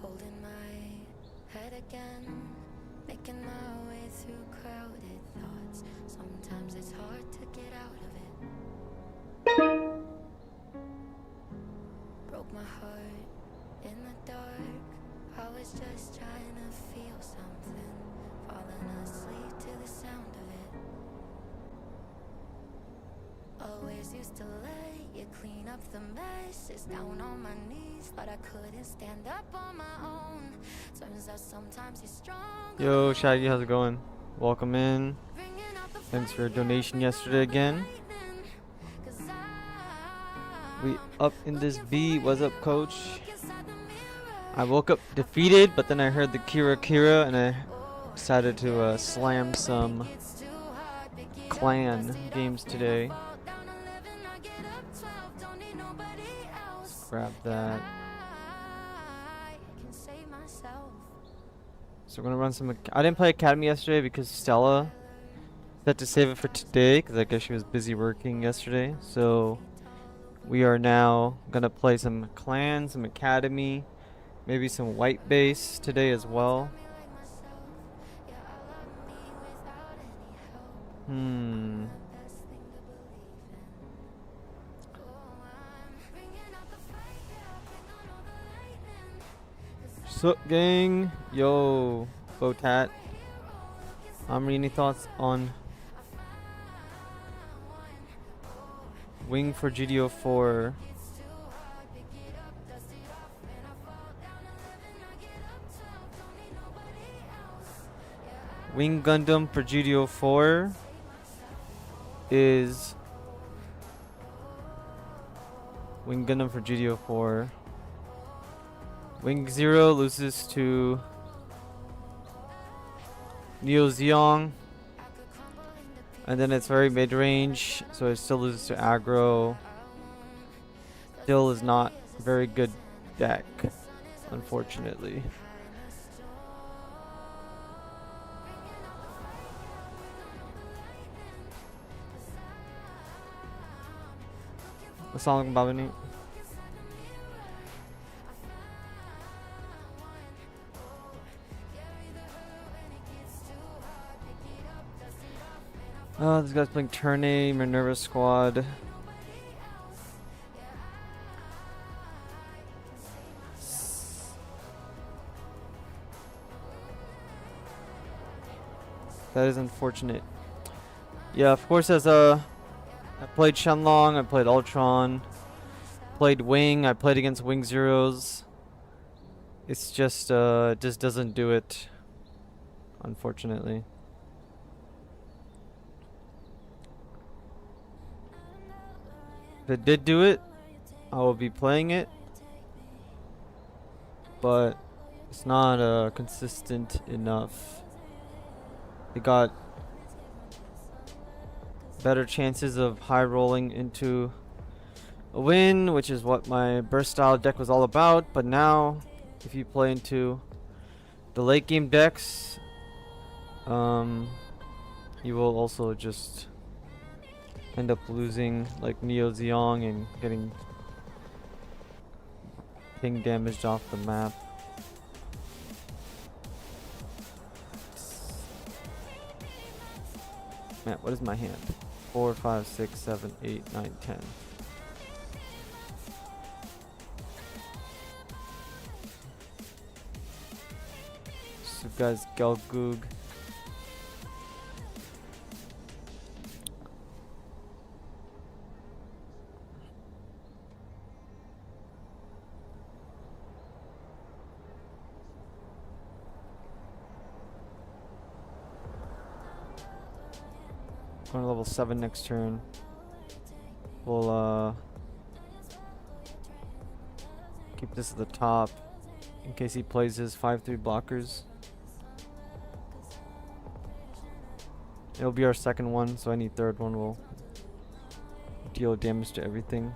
Holding my head again, making my way through crowded thoughts. Sometimes it's hard to get out of it. Broke my heart in the dark. I was just trying to feel something, falling asleep to the sound of it. Always used to let you clean up the messes, down on my knees, but I couldn't stand up on my own. Turns out sometimes you're strong. Yo, Shaggy, how's it going? Welcome in. Thanks for your donation yesterday again. We up in this B. What's up, coach? I woke up defeated, but then I heard the Kira and I decided to slam some clan games today. Grab that. So we're gonna run some. I didn't play Academy yesterday because Stella said to save it for today because I guess she was busy working yesterday. So we are now gonna play some clan, some Academy, maybe some white base today as well. Sup, gang? Yo, Botat. Any thoughts on Wing for GD04? Wing Gundam for GD04 is Wing Gundam for GD04. Wing Zero loses to Neo Zeong, and then it's very mid-range, so it still loses to aggro. Still is not a very good deck, unfortunately. Assalamualaikum Babani. This guy's playing Turn A, Minerva Squad. That is unfortunate. Yeah, of course, as I played Shenlong, I played Ultron, played Wing, I played against Wing Zeros. It's just doesn't do it, unfortunately. If it did do it, I will be playing it, but it's not consistent enough. It got better chances of high rolling into a win, which is what my burst style deck was all about. But now, if you play into the late game decks, you will also just end up losing like Neo Zeong and getting ping damaged off the map. Man, what is my hand? 4, 5, 6, 7, 8, 9, 10. So guys, Gelgoog. Going to level 7 next turn. We'll keep this at the top in case he plays his 5/3 blockers. It'll be our second one, so any third one will deal damage to everything.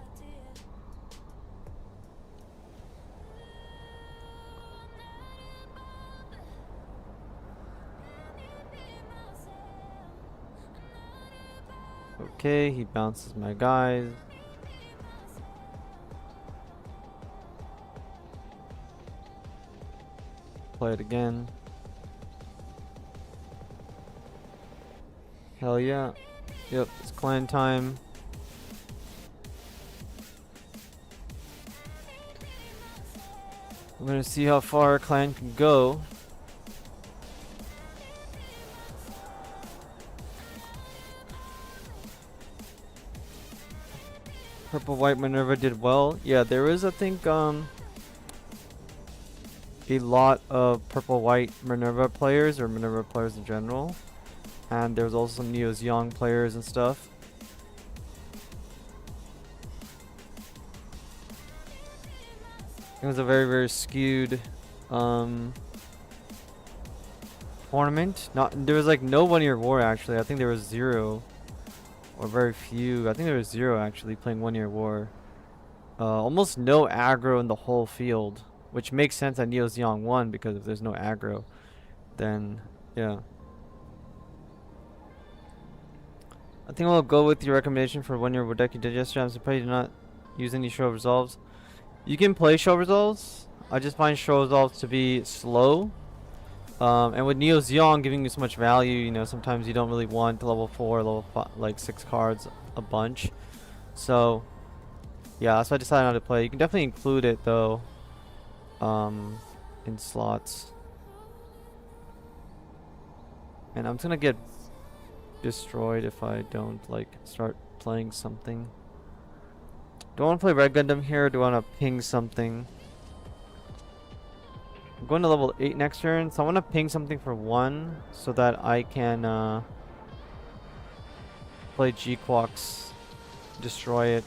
Okay, he bounces my guys. Play it again. Hell yeah. Yep, it's clan time. We're gonna see how far our clan can go. Purple White Minerva did well. Yeah, there is, I think, a lot of Purple White Minerva players, or Minerva players in general. And there's also some Neo's Young players and stuff. It was a very, very skewed tournament. There was like no 1 year war actually. I think there was 0 or very few. I think there was 0 actually playing 1 year war. Almost no aggro in the whole field, which makes sense that Neo's Young won, because if there's no aggro, then yeah. I think I'll go with your recommendation for 1 year war deck you did yesterday. I'm surprised you did not use any show resolves. You can play show resolves. I just find show resolves to be slow. And with Neo's Young giving you so much value, you know, sometimes you don't really want level 4, level 5, like 6 cards a bunch. So, yeah, that's why I decided not to play. You can definitely include it though, in slots. And I'm just gonna get destroyed if I don't like start playing something. Do I want to play Red Gundam here, or do I want to ping something? I'm going to level 8 next turn, so I want to ping something for 1 so that I can play G-Quox, destroy it.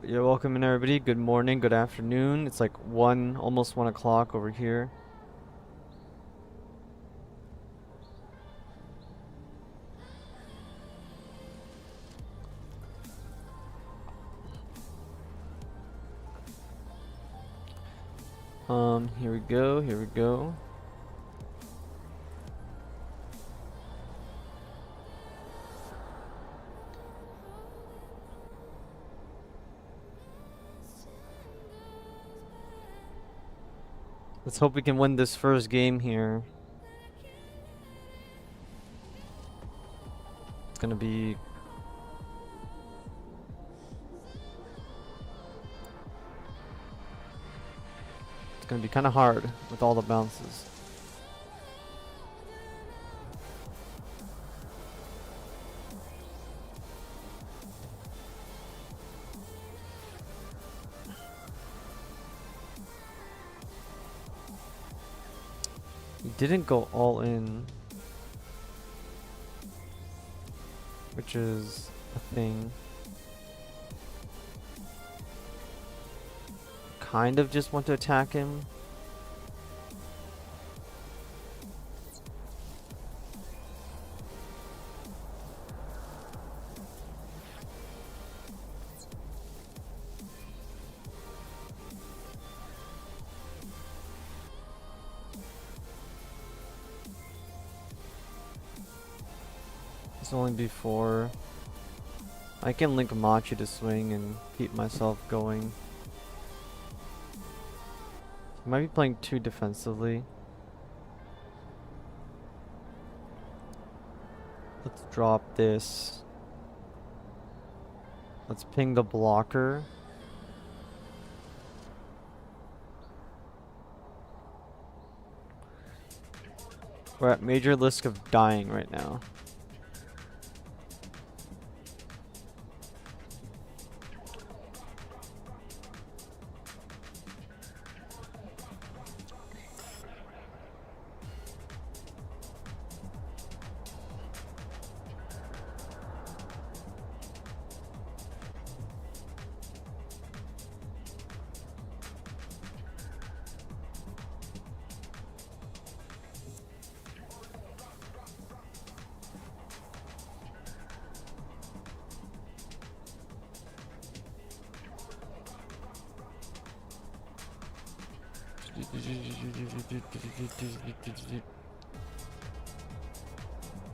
You're welcome in, everybody. Good morning, good afternoon. It's like almost 1 o'clock over here. Here we go, here we go. Let's hope we can win this first game here. It's gonna be kind of hard with all the bounces. He didn't go all in, which is a thing. Kind of just want to attack him. It's only before. I can link Machi to swing and keep myself going. I might be playing too defensively. Let's drop this. Let's ping the blocker. We're at major risk of dying right now.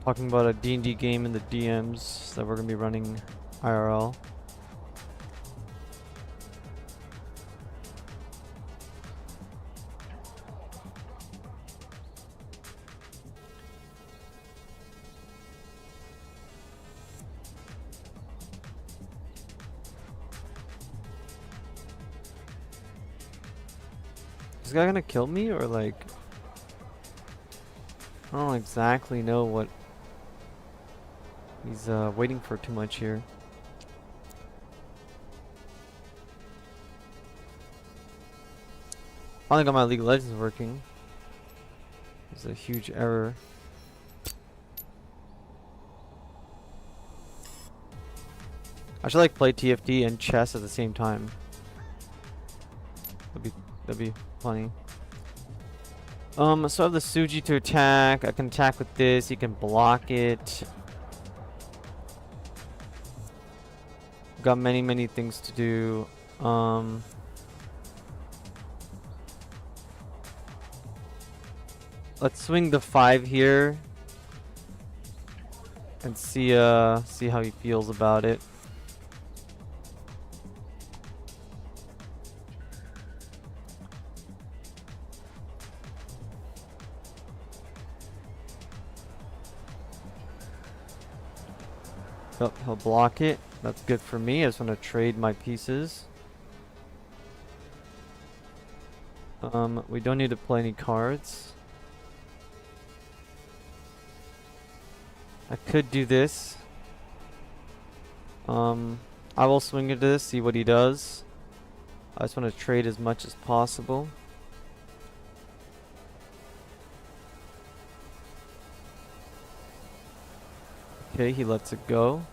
Talking about a D&D game in the DMs that we're gonna be running IRL. Is this guy gonna kill me or like? I don't exactly know what he's waiting for too much here. Finally got my League of Legends working. It's a huge error. I should like play TFT and chess at the same time. That'd be funny. So I have the Suji to attack. I can attack with this. He can block it. Got many things to do. Let's swing the 5 here and see how he feels about it. Oh, he'll block it. That's good for me. I just want to trade my pieces. We don't need to play any cards. I could do this. I will swing into this, see what he does. I just want to trade as much as possible. Okay, he lets it go.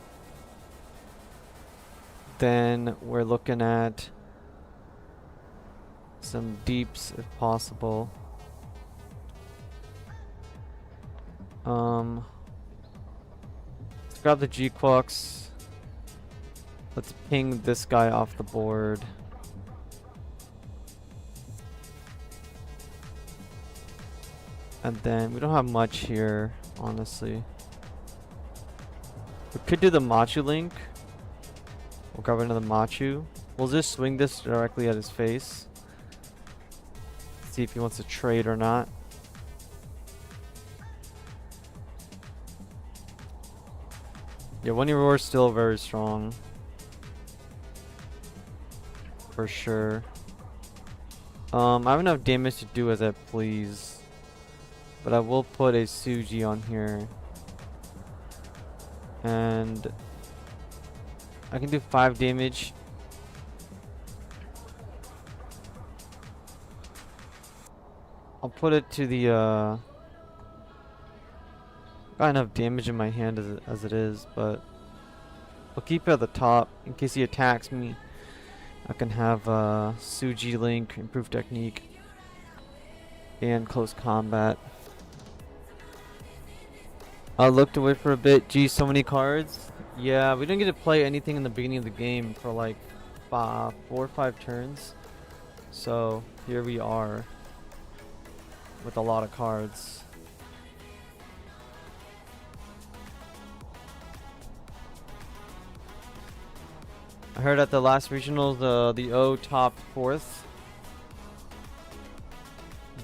Then we're looking at some deeps if possible. Let's grab the G-Quux. Let's ping this guy off the board. And then we don't have much here, honestly. We could do the Machu link. We'll grab another Machu. We'll just swing this directly at his face. See if he wants to trade or not. Yeah, Winnie Roar is still very strong. For sure. I have enough damage to do as I please. But I will put a Suji on here. And I can do 5 damage. I'll put it to the got enough damage in my hand as it is, but I'll keep it at the top in case he attacks me. I can have Suji Link, improved technique, and close combat. I looked away for a bit. Geez, so many cards. Yeah, we didn't get to play anything in the beginning of the game for like 4 or 5 turns. So here we are with a lot of cards. I heard at the last regionals, the O topped 4th.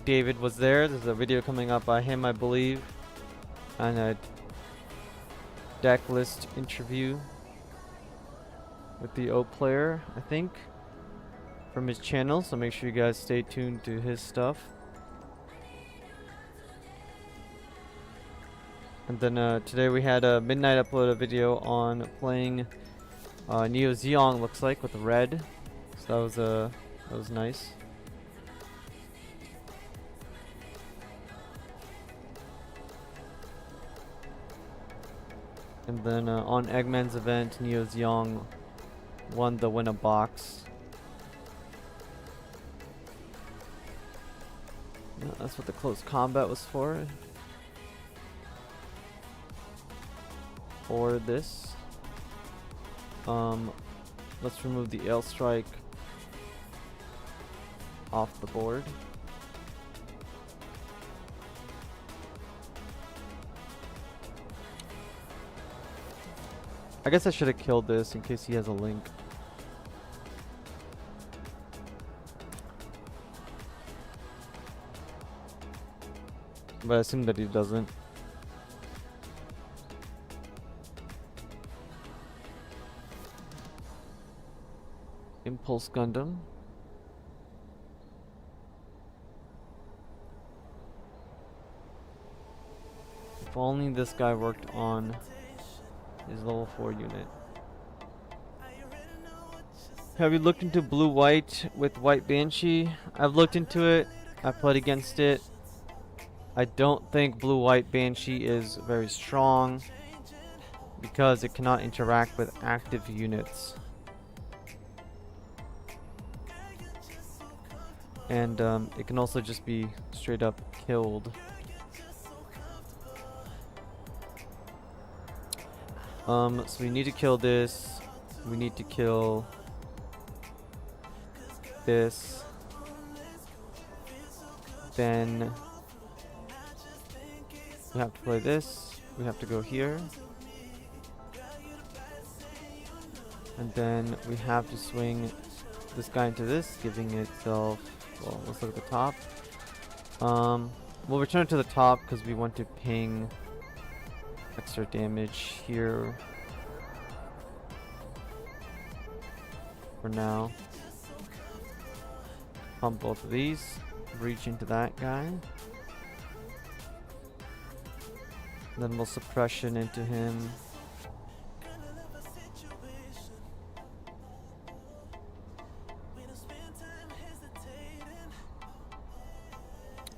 David was there. There's a video coming up by him, I believe, and a deck list interview with the O player, I think, from his channel. So make sure you guys stay tuned to his stuff. And then today we had a midnight upload a video on playing Neo Zeong, looks like, with red. So that was nice. And then on Eggman's event, Neo Zeong won the win a box. Yeah, that's what the close combat was for. Or this. Let's remove the Ail Strike off the board. I guess I should have killed this in case he has a link. But I assume that he doesn't. Impulse Gundam. If only this guy worked on his level 4 unit. Have you looked into blue-white with white Banshee? I've looked into it. I played against it. I don't think blue-white Banshee is very strong because it cannot interact with active units. And it can also just be straight up killed. So we need to kill this. We need to kill this. Then we have to play this. We have to go here. And then we have to swing this guy into this, giving itself, well, let's look at the top. We'll return it to the top because we want to ping extra damage here for now. Pump both of these, reach into that guy. Then we'll suppression into him.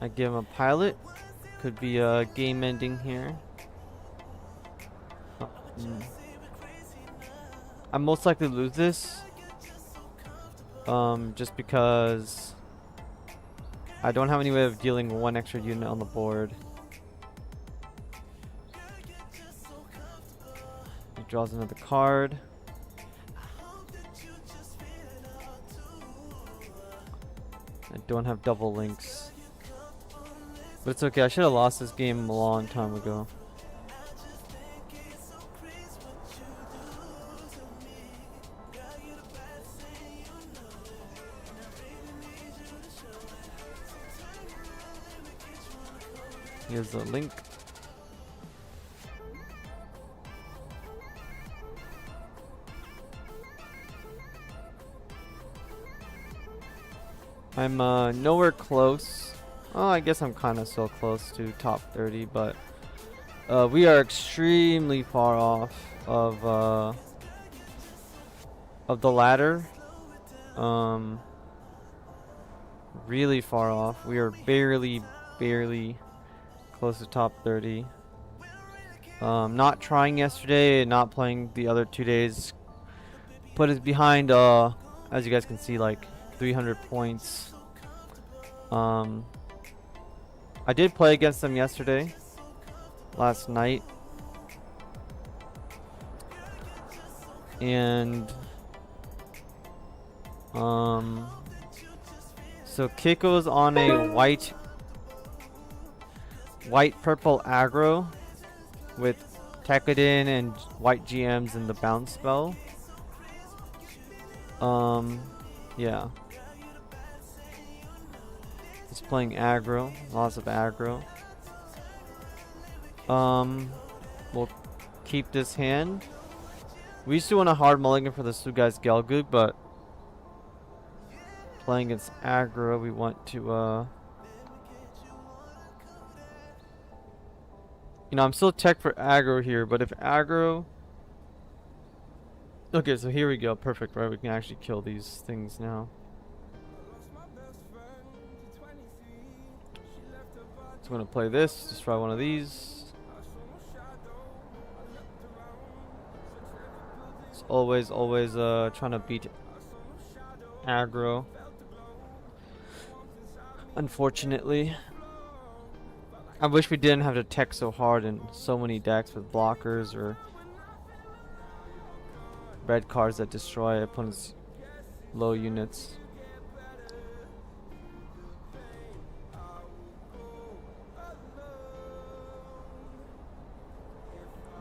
I give him a pilot. Could be a game ending here. I most likely lose this. Just because I don't have any way of dealing one extra unit on the board. He draws another card. I don't have double links. But it's okay, I should have lost this game a long time ago. Here's the link. I'm nowhere close. Oh, I guess I'm kind of so close to top 30, but we are extremely far off of the ladder. Really far off. We are barely close to top 30. Not trying yesterday and not playing the other 2 days put us behind, as you guys can see, like 300 points. I did play against them yesterday, last night, and so Keiko's on a white purple aggro with Tekadin and white GMs in the bounce spell. Yeah. He's playing aggro, lots of aggro. We'll keep this hand. We used to want a hard mulligan for the Sugai's Gelgoog, but playing against aggro, we want to, you know, I'm still tech for aggro here, but if aggro... Okay, so here we go. Perfect, right? We can actually kill these things now. So I'm going to play this, destroy one of these. It's always trying to beat aggro. Unfortunately. I wish we didn't have to tech so hard in so many decks with blockers or red cards that destroy opponents' low units.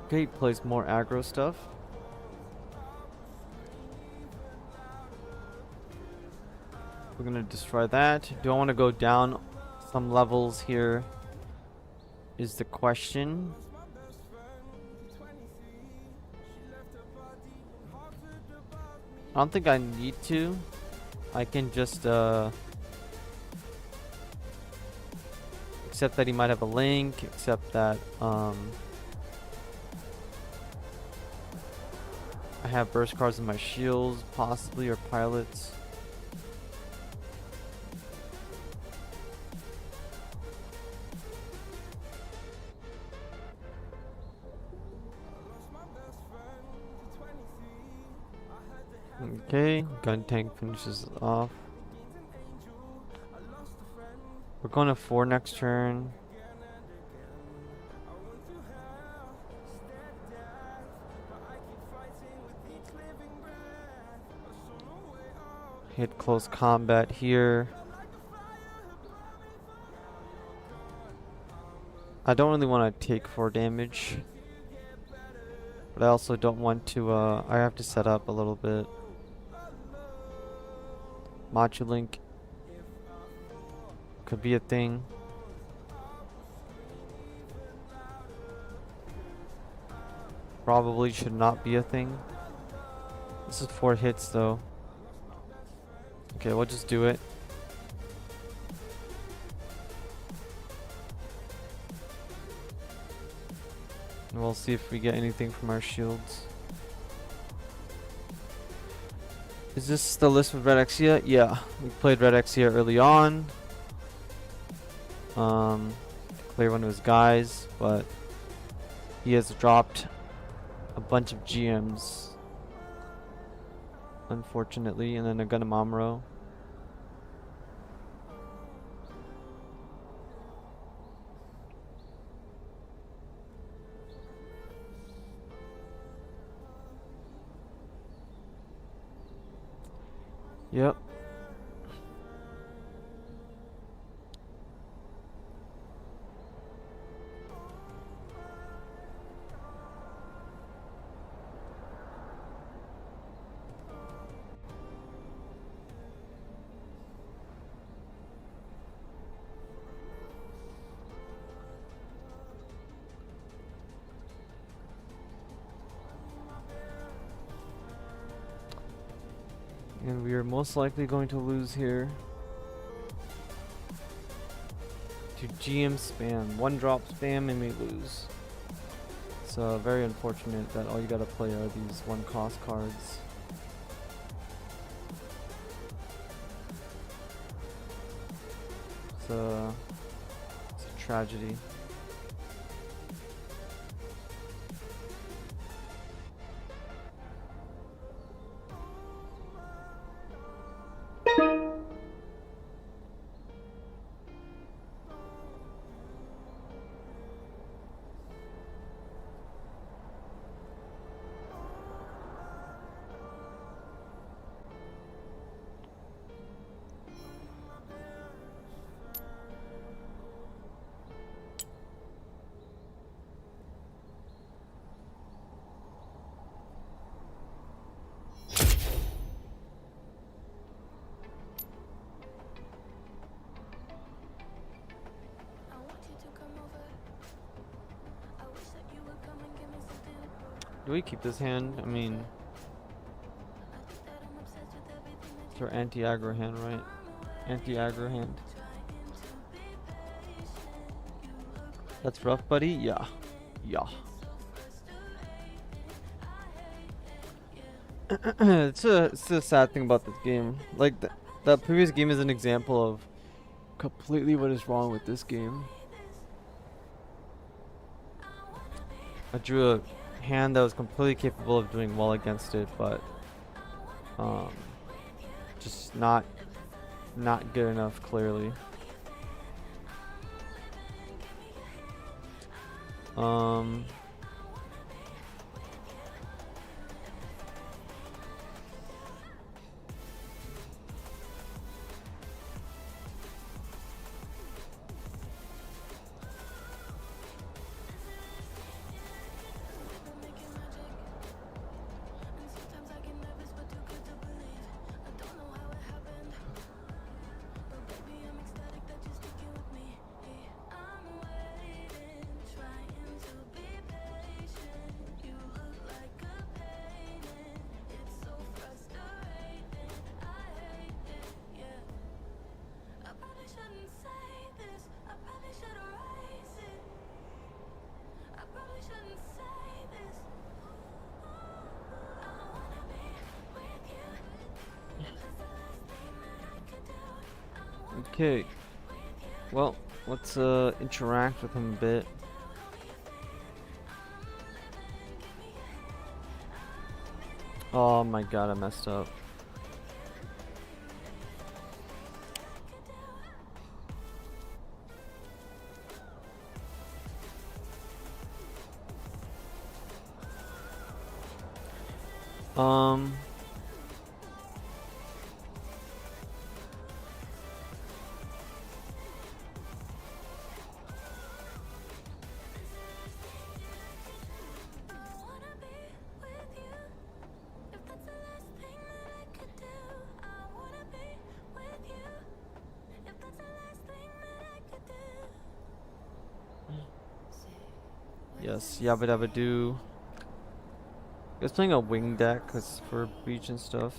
Okay, he plays more aggro stuff. We're gonna destroy that. Do I want to go down some levels here? Is the question. I don't think I need to. I can just accept that he might have a link, accept that I have burst cards in my shields, possibly, or pilots. Okay, gun tank finishes off. We're going to 4 next turn. Hit close combat here. I don't really want to take 4 damage. But I also don't want to, I have to set up a little bit. Machu Link could be a thing. Probably should not be a thing. This is 4 hits though. Okay, we'll just do it. And we'll see if we get anything from our shields. Is this the list with Red Exia? Yeah, we played Red Exia early on. Clear one of his guys, but he has dropped a bunch of GMs, unfortunately, and then a Gunamamro. Yep. And we are most likely going to lose here. To GM spam. 1 drop spam and we lose. It's very unfortunate that all you gotta play are these 1 cost cards. It's a tragedy. Do we keep this hand? I mean, it's our anti-aggro hand, right? Anti-aggro hand. That's rough, buddy? Yeah. Yeah. It's a sad thing about this game. Like, that previous game is an example of completely what is wrong with this game. I drew a hand that was completely capable of doing well against it, but just not good enough, clearly. Okay. Well, let's interact with him a bit. Oh my god, I messed up. Yes, yabba dabba doo. I was playing a wing deck 'cause for breach and stuff.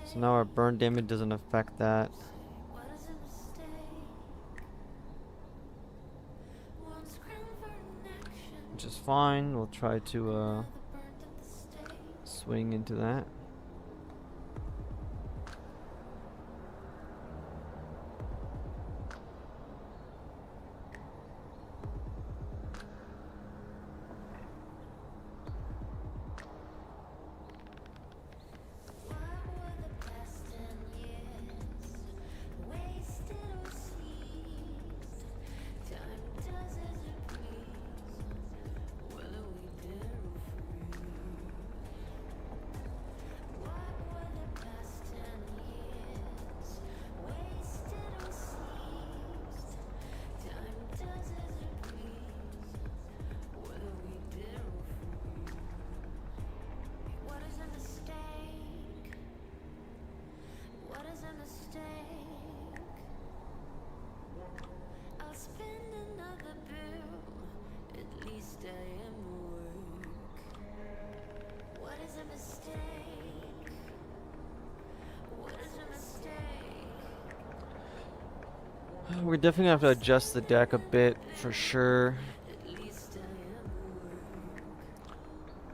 So now our burn damage doesn't affect that. Which is fine. We'll try to swing into that. We're definitely gonna have to adjust the deck a bit for sure.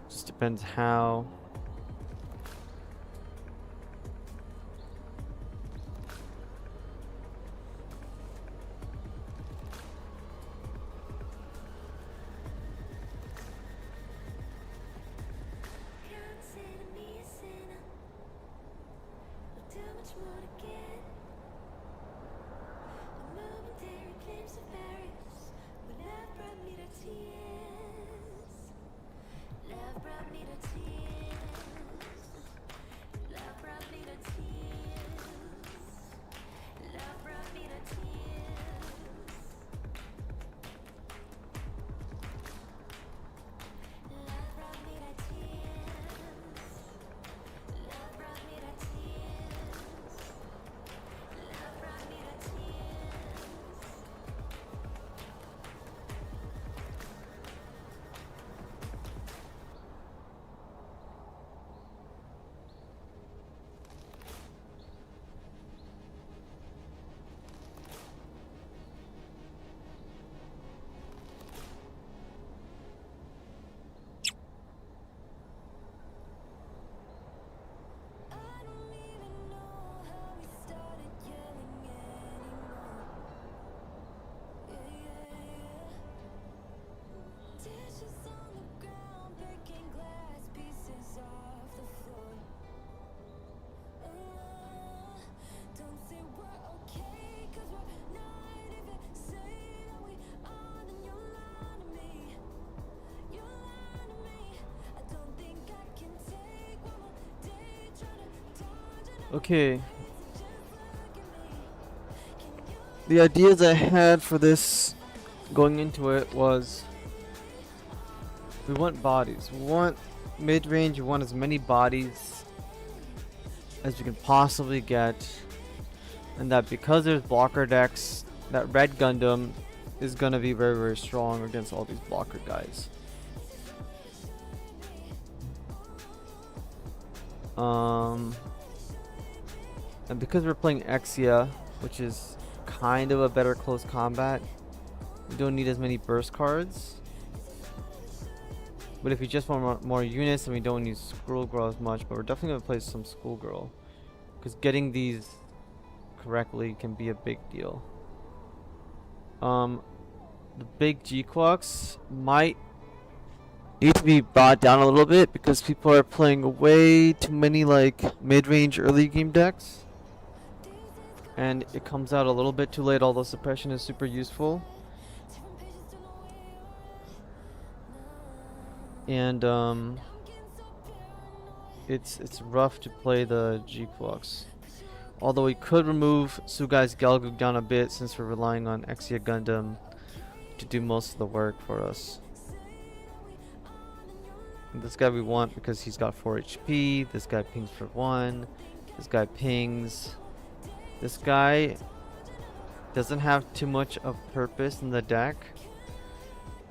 Just depends how. Okay. The ideas I had for this going into it was we want bodies. We want mid-range, we want as many bodies as we can possibly get. And that because there's blocker decks, that red Gundam is gonna be very, very strong against all these blocker guys. And because we're playing Exia, which is kind of a better close combat, we don't need as many burst cards. But if you just want more units, then we don't need Schoolgirl as much. But we're definitely gonna play some Schoolgirl, because getting these correctly can be a big deal. The big G-Clocks might need to be brought down a little bit because people are playing way too many like mid-range early game decks, and it comes out a little bit too late, although suppression is super useful. And it's rough to play the G-Clocks. Although we could remove Sugai's Galgug down a bit since we're relying on Exia Gundam to do most of the work for us. And this guy we want because he's got 4 HP, this guy pings for 1, this guy pings. This guy doesn't have too much of purpose in the deck.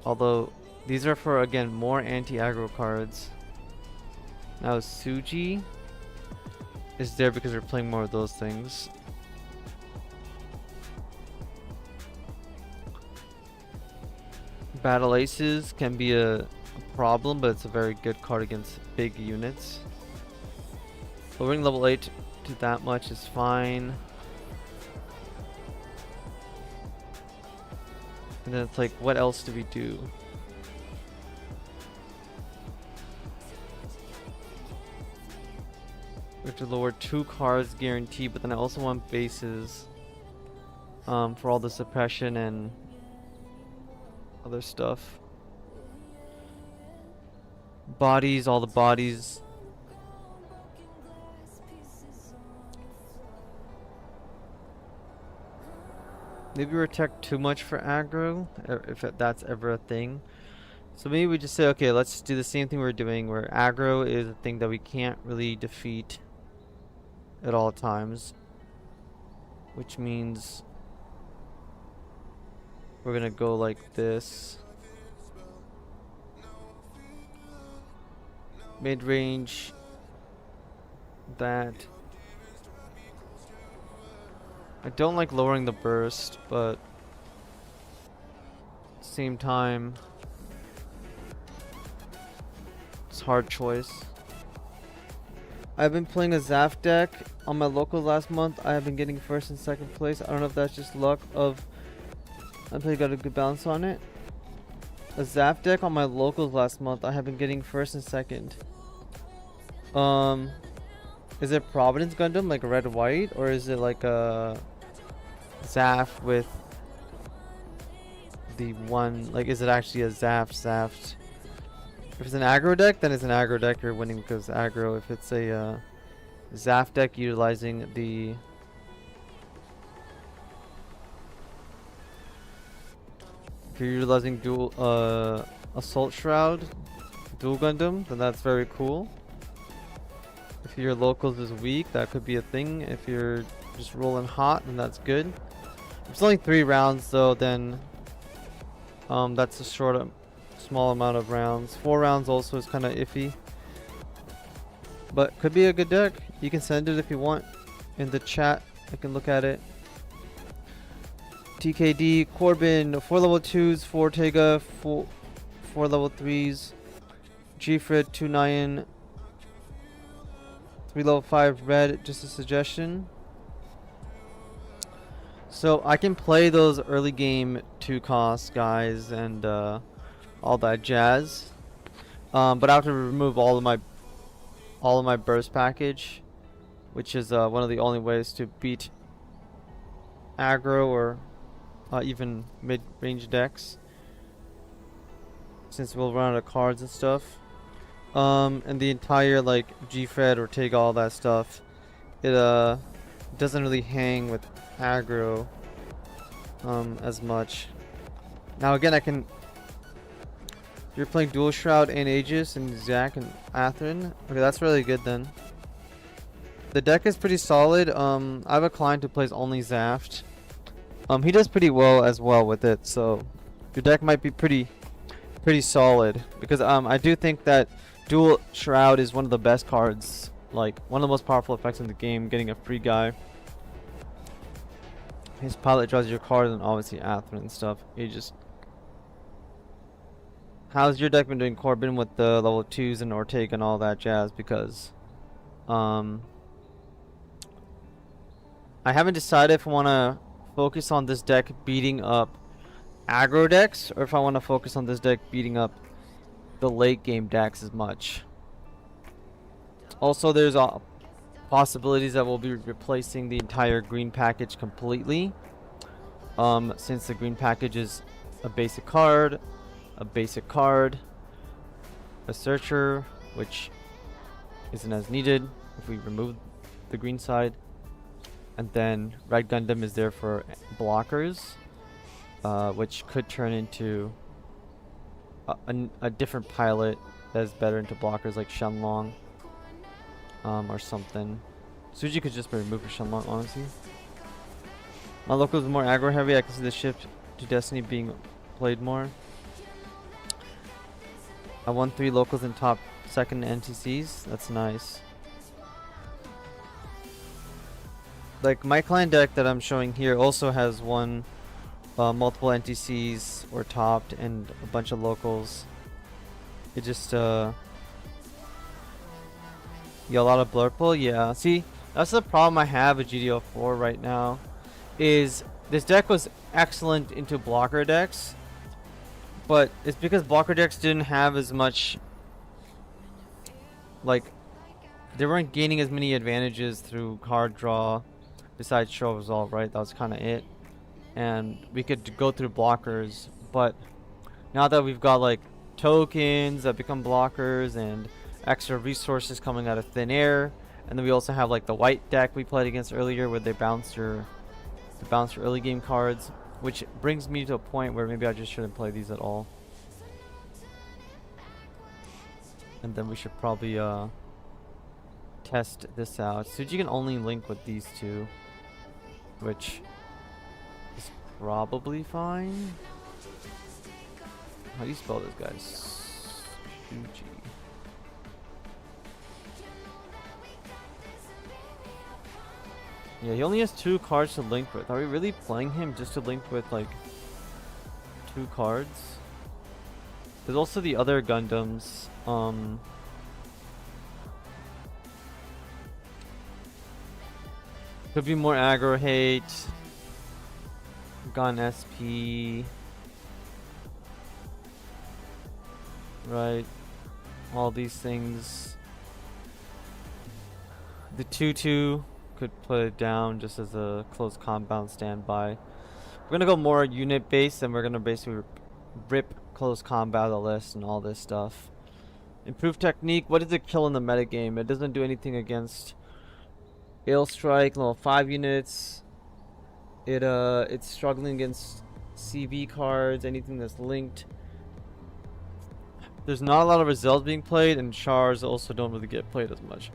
Although these are for, again, more anti-aggro cards. Now Suji is there because we're playing more of those things. Battle Aces can be a problem, but it's a very good card against big units. Lowering level 8 to that much is fine. And then it's like, what else do we do? We have to lower 2 cards guaranteed, but then I also want bases for all the suppression and other stuff. Bodies, all the bodies. Maybe we protect too much for aggro, if that's ever a thing. So maybe we just say, okay, let's just do the same thing we're doing, where aggro is a thing that we can't really defeat at all times, which means we're gonna go like this. Mid-range, that. I don't like lowering the burst, but at the same time, it's a hard choice. I've been playing a Zaf deck on my local last month. I have been getting first and second place. I don't know if that's just luck of I probably got a good balance on it. A Zaf deck on my locals last month. I have been getting first and second. Is it Providence Gundam like a red white, or is it like a Zaf with the one, like, is it actually a Zaft? If it's an aggro deck, then it's an aggro deck. You're winning because aggro. If it's a Zaf deck utilizing the if you're utilizing dual Assault Shroud, dual Gundam, then that's very cool. If your locals is weak, that could be a thing. If you're just rolling hot, then that's good. If it's only 3 rounds though, then that's a small amount of rounds. 4 rounds also is kind of iffy, but could be a good deck. You can send it if you want in the chat. I can look at it. TKD Corbin, 4 level 2s, 4 Tega, 4 level 3s, Gfred 29, 3 level 5 red, just a suggestion. So I can play those early game 2 cost guys and all that jazz, but I have to remove all of my burst package, which is one of the only ways to beat aggro or even mid-range decks, since we'll run out of cards and stuff. And the entire like Gfred, Ortega, all that stuff it doesn't really hang with aggro as much. Now again, I can. You're playing Dual Shroud and Aegis and Zac and Atherin. Okay, that's really good then. The deck is pretty solid. I have a client who plays only Zaft. He does pretty well as well with it, so your deck might be pretty solid, because I do think that Dual Shroud is one of the best cards, like one of the most powerful effects in the game, getting a free guy. His pilot draws your card, and obviously Atherin and stuff. You just. How's your deck been doing, Corbin, with the level 2s and Ortega and all that jazz? Because I haven't decided if I want to focus on this deck beating up aggro decks, or if I want to focus on this deck beating up the late game decks as much. Also, there's possibilities that we'll be replacing the entire green package completely, since the green package is a basic card, a searcher, which isn't as needed if we remove the green side, and then Red Gundam is there for blockers, which could turn into a different pilot that is better into blockers, like Shenlong, or something. Suji could just be removed for Shenlong, honestly. My locals are more aggro heavy. I can see the shift to Destiny being played more. I won 3 locals in top 2nd NTCs. That's nice. Like my client deck that I'm showing here also has won multiple NTCs or topped and a bunch of locals. It just yeah, a lot of blur pull. Yeah, see, that's the problem I have with GD04 right now. Is this deck was excellent into blocker decks, but it's because blocker decks didn't have as much, like, they weren't gaining as many advantages through card draw besides show resolve, right? That was kind of it. And we could go through blockers, but now that we've got like tokens that become blockers and extra resources coming out of thin air, and then we also have like the white deck we played against earlier where they bounce your early game cards, which brings me to a point where maybe I just shouldn't play these at all. And then we should probably test this out. So you can only link with these two, which is probably fine. How do you spell this, guys? Shuji. Yeah, he only has 2 cards to link with. Are we really playing him just to link with like 2 cards? There's also the other Gundams. Could be more aggro hate. Gun SP. Right. All these things. The 2-2 could put it down just as a close compound standby. We're gonna go more unit based, and we're gonna basically rip close combat out of the list and all this stuff. Improved technique. What does it kill in the metagame? It doesn't do anything against Ale Strike, level 5 units. It's struggling against CV cards, anything that's linked. There's not a lot of results being played, and chars also don't really get played as much.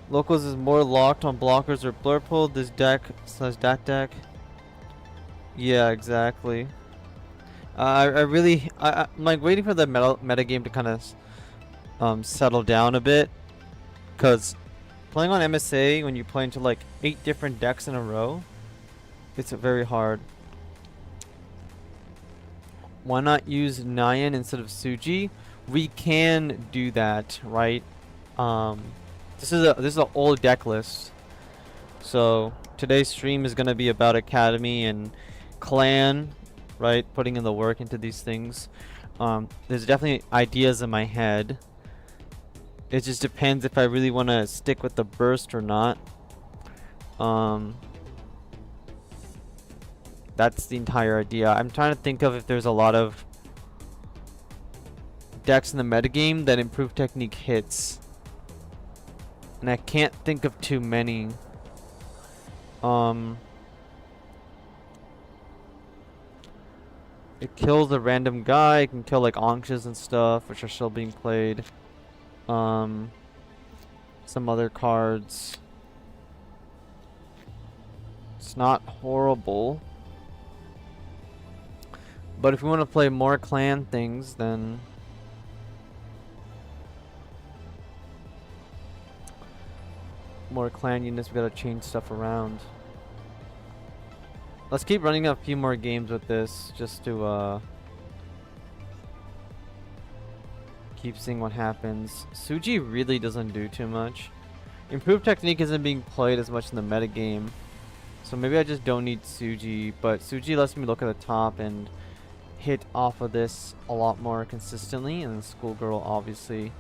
Locals is more locked on blockers or blur pull. This deck / that deck. Yeah, exactly. I'm like waiting for the meta game to kind of settle down a bit, because playing on MSA when you play into like 8 different decks in a row, it's very hard. Why not use Nyan instead of Suji? We can do that, right? This is an old deck list. So today's stream is gonna be about Academy and Clan, right? Putting in the work into these things. There's definitely ideas in my head. It just depends if I really want to stick with the burst or not. That's the entire idea. I'm trying to think of if there's a lot of decks in the metagame that improved technique hits. And I can't think of too many. It kills a random guy. It can kill like Ankhs and stuff, which are still being played. Some other cards. It's not horrible. But if we want to play more clan things, then more clan units, we gotta change stuff around. Let's keep running a few more games with this, just to keep seeing what happens. Suji really doesn't do too much. Improved technique isn't being played as much in the meta game, so maybe I just don't need Suji. But Suji lets me look at the top and hit off of this a lot more consistently, and then Schoolgirl obviously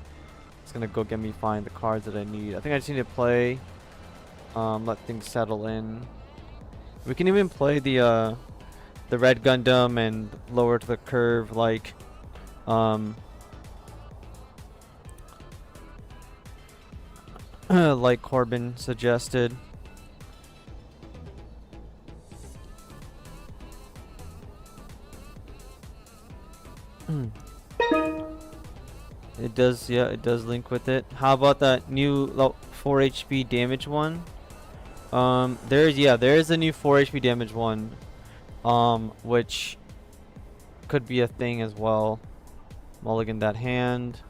is gonna go get me find the cards that I need. I think I just need to play, let things settle in. We can even play the red Gundam and lower to the curve like like Corbin suggested. It does, yeah, it does link with it. How about that new 4 HP damage one? There is a new 4 HP damage one, which could be a thing as well. Mulligan that hand.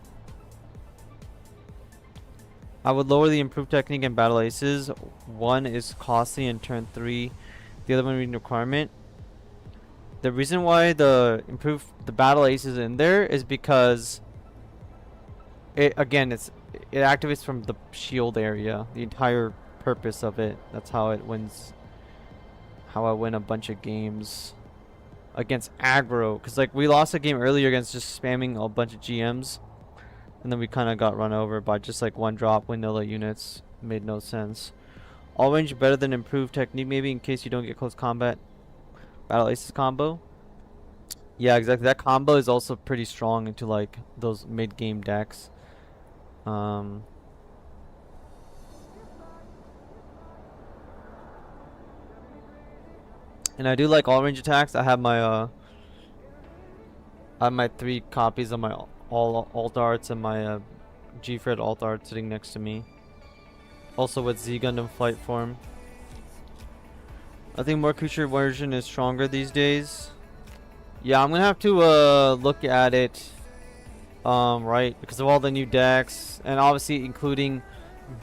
I would lower the improved technique and battle aces. One is costly in turn 3, the other one reading requirement. The reason why the battle ace is in there is because it activates from the shield area. The entire purpose of it. That's how it wins. How I win a bunch of games against aggro. Cause like we lost a game earlier against just spamming a bunch of GMs, and then we kind of got run over by just like one drop vanilla units. Made no sense. All range better than improved technique maybe in case you don't get close combat. Battle Aces combo. Yeah, exactly. That combo is also pretty strong into like those mid-game decks. And I do like all range attacks. I have my 3 copies of my all alt arts and my G-Fred alt art sitting next to me. Also with Z Gundam flight form. I think more creature version is stronger these days. Yeah, I'm gonna have to look at it, right, because of all the new decks, and obviously including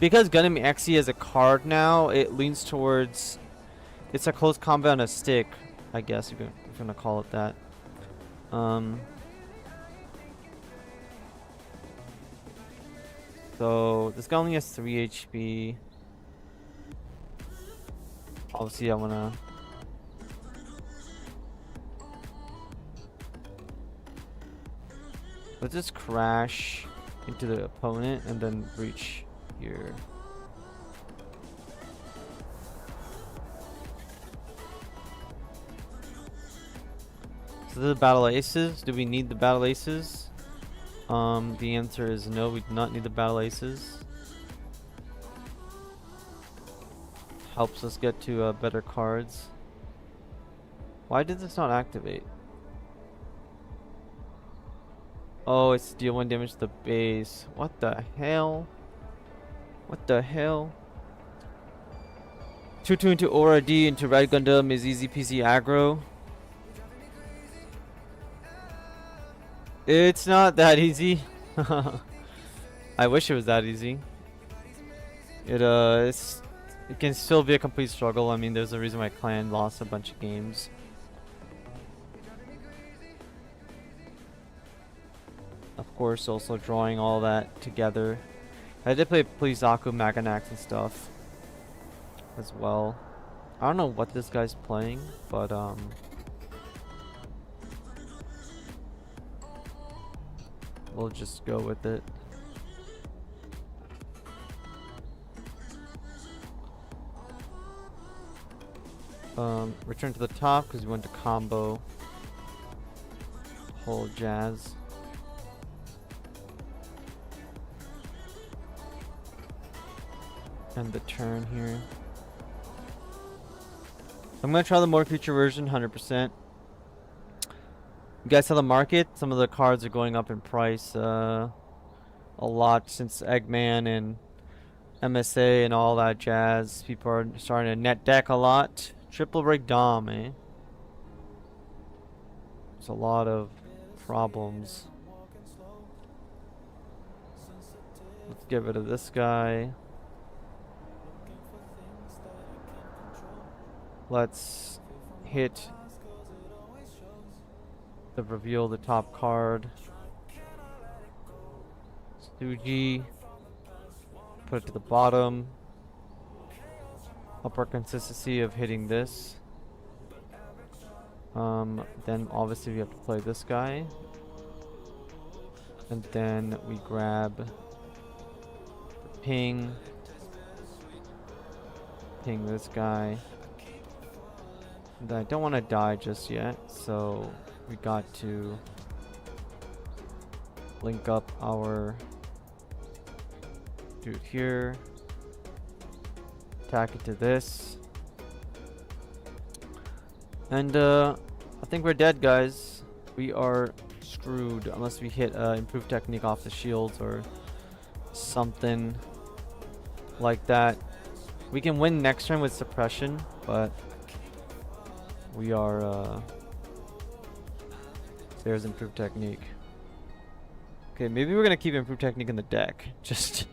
because Gundam XE is a card now. It leans towards it's a close combat on a stick, I guess if you're gonna call it that. So this guy only has 3 HP. Obviously, I wanna. Let's just crash into the opponent and then breach here. So the battle aces. Do we need the battle aces? The answer is no. We do not need the battle aces. Helps us get to better cards. Why did this not activate? Oh, it's deal 1 damage to the base. What the hell? What the hell? 2/2 into Aura D into Red Gundam is easy peasy aggro. It's not that easy. I wish it was that easy. It can still be a complete struggle. I mean, there's a reason why Clan lost a bunch of games. Of course, also drawing all that together. I did play Pleasaku, Maganax and stuff as well. I don't know what this guy's playing, but we'll just go with it. Return to the top because we went to combo. Whole jazz. end the turn here. I'm gonna try the more future version, 100%. You guys saw the market? Some of the cards are going up in price a lot since Eggman and MSA and all that jazz. People are starting to net deck a lot. Triple break Dom, eh? There's a lot of problems. Let's get rid of this guy. Let's hit the reveal the top card. Suji. Put it to the bottom. Up our consistency of hitting this. Then obviously we have to play this guy. And then we grab the ping. Ping this guy. And I don't want to die just yet, so we got to link up our dude here. Tack it to this. And I think we're dead, guys. We are screwed unless we hit improved technique off the shields or something like that. We can win next turn with suppression, but we are there's improved technique. Okay, maybe we're gonna keep improved technique in the deck. Just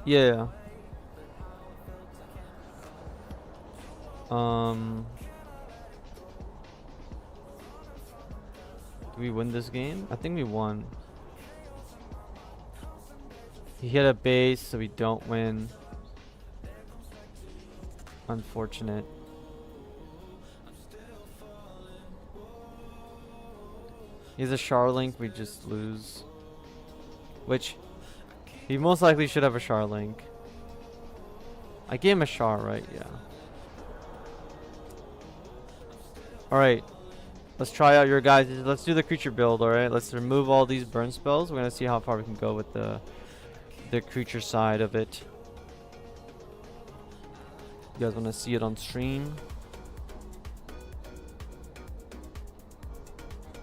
yeah. Do we win this game? I think we won. He hit a base, so we don't win. Unfortunate. He's a Charlink, we just lose. Which, he most likely should have a Charlink. I gave him a Char, right? Yeah. Alright. Let's try out your guys. Let's do the creature build, alright? Let's remove all these burn spells. We're gonna see how far we can go with the creature side of it. You guys wanna see it on stream?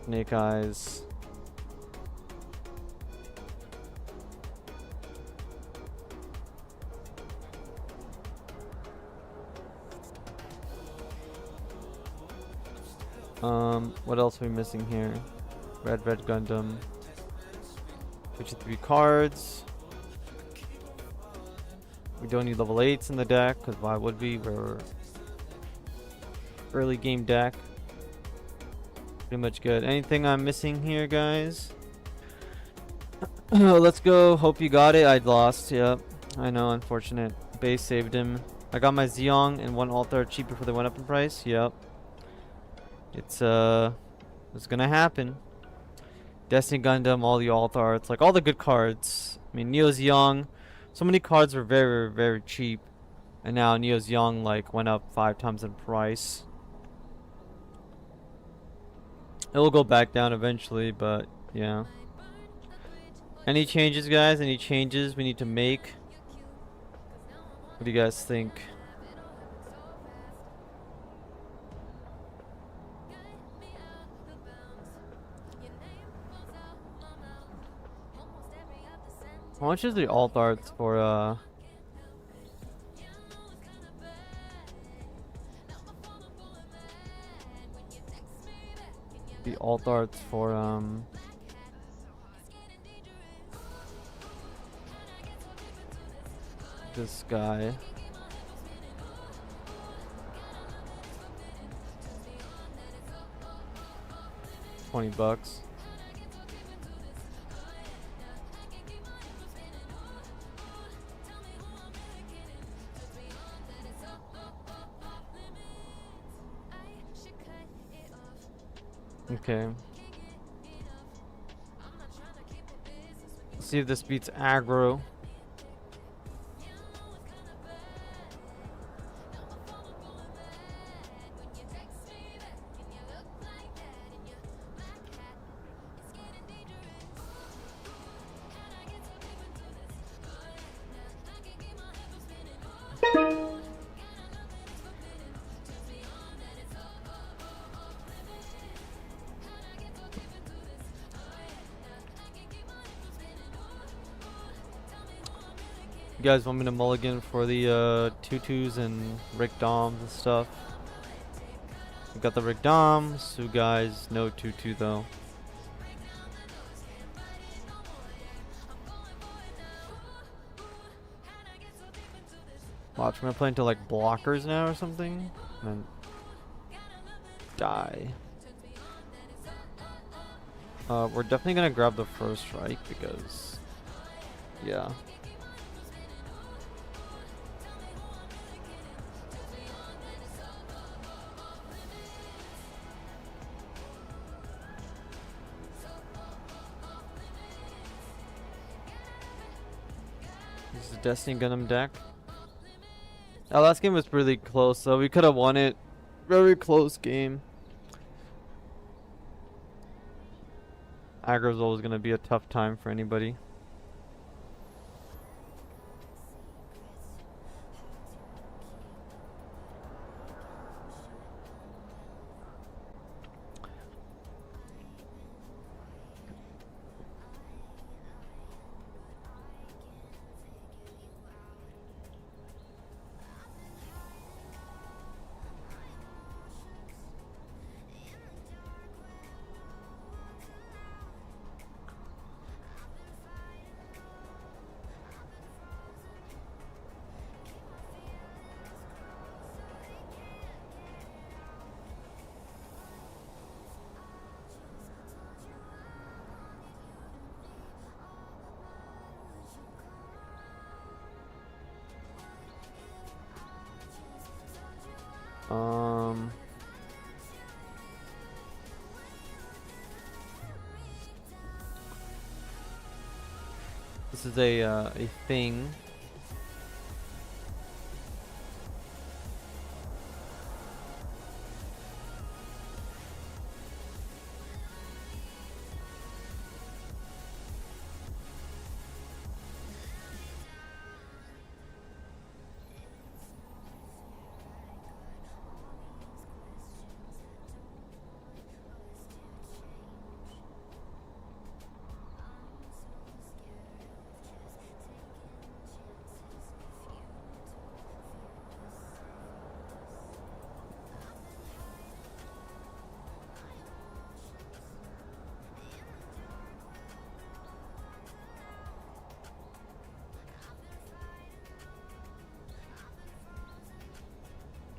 Snake Eyes. What else are we missing here? Red Gundam. 53 cards. We don't need level 8s in the deck, because why would we? We're early game deck. Pretty much good. Anything I'm missing here, guys? Let's go. Hope you got it. I'd lost. Yep. I know. Unfortunate. Base saved him. I got my Zeong and one Altar cheap before they went up in price. Yep. It's gonna happen. Destiny Gundam, all the Altar. It's like all the good cards. I mean, Neo's Young. So many cards were very, very cheap. And now Neo's Young like went up 5 times in price. It will go back down eventually, but yeah. Any changes, guys? Any changes we need to make? What do you guys think? How much is the alt arts for the alt arts for this guy? $20. Okay. Let's see if this beats aggro. You guys want me to mulligan for the tutus and Rick Doms and stuff? We got the Rick Dom, so guys, no tutu though. Watch, we're gonna play into like blockers now or something, and then die. We're definitely gonna grab the first strike because, yeah. This is a Destiny Gundam deck. Our last game was really close, so we could have won it. Very close game. Aggro's always going to be a tough time for anybody. This is a thing.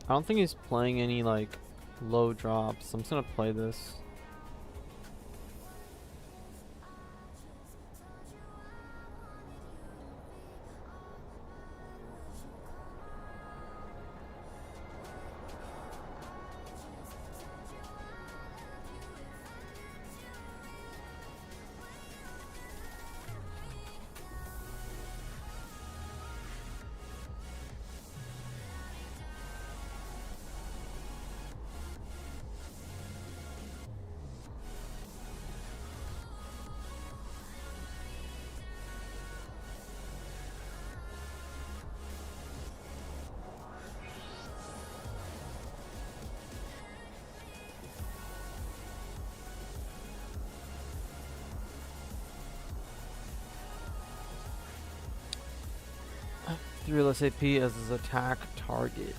I don't think he's playing any like low drops. I'm just gonna play this. Real SAP as his attack target.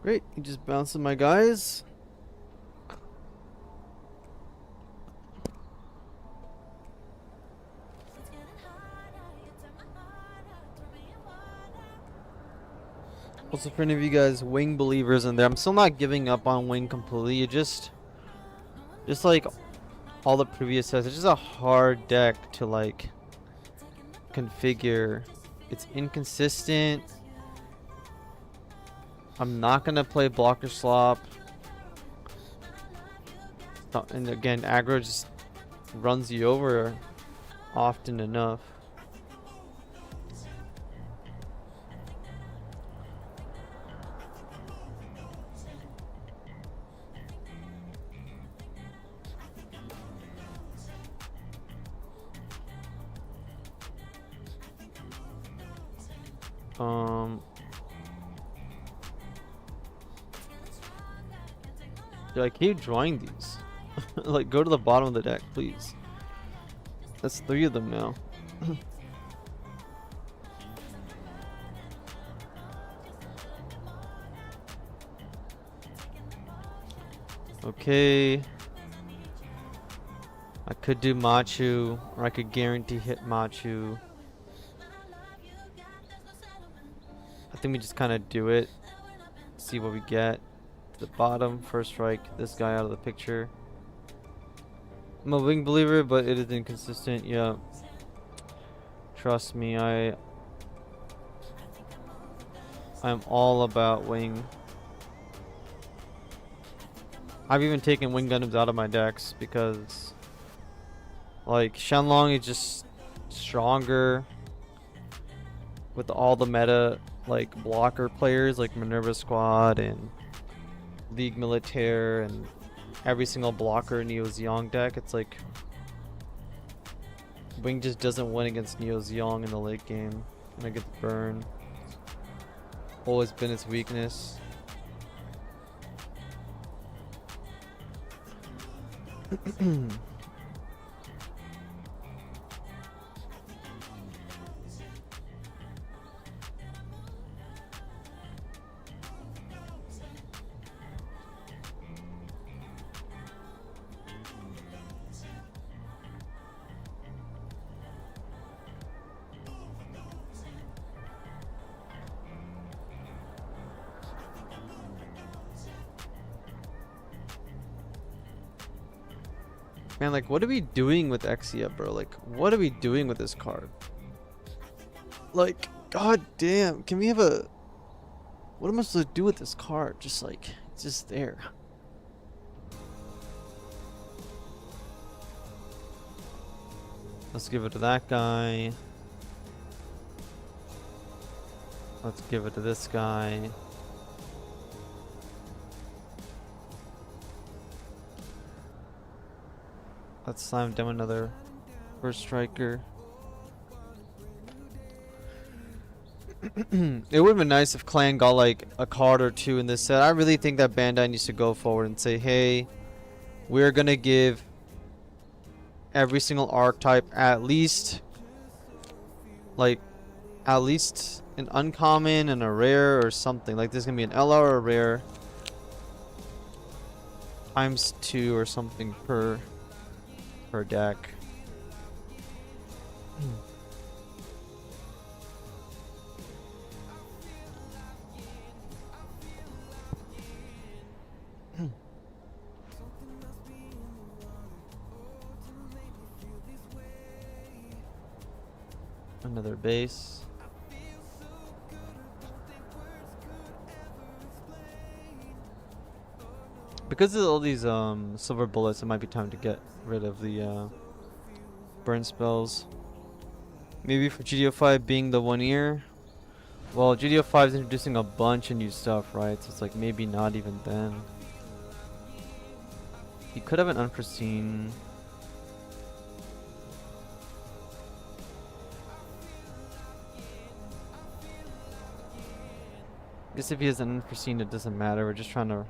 Great, he just bouncing my guys. Also, for any of you guys Wing believers in there, I'm still not giving up on Wing completely. It just like all the previous sets, it's just a hard deck to like configure. It's inconsistent. I'm not gonna play blocker slop. And again, aggro just runs you over often enough. Dude, I keep drawing these. Like, go to the bottom of the deck, please. That's 3 of them now. Okay. I could do Machu, or I could guarantee hit Machu. I think we just kind of do it. See what we get. To the bottom, first strike, this guy out of the picture. I'm a wing believer, but it is inconsistent. Yeah. Trust me, I'm all about wing. I've even taken wing Gundams out of my decks because, like, Shenlong is just stronger with all the meta, like, blocker players like Minerva Squad and League Militaire and every single blocker in Neo Zeong deck. It's like wing just doesn't win against Neo Zeong in the late game, and it gets burned. Always been its weakness. Man, like, what are we doing with Exia, bro? Like, what are we doing with this card? Like, god damn, can we have a... What am I supposed to do with this card? Just like, it's just there. Let's give it to that guy. Let's give it to this guy. Let's slam down another first striker. It would have been nice if Clan got like a card or two in this set. I really think that Bandai needs to go forward and say, hey, we're gonna give every single archetype at least an uncommon and a rare or something. Like there's gonna be an LR or a rare ×2 or something per deck. Another base. Because of all these silver bullets, it might be time to get rid of the burn spells. Maybe for GD05 being the 1 year. Well, GD05 is introducing a bunch of new stuff, right? So it's like maybe not even then. You could have an unforeseen. I guess if he has an unforeseen, it doesn't matter. We're just trying to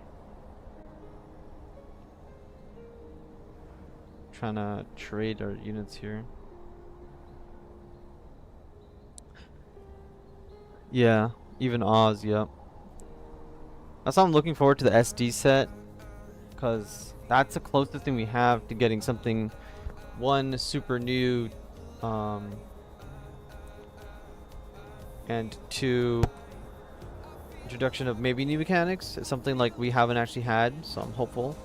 trade our units here. Yeah, even Oz, yep. That's why I'm looking forward to the SD set, because that's the closest thing we have to getting something, one, super new, and two, introduction of maybe new mechanics. It's something like we haven't actually had, so I'm hopeful.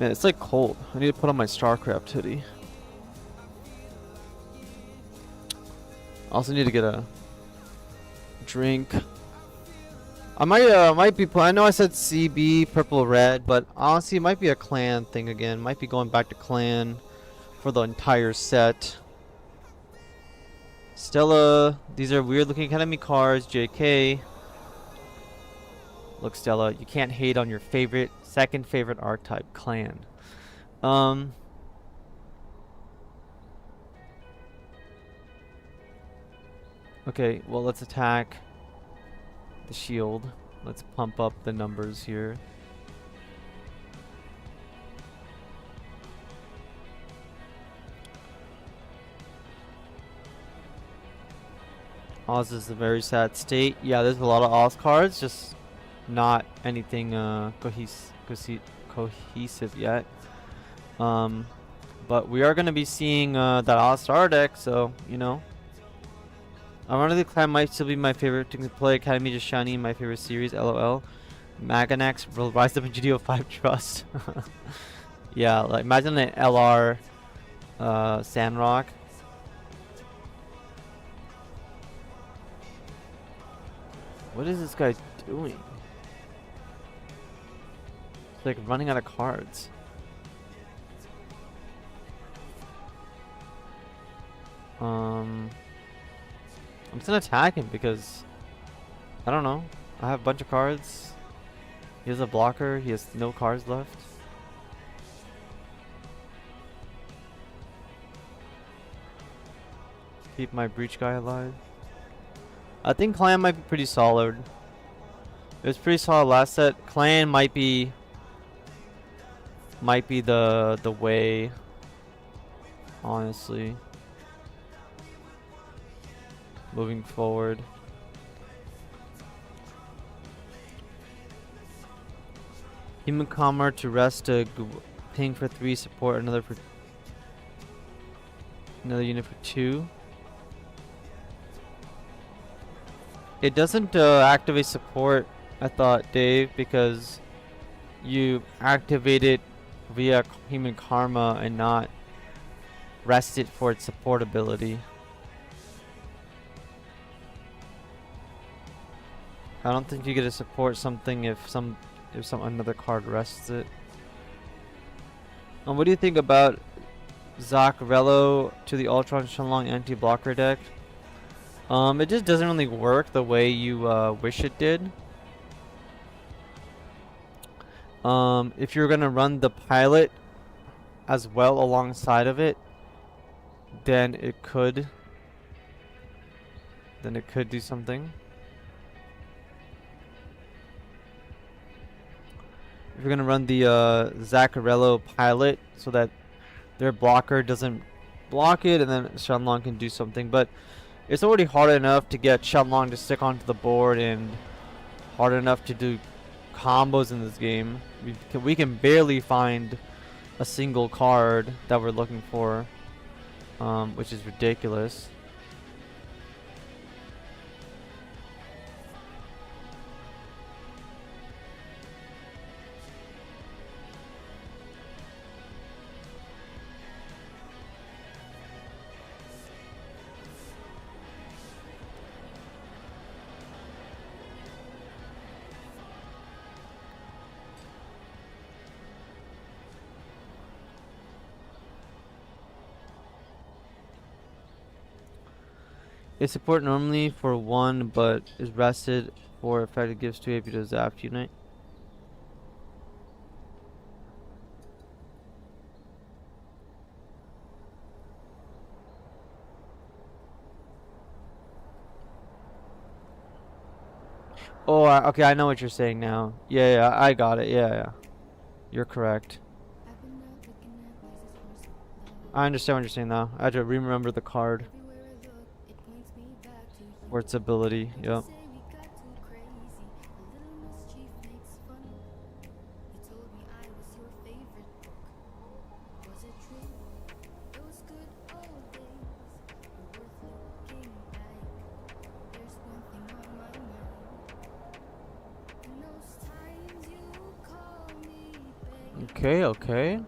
Man, it's like cold. I need to put on my StarCraft hoodie. Also need to get a drink. I might be. I know I said CB purple red, but honestly, it might be a clan thing again. Might be going back to clan for the entire set. Stella, these are weird looking Academy cards. JK. Look, Stella, you can't hate on your favorite, second favorite archetype, clan. Okay, well, let's attack the shield. Let's pump up the numbers here. Oz is a very sad state. Yeah, there's a lot of Oz cards, just not anything cohesive yet. But we are going to be seeing that All-Star deck, so, you know. Ironically, Clan might still be my favorite thing to play. Academy just shiny, my favorite series, LOL. Maganax will rise up in GD05 Trust. Yeah, like imagine an LR Sandrock. What is this guy doing? It's like running out of cards. I'm just gonna attack him because I don't know. I have a bunch of cards. He has a blocker. He has no cards left. Keep my breach guy alive. I think Clan might be pretty solid. It was pretty solid last set. Clan might be the way, honestly, moving forward. Human Commer to rest a ping for 3, support another unit for 2. It doesn't activate support, I thought, Dave, because you activate it via Human Karma and not rest it for its support ability. I don't think you get to support something if another card rests it. What do you think about Zacharello to the Ultron Shenlong anti-blocker deck? It just doesn't really work the way you wish it did. If you're gonna run the pilot as well alongside of it, then it could do something. If you're gonna run the Zacharello pilot so that their blocker doesn't block it, and then Shenlong can do something, but it's already hard enough to get Shenlong to stick onto the board and hard enough to do combos in this game. We can barely find a single card that we're looking for, which is ridiculous. It's support normally for 1, but is rested for effect. It gives 2 AP to Zap unit. Oh, okay, I know what you're saying now. Yeah, I got it. Yeah. You're correct. I understand what you're saying now. I had to remember the card or its ability. Yep. Okay.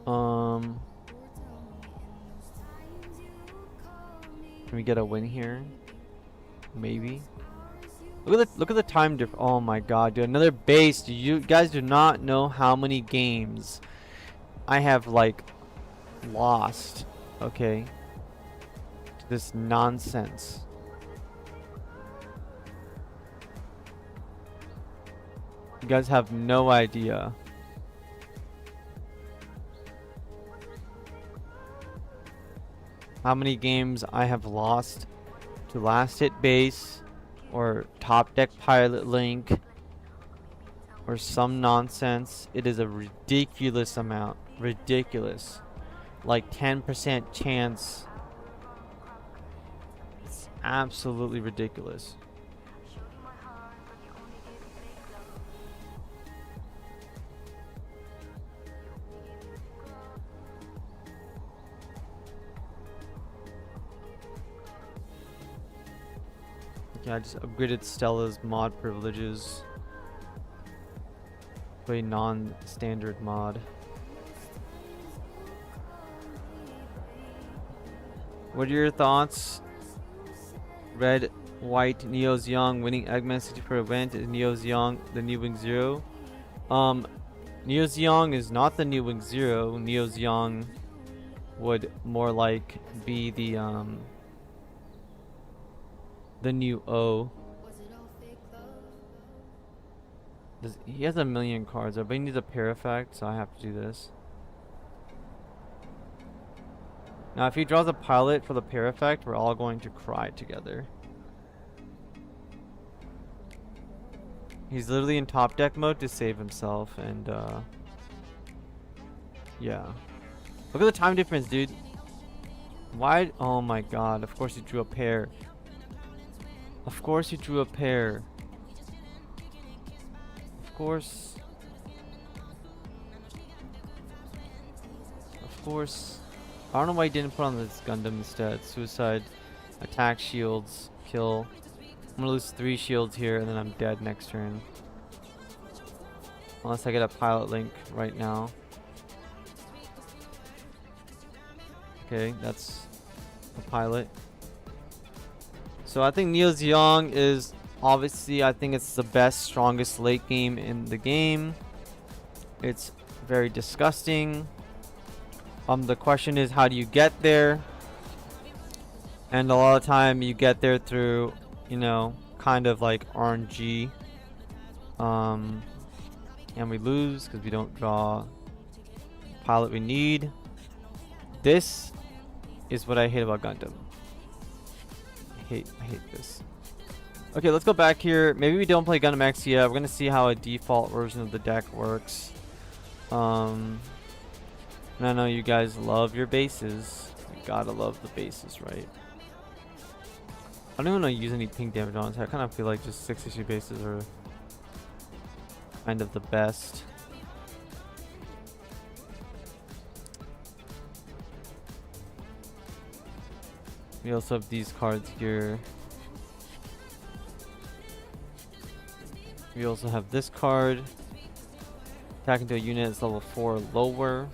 Can we get a win here? Maybe. Look at the time diff. Oh my god, dude! Another base. You guys do not know how many games I have like lost. Okay. To this nonsense. You guys have no idea. How many games I have lost to last hit base or top deck pilot link or some nonsense. It is a ridiculous amount. Ridiculous. Like 10% chance. It's absolutely ridiculous. Yeah, I just upgraded Stella's mod privileges to a non-standard mod. What are your thoughts? Red, white, Neo's Young, winning Eggman 60 per event. Is Neo's Young the new Wing Zero? Neo's Young is not the new Wing Zero. Neo's Young would more like be the new O. He has a million cards, but he needs a pair effect, so I have to do this. Now, if he draws a pilot for the pair effect, we're all going to cry together. He's literally in top deck mode to save himself, and yeah. Look at the time difference, dude. Why? Oh my god, of course he drew a pair. Of course he drew a pair. Of course. Of course. I don't know why he didn't put on this Gundam instead. Suicide, attack, shields, kill. I'm gonna lose 3 shields here and then I'm dead next turn. Unless I get a pilot link right now. Okay, that's a pilot. So I think Neo's Young is obviously, I think it's the best, strongest late game in the game. It's very disgusting. The question is, how do you get there? And a lot of time you get there through, you know, kind of like RNG. And we lose because we don't draw the pilot we need. This is what I hate about Gundam. I hate this. Okay, let's go back here. Maybe we don't play Gundam X yet. We're gonna see how a default version of the deck works. And I know you guys love your bases. You gotta love the bases, right? I don't even want to use any pink damage on it. I kind of feel like just 6 issue bases are kind of the best. We also have these cards here. We also have this card. Attack into a unit is level 4 or lower.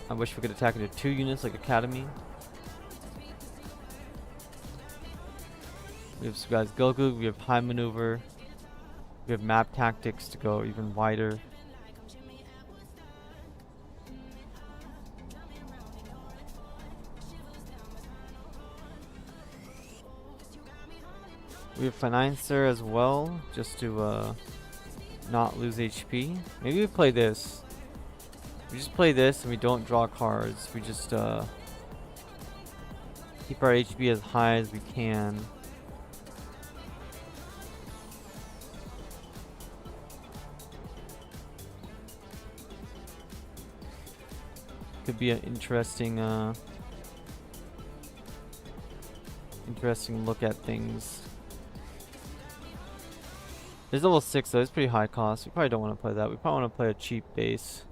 I wish we could attack into 2 units like Academy. We have guys Goku, we have high maneuver. We have map tactics to go even wider. We have Financer as well, just to not lose HP. Maybe we play this. We just play this and we don't draw cards. We just keep our HP as high as we can. Could be an interesting interesting look at things. There's level 6 though, it's pretty high cost. We probably don't want to play that. We probably want to play a cheap base.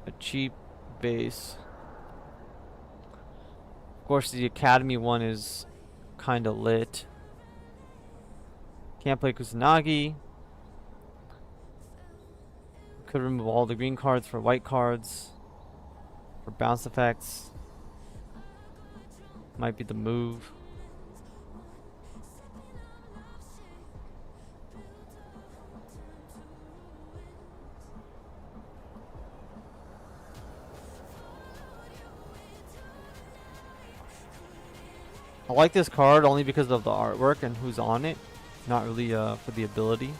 A cheap base. Of course the Academy one is kinda lit. Can't play Kusanagi. Could remove all the green cards for white cards. For bounce effects. Might be the move. I like this card only because of the artwork and who's on it. Not really for the ability.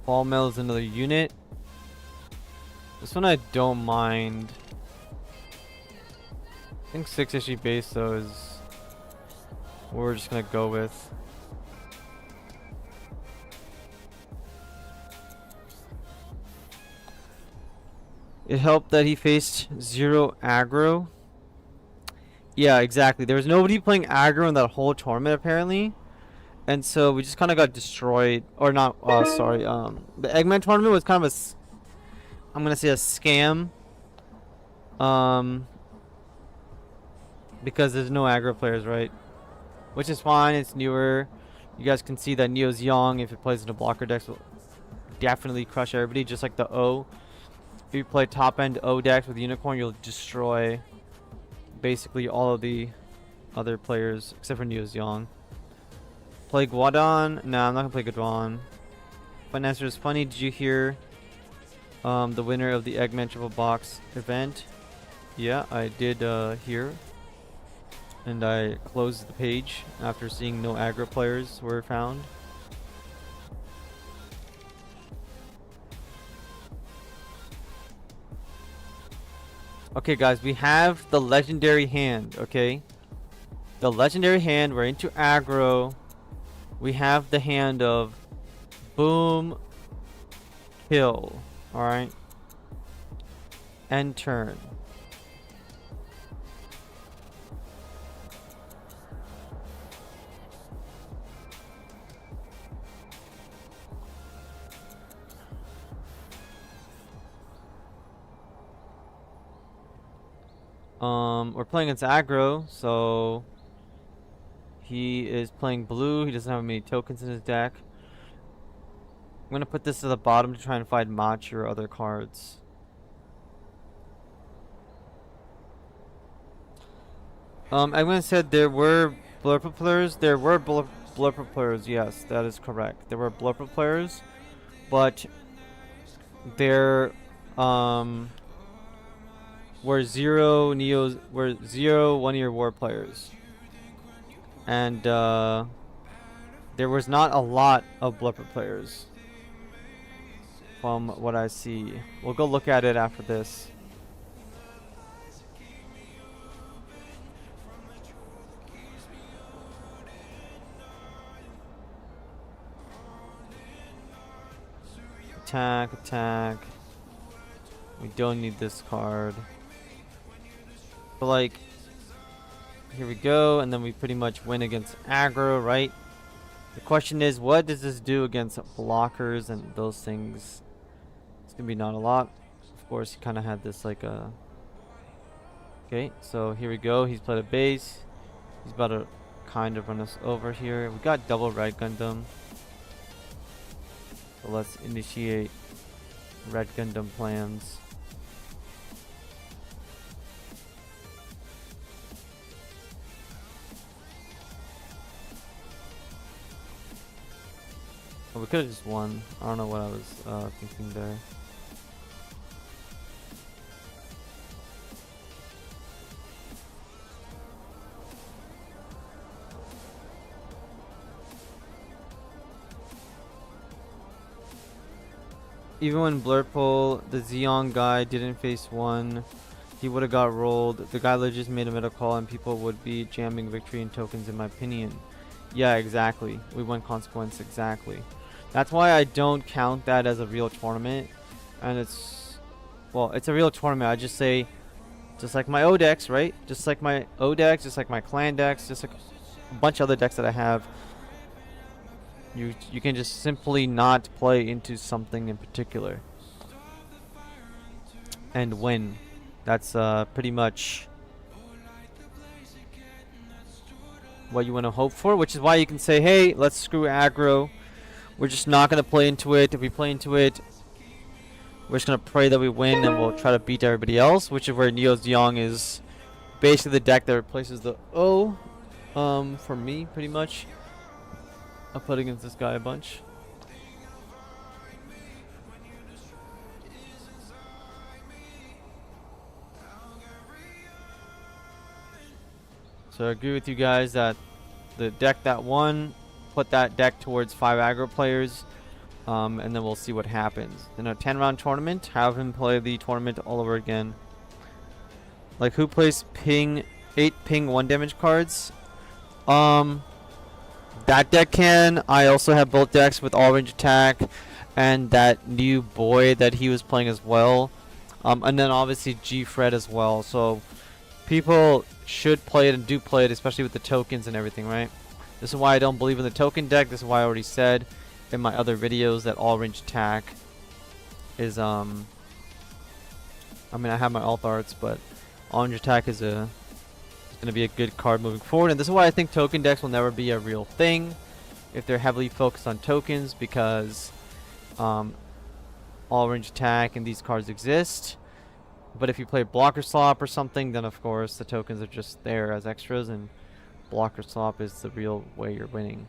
Ball Mill is another unit. This one I don't mind. I think 6 issue base though is what we're just gonna go with. It helped that he faced 0 aggro. Yeah, exactly. There was nobody playing aggro in that whole tournament apparently. And so we just kind of got destroyed. Or not, sorry. The Eggman tournament was kind of I'm going to say a scam. Because there's no aggro players, right? Which is fine. It's newer. You guys can see that Neo's young. If it plays in a blocker deck, will definitely crush everybody. Just like the O. If you play top end O decks with Unicorn, you'll destroy basically all of the other players except for Neo's young. Play Guadon? Nah, I'm not gonna play Guadon. Fun answer is funny. Did you hear the winner of the Eggman Triple Box event? Yeah, I did hear. And I closed the page after seeing no aggro players were found. Okay, guys, we have the legendary hand, okay? The legendary hand, we're into aggro. We have the hand of boom, kill, alright? End turn. We're playing against aggro, so he is playing blue. He doesn't have many tokens in his deck. I'm gonna put this to the bottom to try and find match or other cards. Everyone said there were blurple players. There were blurple players. Yes, that is correct. There were blurple players, but there were 0 Neos, were 0 1-year war players, and there was not a lot of blurper players from what I see. We'll go look at it after this. Attack, attack. We don't need this card. But like, here we go, and then we pretty much win against aggro, right? The question is, what does this do against blockers and those things? It's gonna be not a lot. Of course, he kind of had this like a... Okay, so here we go. He's played a base. He's about to kind of run us over here. We got double Red Gundam. So let's initiate Red Gundam plans. We could have just won. I don't know what I was thinking there. Even when Blurple, the Xeon guy, didn't face one, he would have got rolled. The guy legit just made a meta call and people would be jamming victory and tokens, in my opinion. Yeah, exactly. We won consequence, exactly. That's why I don't count that as a real tournament. And it's, well, it's a real tournament. I just say, just like my O decks, right? Just like my O decks, just like my clan decks, just like a bunch of other decks that I have. You can just simply not play into something in particular and win. That's pretty much what you want to hope for, which is why you can say, hey, let's screw aggro. We're just not going to play into it. If we play into it, we're just going to pray that we win, and we'll try to beat everybody else, which is where Neo's Young is basically the deck that replaces the O, for me, pretty much. I'll put against this guy a bunch. So I agree with you guys that the deck that won, put that deck towards 5 aggro players, and then we'll see what happens. In a 10-round tournament, have him play the tournament all over again. Like, who plays ping 8 ping 1 damage cards? That deck can. I also have both decks with all range attack and that new boy that he was playing as well. And then obviously G Fred as well. So people should play it and do play it, especially with the tokens and everything, right? This is why I don't believe in the token deck. This is why I already said in my other videos that all range attack is I mean, I have my alt arts, but all range attack is going to be a good card moving forward. And this is why I think token decks will never be a real thing if they're heavily focused on tokens, because all range attack and these cards exist. But if you play blocker slop or something, then of course the tokens are just there as extras, and blocker slop is the real way you're winning.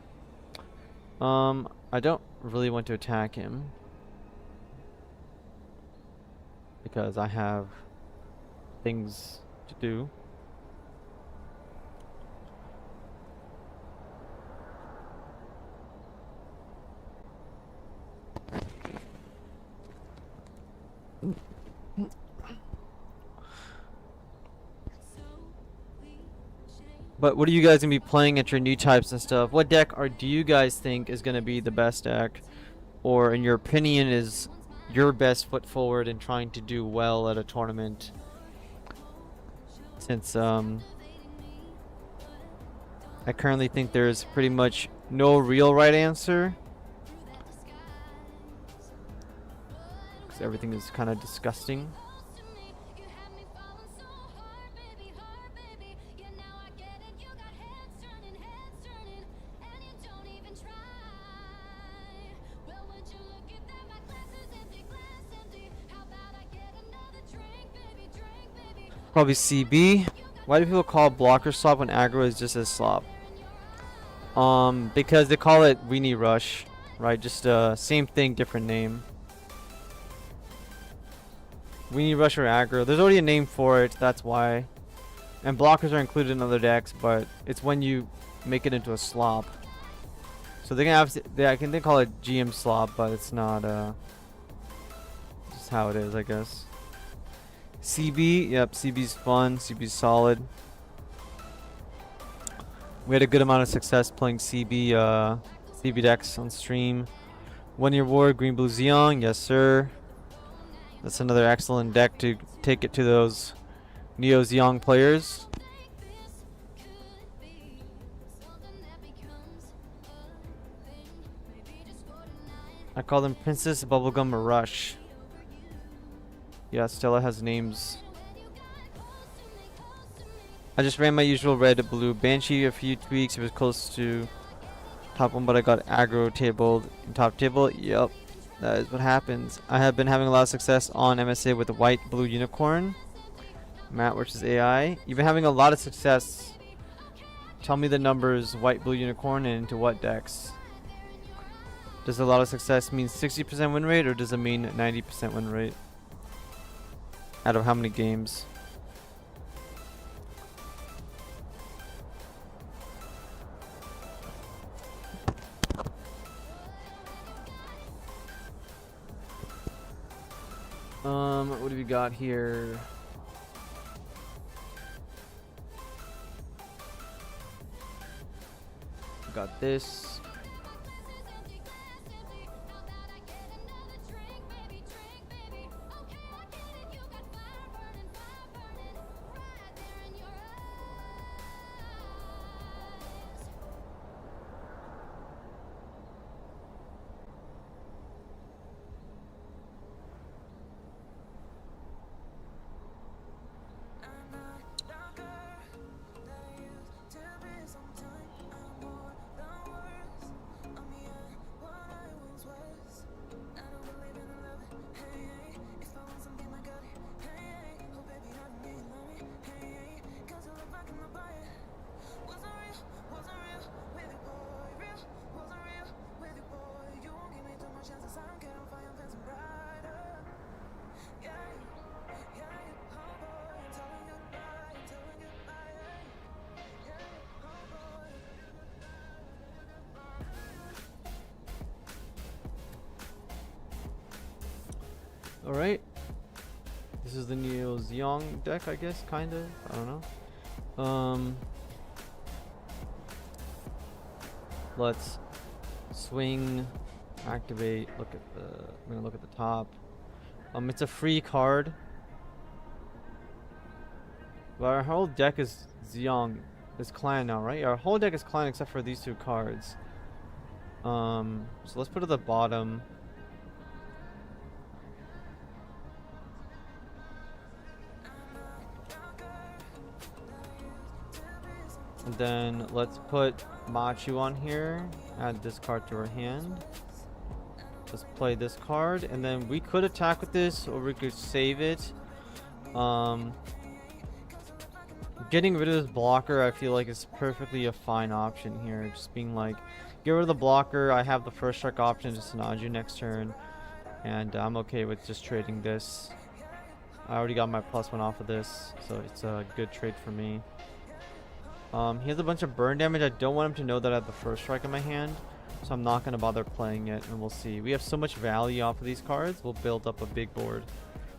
I don't really want to attack him because I have things to do. But what are you guys going to be playing at your new types and stuff? What deck do you guys think is going to be the best deck? Or in your opinion is your best foot forward in trying to do well at a tournament? Since I currently think there's pretty much no real right answer. Because everything is kind of disgusting. Probably CB. Why do people call blocker slop when aggro is just as slop? Because they call it Weenie Rush, right? Just same thing, different name. Weenie Rush or aggro. There's already a name for it, that's why. And blockers are included in other decks, but it's when you make it into a slop. So they're gonna have they call it GM slop, but it's not just how it is, I guess. CB, yep, CB's fun, CB's solid. We had a good amount of success playing CB decks on stream. 1 Year War, Green Blue Xeon, yes sir. That's another excellent deck to take it to those Neo Xeon players. I call them Princess Bubblegum Rush. Yeah, Stella has names. I just ran my usual red blue Banshee a few tweaks. It was close to top one, but I got aggro tabled in top table. Yep, that is what happens. I have been having a lot of success on MSA with the white blue unicorn. Matt versus AI. You've been having a lot of success. Tell me the numbers, white blue unicorn, and into what decks. Does a lot of success mean 60% win rate, or does it mean 90% win rate? Out of how many games? What do we got here? We got this. Alright. This is the Neo Zeong deck, I guess, kind of. I don't know. Let's swing, activate, look at the, I'm gonna look at the top. It's a free card. But our whole deck is Zeong, is clan now, right? Our whole deck is clan except for these two cards. So let's put it at the bottom. And then let's put Machu on here. Add this card to our hand. Let's play this card, and then we could attack with this, or we could save it. Getting rid of this blocker, I feel like, is perfectly a fine option here. Just being like, get rid of the blocker. I have the first strike option to Sanaju next turn, and I'm okay with just trading this. I already got my +1 off of this, so it's a good trade for me. He has a bunch of burn damage. I don't want him to know that I have the first strike in my hand, so I'm not going to bother playing it, and we'll see. We have so much value off of these cards, we'll build up a big board.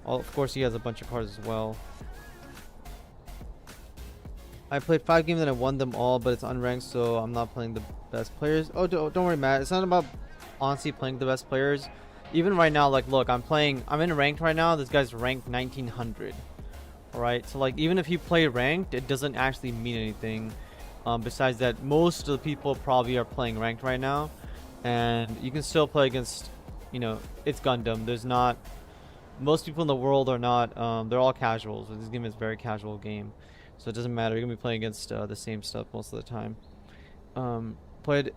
Of course, he has a bunch of cards as well. I played 5 games and I won them all, but it's unranked, so I'm not playing the best players. Oh, don't worry, Matt. It's not about honestly playing the best players. Even right now, like, look, I'm in ranked right now. This guy's ranked 1900. Alright, so like, even if you play ranked, it doesn't actually mean anything. Besides that, most of the people probably are playing ranked right now, and you can still play against, you know, it's Gundam. There's not, most people in the world are not, they're all casuals. This game is a very casual game, so it doesn't matter. You're gonna be playing against the same stuff most of the time. Played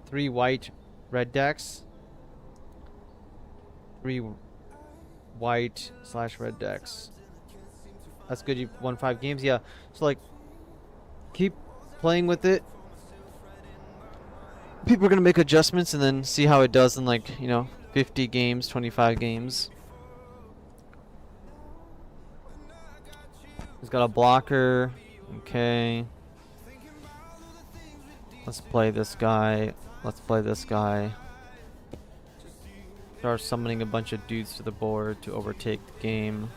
3 white red decks, 3 white / red decks. That's good. You won 5 games. Yeah, so like, keep playing with it. People are gonna make adjustments and then see how it does in, like, you know, 50 games, 25 games. He's got a blocker. Okay. Let's play this guy. Let's play this guy. Start summoning a bunch of dudes to the board to overtake the game.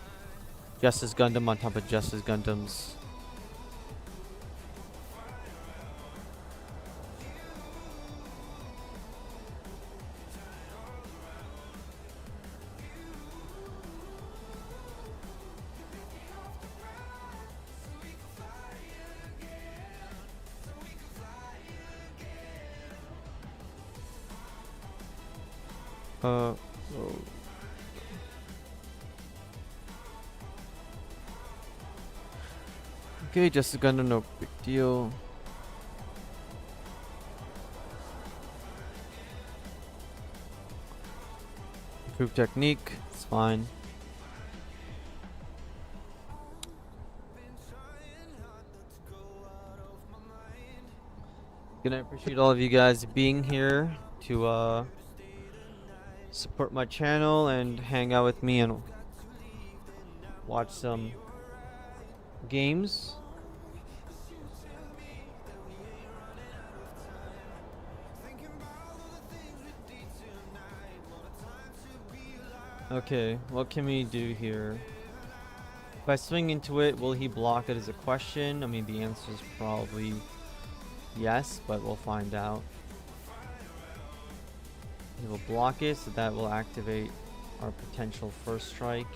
Justice Gundam on top of Justice Gundams. Oh. Okay, Justice Gundam, no big deal. Improved technique, it's fine. Again, I appreciate all of you guys being here to support my channel and hang out with me and watch some games. Okay, what can we do here? If I swing into it, will he block it as a question? I mean, the answer is probably yes, but we'll find out. He will block it, so that will activate our potential first strike,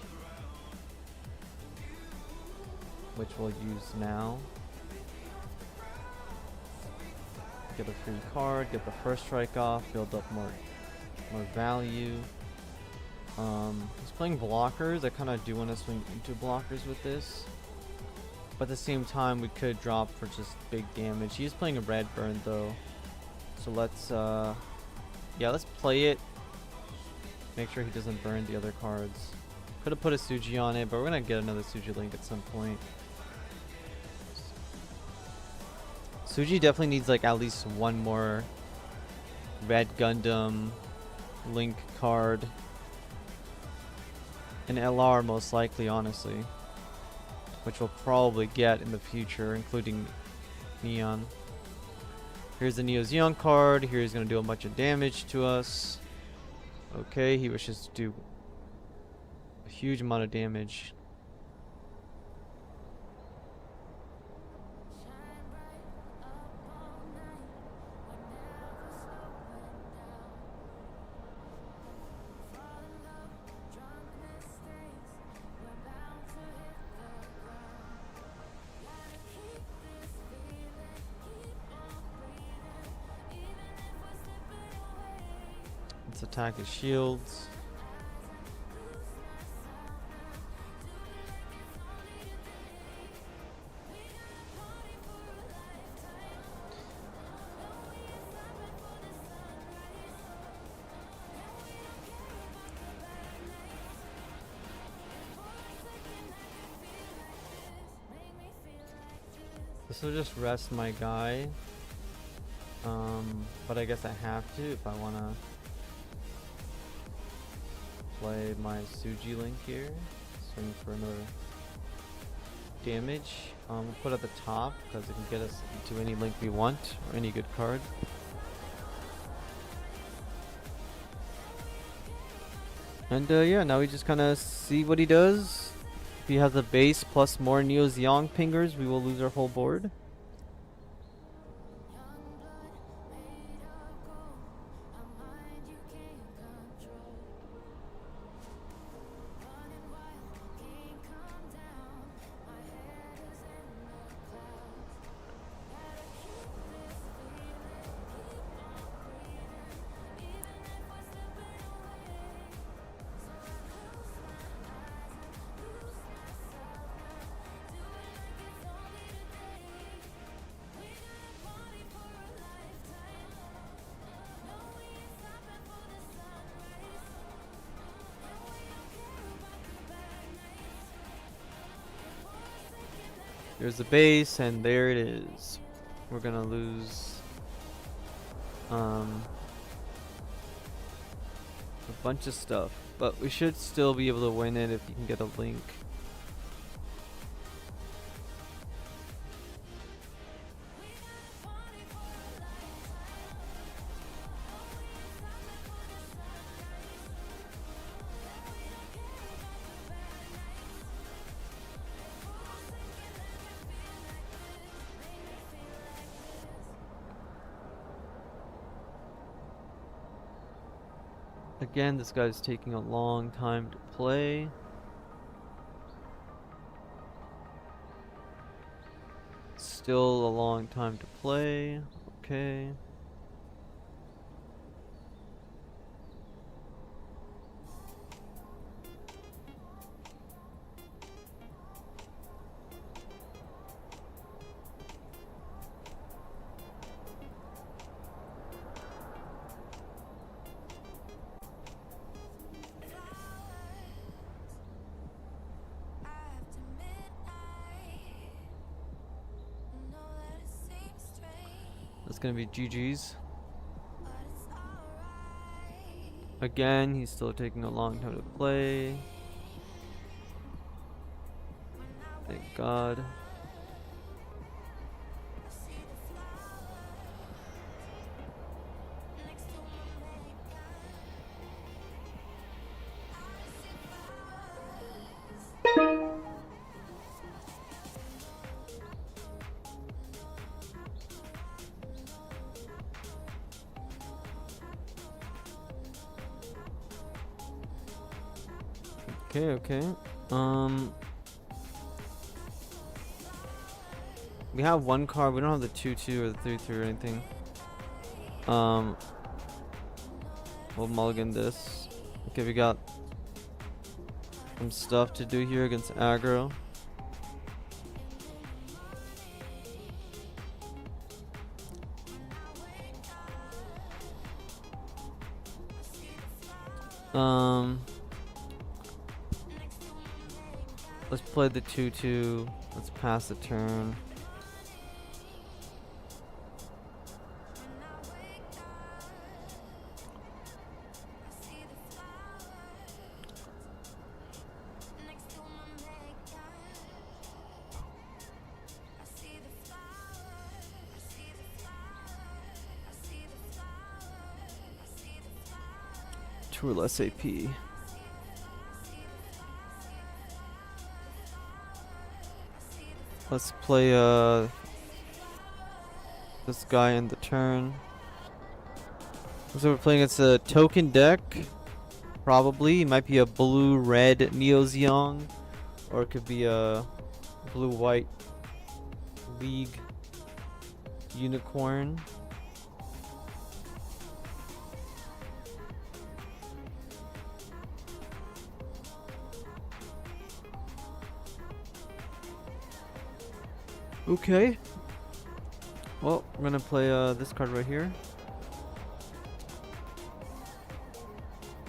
which we'll use now. Get a free card, get the first strike off, build up more value. He's playing blockers. I kind of do want to swing into blockers with this, but at the same time we could drop for just big damage. He's playing a red burn though, so let's yeah, let's play it. Make sure he doesn't burn the other cards. Could have put a Suji on it, but we're gonna get another Suji link at some point. Suji definitely needs like at least one more red Gundam link card. An LR most likely, honestly, which we'll probably get in the future, including Neon. Here's the Neo Zeon card. Here he's going to do a bunch of damage to us. Okay, he wishes to do huge amount of damage. Let's attack his shields. This will just rest my guy. But I guess I have to if I want to play my Suji Link here. Swing for another damage. We'll put at the top because it can get us into any link we want or any good card. And yeah, now we just kind of see what he does. If he has a base plus more Neo Zeong pingers, we will lose our whole board. There's the base, and there it is. We're gonna lose a bunch of stuff, but we should still be able to win it if you can get a link. Again, this guy's taking a long time to play. Still a long time to play. Okay. That's gonna be GG's. Again, he's still taking a long time to play. Thank God. Okay. We have one card. We don't have the 2/2 or the 3/3 or anything. We'll mulligan this. Okay, we got some stuff to do here against aggro. Let's play the 2/2. Let's pass the turn. Two or less AP. Let's play this guy in the turn. So we're playing against a token deck. Probably. It might be a blue-red Neo Zeong. Or it could be a blue-white League Unicorn. Okay. Well, we're gonna play this card right here.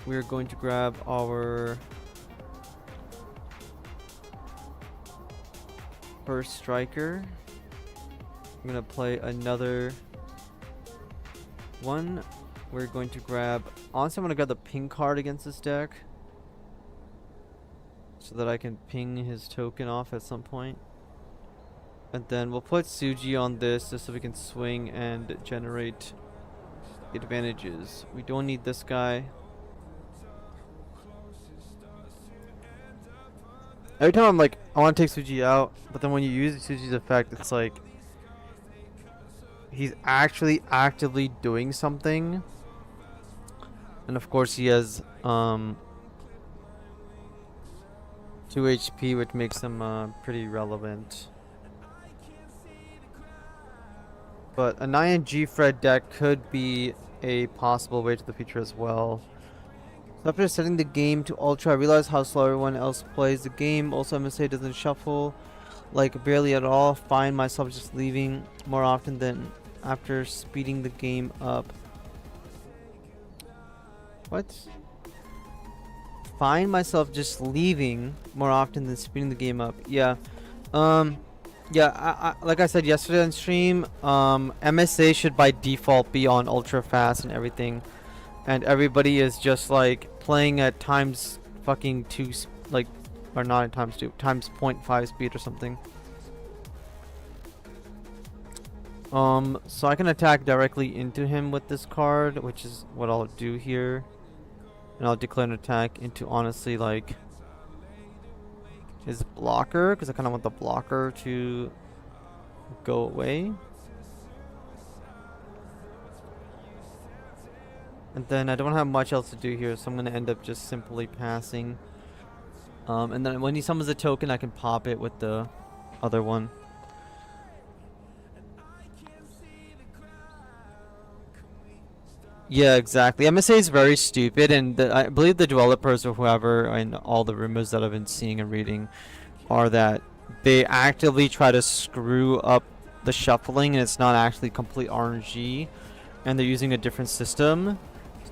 We're going to grab our first striker. I'm gonna play another one. We're going to grab. Honestly, I'm gonna grab the ping card against this deck, so that I can ping his token off at some point. And then we'll put Suji on this just so we can swing and generate advantages. We don't need this guy. Every time I'm like, I want to take Suji out, but then when you use Suji's effect, it's like he's actually actively doing something. And of course he has 2 HP, which makes him pretty relevant. But a 9G Fred deck could be a possible way to the future as well. So after setting the game to Ultra, I realized how slow everyone else plays the game. Also, MSA doesn't shuffle, like barely at all. Find myself just leaving more often than after speeding the game up. What? Find myself just leaving more often than speeding the game up. Yeah. Yeah, I like I said yesterday on stream, MSA should by default be on ultra fast and everything, and everybody is just like playing at times fucking 2, like, or not at times 2, times 0.5 speed or something. So I can attack directly into him with this card, which is what I'll do here, and I'll declare an attack into honestly like his blocker, because I kind of want the blocker to go away. And then I don't have much else to do here, so I'm going to end up just simply passing. And then when he summons a token, I can pop it with the other one. Yeah, exactly. MSA is very stupid, and I believe the developers or whoever, and all the rumors that I've been seeing and reading, are that they actively try to screw up the shuffling, and it's not actually complete RNG, and they're using a different system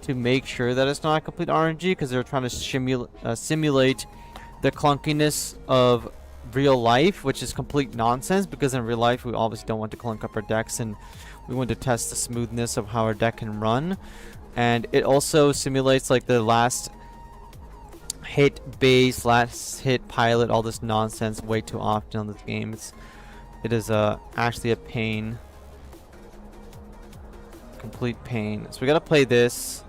to make sure that it's not complete RNG, because they're trying to simulate the clunkiness of real life, which is complete nonsense, because in real life we obviously don't want to clunk up our decks, and we want to test the smoothness of how our deck can run. And it also simulates like the last hit base, last hit pilot, all this nonsense way too often on this game. It is actually a pain. Complete pain. So we gotta play this.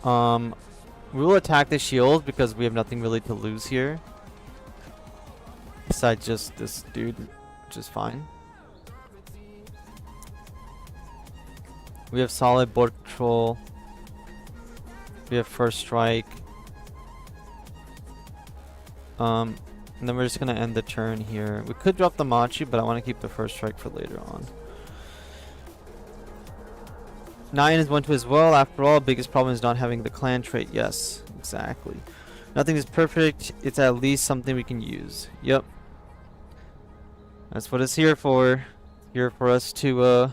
We will attack the shield because we have nothing really to lose here. Besides just this dude, which is fine. We have solid board control. We have first strike. And then we're just gonna end the turn here. We could drop the Machi, but I want to keep the first strike for later on. 9 is 1-2 as well. After all, biggest problem is not having the clan trait. Yes, exactly. Nothing is perfect. It's at least something we can use. Yep. That's what it's here for. Here for us to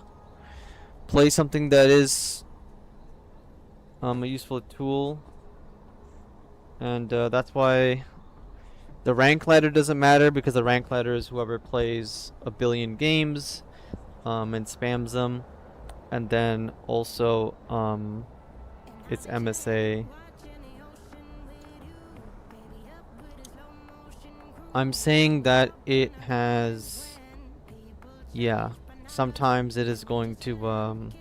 play something that is a useful tool. And that's why the rank ladder doesn't matter, because the rank ladder is whoever plays a billion games and spams them. And then also it's MSA. I'm saying that it has, yeah, sometimes it is going to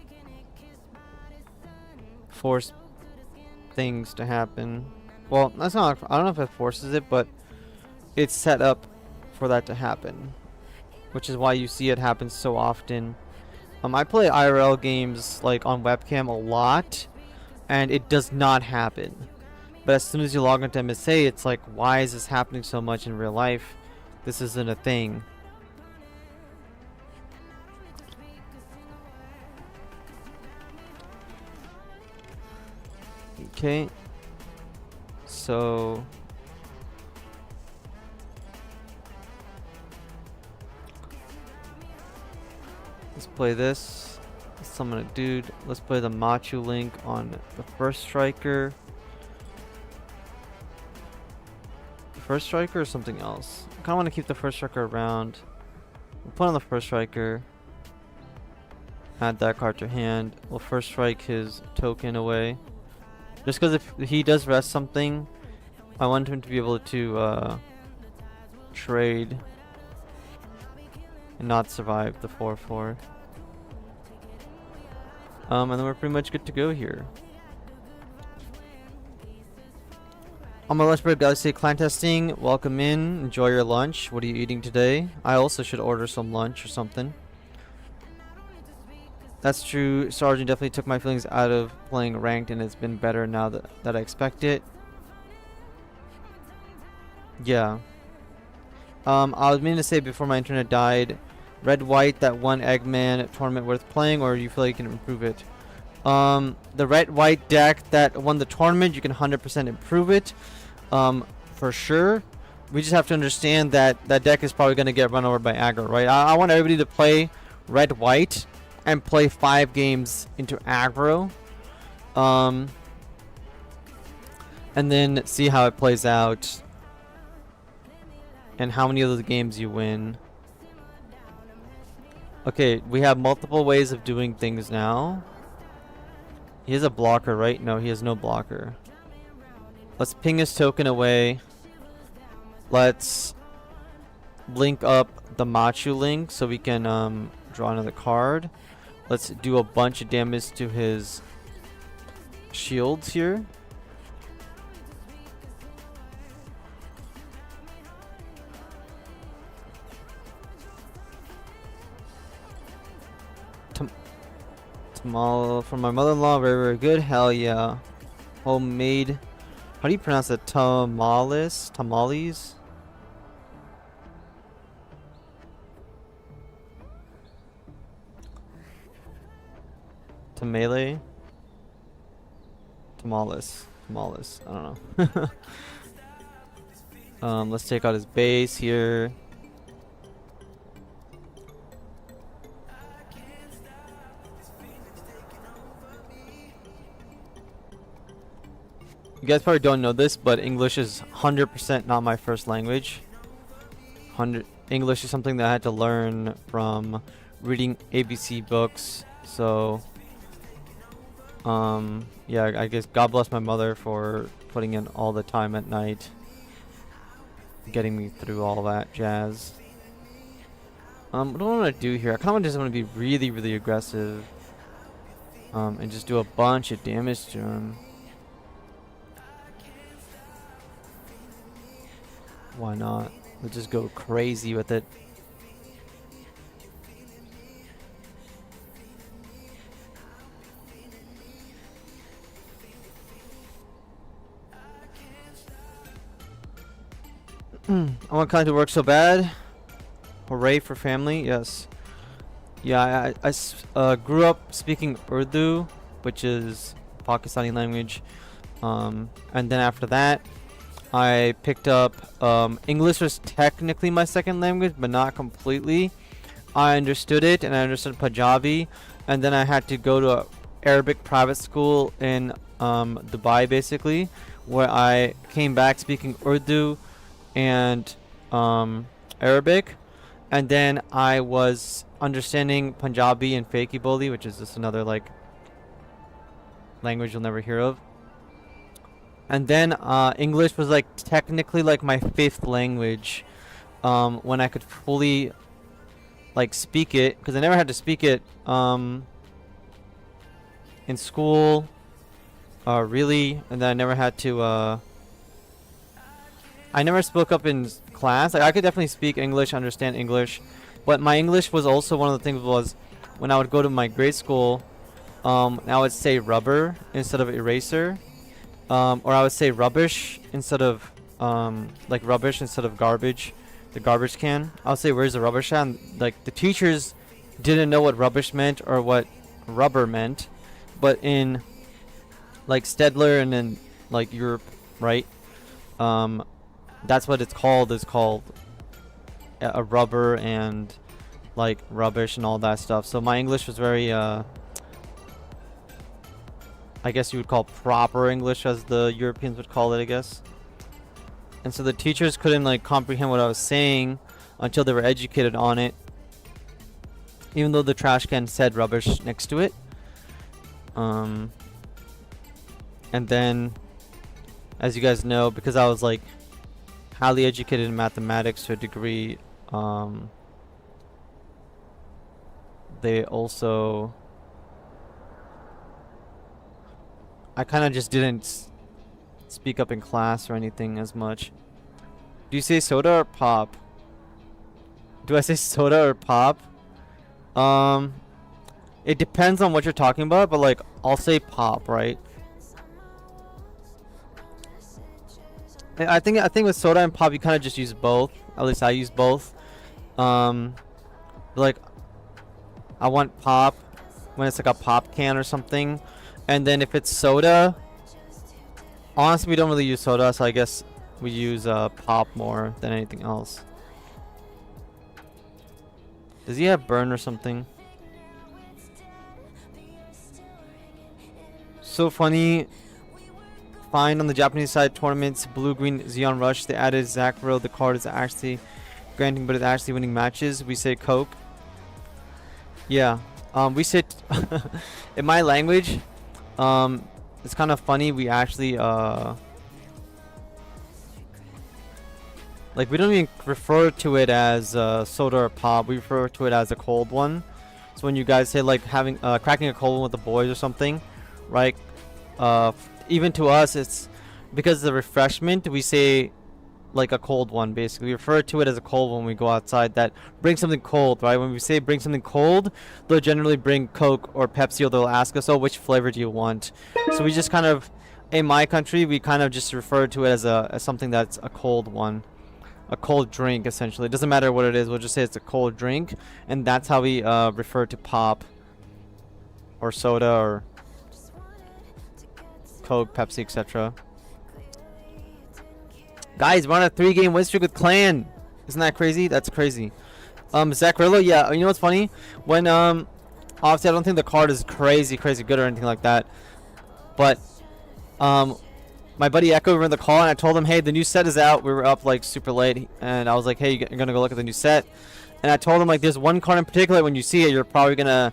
force things to happen. Well, that's not, I don't know if it forces it, but it's set up for that to happen, which is why you see it happen so often. I play IRL games like on webcam a lot, and it does not happen. But as soon as you log into MSA, it's like, why is this happening so much in real life? This isn't a thing. Okay. So let's play this. Summon a dude. Let's play the Machu link on the first striker. The first striker or something else? I kinda wanna keep the first striker around. We'll put on the first striker. Add that card to hand. We'll first strike his token away. Just because if he does rest something, I want him to be able to trade and not survive the 4/4. And then we're pretty much good to go here. On my lunch break, Galaxy clan testing. Welcome in. Enjoy your lunch. What are you eating today? I also should order some lunch or something. That's true. Sergeant definitely took my feelings out of playing ranked, and it's been better now that I expect it. Yeah. I was meaning to say before my internet died, red white, that one Eggman tournament worth playing, or you feel like you can improve it? The red white deck that won the tournament, you can 100% improve it. For sure. We just have to understand that that deck is probably going to get run over by aggro, right? I want everybody to play red white and play 5 games into aggro, and then see how it plays out and how many of those games you win. Okay, we have multiple ways of doing things now. He has a blocker, right? No, he has no blocker. Let's ping his token away. Let's link up the Machu link so we can draw another card. Let's do a bunch of damage to his shields here. Tamal from my mother-in-law, very, very good. Hell yeah. Homemade. How do you pronounce it? Tamales? Tamales? Tamale? Tamales. Tamales. I don't know. Let's take out his base here. You guys probably don't know this, but English is 100% not my first language. English is something that I had to learn from reading ABC books. So, yeah, I guess God bless my mother for putting in all the time at night, getting me through all that jazz. What do I want to do here? I kind of just want to be really, really aggressive, and just do a bunch of damage to him. Why not? Let's just go crazy with it. I want kind to work so bad. Hooray for family, yes. Yeah, I grew up speaking Urdu, which is Pakistani language. And then after that, I picked up English was technically my second language, but not completely. I understood it, and I understood Punjabi, and then I had to go to a Arabic private school in Dubai, basically, where I came back speaking Urdu and Arabic, and then I was understanding Punjabi and Fakey Boli, which is just another like language you'll never hear of. And then English was like technically like my 5th language, when I could fully like speak it, because I never had to speak it in school, really, and then I never had to I never spoke up in class. Like, I could definitely speak English, understand English, but my English was also one of the things was when I would go to my grade school, I would say rubber instead of eraser, or I would say rubbish instead of like rubbish instead of garbage, the garbage can. I would say where's the rubbish at? And, like the teachers didn't know what rubbish meant or what rubber meant, but in like Stedler and in like Europe, right? That's what it's called. It's called a rubber and like rubbish and all that stuff. So my English was very I guess you would call proper English, as the Europeans would call it, I guess. And so the teachers couldn't like comprehend what I was saying until they were educated on it, even though the trash can said rubbish next to it. And then, as you guys know, because I was like highly educated in mathematics to a degree, they also, I kind of just didn't speak up in class or anything as much. Do you say soda or pop? Do I say soda or pop? It depends on what you're talking about, but like I'll say pop, right? I think with soda and pop you kind of just use both. At least I use both. Like I want pop when it's like a pop can or something, and then if it's soda, honestly we don't really use soda, so I guess we use pop more than anything else. Does he have burn or something? So funny. Find on the Japanese side tournaments, blue green Xeon Rush. They added Zakro. The card is actually granting, but it's actually winning matches. We say Coke. Yeah. We say in my language. It's kind of funny. We actually like we don't even refer to it as soda or pop. We refer to it as a cold one. So when you guys say like having cracking a cold one with the boys or something, right? Even to us, it's because of the refreshment, we say like a cold one. Basically, we refer to it as a cold when we go outside. That bring something cold, right? When we say bring something cold, they'll generally bring Coke or Pepsi, or they'll ask us, oh, which flavor do you want? So we just kind of, in my country, we kind of just refer to it as something that's a cold one, a cold drink essentially. It doesn't matter what it is, we'll just say it's a cold drink, and that's how we refer to pop or soda or Coke, Pepsi, etc. Guys, we're on a 3-game win streak with Clan. Isn't that crazy? That's crazy. Zacrillo, yeah. You know what's funny? When obviously I don't think the card is crazy good or anything like that. But my buddy Echo were in the call and I told him, hey, the new set is out. We were up like super late and I was like, hey, you're gonna go look at the new set. And I told him like there's one card in particular, when you see it, you're probably gonna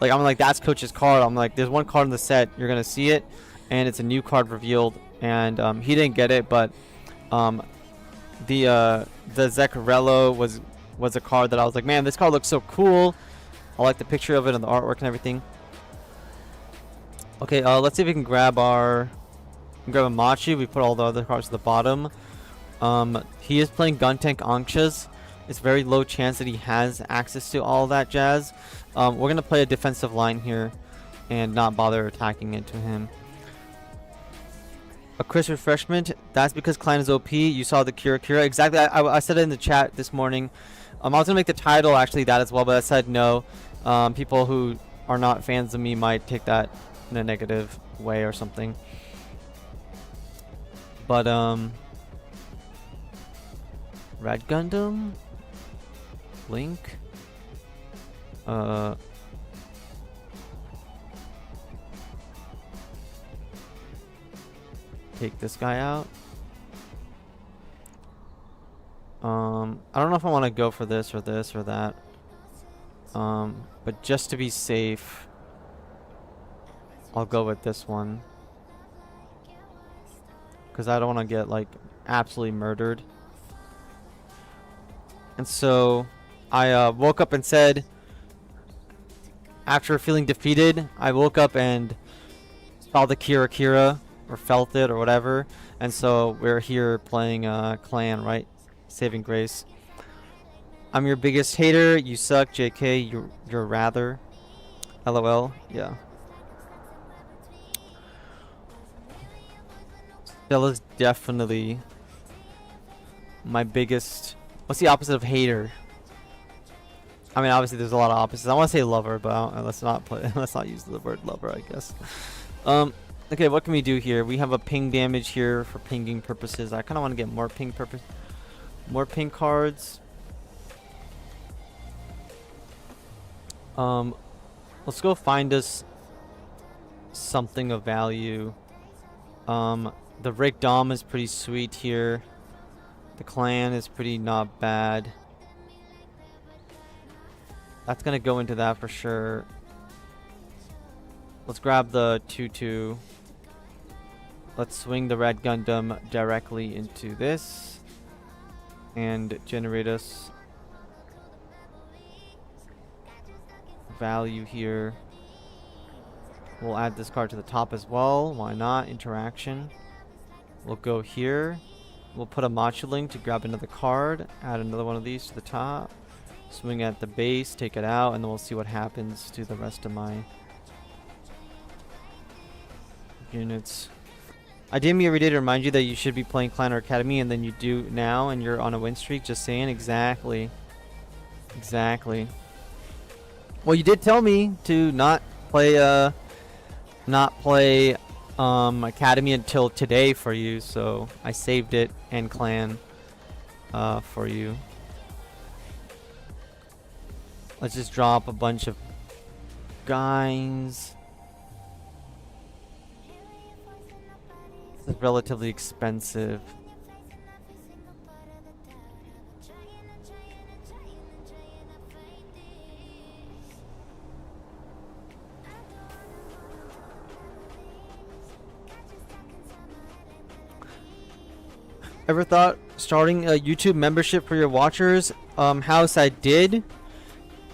like, I'm like, that's Coach's card. I'm like, there's one card in the set, you're gonna see it. And it's a new card revealed, and he didn't get it, but the Zaccarello was a card that I was like, man, this card looks so cool. I like the picture of it and the artwork and everything. Okay, let's see if we can grab a Machi. We put all the other cards at the bottom. He is playing Guntank Anxious. It's very low chance that he has access to all that jazz. We're gonna play a defensive line here and not bother attacking it to him. A Chris refreshment. That's because Klein is OP. You saw the Kira. Exactly. I said it in the chat this morning. I was gonna make the title actually that as well, but I said no. People who are not fans of me might take that in a negative way or something. But Red Gundam, Link. Take this guy out. I don't know if I want to go for this or that. But just to be safe, I'll go with this one. Because I don't want to get like absolutely murdered. And so I woke up and said, after feeling defeated, I woke up and saw the Kira. or felt it or whatever, and so we're here playing clan, right? Saving grace. I'm your biggest hater. You suck, JK. You're rather. LOL. Yeah. Stella's definitely my biggest. What's the opposite of hater? I mean, obviously there's a lot of opposites. I want to say lover, but let's not play. Let's not use the word lover, I guess. Okay, what can we do here? We have a ping damage here for pinging purposes. I kind of want to get more ping cards. Let's go find us something of value. The Rick Dom is pretty sweet here. The clan is pretty not bad. That's gonna go into that for sure. Let's grab the 2/2. Let's swing the red Gundam directly into this and generate us value here. We'll add this card to the top as well. Why not? Interaction. We'll go here. We'll put a Machu Link to grab another card. Add another one of these to the top. Swing at the base, take it out, and then we'll see what happens to the rest of my units. I DM you every day to remind you that you should be playing Clan or Academy, and then you do now, and you're on a win streak. Just saying. Exactly. Exactly. Well, you did tell me to not play Academy until today for you, so I saved it and Clan for you. Let's just drop a bunch of guys. This is relatively expensive. Ever thought starting a YouTube membership for your watchers? House, I did.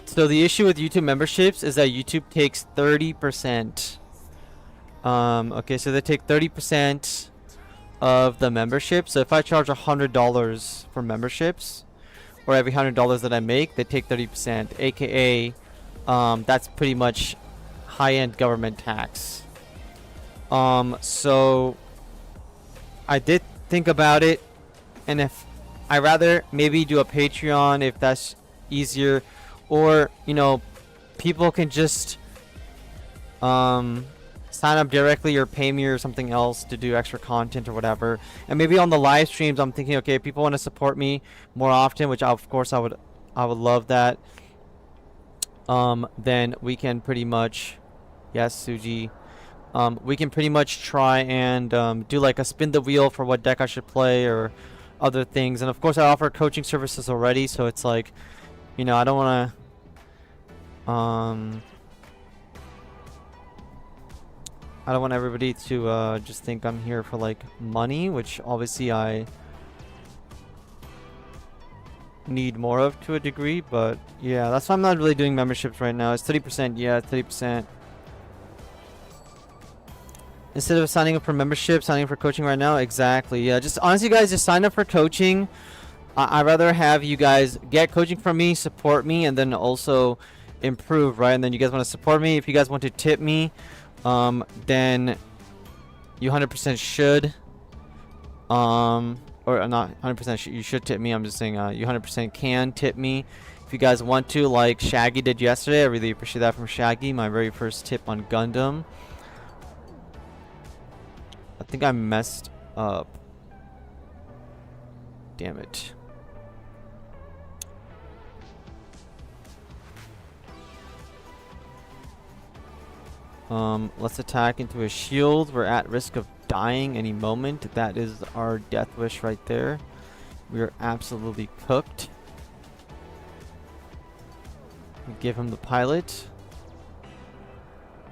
So the issue with YouTube memberships is that YouTube takes 30%. Okay, so they take 30% of the membership. So if I charge $100 for memberships, or every $100 that I make, they take 30%. AKA, that's pretty much high-end government tax. So I did think about it, and if I rather maybe do a Patreon if that's easier, or you know, people can just sign up directly or pay me or something else to do extra content or whatever. And maybe on the live streams I'm thinking, okay, if people want to support me more often, which of course I would love that, then we can pretty much, yes, Suji, we can pretty much try and do like a spin the wheel for what deck I should play or other things. And of course I offer coaching services already, so it's like, you know, I don't want to I don't want everybody to just think I'm here for like money, which obviously I need more of to a degree. But yeah, that's why I'm not really doing memberships right now. It's 30%. Yeah, 30%. Instead of signing up for membership, signing up for coaching right now. Exactly. Yeah, just honestly, guys, just sign up for coaching. I'd rather have you guys get coaching from me, support me, and then also improve, right? And then you guys want to support me. If you guys want to tip me, then you 100% should. Or not 100% you should tip me. I'm just saying you 100% can tip me if you guys want to, like Shaggy did yesterday. I really appreciate that from Shaggy. My very first tip on Gundam. I think I messed up. Damn it. Let's attack into a shield. We're at risk of dying any moment. That is our death wish right there. We are absolutely cooked. We give him the pilot.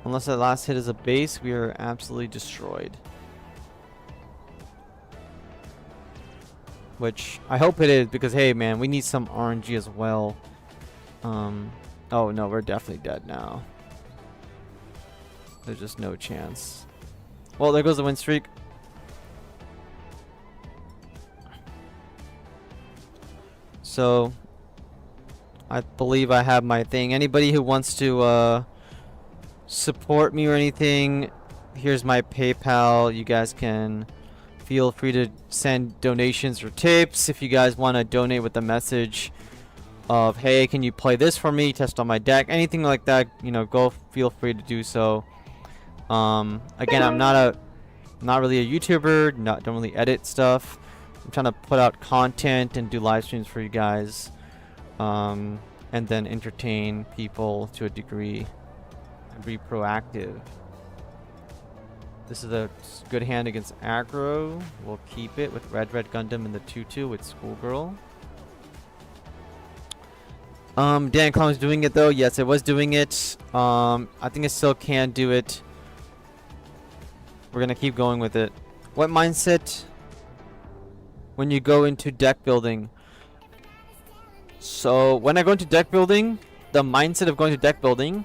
Unless that last hit is a base, we are absolutely destroyed. Which I hope it is, because hey man, we need some RNG as well. Oh no, we're definitely dead now. There's just no chance. Well, there goes the win streak. So, I believe I have my thing. Anybody who wants to support me or anything, here's my PayPal. You guys can feel free to send donations or tips if you guys want to donate with the message of, hey, can you play this for me, test on my deck, anything like that. You know, go feel free to do so. Again, I'm not really a YouTuber, don't really edit stuff. I'm trying to put out content and do live streams for you guys, and then entertain people to a degree and be proactive. This is a good hand against aggro. We'll keep it with Red Gundam and the 2/2 with Schoolgirl. Dan Clown's doing it though. Yes, it was doing it. I think it still can do it. We're gonna keep going with it. What mindset when you go into deck building? So when I go into deck building, the mindset of going to deck building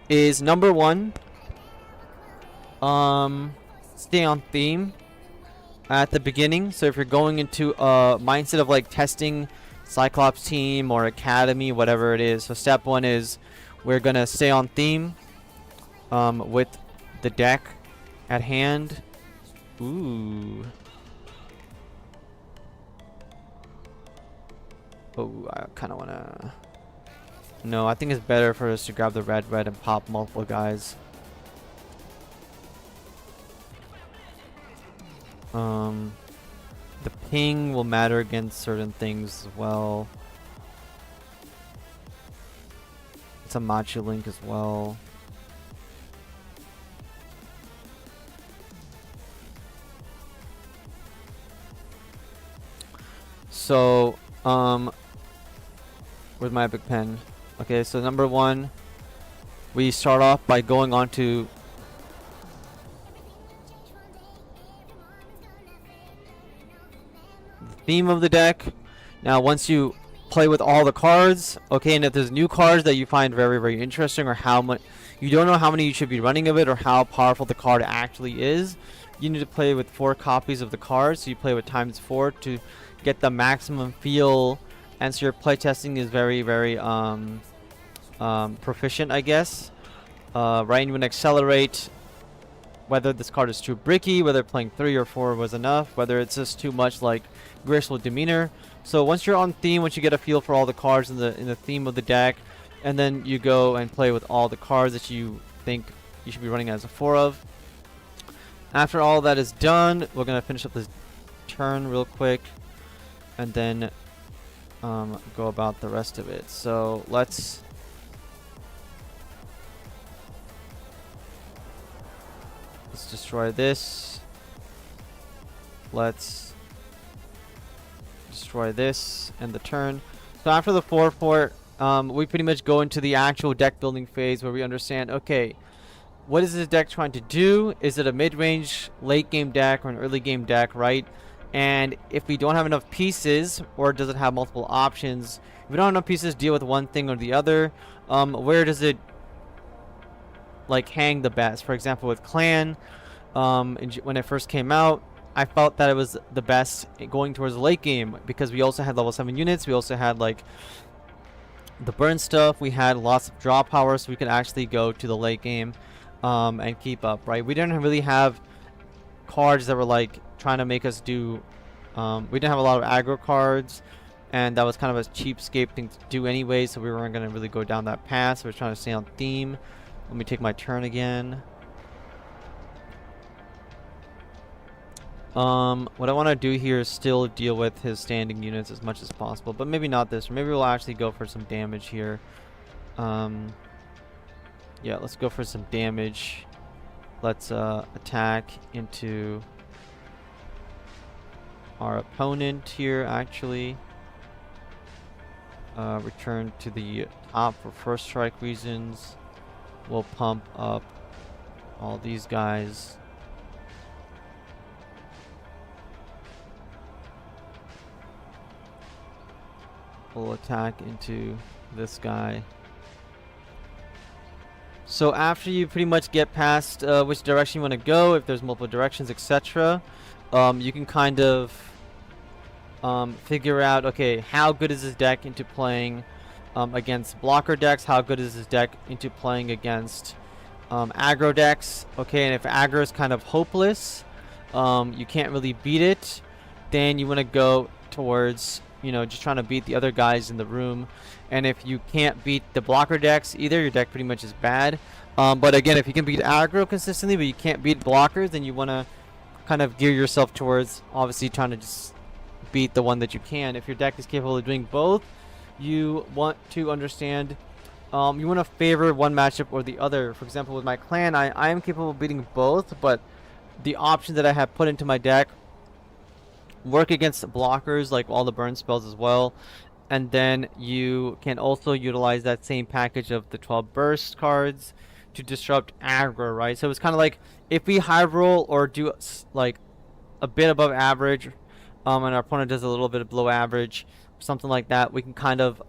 is number one, stay on theme at the beginning. So if you're going into a mindset of like testing Cyclops team or Academy, whatever it is. So step one is we're gonna stay on theme with the deck at hand. Ooh. Oh, I kind of wanna. No, I think it's better for us to grab the red and pop multiple guys. The ping will matter against certain things as well. It's a Machi Link as well. So, where's my epic pen? Okay, so number one, we start off by going on to theme of the deck. Now once you play with all the cards, okay, and if there's new cards that you find very interesting, or how much you don't know how many you should be running of it, or how powerful the card actually is, you need to play with 4 copies of the card. So you play with ×4 to get the maximum feel, and so your playtesting is very proficient, I guess. Right, and you want to accelerate whether this card is too bricky, whether playing 3 or 4 was enough, whether it's just too much like graceful demeanor. So once you're on theme, once you get a feel for all the cards in the theme of the deck, and then you go and play with all the cards that you think you should be running as a 4 of. After all that is done, we're gonna finish up this turn real quick, and then go about the rest of it. So let's destroy this. Let's destroy this and the turn. So after the 4/4, we pretty much go into the actual deck building phase where we understand, okay, what is this deck trying to do? Is it a mid-range, late-game deck, or an early-game deck, right? And if we don't have enough pieces, or does it have multiple options? If we don't have enough pieces, deal with one thing or the other. Where does it like hang the best? For example, with Clan, when it first came out, I felt that it was the best going towards the late game, because we also had level 7 units. We also had like the burn stuff. We had lots of draw power, so we could actually go to the late game and keep up, right? We didn't really have cards that were like trying to make us do we didn't have a lot of aggro cards, and that was kind of a cheapskate thing to do anyway, so we weren't going to really go down that path. So we're trying to stay on theme. Let me take my turn again. What I want to do here is still deal with his standing units as much as possible, but maybe not this. Or maybe we'll actually go for some damage here. Yeah, let's go for some damage. Let's attack into our opponent here, actually. Return to the top for first strike reasons. We'll pump up all these guys. We'll attack into this guy. So after you pretty much get past which direction you want to go, if there's multiple directions, etc., you can kind of figure out, okay, how good is this deck into playing against blocker decks? How good is this deck into playing against aggro decks? Okay, and if aggro is kind of hopeless, you can't really beat it, then you want to go towards, you know, just trying to beat the other guys in the room. And if you can't beat the blocker decks either, your deck pretty much is bad. But again, if you can beat aggro consistently, but you can't beat blockers, then you want to kind of gear yourself towards obviously trying to just beat the one that you can. If your deck is capable of doing both, you want to understand, you want to favor one matchup or the other. For example, with my clan, I am capable of beating both, but the options that I have put into my deck work against blockers, like all the burn spells as well. And then you can also utilize that same package of the 12 burst cards to disrupt aggro, right? So it's kind of like if we high roll or do like a bit above average, and our opponent does a little bit below average, something like that, we can kind of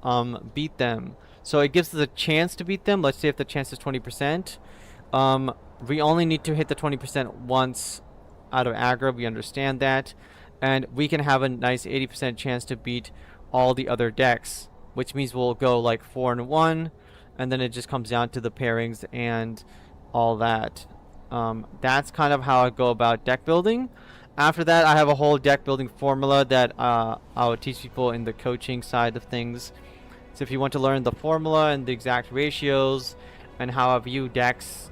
beat them. So it gives us a chance to beat them. Let's say if the chance is 20%, we only need to hit the 20% once out of aggro. We understand that, and we can have a nice 80% chance to beat all the other decks, which means we'll go like 4-1, and then it just comes down to the pairings and all that. That's kind of how I go about deck building. After that, I have a whole deck building formula that I will teach people in the coaching side of things. So if you want to learn the formula and the exact ratios and how I view decks,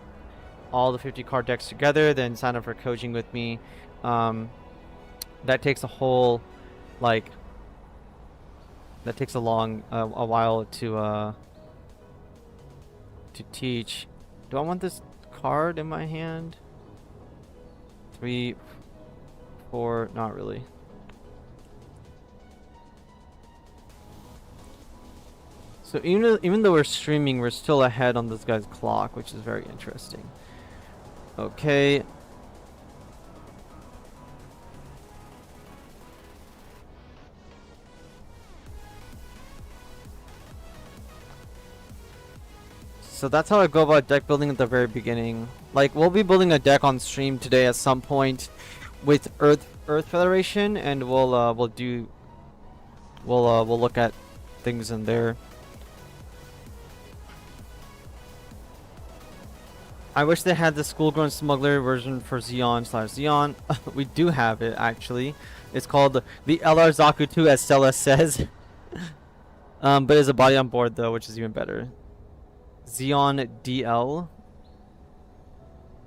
all the 50 card decks together, then sign up for coaching with me. That takes a whole, like, that takes a while to teach. Do I want this card in my hand? 3, 4, not really. So even though we're streaming, we're still ahead on this guy's clock, which is very interesting. Okay. So that's how I go about deck building at the very beginning. Like, we'll be building a deck on stream today at some point with Earth Federation, and we'll look at things in there. I wish they had the Schoolgrown Smuggler version for Xeon/Xeon. We do have it, actually. It's called the LR Zaku 2, as Stella says. But there's a body on board though, which is even better. Xeon DL.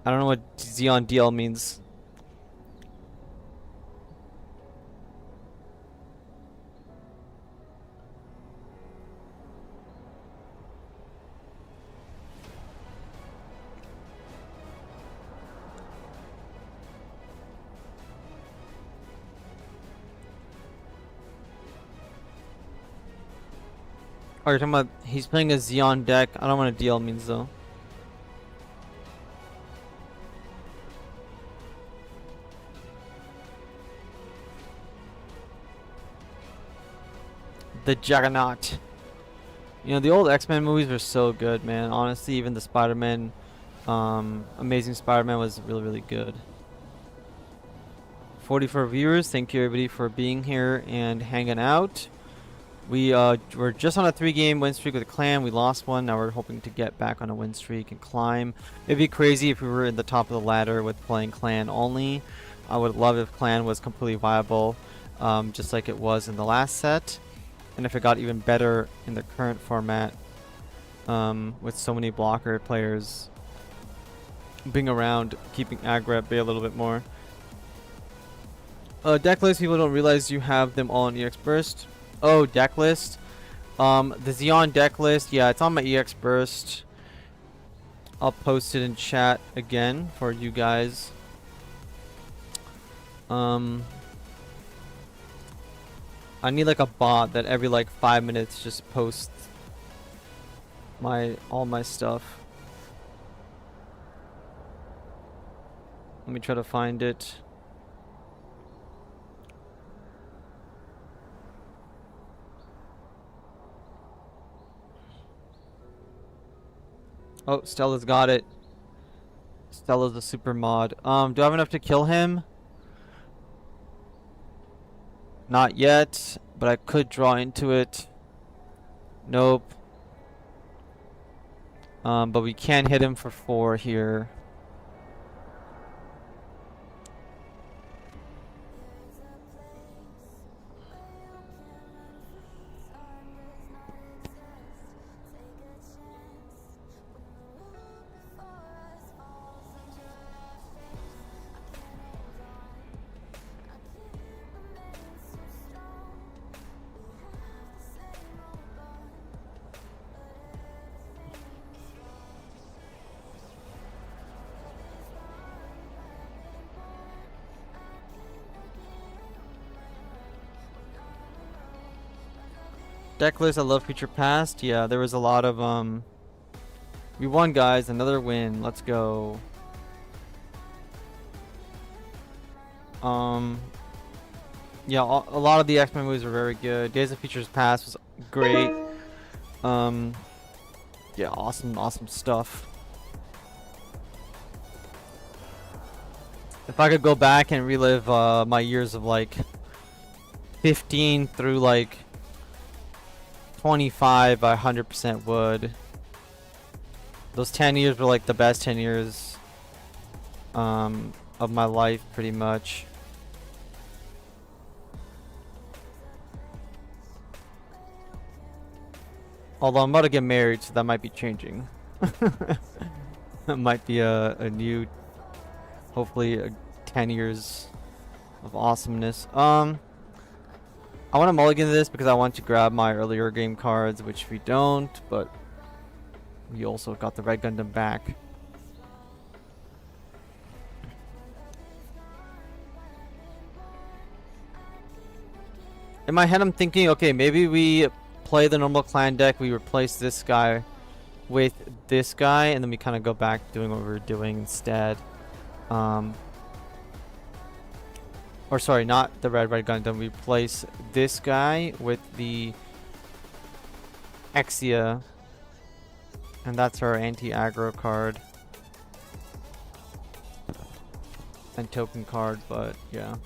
I don't know what Xeon DL means. Oh, you're talking about he's playing a Xeon deck. I don't know what a DL means though. The Juggernaut. You know, the old X-Men movies were so good, man. Honestly, even the Spider-Man, Amazing Spider-Man was really, really good. 44 viewers. Thank you everybody for being here and hanging out. We're just on a 3-game win streak with Clan. We lost one. Now we're hoping to get back on a win streak and climb. It'd be crazy if we were in the top of the ladder with playing Clan only. I would love if Clan was completely viable, just like it was in the last set. And if it got even better in the current format, with so many blocker players being around, keeping aggro at bay a little bit more. Deck list, people don't realize you have them all in EX Burst. Oh, deck list. The Xeon deck list, yeah, it's on my EX Burst. I'll post it in chat again for you guys. I need like a bot that every like 5 minutes just posts all my stuff. Let me try to find it. Oh, Stella's got it. Stella's a super mod. Do I have enough to kill him? Not yet, but I could draw into it. Nope. But we can hit him for 4 here. Decklist, I love Future Past. Yeah, there was a lot of we won, guys. Another win. Let's go. Yeah, a lot of the X-Men movies were very good. Days of Futures Past was great. Yeah, awesome stuff. If I could go back and relive my years of like 15 through like 25, I 100% would. Those 10 years were like the best 10 years of my life, pretty much. Although I'm about to get married, so that might be changing. It might be a new, hopefully 10 years of awesomeness. I want to mulligan this because I want to grab my earlier game cards, which we don't, but we also got the Red Gundam back. In my head, I'm thinking, okay, maybe we play the normal clan deck, we replace this guy with this guy, and then we kind of go back doing what we were doing instead. Or sorry, not the Red Gundam. We replace this guy with the Exia, and that's our anti-aggro card and token card, but yeah.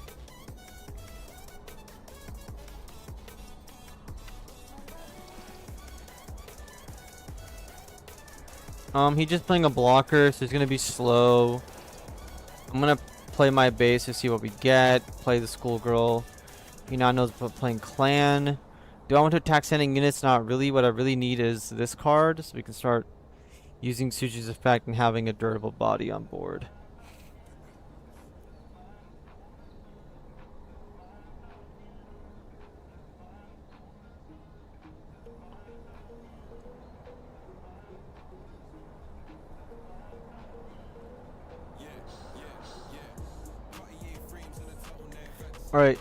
He's just playing a blocker, so he's gonna be slow. I'm gonna play my base to see what we get. Play the schoolgirl. He now knows about playing clan. Do I want to attack sending units? Not really. What I really need is this card, so we can start using Suji's effect and having a durable body on board. Alright.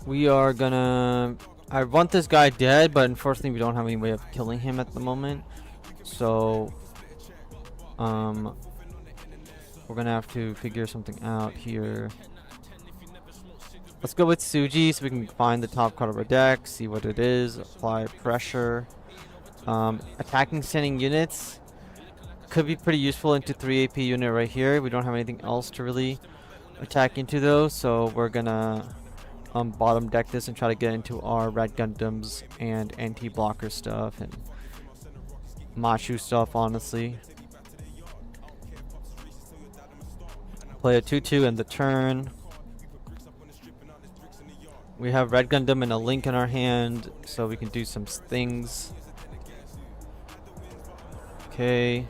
We are gonna... I want this guy dead, but unfortunately we don't have any way of killing him at the moment. So... we're gonna have to figure something out here. Let's go with Suji so we can find the top card of our deck, see what it is, apply pressure. Attacking sending units could be pretty useful into 3 AP unit right here. We don't have anything else to really attack into though, so we're gonna bottom deck this and try to get into our Red Gundams and anti-blocker stuff and Machu stuff, honestly. Play a 2-2 in the turn. We have Red Gundam and a Link in our hand, so we can do some things. Okay.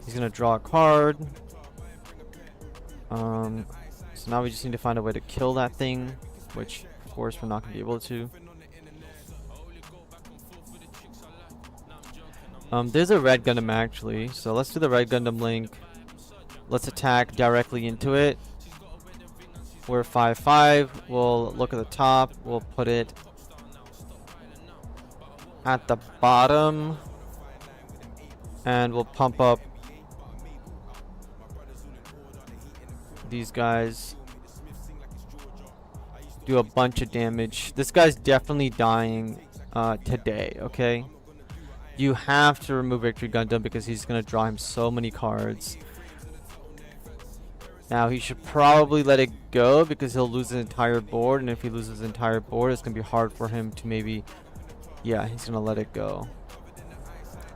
He's gonna draw a card. So now we just need to find a way to kill that thing, which of course we're not gonna be able to. There's a Red Gundam actually, so let's do the Red Gundam Link. Let's attack directly into it. We're 5-5. We'll look at the top. We'll put it at the bottom, and we'll pump up these guys. do a bunch of damage. This guy's definitely dying today, okay? You have to remove Victory Gundam because he's going to draw him so many cards. Now, he should probably let it go because he'll lose his entire board. And if he loses his entire board, it's going to be hard for him to maybe... Yeah, he's going to let it go.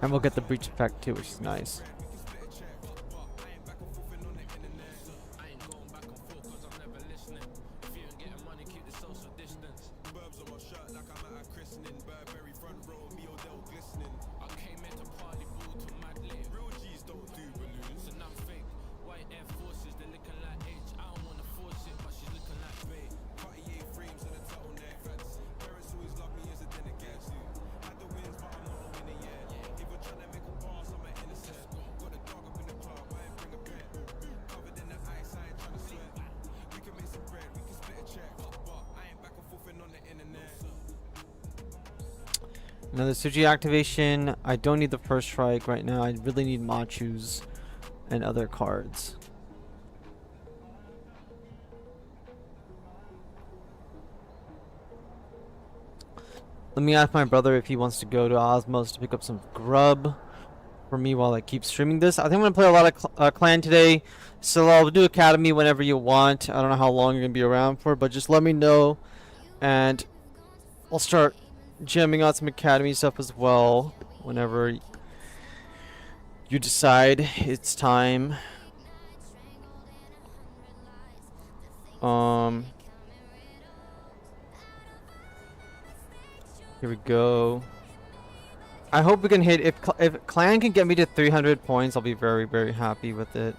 And we'll get the breach effect too, which is nice. Another Suji activation. I don't need the first strike right now. I really need Machus and other cards. Let me ask my brother if he wants to go to Osmos to pick up some grub for me while I keep streaming this. I think I'm going to play a lot of clan today. So I'll do Academy whenever you want. I don't know how long you're going to be around for, but just let me know. And I'll start jamming out some Academy stuff as well whenever you decide it's time. Here we go. I hope we can hit, if clan can get me to 300 points, I'll be very, very happy with it.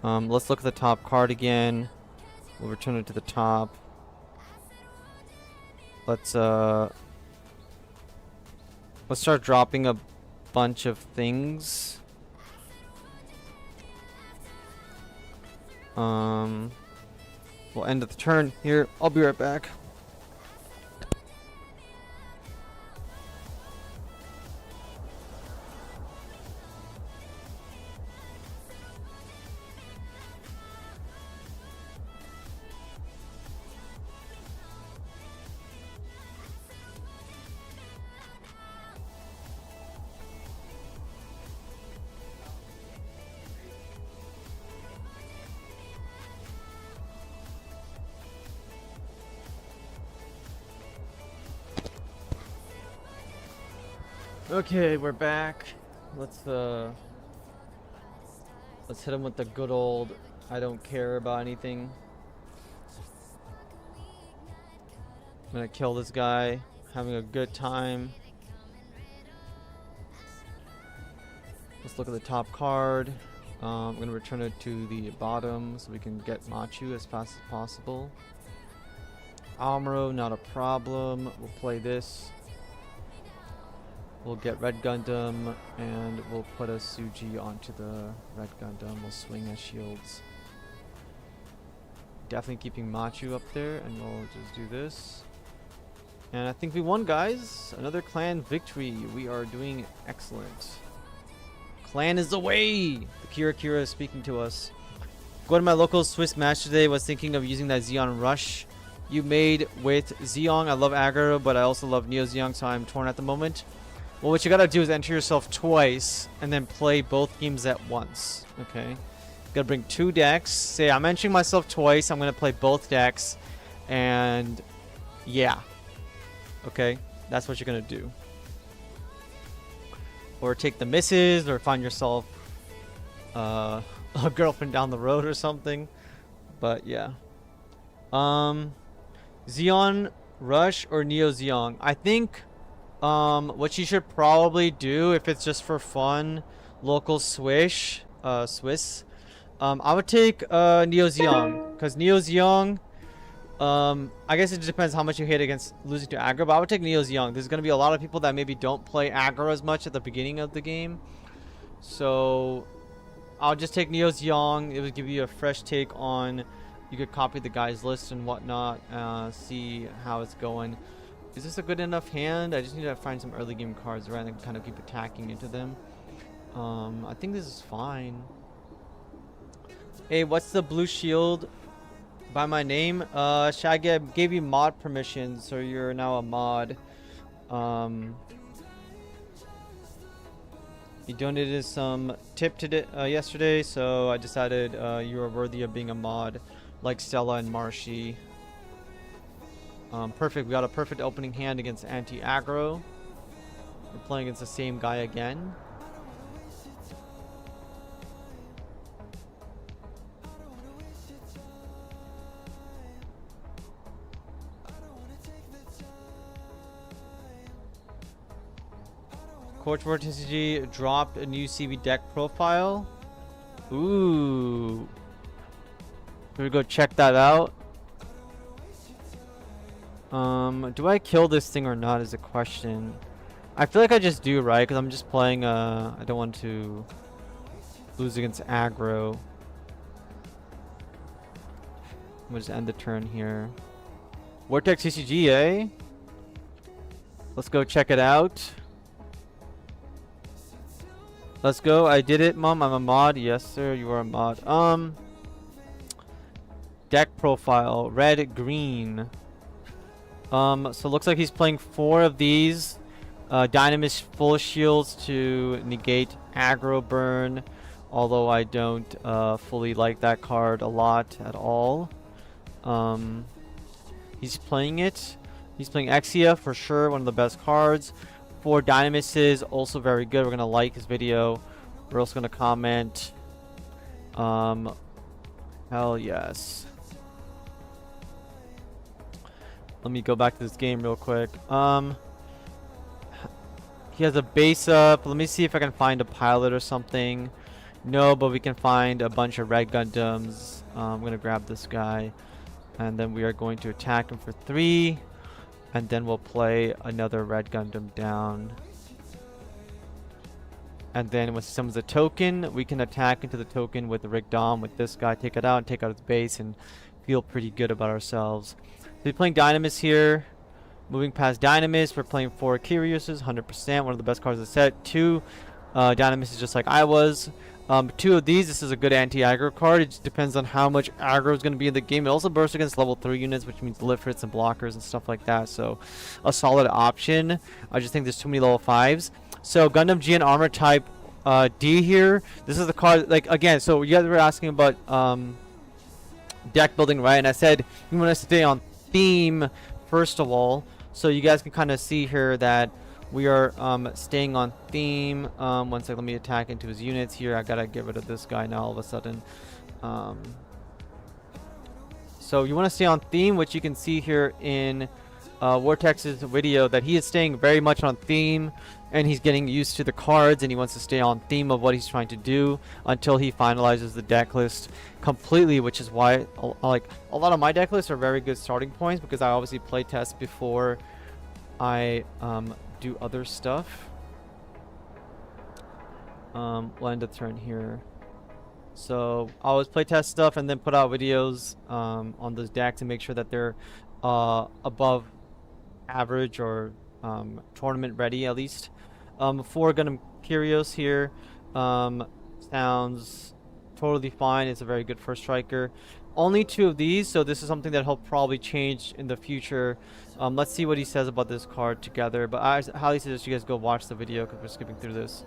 Let's look at the top card again. We'll return it to the top. Let's start dropping a bunch of things. We'll end the turn here. I'll be right back. Okay, we're back. Let's hit him with the good old I don't care about anything. I'm gonna kill this guy, having a good time. Let's look at the top card. I'm gonna return it to the bottom so we can get Machu as fast as possible. Amuro, not a problem. We'll play this. We'll get Red Gundam, and we'll put a Suji onto the Red Gundam. We'll swing as shields. Definitely keeping Machu up there, and we'll just do this. And I think we won, guys. Another clan victory. We are doing excellent. Clan is away! The Kira is speaking to us. Going to my local Swiss match today. Was thinking of using that Xeon Rush you made with Zeong. I love aggro, but I also love Neo Zeong, so I'm torn at the moment. Well, what you gotta do is enter yourself twice and then play both games at once. Okay, you gotta bring 2 decks. Say I'm entering myself twice. I'm gonna play both decks, and yeah, okay, that's what you're gonna do. Or take the misses, or find yourself a girlfriend down the road or something. But yeah, Xeon Rush or Neo Zeong. I think. What you should probably do if it's just for fun, local Swiss, I would take Neo Zeong, because Neo Zeong, I guess it depends how much you hit against losing to aggro, but I would take Neo Zeong. There's going to be a lot of people that maybe don't play aggro as much at the beginning of the game, so I'll just take Neo Zeong. It would give you a fresh take on, you could copy the guy's list and whatnot, see how it's going. Is this a good enough hand? I just need to find some early game cards around and kind of keep attacking into them. I think this is fine. Hey, what's the blue shield By my name, Shaggy gave you mod permissions, so you're now a mod. You donated some tip today, yesterday, so I decided you are worthy of being a mod, like Stella and Marshy. Perfect. We got a perfect opening hand against anti-aggro. We're playing against the same guy again. Coach TCG dropped a new CB deck profile. Ooh. Should we go check that out? Do I kill this thing or not is a question. I feel like I just do, right? Because I'm just playing, I don't want to lose against aggro. We'll just end the turn here. Vortex CCG, eh? Let's go check it out. Let's go. I did it, Mom. I'm a mod. Yes, sir. You are a mod. Deck profile. Red, green. So it looks like he's playing 4 of these. Dynamis full shields to negate aggro burn. Although I don't fully like that card a lot at all. He's playing it. He's playing Exia for sure. One of the best cards. 4 Dynamises, also very good. We're gonna like his video. We're also gonna comment. Hell yes. Let me go back to this game real quick. He has a base up. Let me see if I can find a pilot or something. No, but we can find a bunch of red Gundams. I'm gonna grab this guy, and then we are going to attack him for 3. And then we'll play another red Gundam down. And then when summons a token, we can attack into the token with the Rig Dom with this guy, take it out and take out its base and feel pretty good about ourselves. So we're playing Dynamis here. Moving past Dynamis, we're playing 4 Kyrioses, 100%, one of the best cards of the set. 2 Dynamis is just like I was. 2 of these, this is a good anti-aggro card. It just depends on how much aggro is going to be in the game. It also bursts against level 3 units, which means lift hits and blockers and stuff like that. So a solid option. I just think there's too many level 5s. So Gundam GN armor type D here. This is the card, like, again, so you guys were asking about deck building, right? And I said you want to stay on theme first of all. So you guys can kind of see here that we are staying on theme. One second, let me attack into his units here. I gotta get rid of this guy now all of a sudden. So you want to stay on theme, which you can see here in Vortex's video, that he is staying very much on theme, and he's getting used to the cards, and he wants to stay on theme of what he's trying to do until he finalizes the deck list completely, which is why like a lot of my deck lists are very good starting points, because I obviously play test before I do other stuff. We'll end the turn here. So I always play test stuff and then put out videos on those decks to make sure that they're above average or tournament ready at least. 4 Gundam Kyrios here. Sounds totally fine. It's a very good first striker. Only 2 of these, so this is something that he'll probably change in the future. Let's see what he says about this card together. But I highly suggest you guys go watch the video because we're skipping through this.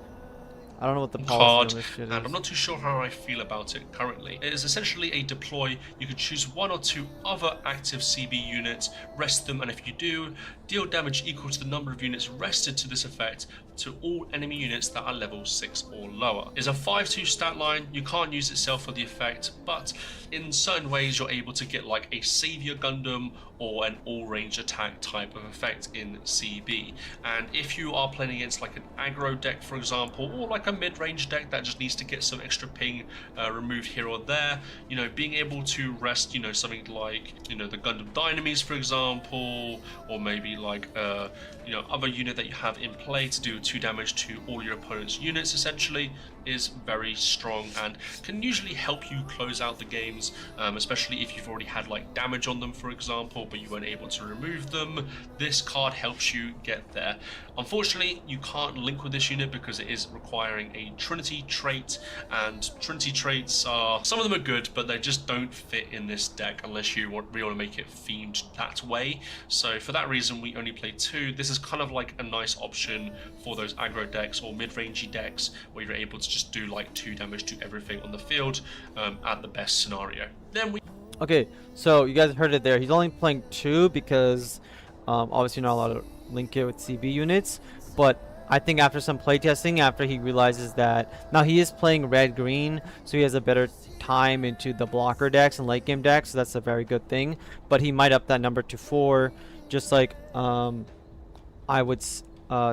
I don't know what the policy on this shit is. And I'm not too sure how I feel about it currently. It is essentially a deploy. You can choose 1 or 2 other active CB units, rest them, and if you do, deal damage equal to the number of units rested to this effect to all enemy units that are level 6 or lower. It's a 5-2 stat line. You can't use itself for the effect, but in certain ways you're able to get like a Savior Gundam or an all-range attack type of effect in CB. And if you are playing against like an aggro deck, for example, or like a mid-range deck that just needs to get some extra ping removed here or there, you know, being able to rest, you know, something like, you know, the Gundam Dynamis, for example, or maybe like other unit that you have in play to do 2 damage to all your opponent's units, essentially, is very strong and can usually help you close out the games, especially if you've already had like damage on them, for example, but you weren't able to remove them. This card helps you get there. Unfortunately, you can't link with this unit because it is requiring a Trinity trait, and Trinity traits are, some of them are good, but they just don't fit in this deck unless you really want to make it themed that way. So for that reason, we only play 2. This is kind of like a nice option for those aggro decks or mid-rangey decks where you're able to just do like 2 damage to everything on the field at the best scenario. Then we... Okay, so you guys heard it there. He's only playing 2 because obviously you're not allowed to link it with CB units, but I think after some playtesting, after he realizes that now he is playing red-green, so he has a better time into the blocker decks and late game decks, so that's a very good thing. But he might up that number to 4, just like I would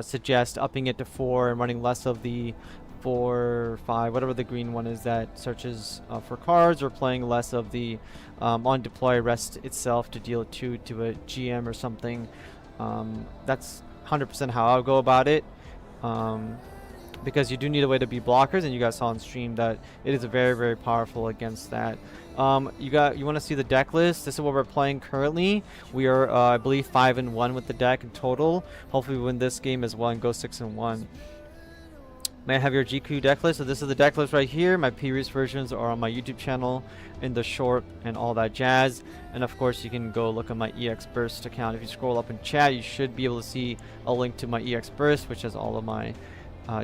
suggest upping it to 4 and running less of the 4, 5, whatever the green one is that searches for cards, or playing less of the on deploy rest itself to deal 2 to a GM or something. That's 100% how I would go about it, because you do need a way to be blockers, and you guys saw on stream that it is very, very powerful against that. You want to see the deck list? This is what we're playing currently. We are I believe 5-1 with the deck in total. Hopefully we win this game as well and go 6-1. May I have your GQ deck list? So this is the deck list right here. My previous versions are on my YouTube channel in the short and all that jazz. And of course you can go look at my EX Burst account. If you scroll up in chat, you should be able to see a link to my EX Burst, which has all of my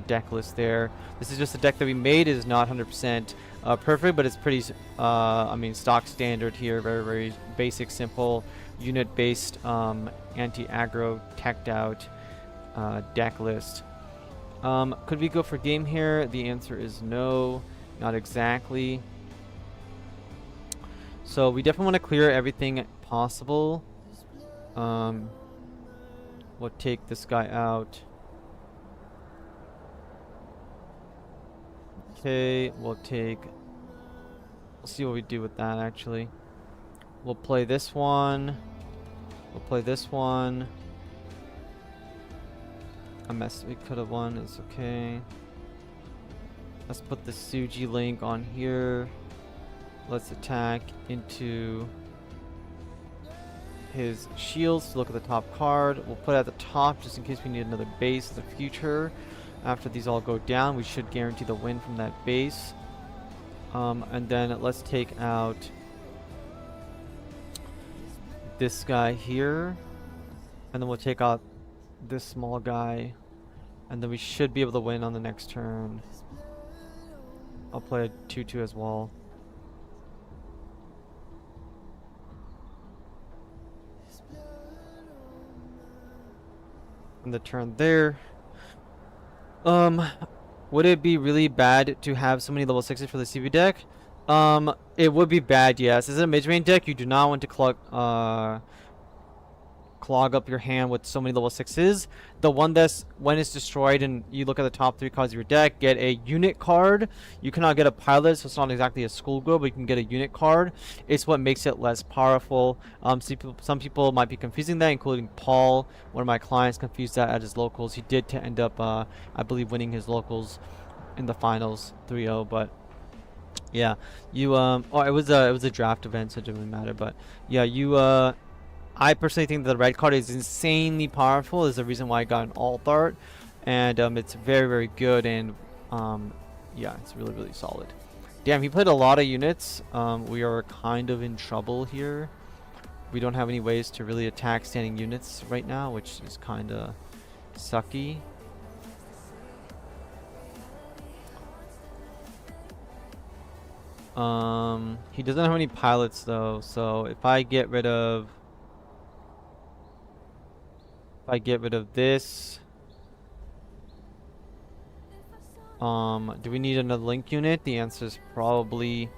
deck list there. This is just a deck that we made. It is not 100% perfect, but it's pretty I mean, stock standard here. Very, very basic, simple, unit based, anti-aggro, teched out deck list. Could we go for game here? The answer is no, not exactly. So we definitely want to clear everything possible. We'll take this guy out. Okay, we'll see what we do with that actually. We'll play this one. We'll play this one. A mess we could have won, it's okay. Let's put the Suji link on here. Let's attack into his shields to look at the top card. We'll put it at the top just in case we need another base in the future. After these all go down, we should guarantee the win from that base. And then let's take out this guy here. And then we'll take out this small guy. And then we should be able to win on the next turn. I'll play a 2-2 as well. And the turn there. Would it be really bad to have so many level 6s for the CB deck? It would be bad, yes. As a mid-range deck, you do not want to clog up your hand with so many level 6s. The one that's, when it's destroyed and you look at the top 3 cards of your deck, get a unit card. You cannot get a pilot, so it's not exactly a schoolgirl, but you can get a unit card. It's what makes it less powerful. Some people might be confusing that, including Paul. One of my clients confused that at his locals. He did end up, I believe, winning his locals in the finals 3-0, but yeah, you it was a draft event, so it didn't really matter. But yeah, I personally think the red card is insanely powerful. Is the reason why I got an alt art, and it's very, very good, and yeah, it's really, really solid. Damn, he played a lot of units. We are kind of in trouble here. We don't have any ways to really attack standing units right now, which is kind of sucky. He doesn't have any pilots though, so if I get rid of this, do we need another link unit? The answer is probably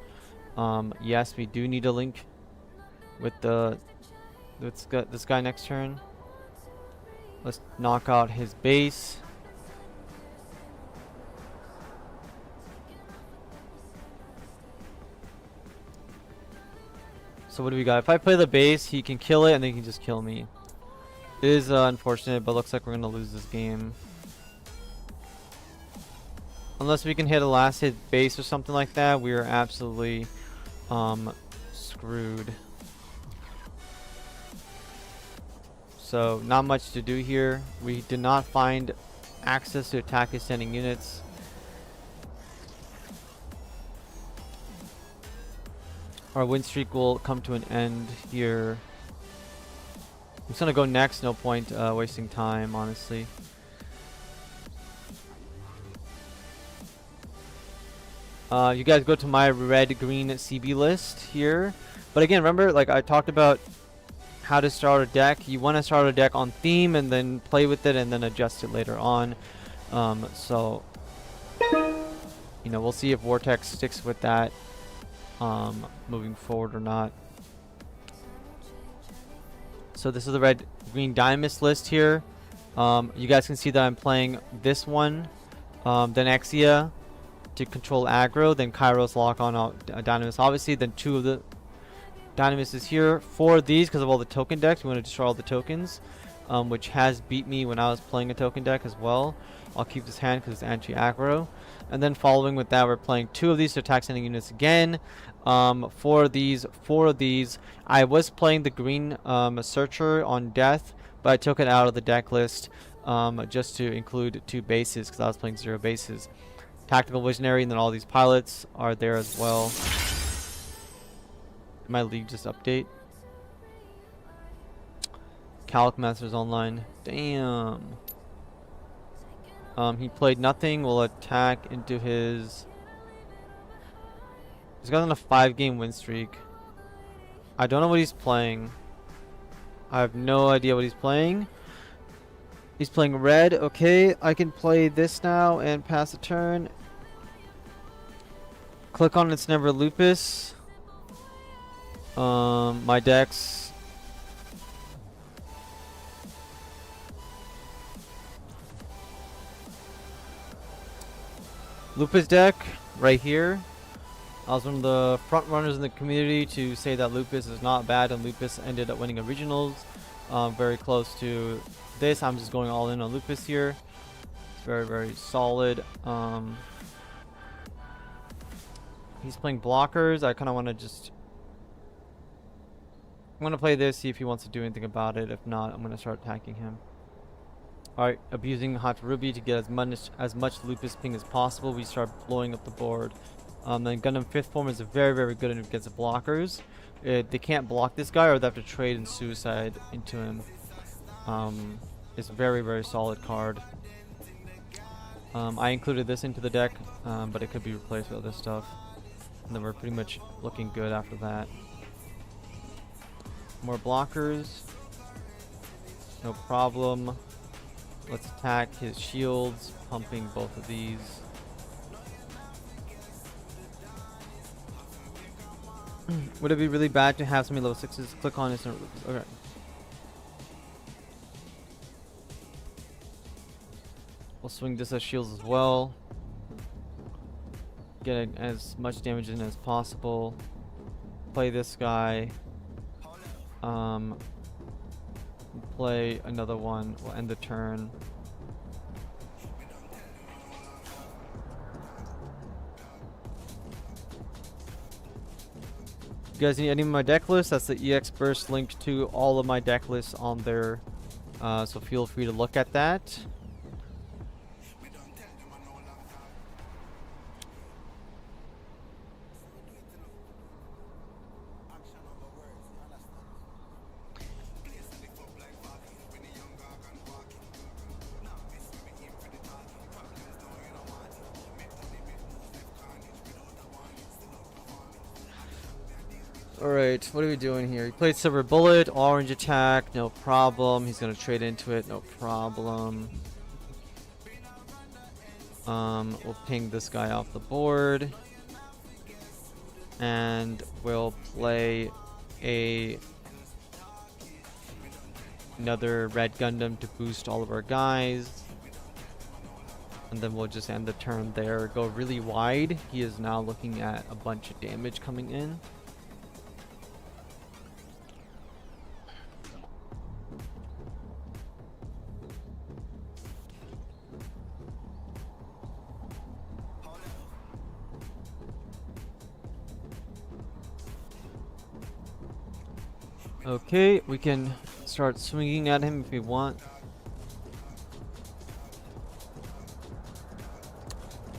yes, we do need a link with this guy next turn. Let's knock out his base. So what do we got? If I play the base, he can kill it and then he can just kill me. It is unfortunate, but looks like we're gonna lose this game. Unless we can hit a last hit base or something like that, we are absolutely screwed. So not much to do here. We did not find access to attack his standing units. Our win streak will come to an end here. I'm just gonna go next. No point wasting time, honestly. You guys go to my red-green CB list here. But again, remember, like I talked about how to start a deck. You want to start a deck on theme and then play with it and then adjust it later on. So, you know, we'll see if Vortex sticks with that moving forward or not. So this is the red-green Dynamis list here. You guys can see that I'm playing this one, then Exia to control aggro, then Kairos lock on Dynamis obviously, then 2 of the Dynamis is here. 4 of these because of all the token decks. We want to destroy all the tokens, which has beat me when I was playing a token deck as well. I'll keep this hand because it's anti-aggro. And then following with that, we're playing 2 of these to attack sending units again. 4 of these. I was playing the green Searcher on Death, but I took it out of the deck list just to include 2 bases because I was playing 0 bases. Tactical Visionary, and then all these pilots are there as well. Did my league just update? Calc Masters Online. Damn. He played nothing. We'll attack into his... He's got on a 5-game win streak. I don't know what he's playing. I have no idea what he's playing. He's playing red. Okay, I can play this now and pass a turn. Click on It's Never Lupus. My decks. Lupus deck right here. I was one of the front runners in the community to say that Lupus is not bad, and Lupus ended up winning a regionals. Very close to this. I'm just going all in on Lupus here. It's very, very solid. He's playing blockers. I kind of want to just... I'm going to play this, see if he wants to do anything about it. If not, I'm going to start attacking him. Alright, abusing Hot Ruby to get as much Lupus ping as possible. We start blowing up the board. Then Gundam 5th form is very, very good against the blockers. They can't block this guy, or they have to trade and suicide into him. It's a very, very solid card. I included this into the deck, but it could be replaced with other stuff. And then we're pretty much looking good after that. More blockers. No problem. Let's attack his shields, pumping both of these. Would it be really bad to have so many level 6s? Click on this. Okay. We'll swing this as shields as well. Get as much damage in as possible. Play this guy. Play another one. We'll end the turn. You guys need any of my deck lists? That's the EX Burst linked to all of my deck lists on there. So feel free to look at that. Alright, what are we doing here? He played Silver Bullet, orange attack, no problem. He's gonna trade into it, no problem. We'll ping this guy off the board. And we'll play another red Gundam to boost all of our guys. And then we'll just end the turn there. Go really wide. He is now looking at a bunch of damage coming in. Okay, we can start swinging at him if we want.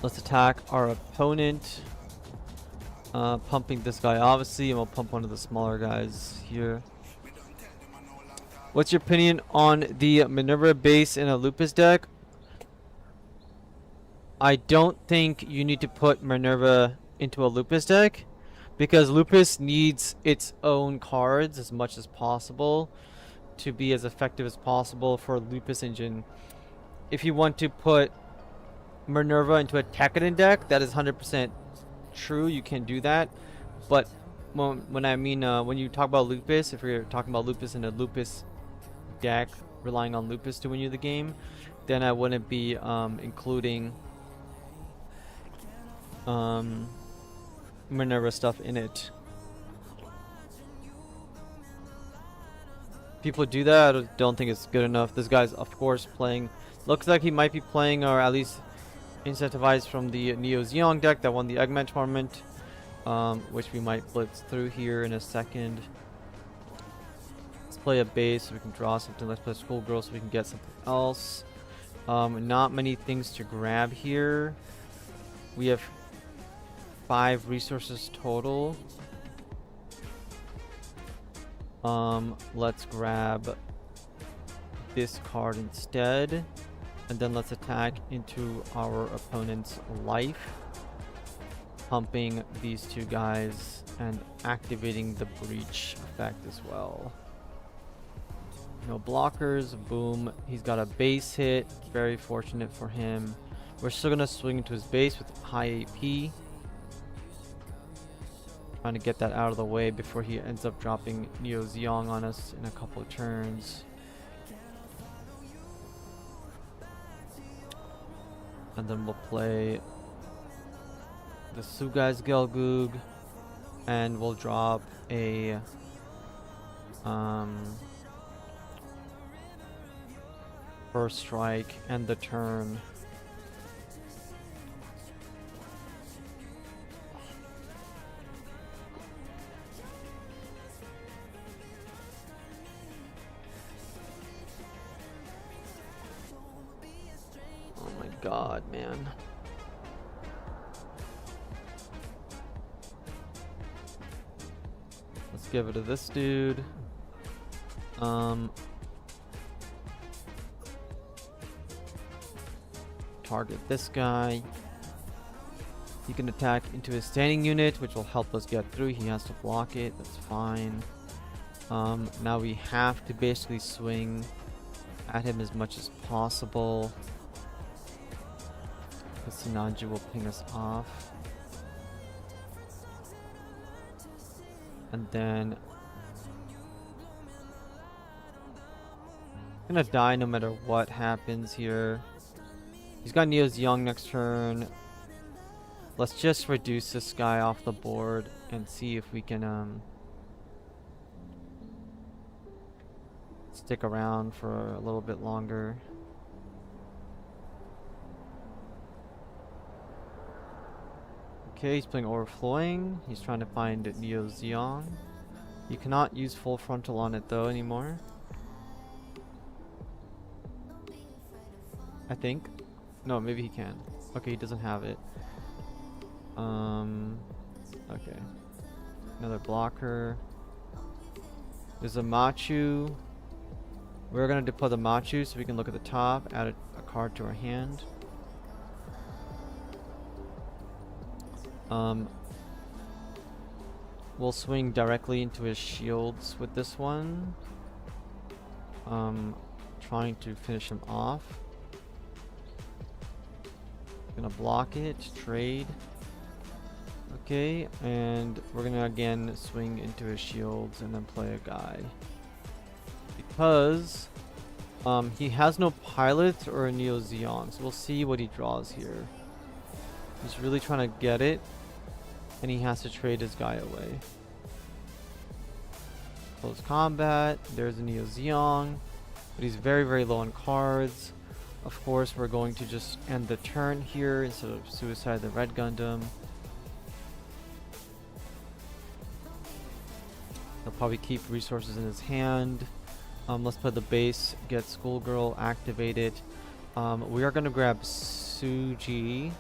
Let's attack our opponent. Pumping this guy obviously, and we'll pump one of the smaller guys here. What's your opinion on the Minerva base in a Lupus deck? I don't think you need to put Minerva into a Lupus deck, because Lupus needs its own cards as much as possible to be as effective as possible for Lupus engine. If you want to put Minerva into a Tekkadan deck, that is 100% true, you can do that. But when I mean when you talk about Lupus, if you're talking about Lupus in a Lupus deck, relying on Lupus to win you the game, then I wouldn't be including Minerva stuff in it. People do that, I don't think it's good enough. This guy's of course playing, looks like he might be playing, or at least incentivized from the Neo Zeong deck that won the Eggman tournament, which we might blitz through here in a second. Let's play a base so we can draw something. Let's play Schoolgirl so we can get something else. Not many things to grab here. We have 5 resources total. Let's grab this card instead, and then let's attack into our opponent's life, pumping these 2 guys and activating the breach effect as well. No blockers, boom. He's got a base hit, very fortunate for him. We're still gonna swing into his base with high AP. Trying to get that out of the way before he ends up dropping Neo Zeong on us in a couple of turns. And then we'll play the Sugai's Gelgoog, and we'll drop a first strike and the turn. Oh my god, man. Let's give it to this dude. Target this guy. He can attack into his standing unit, which will help us get through. He has to block it. That's fine. Now we have to basically swing at him as much as possible. The Sinanji will ping us off. And then I'm gonna die no matter what happens here. He's got Neo Zeong next turn. Let's just reduce this guy off the board and see if we can stick around for a little bit longer. Okay, he's playing Overflowing. He's trying to find Neo Zeong. You cannot use full frontal on it though anymore, I think. No, maybe he can. Okay, he doesn't have it. Okay. Another blocker. There's a Machu. We're gonna deploy the Machu so we can look at the top, add a card to our hand. We'll swing directly into his shields with this one. Trying to finish him off. Gonna block it, trade. Okay, and we're gonna again swing into his shields and then play a guy. Because he has no pilot or a Neo Zeong, so we'll see what he draws here. He's really trying to get it, and he has to trade his guy away. Close combat, there's a Neo Zeong, but he's very, very low on cards. Of course, we're going to just end the turn here instead of suicide the Red Gundam. He'll probably keep resources in his hand. Let's play the base, get Schoolgirl activated. We are gonna grab Suji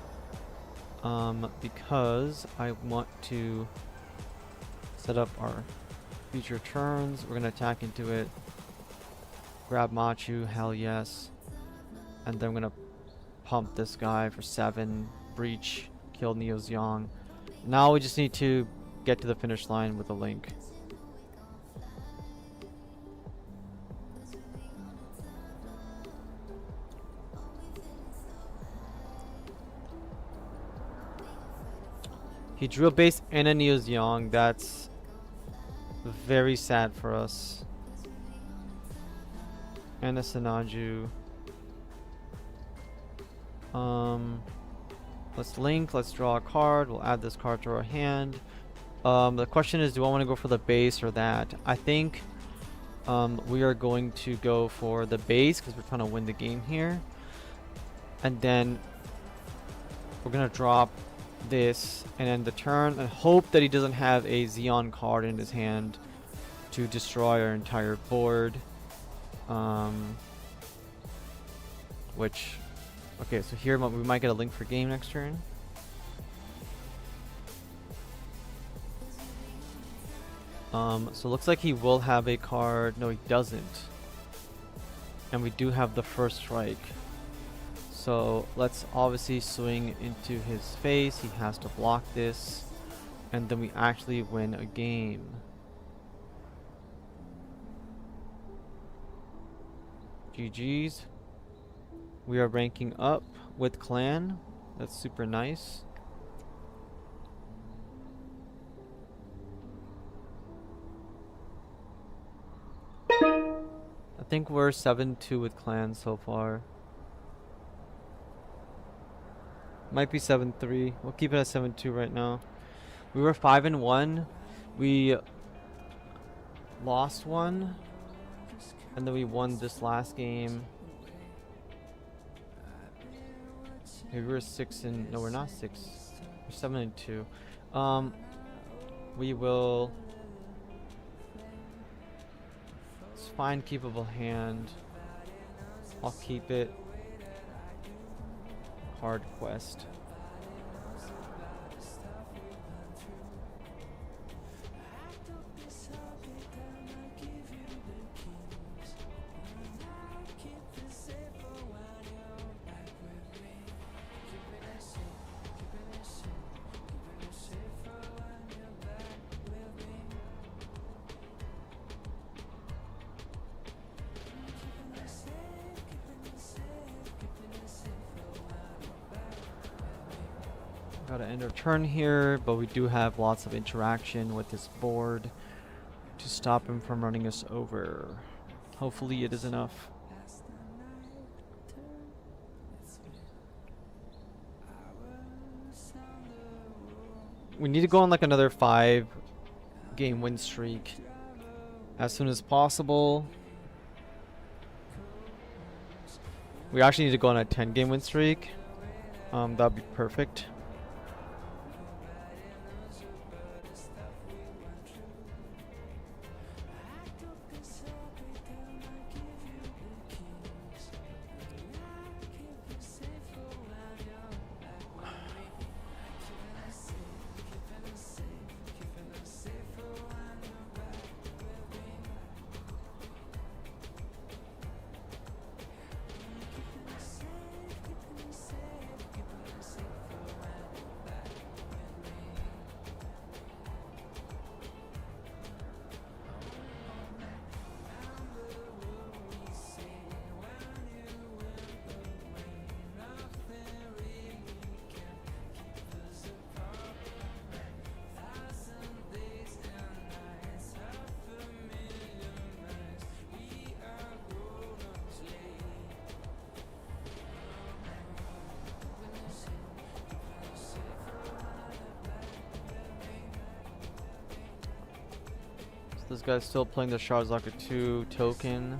because I want to set up our future turns. We're gonna attack into it. Grab Machu, hell yes. And then I'm gonna pump this guy for 7. Breach, kill Neo Xiong. Now we just need to get to the finish line with a Link. He drew a base and a Neo Xiong. That's very sad for us. And a Sinaju. Let's Link. Let's draw a card. We'll add this card to our hand. The question is, do I want to go for the base or that? I think we are going to go for the base because we're trying to win the game here. And then we're going to drop this and end the turn and hope that he doesn't have a Xeon card in his hand to destroy our entire board. Okay, so here we might get a Link for game next turn. So it looks like he will have a card. No, he doesn't. And we do have the first strike. So let's obviously swing into his face. He has to block this. And then we actually win a game. GG's. We are ranking up with clan. That's super nice. I think we're 7-2 with clan so far. Might be 7-3. We'll keep it at 7-2 right now. We were 5-1. We lost one. And then we won this last game. Maybe we're 6 and no, we're not 6. We're 7-2. We will. It's fine, keepable hand. I'll keep it. Card quest. Gotta end our turn here, but we do have lots of interaction with this board to stop him from running us over. Hopefully it is enough. We need to go on like another 5-game win streak as soon as possible. We actually need to go on a 10-game win streak. That'd be perfect. This guy's still playing the Sharzaka 2 token.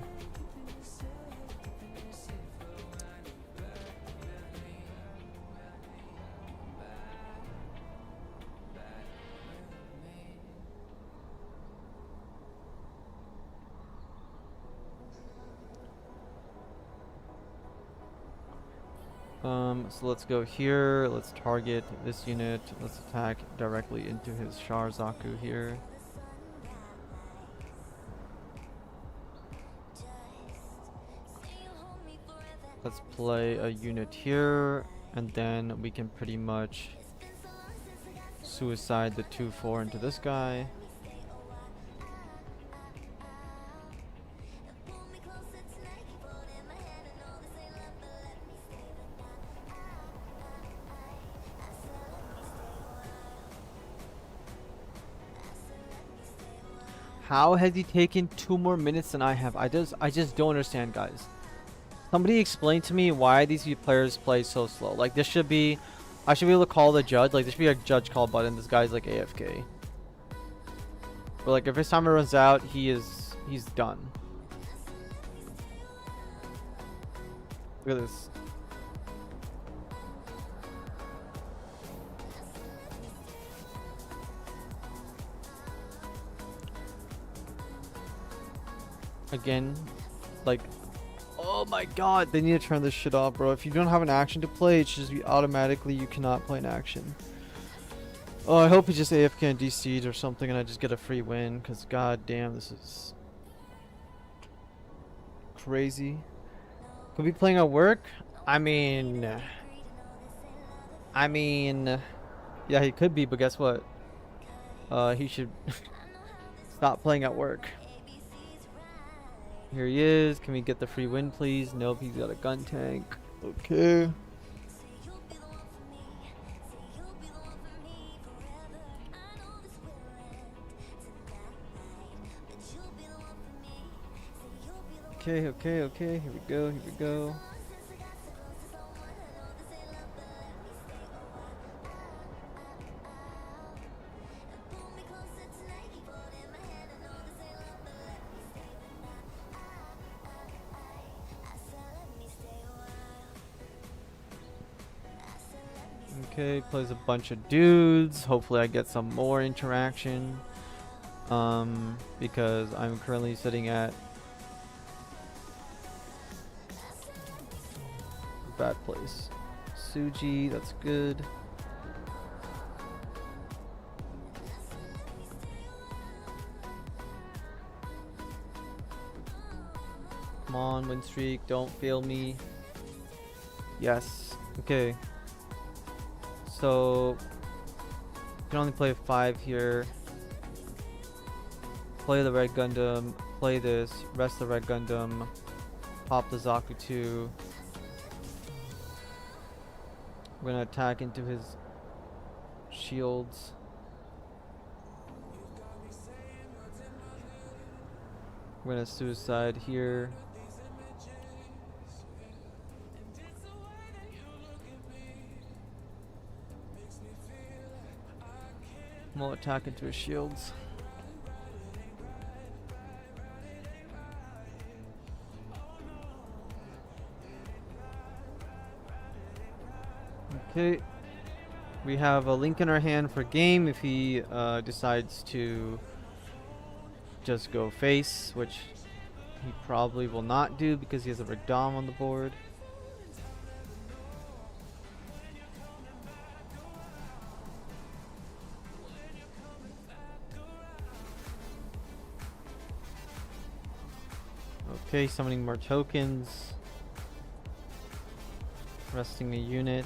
So let's go here. Let's target this unit. Let's attack directly into his Sharzaku here. Let's play a unit here, and then we can pretty much suicide the 2-4 into this guy. How has he taken 2 more minutes than I have? I just don't understand, guys. Somebody explain to me why these players play so slow. Like, this should be... I should be able to call the judge. Like, there should be a judge call button. This guy's, like, AFK. But, like, if his timer runs out, he's done. Look at this. Again, like... Oh my god, they need to turn this shit off, bro. If you don't have an action to play, it should just be automatically you cannot play an action. Oh, I hope he just AFK and DC'd or something and I just get a free win, because god damn, this is crazy. Could be playing at work? I mean, yeah, he could be, but guess what? He should stop playing at work. Here he is. Can we get the free win, please? Nope, he's got a gun tank. Okay. Okay. Here we go. Okay, plays a bunch of dudes. Hopefully I get some more interaction. Because I'm currently sitting at a bad place. Suji, that's good. Come on, win streak, don't fail me. Yes, okay. So, you can only play 5 here. Play the red Gundam, play this, rest the red Gundam, pop the Zaku 2. We're gonna attack into his shields. We're gonna suicide here. We'll attack into his shields. Okay. We have a link in our hand for game if he decides to just go face, which he probably will not do because he has a Rigdom on the board. Okay, summoning more tokens. Resting a unit.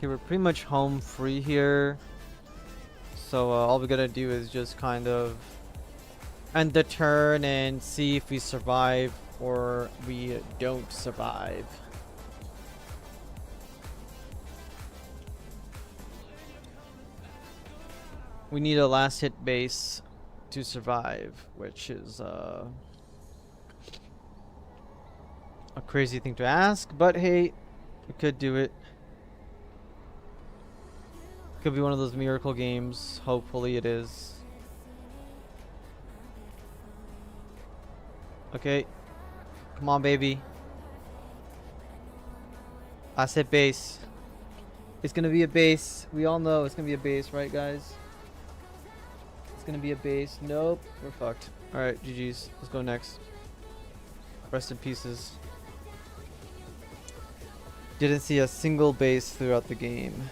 Okay, we're pretty much home free here. So all we gotta do is just kind of end the turn and see if we survive or we don't survive. We need a last hit base to survive, which is a crazy thing to ask, but hey, we could do it. Could be one of those miracle games. Hopefully it is. Okay. Come on, baby. I said base. It's gonna be a base. We all know it's gonna be a base, right, guys? It's gonna be a base. Nope. We're fucked. Alright, GG's. Let's go next. Rest in pieces. Didn't see a single base throughout the game.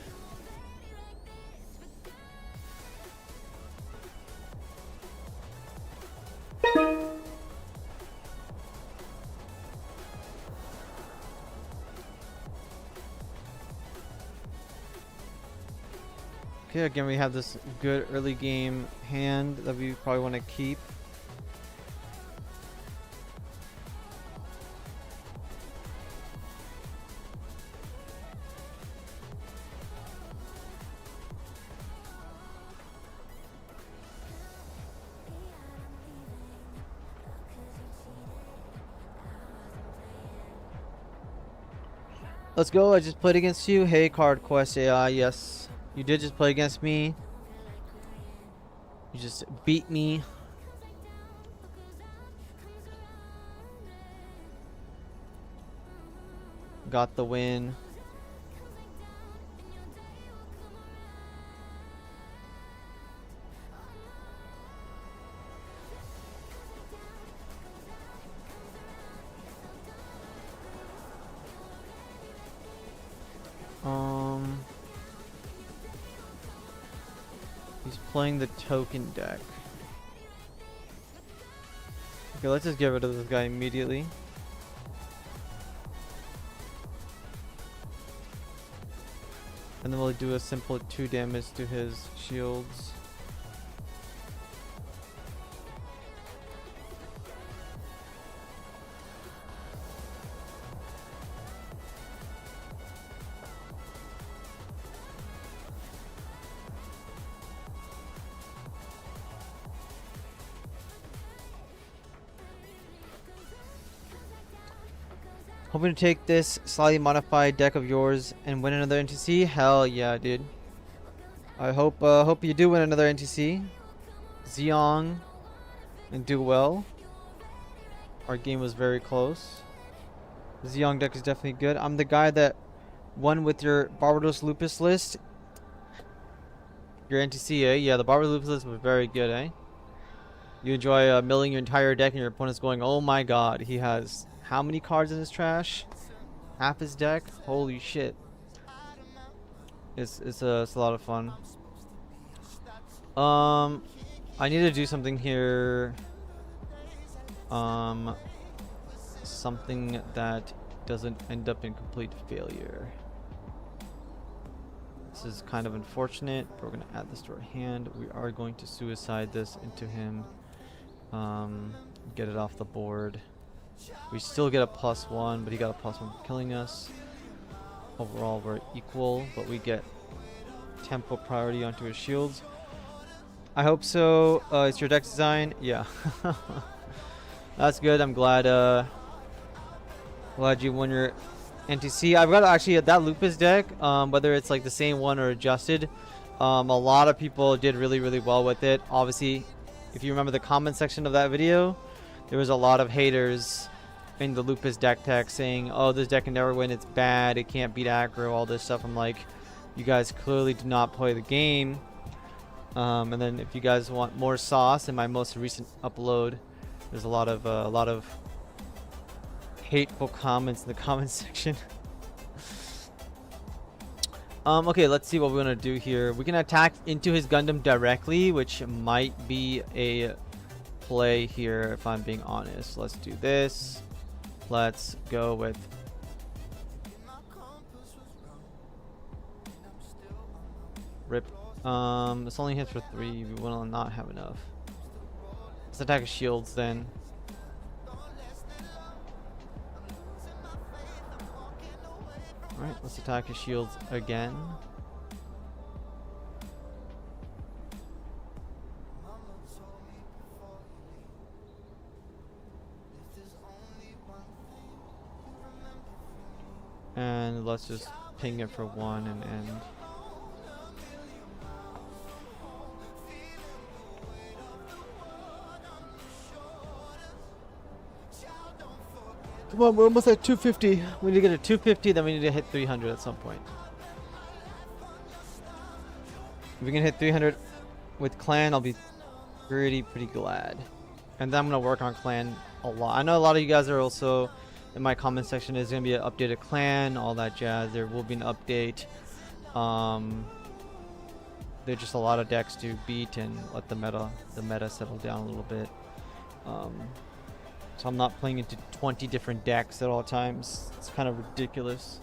Okay, again we have this good early game hand that we probably want to keep. Let's go. I just played against you. Hey, Card Quest AI. Yes, you did just play against me. You just beat me. Got the win. He's playing the token deck. Okay, let's just get rid of this guy immediately. And then we'll do a simple 2 damage to his shields. Hoping to take this slightly modified deck of yours and win another NTC? Hell yeah, dude. I hope you do win another NTC. Zeong and do well. Our game was very close. The Zeong deck is definitely good. I'm the guy that won with your Barbados Lupus list. Your NTC, eh? Yeah, the Barbados Lupus list was very good, eh? You enjoy milling your entire deck and your opponent's going, oh my god, he has how many cards in his trash? Half his deck? Holy shit. It's a lot of fun. I need to do something here. Something that doesn't end up in complete failure. This is kind of unfortunate, but we're gonna add this to our hand. We are going to suicide this into him. Get it off the board. We still get a +1, but he got a +1 for killing us. Overall, we're equal, but we get tempo priority onto his shields. I hope so. It's your deck design? Yeah. That's good. I'm glad glad you won your NTC. I've got actually that Lupus deck, whether it's like the same one or adjusted. A lot of people did really well with it. Obviously, if you remember the comment section of that video, there was a lot of haters in the Lupus deck tech saying, oh, this deck can never win, it's bad, it can't beat aggro, all this stuff. I'm like, you guys clearly do not play the game. And then if you guys want more sauce, in my most recent upload, there's a lot of hateful comments in the comment section. Okay, let's see what we're gonna do here. We can attack into his Gundam directly, which might be a play here if I'm being honest. Let's do this. Let's go with Rip. This only hits for 3. We will not have enough. Let's attack his shields then. Alright, let's attack his shields again. And let's just ping it for 1 and end. Come on, we're almost at 250. We need to get to 250, then we need to hit 300 at some point. If we can hit 300 with clan, I'll be pretty glad. And then I'm going to work on clan a lot. I know a lot of you guys are also in my comment section. There's going to be an updated clan, all that jazz. There will be an update. There's just a lot of decks to beat and let the meta settle down a little bit. So I'm not playing into 20 different decks at all times. It's kind of ridiculous.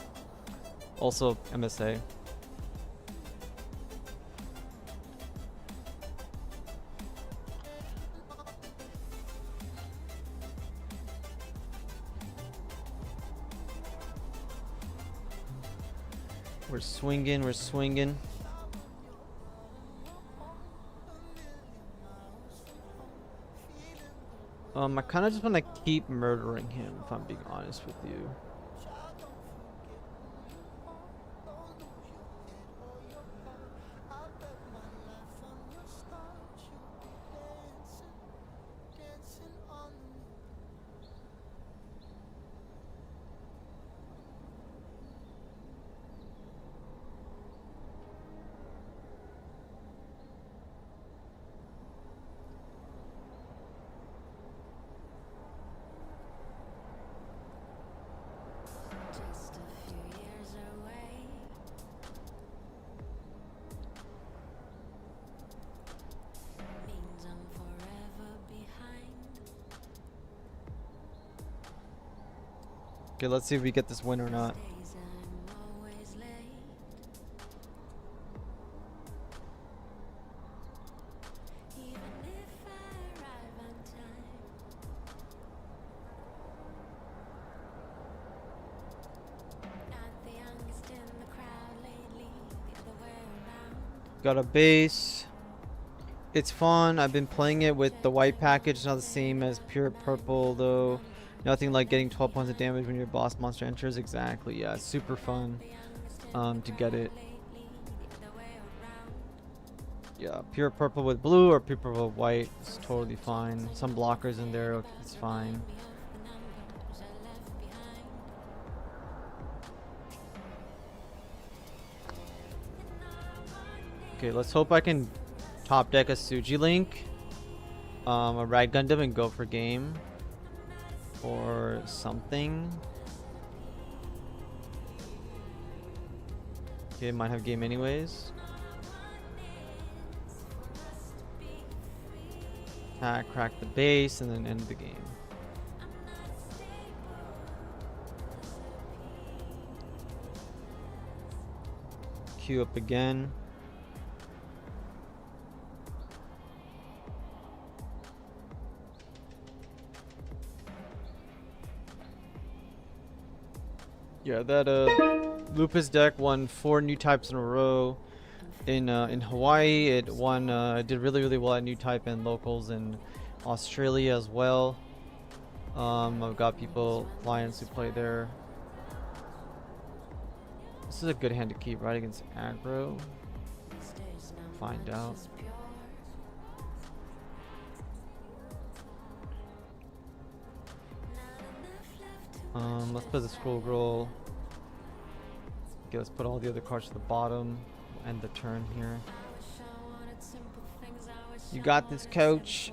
Also, MSA. We're swinging, we're swinging. I kind of just want to keep murdering him, if I'm being honest with you. Okay, let's see if we get this win or not. Got a base. It's fun. I've been playing it with the white package. It's not the same as pure purple though. Nothing like getting 12 points of damage when your boss monster enters. Exactly, yeah, it's super fun to get it. Yeah, pure purple with blue or pure purple with white is totally fine. Some blockers in there, it's fine. Okay, let's hope I can top deck a Suji Link, a Rad Gundam, and go for game. Or something. Okay, might have game anyways. Attack, crack the base, and then end the game. Queue up again. Yeah, that Lupus deck won 4 new types in a row. In Hawaii, it won. Did really well at new type and locals in Australia as well. I've got clients who play there. This is a good hand to keep, right, against aggro. Find out. Let's put the scroll roll. Okay, let's put all the other cards to the bottom. End the turn here. You got this, coach.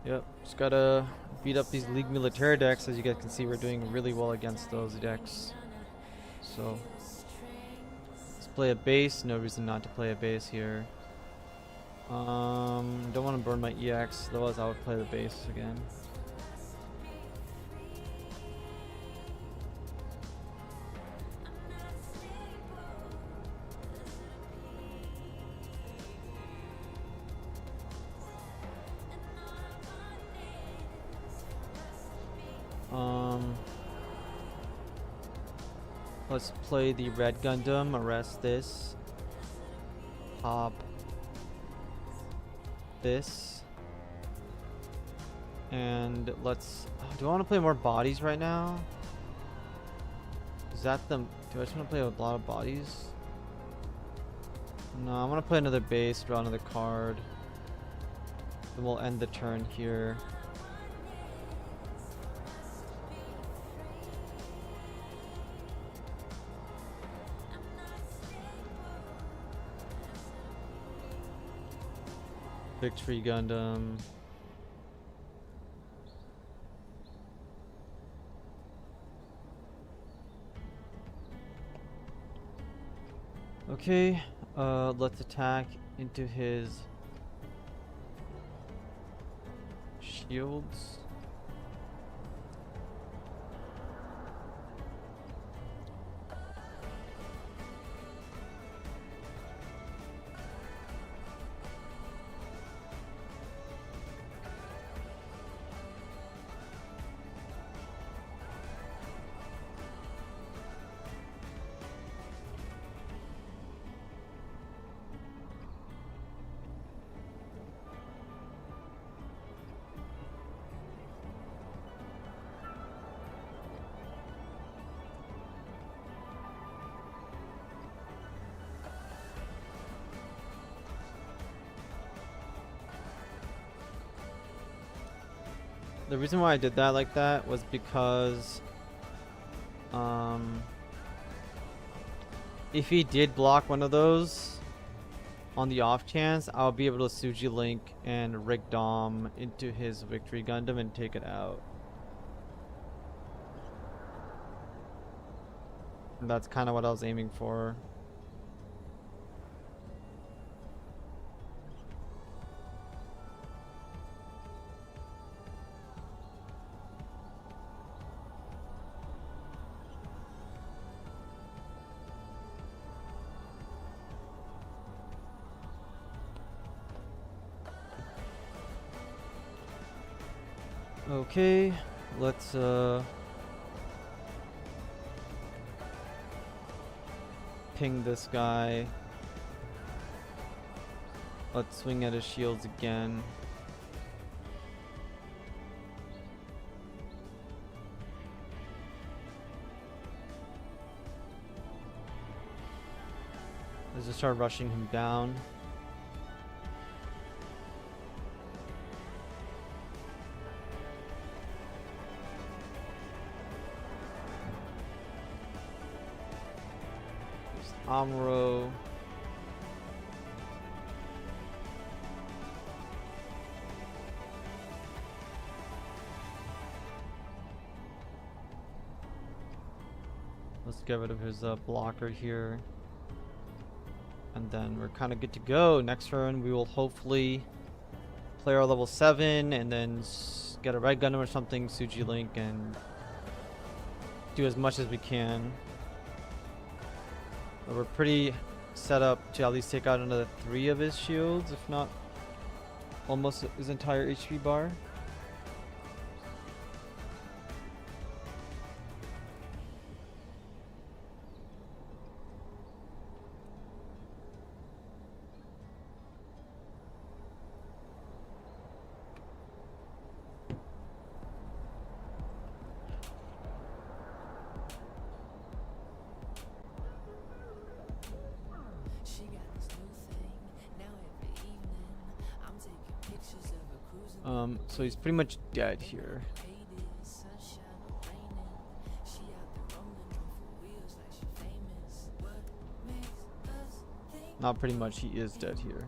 Yep, just gotta beat up these League Militaire decks. As you guys can see, we're doing really well against those decks. So let's play a base. No reason not to play a base here. Don't want to burn my EX, otherwise I would play the base again. Let's play the red Gundam, arrest this. Pop this. And let's... do I want to play more bodies right now? Is that the... do I just want to play a lot of bodies? No, I want to play another base, draw another card. Then we'll end the turn here. Victory Gundam. Okay, let's attack into his shields. The reason why I did that like that was because if he did block one of those on the off chance, I'll be able to Suji Link and rig Dom into his Victory Gundam and take it out. And that's kind of what I was aiming for. Okay, let's ping this guy. Let's swing at his shields again. Let's just start rushing him down. Amuro. Let's get rid of his blocker here. And then we're kind of good to go. Next turn we will hopefully play our level 7 and then get a red Gundam or something, Suji Link, and do as much as we can. But we're pretty set up to at least take out another 3 of his shields, if not almost his entire HP bar. So he's pretty much dead here. Not pretty much, he is dead here.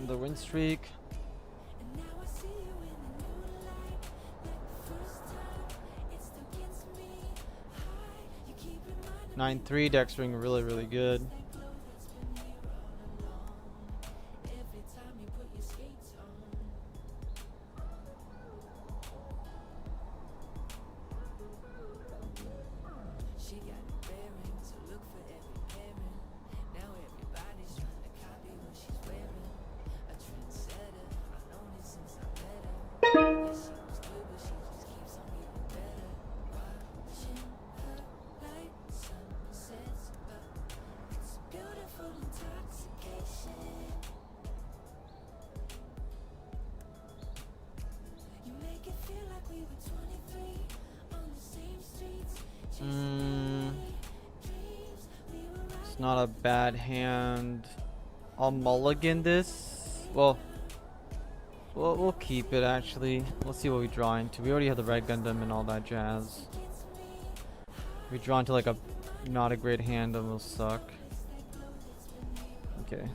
The win streak. 9-3, deck's doing really, really good. It's not a bad hand. I'll mulligan this. Well, we'll keep it actually. We'll see what we draw into. We already have the red Gundam and all that jazz. If we draw into like a not a great hand, then we'll suck. Okay.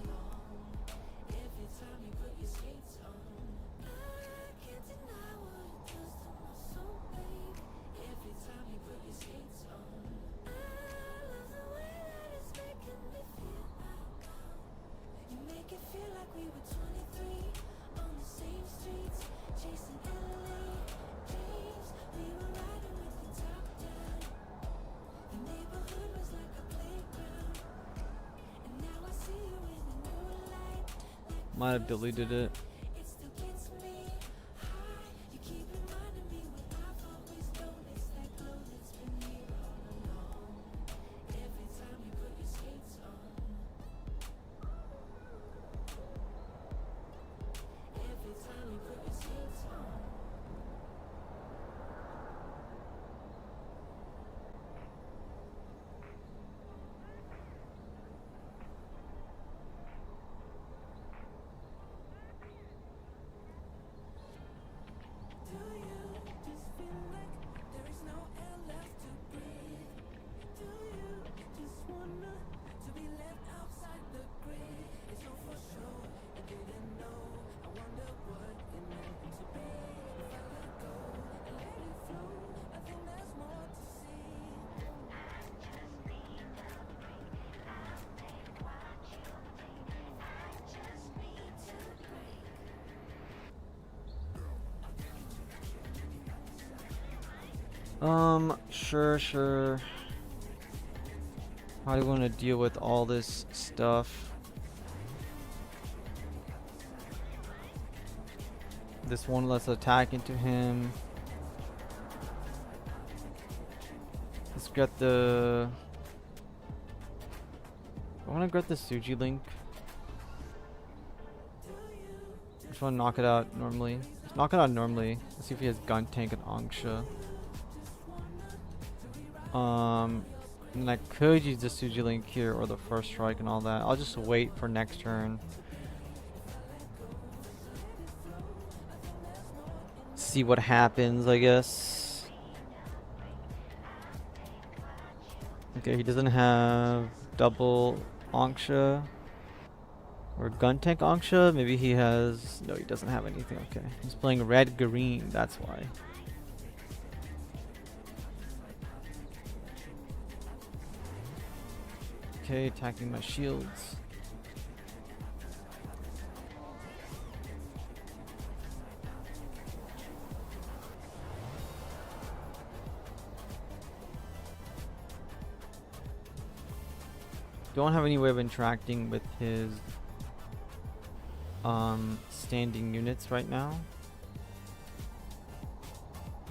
Might have deleted it. Sure. How do you want to deal with all this stuff? This one less attack into him. Let's get the... I want to get the Suji Link. I just want to knock it out normally. Let's knock it out normally. Let's see if he has Gun Tank and Angsha. And I could use the Suji Link here or the first strike and all that. I'll just wait for next turn. See what happens, I guess. Okay, he doesn't have double Angsha or Gun Tank Angsha. Maybe he has... No, he doesn't have anything. Okay, he's playing red green. That's why. Okay, attacking my shields. Don't have any way of interacting with his standing units right now.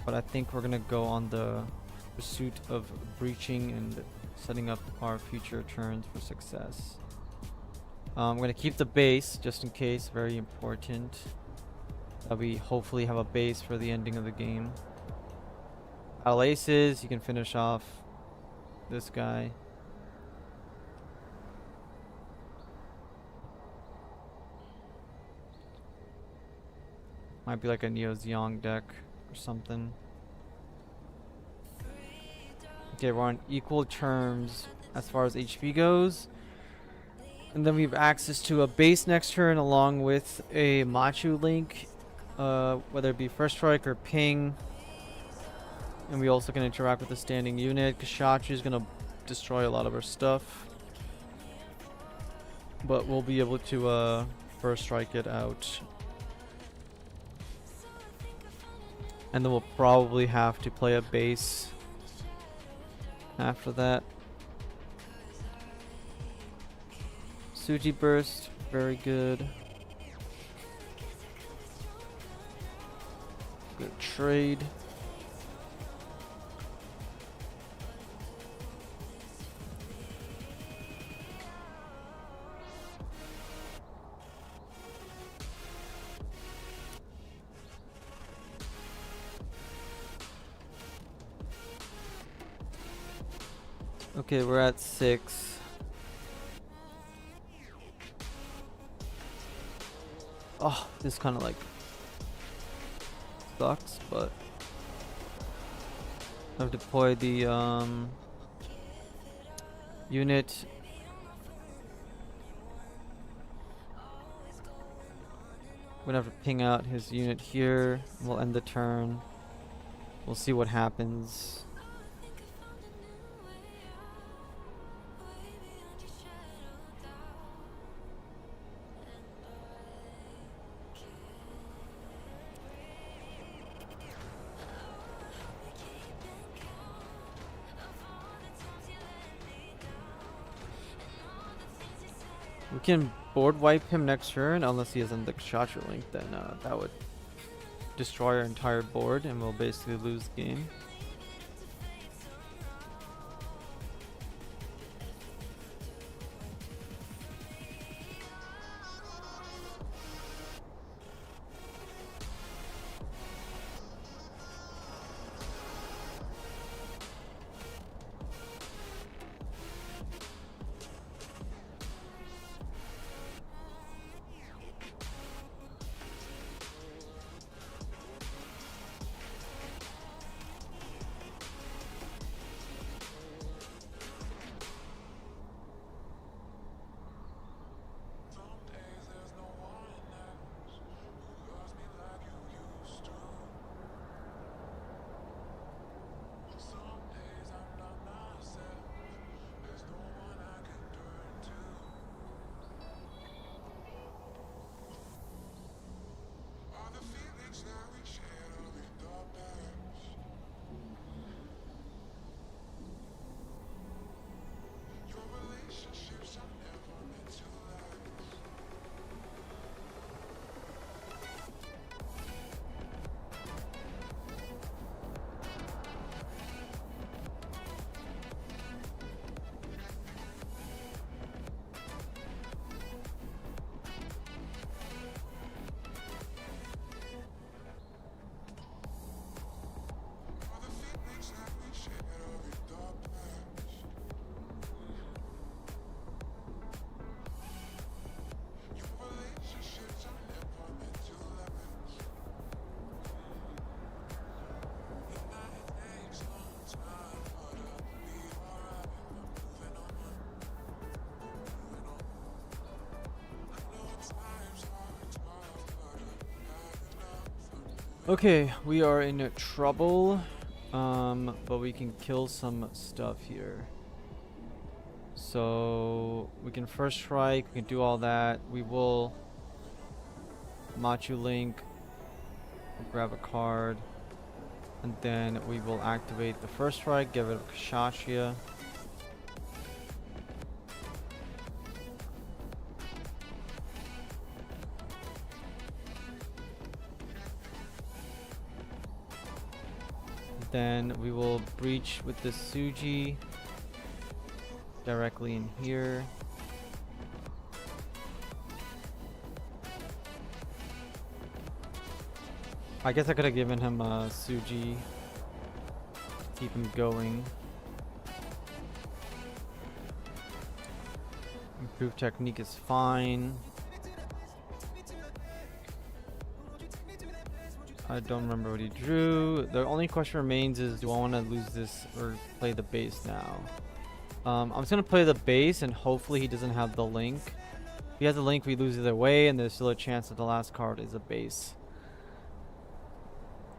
But I think we're gonna go on the pursuit of breaching and setting up our future turns for success. I'm gonna keep the base just in case, very important. That we hopefully have a base for the ending of the game. Battle aces, you can finish off this guy. Might be like a Neo Zeong deck or something. Okay, we're on equal terms as far as HP goes. And then we have access to a base next turn along with a Machu Link. Whether it be First Strike or Ping. And we also can interact with the standing unit. Kashachi is going to destroy a lot of our stuff. But we'll be able to first strike it out. And then we'll probably have to play a base after that. Suji burst, very good. Good trade. Okay, we're at 6. Oh, this kind of like sucks, but I've deployed the unit. I'm gonna have to ping out his unit here. We'll end the turn. We'll see what happens. We can board wipe him next turn unless he has the Kshatriya link, then that would destroy our entire board and we'll basically lose the game. Okay, we are in trouble, but we can kill some stuff here. So we can first strike, we can do all that. We will Machu Link, grab a card, and then we will activate the first strike, give it a Kshatriya. Then we will breach with the Suji directly in here. I guess I could have given him a Suji to keep him going. Improved technique is fine. I don't remember what he drew. The only question remains is, do I want to lose this or play the base now? I'm just going to play the base and hopefully he doesn't have the link. If he has a link, we lose either way, and there's still a chance that the last card is a base.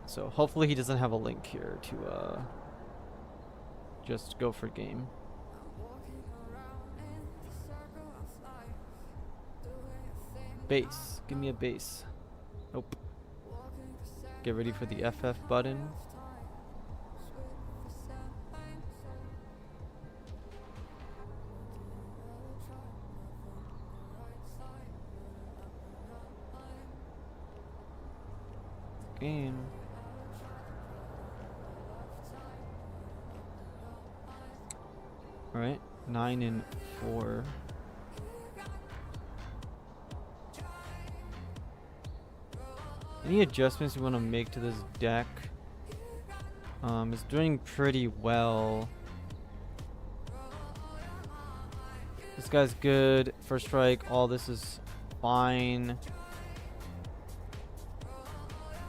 So hopefully he doesn't have a link here to just go for game. Base. Give me a base. Nope. Get ready for the FF button. Game. Alright, 9 and 4. Any adjustments you want to make to this deck? It's doing pretty well. This guy's good. First strike, all this is fine.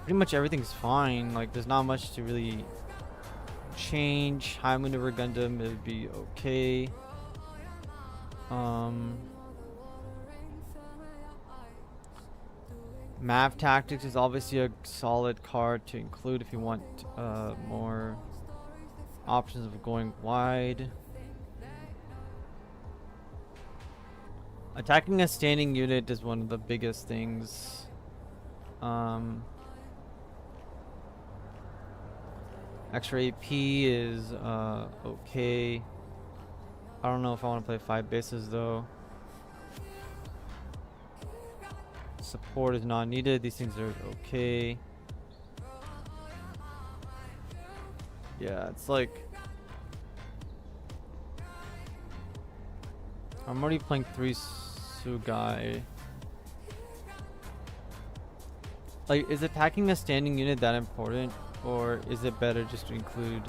Pretty much everything's fine. Like, there's not much to really change. High maneuver Gundam, it would be okay. Map Tactics is obviously a solid card to include if you want more options of going wide. Attacking a standing unit is one of the biggest things. Extra AP is okay. I don't know if I want to play 5 bases though. Support is not needed. These things are okay. Yeah, it's like I'm already playing 3 Sugai. Like, is attacking a standing unit that important, or is it better just to include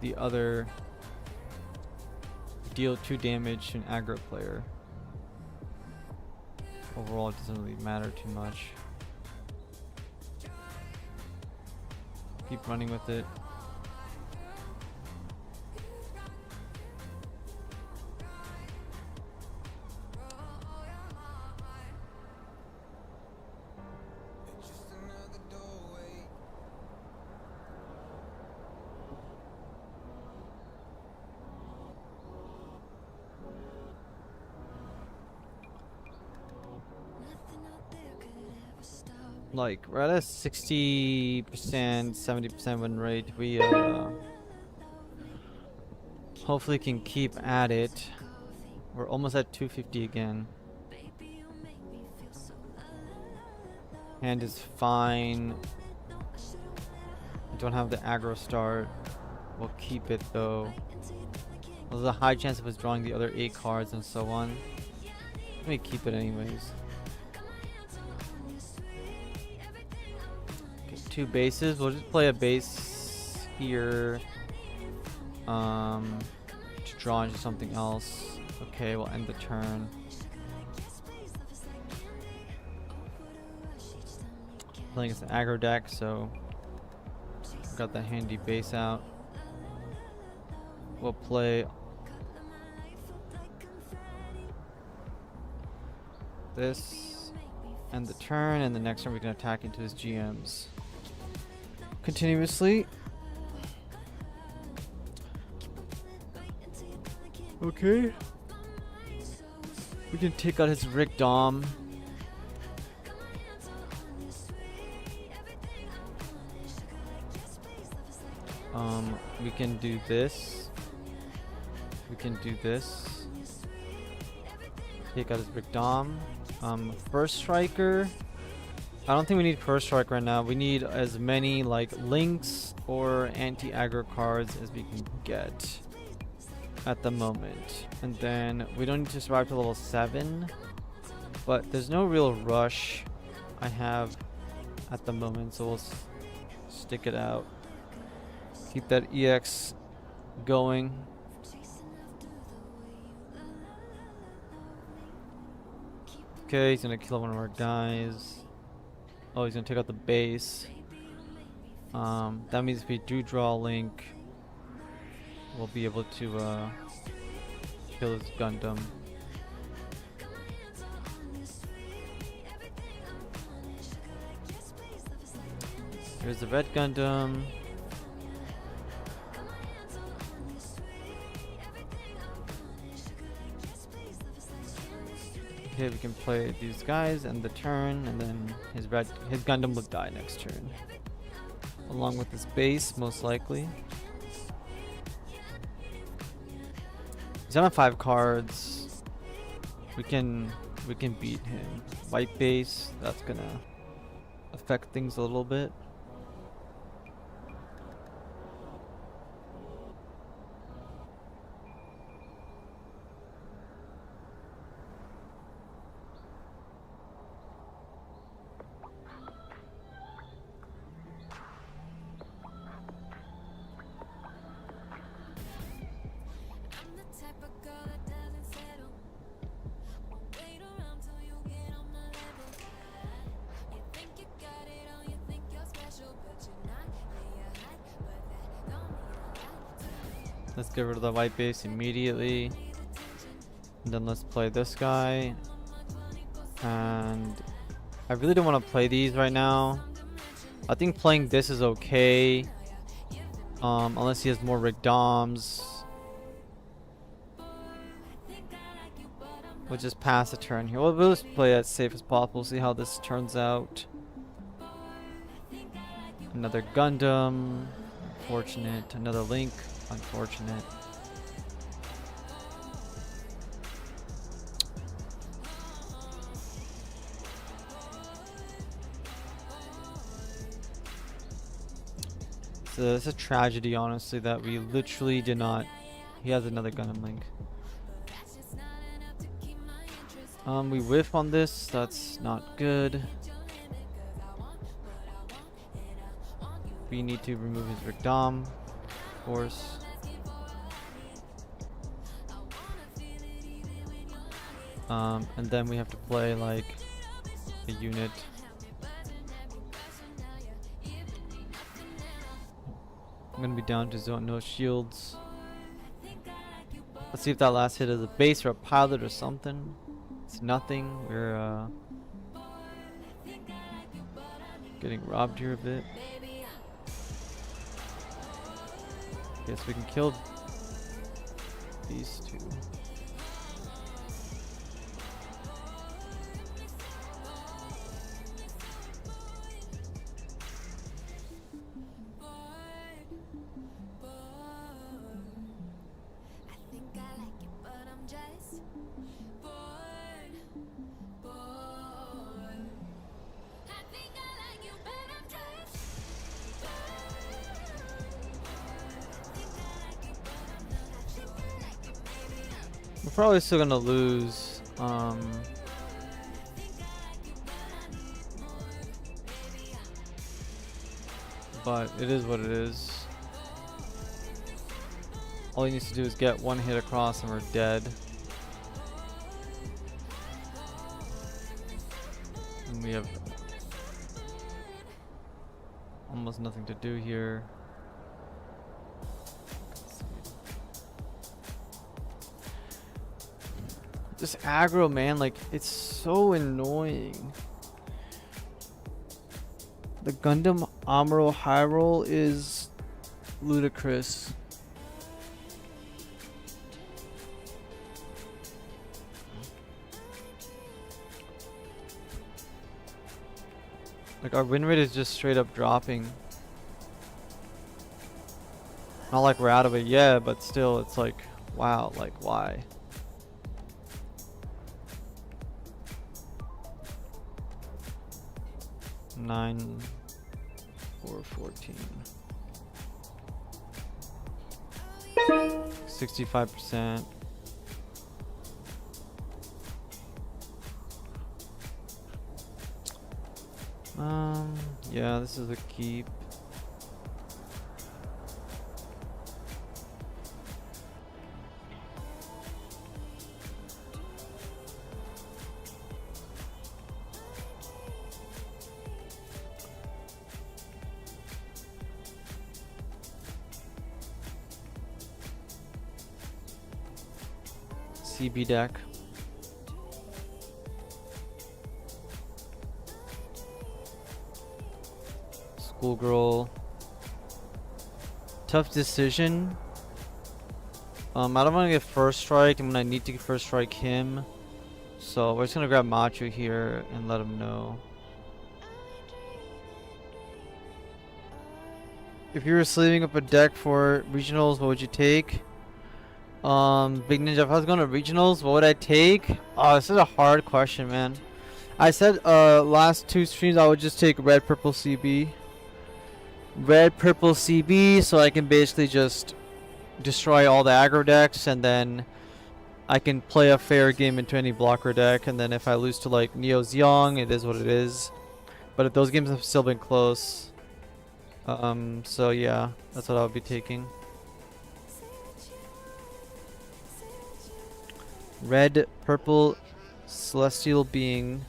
the other deal 2 damage to an aggro player? Overall, it doesn't really matter too much. Keep running with it. Like, we're at a 60%, 70% win rate. We hopefully can keep at it. We're almost at 250 again. Hand is fine. I don't have the aggro start. We'll keep it though. There's a high chance of us drawing the other 8 cards and so on. Let me keep it anyways. 2 bases. We'll just play a base here to draw into something else. Okay, we'll end the turn. Playing as an aggro deck, so got the handy base out. We'll play this, end the turn, and the next turn we can attack into his GMs continuously. Okay. We can take out his Rick Dom. We can do this. We can do this. Take out his Rick Dom. First striker. I don't think we need first strike right now. We need as many like links or anti-aggro cards as we can get at the moment. And then we don't need to survive to level 7, but there's no real rush I have at the moment, so we'll stick it out. Keep that EX going. Okay, he's gonna kill one of our guys. Oh, he's gonna take out the base. That means if we do draw a link, we'll be able to kill his Gundam. Here's the red Gundam. okay, we can play these guys and the turn, and then his Gundam will die next turn, along with his base, most likely. He's on 5 cards. We can beat him. White base, that's gonna affect things a little bit. Let's get rid of the white base immediately. And then let's play this guy. And I really don't want to play these right now. I think playing this is okay. Unless he has more Rick Doms. We'll just pass a turn here. We'll just play as safe as possible. See how this turns out. Another Gundam. Unfortunate. Another Link. Unfortunate. So it's a tragedy, honestly, that we literally did not. He has another Gundam Link. We whiff on this. That's not good. We need to remove his Rick Dom, of course. And then we have to play like a unit. I'm gonna be down to zone, no shields. Let's see if that last hit is a base or a pilot or something. It's nothing. We're getting robbed here a bit. Guess we can kill these two. We're probably still gonna lose. But it is what it is. All he needs to do is get one hit across and we're dead. And we have almost nothing to do here. This aggro, man, like, it's so annoying. The Gundam Amuro high roll is ludicrous. Like, our win rate is just straight up dropping. Not like we're out of it yet, but still, it's like, wow, like, why? Nine, 4, 14. 65%. Yeah, this is a keep. CB deck. Schoolgirl. Tough decision. I don't want to get first strike, and when I need to first strike him, So we're just gonna grab Machu here and let him know. If you were sleeving up a deck for regionals, what would you take? Big Ninja, if I was going to regionals, what would I take? Oh, this is a hard question, man. I said last 2 streams I would just take red purple CB. Red purple CB, so I can basically just destroy all the aggro decks, and then I can play a fair game into any blocker deck, and then if I lose to like Neo's Young, it is what it is. But if those games have still been close. So yeah, that's what I would be taking. Red, purple, celestial being.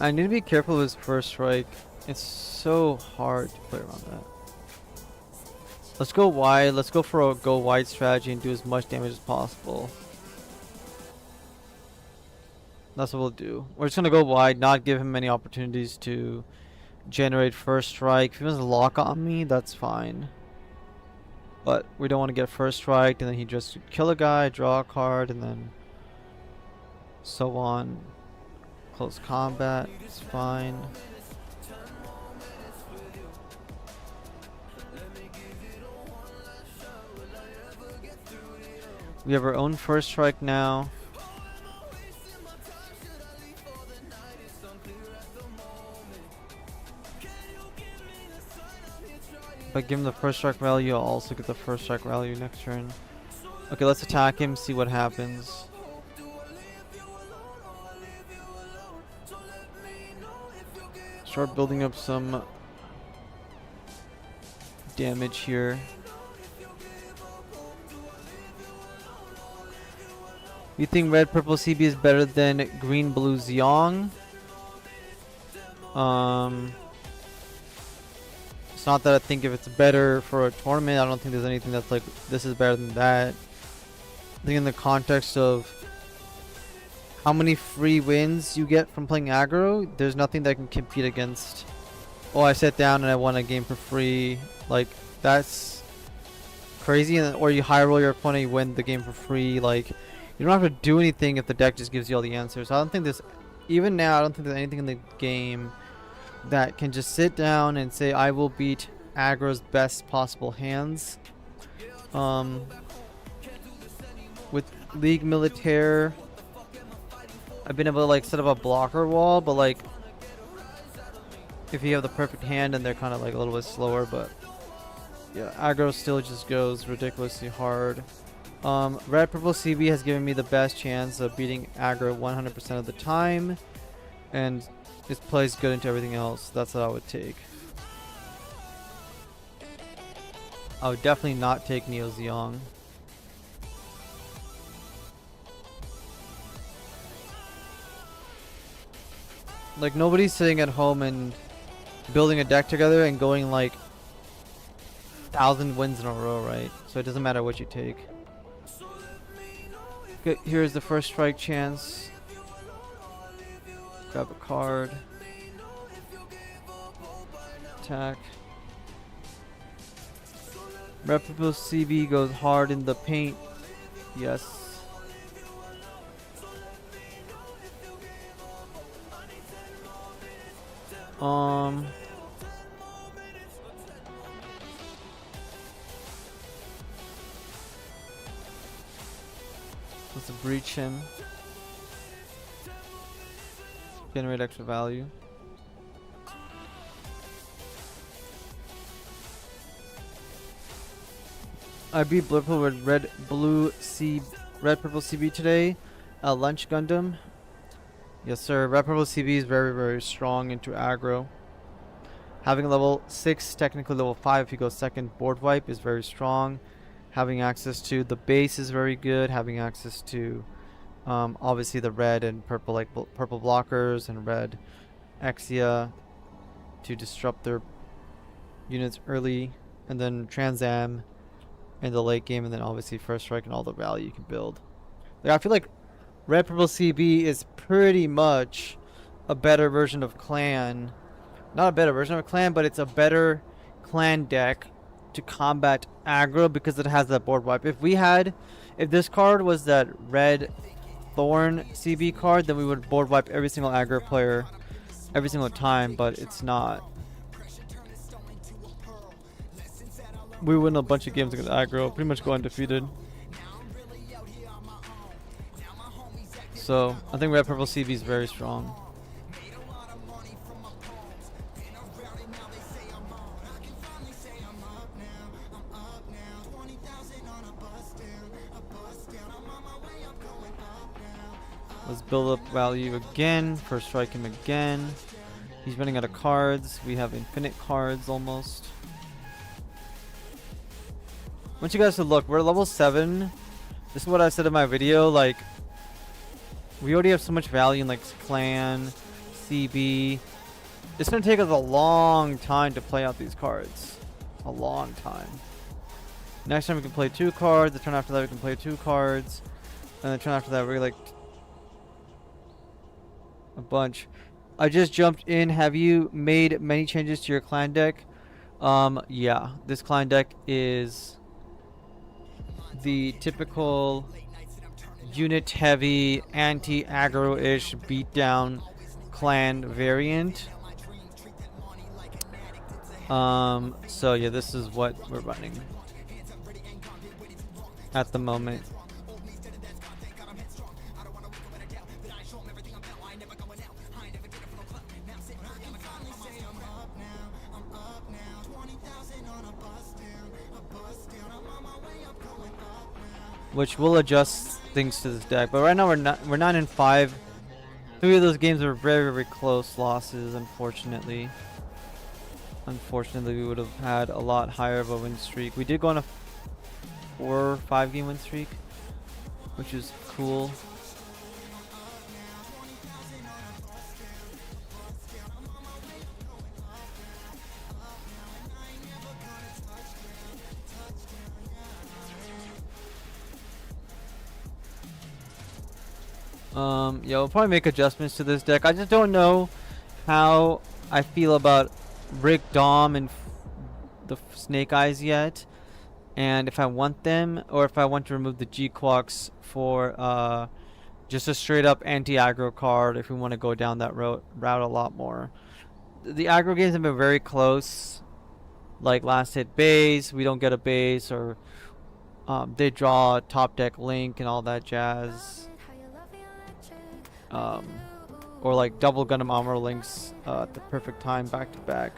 I need to be careful with his first strike. It's so hard to play around that. Let's go wide. Let's go for a go wide strategy and do as much damage as possible. That's what we'll do. We're just gonna go wide, not give him many opportunities to generate first strike. If he wants to lock on me, that's fine. But we don't want to get first strike and then he just kill a guy, draw a card, and then so on. Close combat, it's fine. We have our own first strike now. If I give him the first strike value, I'll also get the first strike value next turn. Okay, let's attack him, see what happens. Start building up some damage here. You think red purple CB is better than green blue Xiong? It's not that I think if it's better for a tournament, I don't think there's anything that's like this is better than that. I think in the context of how many free wins you get from playing aggro, there's nothing that can compete against. Oh, I sat down and I won a game for free. Like, that's crazy. Or you high roll your opponent, you win the game for free. Like, you don't have to do anything if the deck just gives you all the answers. I don't think there's, even now, I don't think there's anything in the game that can just sit down and say, I will beat aggro's best possible hands. With League Militaire, I've been able to like set up a blocker wall, but like if you have the perfect hand and they're kind of like a little bit slower, but yeah, aggro still just goes ridiculously hard. Red purple CB has given me the best chance of beating aggro 100% of the time, and it plays good into everything else. That's what I would take. I would definitely not take Neo Xiong. Like, nobody's sitting at home and building a deck together and going like 1,000 wins in a row, right? So it doesn't matter what you take. Okay, here's the first strike chance. Grab a card. Attack. Red purple CB goes hard in the paint. Yes. Let's breach him. Generate extra value. I beat Blurple with red purple CB today. Lunch Gundam. Yes sir, red purple CB is very strong into aggro. Having a level 6, technically level 5 if you go second board wipe is very strong. Having access to the base is very good. Having access to obviously the red and purple, like purple blockers and red Exia to disrupt their units early, and then Transam in the late game, and then obviously First Strike and all the value you can build. Like, I feel like Red Purple CB is pretty much a better version of Clan. Not a better version of Clan, but it's a better Clan deck to combat aggro because it has that board wipe. If this card was that red Thorn CB card, then we would board wipe every single aggro player every single time, but it's not. We win a bunch of games against aggro, pretty much go undefeated. So I think Red Purple CB is very strong. Let's build up value again. First strike him again. He's running out of cards. We have infinite cards almost. I want you guys to look. We're level 7. This is what I said in my video. Like, we already have so much value in like Clan, CB. It's gonna take us a long time to play out these cards. A long time. Next time we can play 2 cards. The turn after that we can play 2 cards. And the turn after that we're like a bunch. I just jumped in. Have you made many changes to your clan deck? Yeah. This clan deck is the typical unit heavy, anti-aggro-ish beatdown clan variant. So yeah, this is what we're running at the moment. Which will adjust things to this deck, but right now we're 9-5. 3 of those games were very, very close losses. Unfortunately, we would have had a lot higher of a win streak. We did go on a 4 or 5 game win streak, which is cool. Yeah, we'll probably make adjustments to this deck. I just don't know how I feel about Rick Dom and the Snake Eyes yet, and if I want them or if I want to remove the G-Quacks for just a straight up anti-aggro card if we want to go down that route a lot more. The aggro games have been very close, like last hit base, we don't get a base, or they draw top deck Link and all that jazz. Or like double Gundam Armor Links at the perfect time back to back.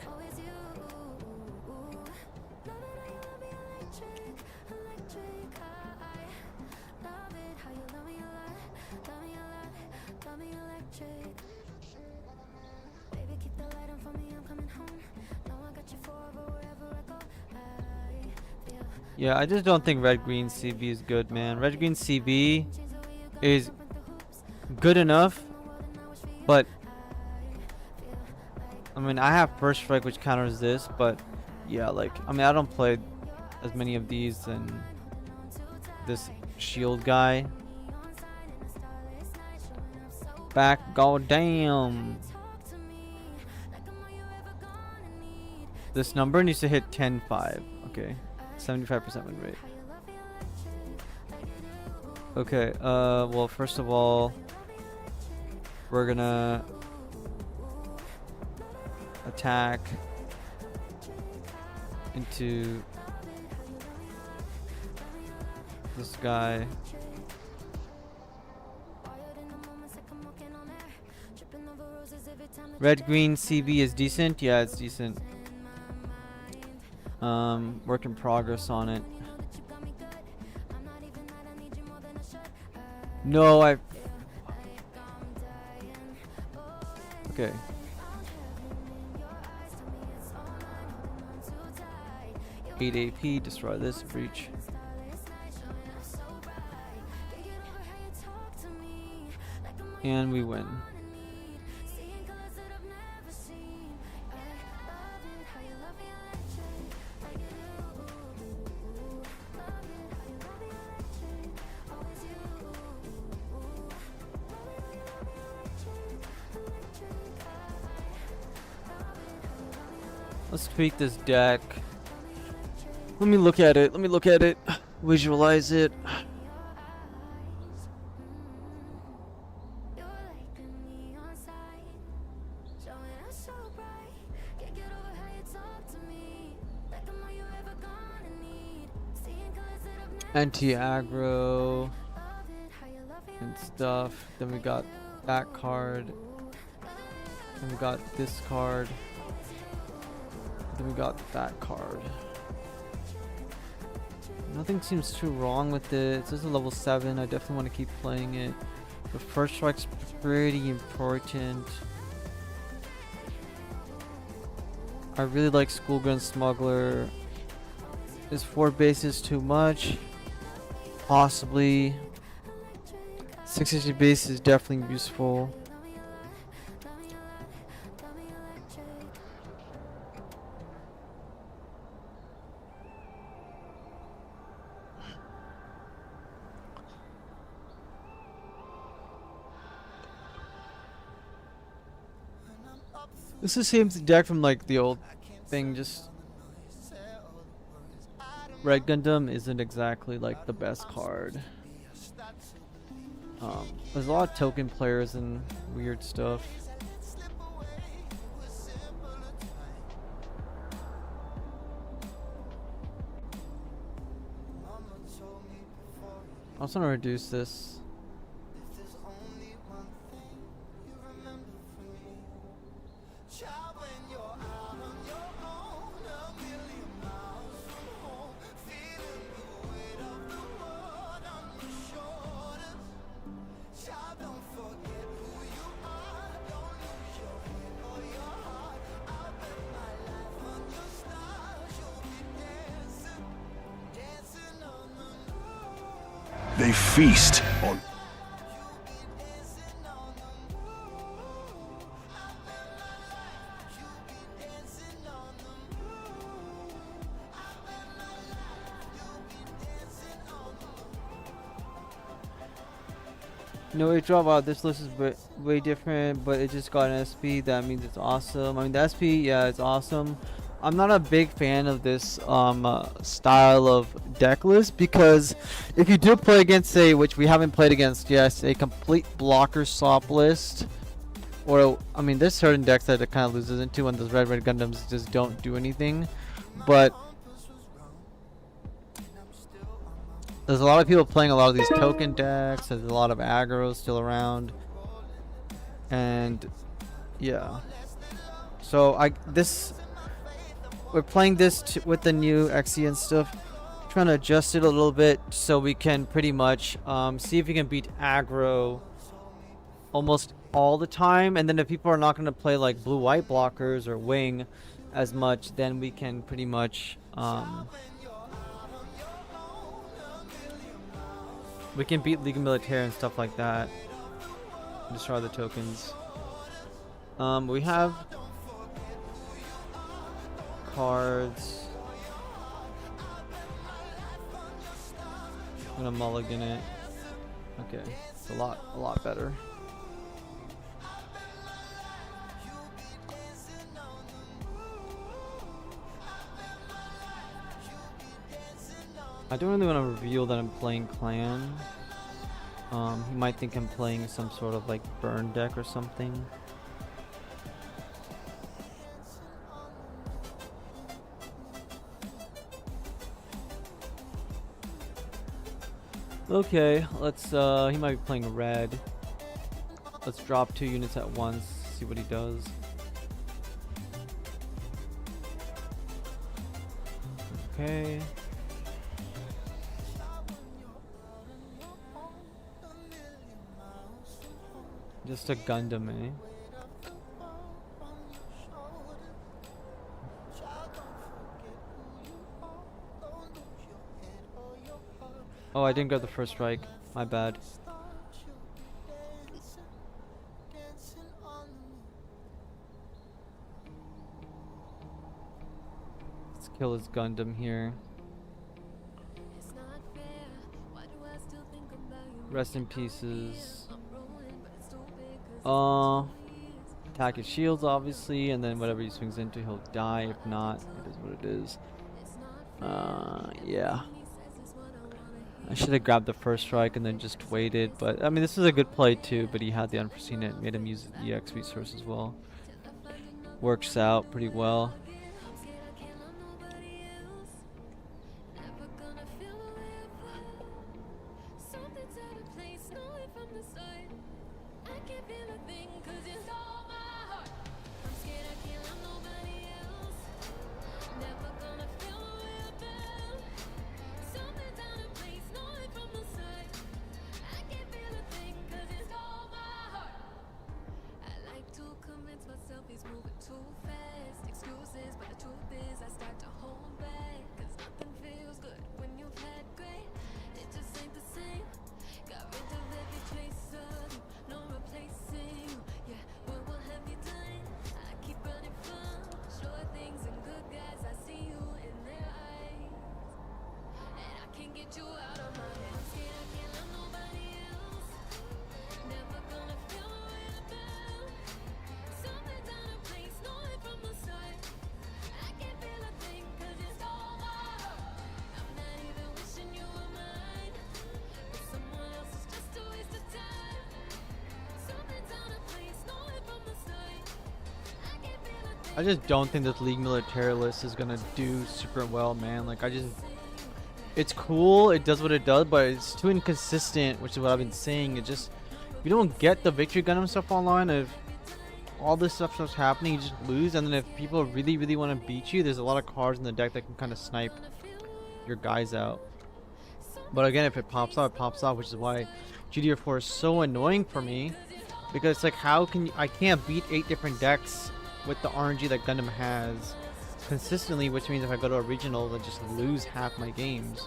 Yeah, I just don't think Red Green CB is good, man. Red Green CB is good enough, but I mean, I have First Strike which counters this, but yeah, like, I mean, I don't play as many of these than this shield guy. Back, go damn. This number needs to hit 10-5. Okay, 75% win rate. Okay, well, first of all, we're gonna attack into this guy. Red Green CB is decent. Yeah, it's decent. Work in progress on it. No, okay. $8 AP, destroy this, breach. And we win. Let's tweak this deck. Let me look at it. Let me look at it. Visualize it. Anti-aggro and stuff. Then we got that card. Then we got this card. Then we got that card. Nothing seems too wrong with it. It's just a level 7. I definitely want to keep playing it. The first strike's pretty important. I really like Schoolgun Smuggler. Is 4 bases too much? Possibly. 660 base is definitely useful. This is the same deck from like the old thing, just Red Gundam isn't exactly like the best card. There's a lot of token players and weird stuff. I also want to reduce this. They feast on... No, it dropped out. This list is way different, but it just got an SP. That means it's awesome. I mean, the SP, yeah, it's awesome. I'm not a big fan of this style of deck list, because if you do play against, say, which we haven't played against, yes, a complete blocker swap list, or I mean, there's certain decks that it kind of loses into when those red Gundams just don't do anything, but there's a lot of people playing a lot of these token decks. There's a lot of aggro still around, and yeah. So we're playing this with the new XE and stuff, trying to adjust it a little bit so we can pretty much see if we can beat aggro almost all the time. And then if people are not going to play like blue-white blockers or wing as much, then we can pretty much we can beat Liga Militaire and stuff like that. Destroy the tokens. We have cards. I'm gonna mulligan it. Okay, it's a lot better. I don't really want to reveal that I'm playing clan. He might think I'm playing some sort of like burn deck or something. Okay, let's he might be playing red. Let's drop 2 units at once, see what he does. Okay. Just a Gundam, eh? Oh, I didn't get the first strike. My bad. Let's kill his Gundam here. Rest in pieces. Attack his shields, obviously, and then whatever he swings into, he'll die. If not, it is what it is. Yeah. I should have grabbed the first strike and then just waited, but I mean, this is a good play too, but he had the unforeseen. It made him use the EX resource as well. Works out pretty well. I just don't think this League Militarist is gonna do super well, man. Like, it's cool, it does what it does, but it's too inconsistent, which is what I've been saying. It just, you don't get the victory Gundam stuff online. If all this stuff starts happening, you just lose. And then if people really, really want to beat you, there's a lot of cards in the deck that can kind of snipe your guys out. But again, if it pops out, it pops out, which is why GD04 is so annoying for me. Because it's like, how can I can't beat 8 different decks with the RNG that Gundam has consistently, which means if I go to a regional, I just lose half my games.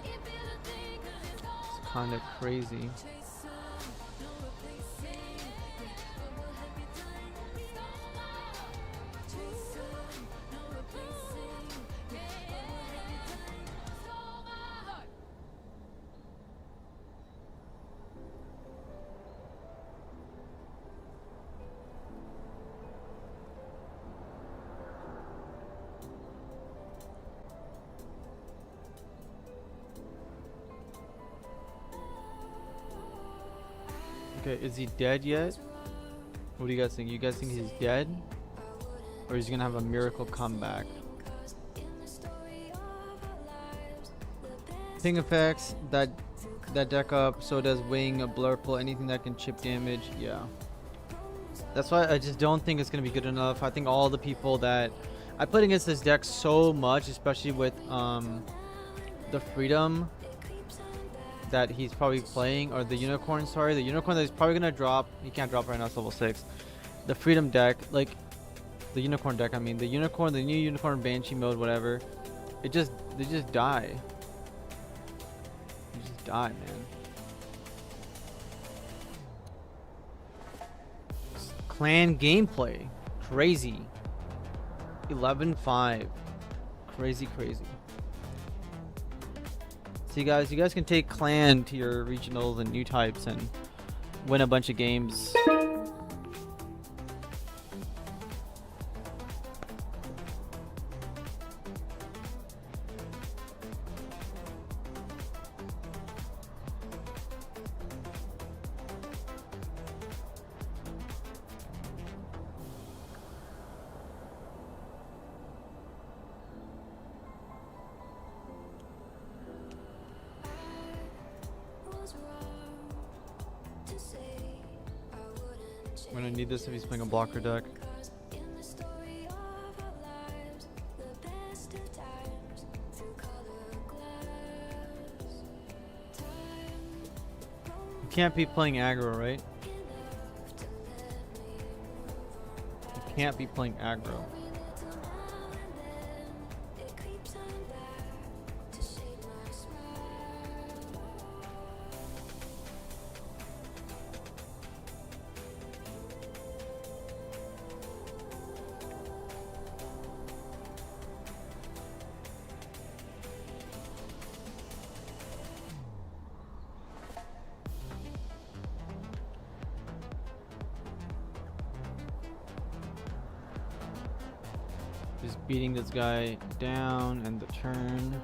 It's kind of crazy. Okay, is he dead yet? What do you guys think? You guys think he's dead? Or he's gonna have a miracle comeback? Ping effects, that deck up, so does Wing, a Blurple, anything that can chip damage, yeah. That's why I just don't think it's gonna be good enough. I think all the people that I played against this deck so much, especially with the Freedom that he's probably playing, or the Unicorn, sorry, the Unicorn that he's probably gonna drop. He can't drop right now, it's level 6. The Freedom deck, like the Unicorn deck, I mean, the Unicorn, the new Unicorn Banshee mode, whatever, they just die. They just die, man. Clan gameplay, crazy. 11-5, crazy. See, guys, you guys can take clan to your regionals and new types and win a bunch of games. I'm gonna need this if he's playing a blocker deck. You can't be playing aggro, right? You can't be playing aggro. Just beating this guy down and the turn.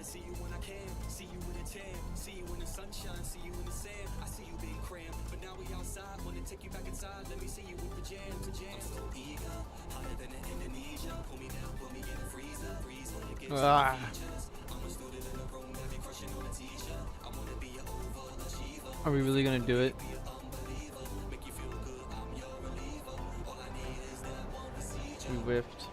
See you when I can, see you in the tan, see you in the sunshine, see you in the sand. I see you being cramped, but now we outside. Wanna take you back inside, let me see you with the jam, the jam. I'm so eager, hotter than Indonesia. Pull me down, put me in the freezer, freeze when you get to the features. I'm a student in the room, have you crushing on a teacher. I wanna be an overachiever. Are we really gonna do it? Make you feel good, I'm your reliever. All I need is that one procedure. We whiffed.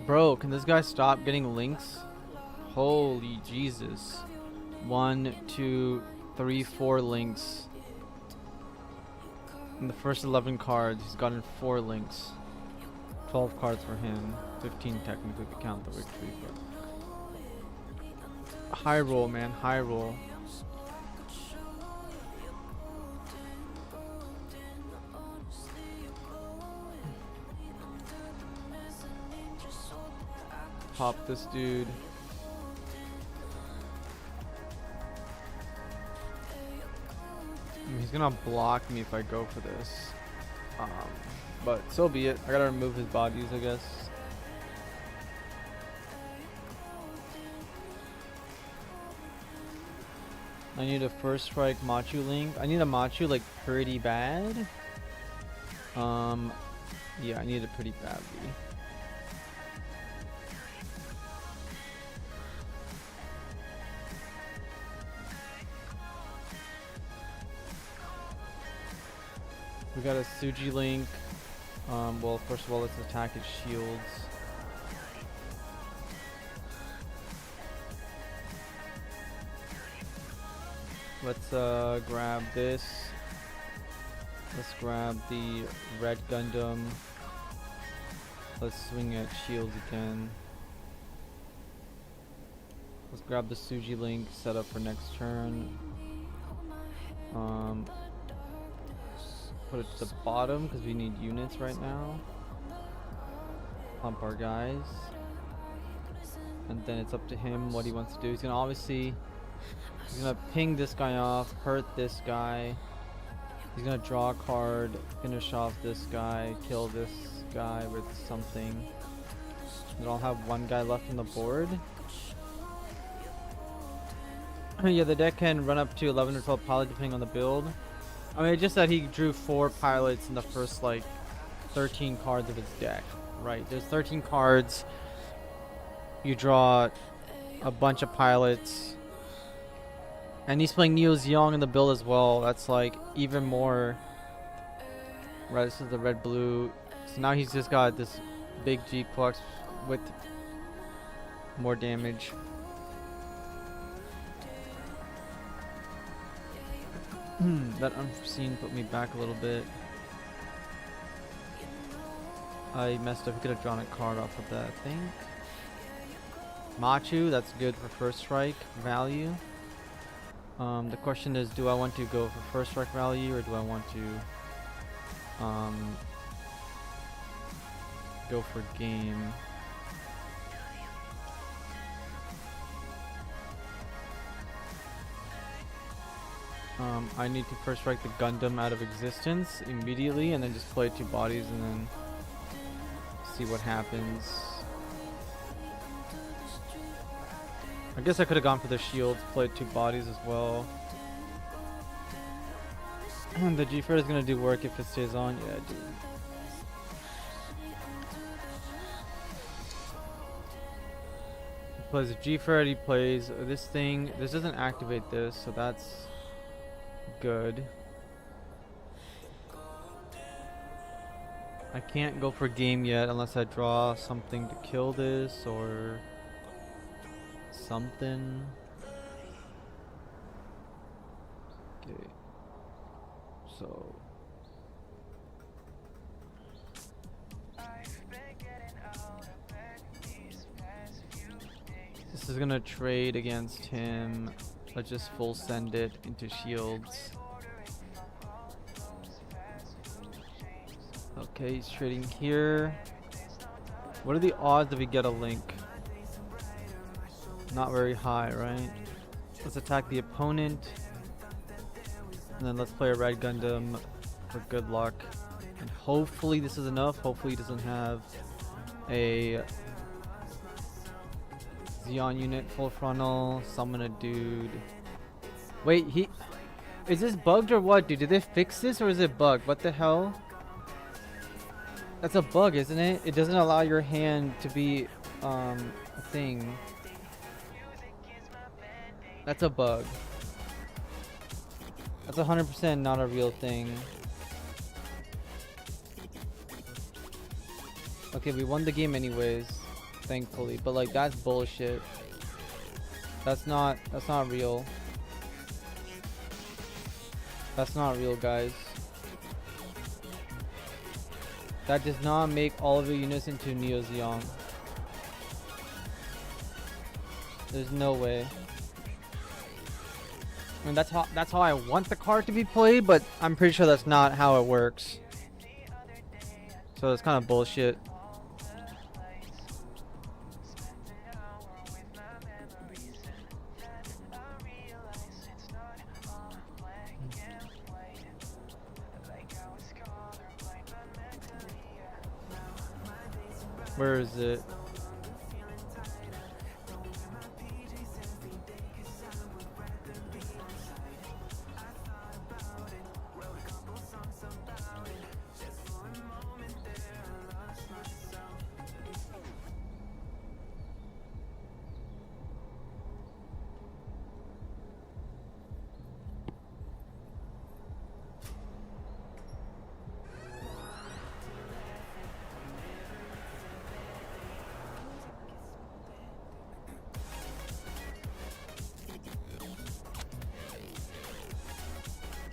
Bro, can this guy stop getting links? Holy Jesus. 1, 2, 3, 4 links. In the first 11 cards, he's gotten 4 links. 12 cards for him. 15 technically if you count the victory. But high roll, man. High roll. Pop this dude. He's gonna block me if I go for this. But so be it. I gotta remove his bodies, I guess. I need a first strike Machu link. I need a Machu like pretty bad. Yeah, I need it pretty badly. We got a Suji link. Well, first of all, let's attack his shields. Let's grab this. Let's grab the red Gundam. Let's swing at shields again. Let's grab the Suji link, set up for next turn. Put it to the bottom because we need units right now. pump our guys. And then it's up to him what he wants to do. He's gonna ping this guy off, hurt this guy. He's gonna draw a card, finish off this guy, kill this guy with something. Then I'll have one guy left on the board. Yeah, the deck can run up to 11 or 12 pilots depending on the build. I mean, it just that he drew 4 pilots in the first like 13 cards of his deck, right? There's 13 cards. You draw a bunch of pilots. And he's playing Neo Zeong in the build as well. That's like even more. Right, this is the red blue. So now he's just got this big G Quux with more damage. That unforeseen put me back a little bit. I messed up. He could have drawn a card off of that, I think. Machu, that's good for first strike value. The question is, do I want to go for first strike value or do I want to go for game? I need to first strike the Gundam out of existence immediately and then just play 2 bodies and then see what happens. I guess I could have gone for the shields, played 2 bodies as well. The G4 is going to do work if it stays on. Yeah, dude. He plays a G4, he plays this thing. This doesn't activate this, so that's good. I can't go for game yet unless I draw something to kill this or something. Okay. So this is gonna trade against him. Let's just full send it into shields. Okay, he's trading here. What are the odds that we get a link? Not very high, right? Let's attack the opponent. And then let's play a red Gundam for good luck. And hopefully this is enough. Hopefully he doesn't have a Xeon unit full frontal. Summon a dude. Wait, is this bugged or what, dude? Did they fix this or is it bugged? What the hell? That's a bug, isn't it? It doesn't allow your hand to be a thing. That's a bug. That's 100% not a real thing. Okay, we won the game anyways, thankfully. But like, that's bullshit. That's not real. That's not real, guys. That does not make all of your units into Neo Zeong. There's no way. I mean, that's how I want the card to be played, but I'm pretty sure that's not how it works. So it's kind of bullshit. Where is it?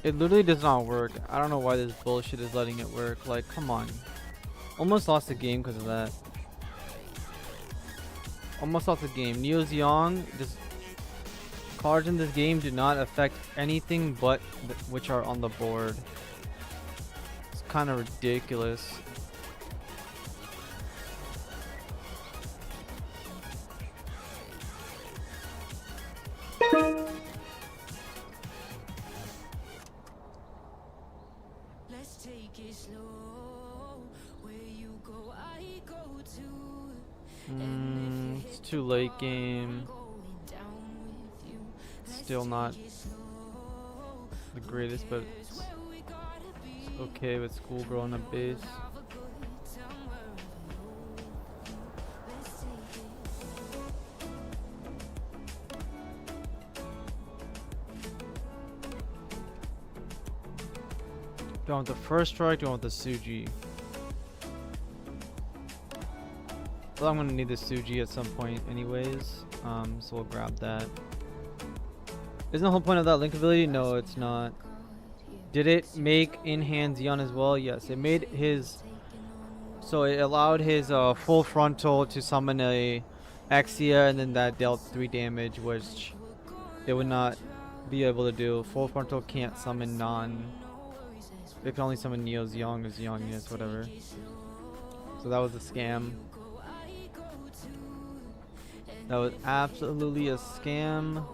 It literally does not work. I don't know why this bullshit is letting it work. Like, come on. Almost lost the game because of that. Almost lost the game. Neo Zeong, cards in this game do not affect anything but which are on the board. It's kind of ridiculous. It's too late game. Still not the greatest, but it's okay with schoolgirl on a base. Do I want the first strike? Do I want the Suji? Well, I'm gonna need the Suji at some point anyways, so we'll grab that. Isn't the whole point of that link ability? No, it's not. Did it make in-hand Zeon as well? Yes, it made his... So it allowed his full frontal to summon a Exia, and then that dealt 3 damage, which it would not be able to do. Full frontal can't summon non... It can only summon Neo Zeon or Zeon, yes, whatever. So that was a scam. That was absolutely a scam.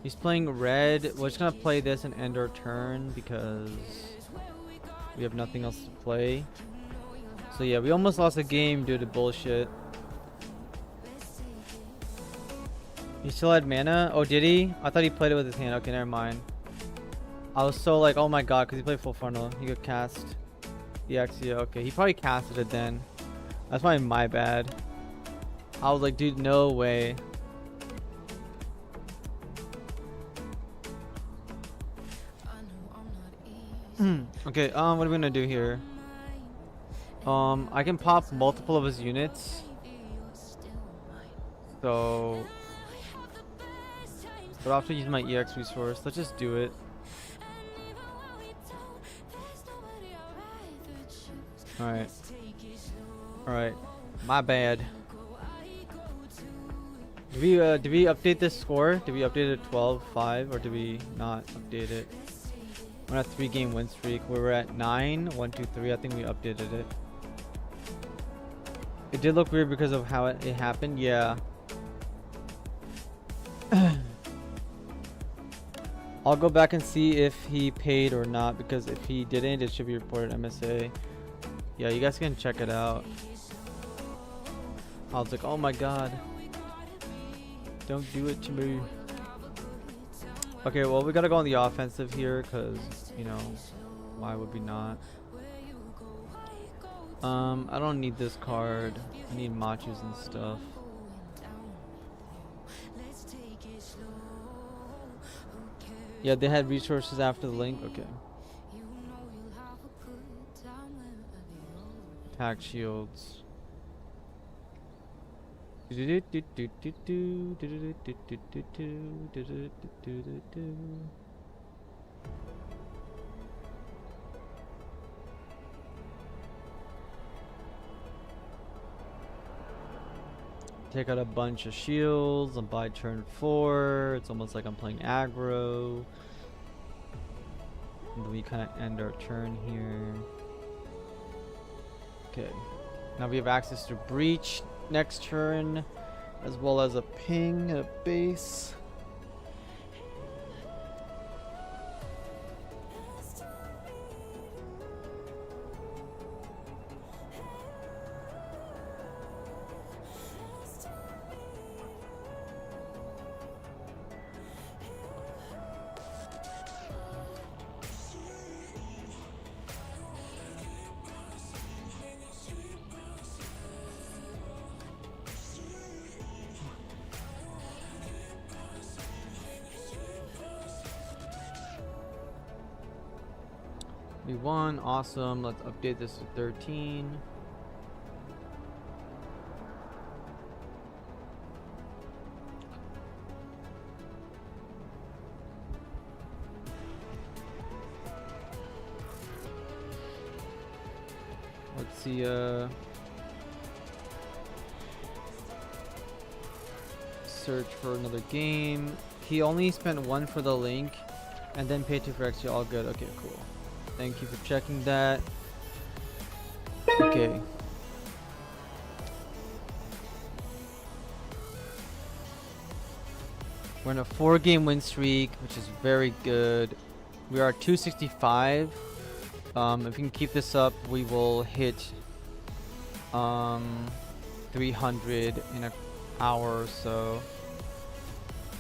He's playing red. We're just gonna play this and end our turn because we have nothing else to play. So yeah, we almost lost a game due to bullshit. He still had mana? Oh, did he? I thought he played it with his hand. Okay, never mind. I was so like, oh my god, because he played full frontal. He could cast the Exia. Okay, he probably casted it then. That's probably my bad. I was like, dude, no way. Okay, what are we gonna do here? I can pop multiple of his units. So, but I have to use my EX resource. Let's just do it. Alright. Alright. My bad. Did we update this score? Did we update it 12-5 or did we not update it? We're on a 3-game win streak. We were at 9, 1, 2, 3. I think we updated it. It did look weird because of how it happened. Yeah. I'll go back and see if he paid or not, because if he didn't, it should be reported MSA. Yeah, you guys can check it out. I was like, oh my god. Don't do it to me. Okay, well, we gotta go on the offensive here, because, you know, why would we not? I don't need this card. I need Machus and stuff. Yeah, they had resources after the link. Okay. Attack shields. Take out a bunch of shields and by turn 4. It's almost like I'm playing aggro. And then we kind of end our turn here. Okay. Now we have access to breach next turn, as well as a ping and a base. We won, awesome. Let's update this to 13. Let's see, search for another game. He only spent 1 for the link and then paid 2 for extra. All good. Okay, cool. Thank you for checking that. Okay. We're in a 4-game win streak, which is very good. We are 265. If we can keep this up, we will hit 300 in an hour or so.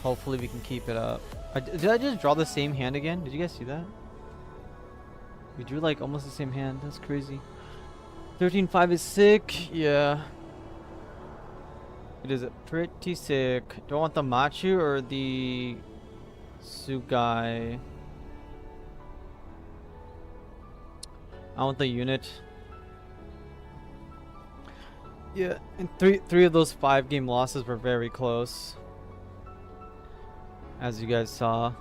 Hopefully we can keep it up. Did I just draw the same hand again? Did you guys see that? We drew like almost the same hand. That's crazy. 13-5 is sick. Yeah. It is pretty sick. Do I want the Machu or the Sugai? I want the unit. Yeah, and three of those 5-game losses were very close, as you guys saw.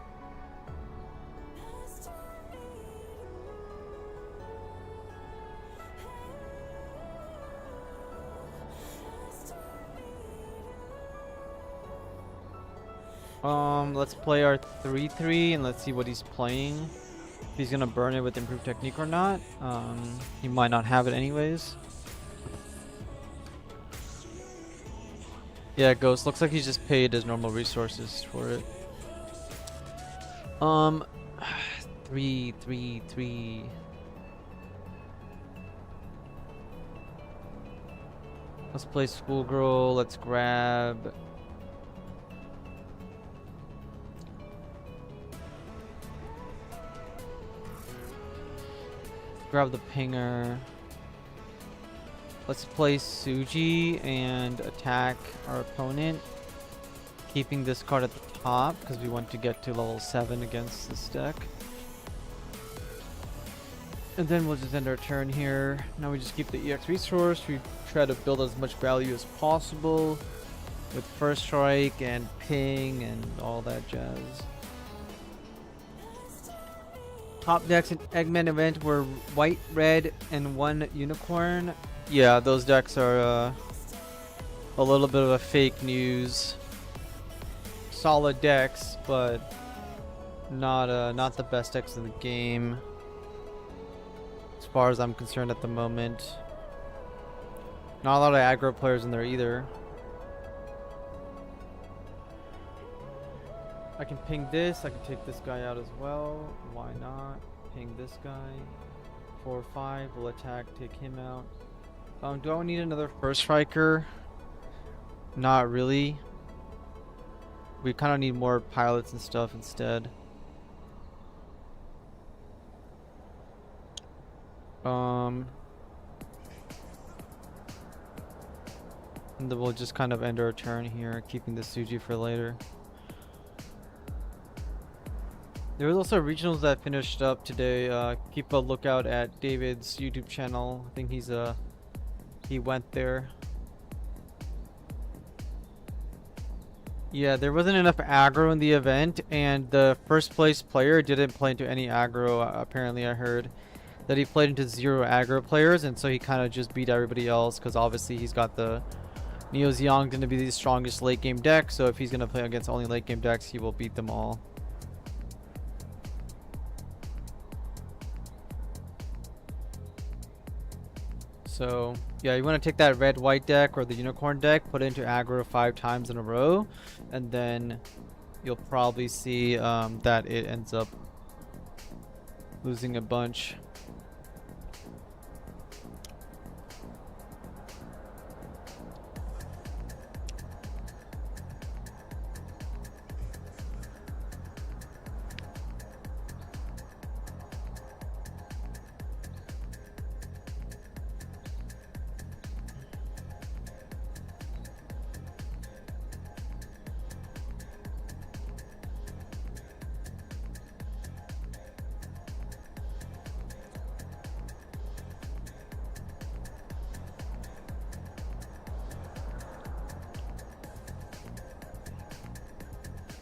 Let's play our 3-3 and let's see what he's playing. If he's gonna burn it with improved technique or not. He might not have it anyways. Yeah, Ghost. Looks like he's just paid his normal resources for it. 3-3-3. Let's play Schoolgirl. Let's grab. Grab the pinger. Let's play Suji and attack our opponent, keeping this card at the top because we want to get to level 7 against this deck. And then we'll just end our turn here. Now we just keep the EX resource. We try to build as much value as possible with first strike and ping and all that jazz. Top decks in Eggman event were white, red, and 1 unicorn. Yeah, those decks are a little bit of a fake news. Solid decks, but not the best decks in the game, as far as I'm concerned at the moment. Not a lot of aggro players in there either. I can ping this. I can take this guy out as well. Why not? Ping this guy. 4-5. We'll attack. Take him out. Do I need another first striker? Not really. We kind of need more pilots and stuff instead. And then we'll just kind of end our turn here, keeping the Suji for later. There was also regionals that finished up today. Keep a lookout at David's YouTube channel. I think he went there. Yeah, there wasn't enough aggro in the event, and the first place player didn't play into any aggro. Apparently, I heard that he played into 0 aggro players, and so he kind of just beat everybody else because obviously he's got the Neo Xiong going to be the strongest late game deck. So if he's going to play against only late game decks, he will beat them all. So yeah, you want to take that red white deck or the unicorn deck, put it into aggro 5 times in a row, and then you'll probably see that it ends up losing a bunch.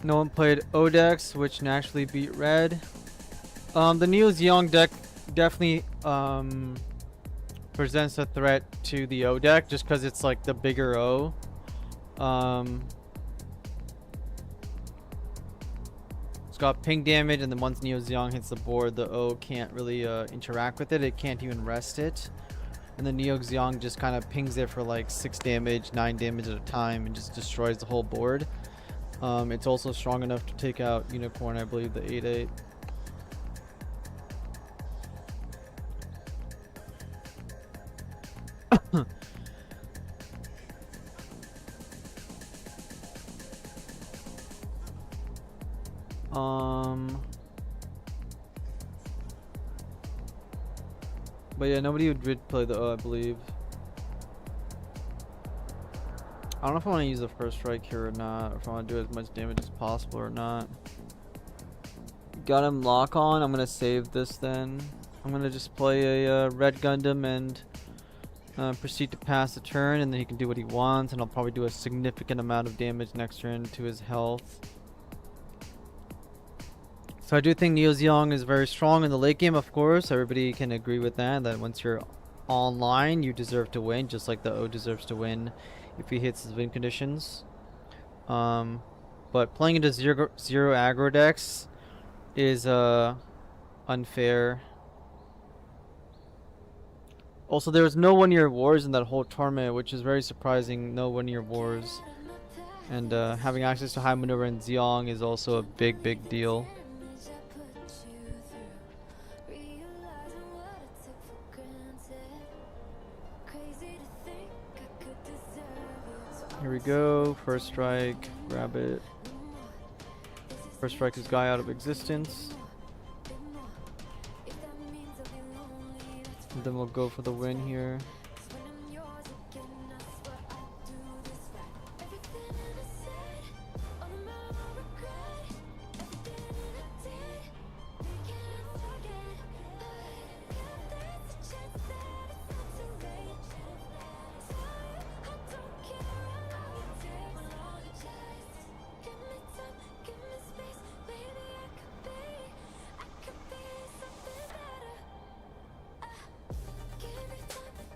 No one played Odex, which naturally beat red. The Neo Xiong deck definitely presents a threat to the O deck just because it's like the bigger O. It's got ping damage, and then once Neo Xiong hits the board, the O can't really interact with it. It can't even rest it. And the Neo Xiong just kind of pings it for like 6 damage, 9 damage at a time, and just destroys the whole board. It's also strong enough to take out Unicorn, I believe, the 8-8. But yeah, nobody would play the O, I believe. I don't know if I want to use the first strike here or not, or if I want to do as much damage as possible or not. Got him lock on. I'm gonna save this then. I'm gonna just play a red Gundam and proceed to pass the turn, and then he can do what he wants, and I'll probably do a significant amount of damage next turn to his health. So I do think Neo Zeong is very strong in the late game, of course. Everybody can agree with that once you're online, you deserve to win, just like the O deserves to win if he hits his win conditions. But playing into zero aggro decks is unfair. Also, there was no 1-year wars in that whole tournament, which is very surprising. No 1-year wars. And having access to high maneuver and Zeong is also a big deal. Here we go. First strike. Grab it. First strike this guy out of existence. And then we'll go for the win here.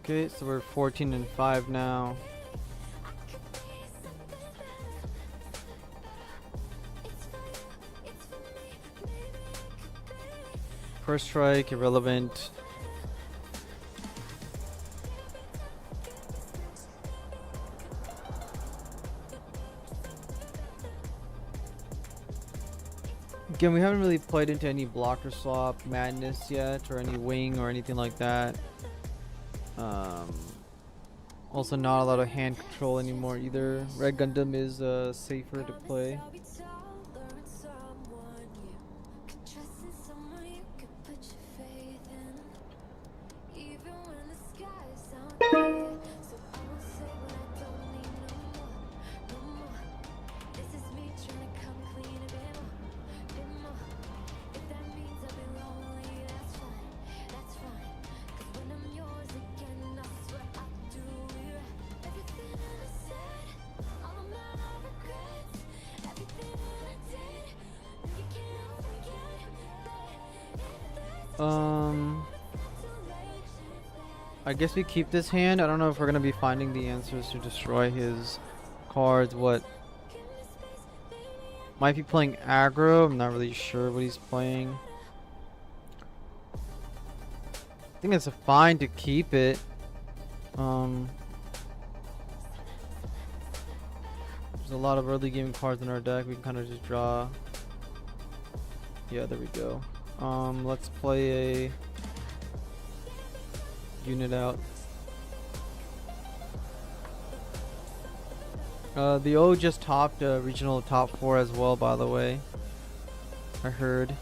Okay, so we're 14-5 now. First strike, irrelevant. Again, we haven't really played into any blocker swap madness yet, or any wing or anything like that. Also not a lot of hand control anymore either. Red Gundam is safer to play. I guess we keep this hand. I don't know if we're gonna be finding the answers to destroy his cards. What? Might be playing aggro. I'm not really sure what he's playing. I think it's fine to keep it. There's a lot of early game cards in our deck. We can kind of just draw. Yeah, there we go. Let's play a unit out. The O just topped regional top 4 as well, by the way. I heard.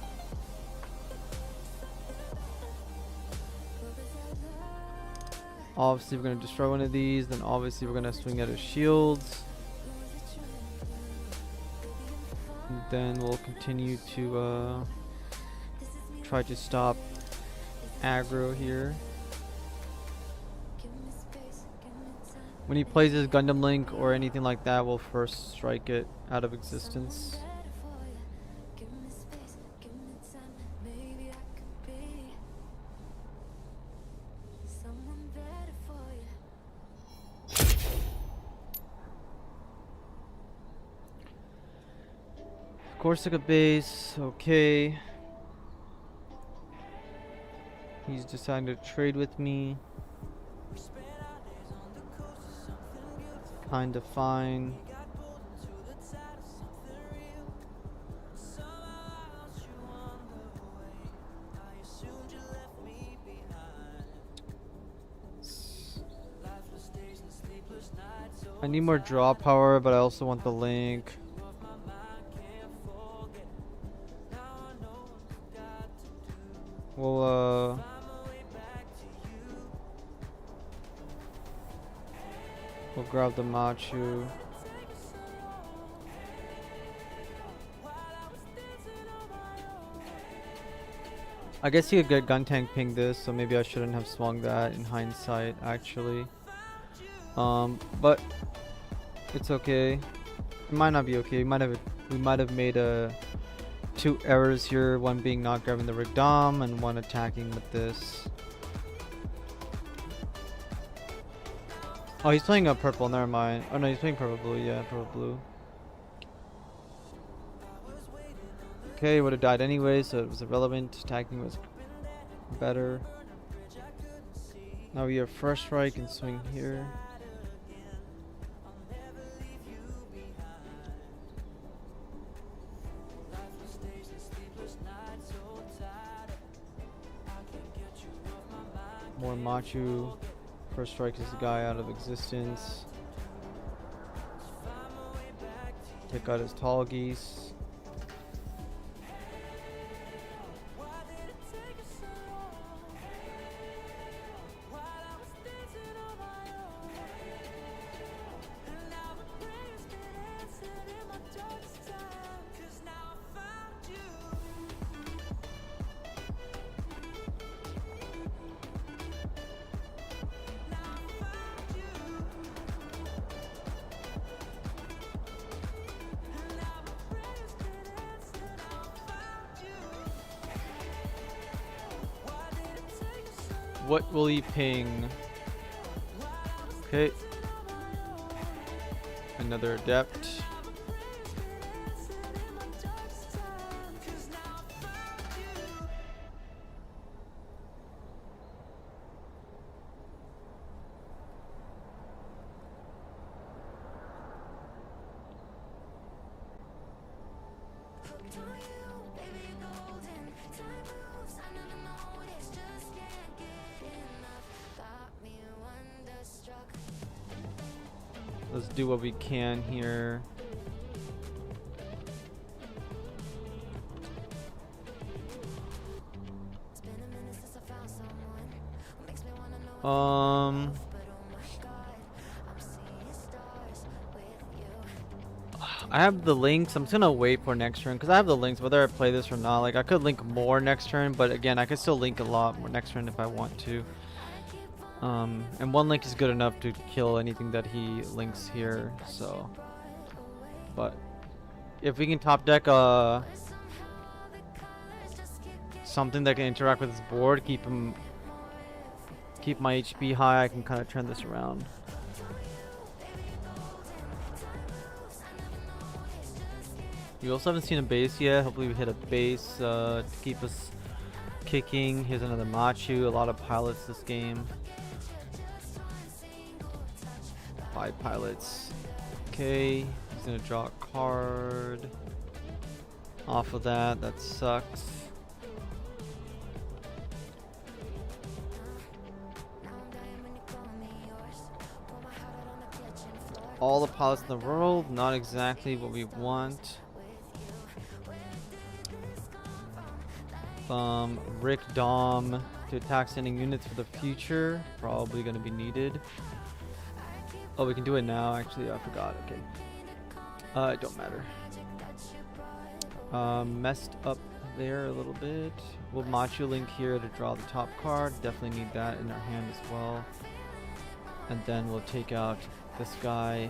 Obviously, we're going to destroy one of these. Then obviously, we're going to swing at his shields. And then we'll continue to try to stop aggro here. When he plays his Gundam Link or anything like that, we'll first strike it out of existence. Corsica base, okay. He's deciding to trade with me. Kinda fine. I need more draw power, but I also want the link. We'll grab the Machu. I guess he could get gun tank ping this, so maybe I shouldn't have swung that in hindsight, actually. But it's okay. It might not be okay. We might have made two errors here. One being not grabbing the rig dom, and one attacking with this. Oh, he's playing a purple. Never mind. Oh no, he's playing purple blue. Yeah, purple blue. Okay, would have died anyway, so it was irrelevant. Attacking was better. Now we have first strike and swing here. More Machu. First strike is the guy out of existence. Take out his tall geese. What will he ping? Okay. Another adept. Let's do what we can here. I have the links. I'm just gonna wait for next turn because I have the links whether I play this or not. Like I could link more next turn, but again I could still link a lot more next turn if I want to. And one link is good enough to kill anything that he links here, so. But if we can top deck something that can interact with his board, keep my HP high, I can kind of turn this around. We also haven't seen a base yet. Hopefully we hit a base to keep us kicking. Here's another Machu. A lot of pilots this game. 5 pilots. Okay, he's gonna draw a card off of that. That sucks. All the pilots in the world, not exactly what we want. Rick Dom to attack sending units for the future, probably gonna be needed. Oh, we can do it now. Actually, I forgot. Okay. It don't matter. Messed up there a little bit. We'll Machu link here to draw the top card. Definitely need that in our hand as well. And then we'll take out this guy.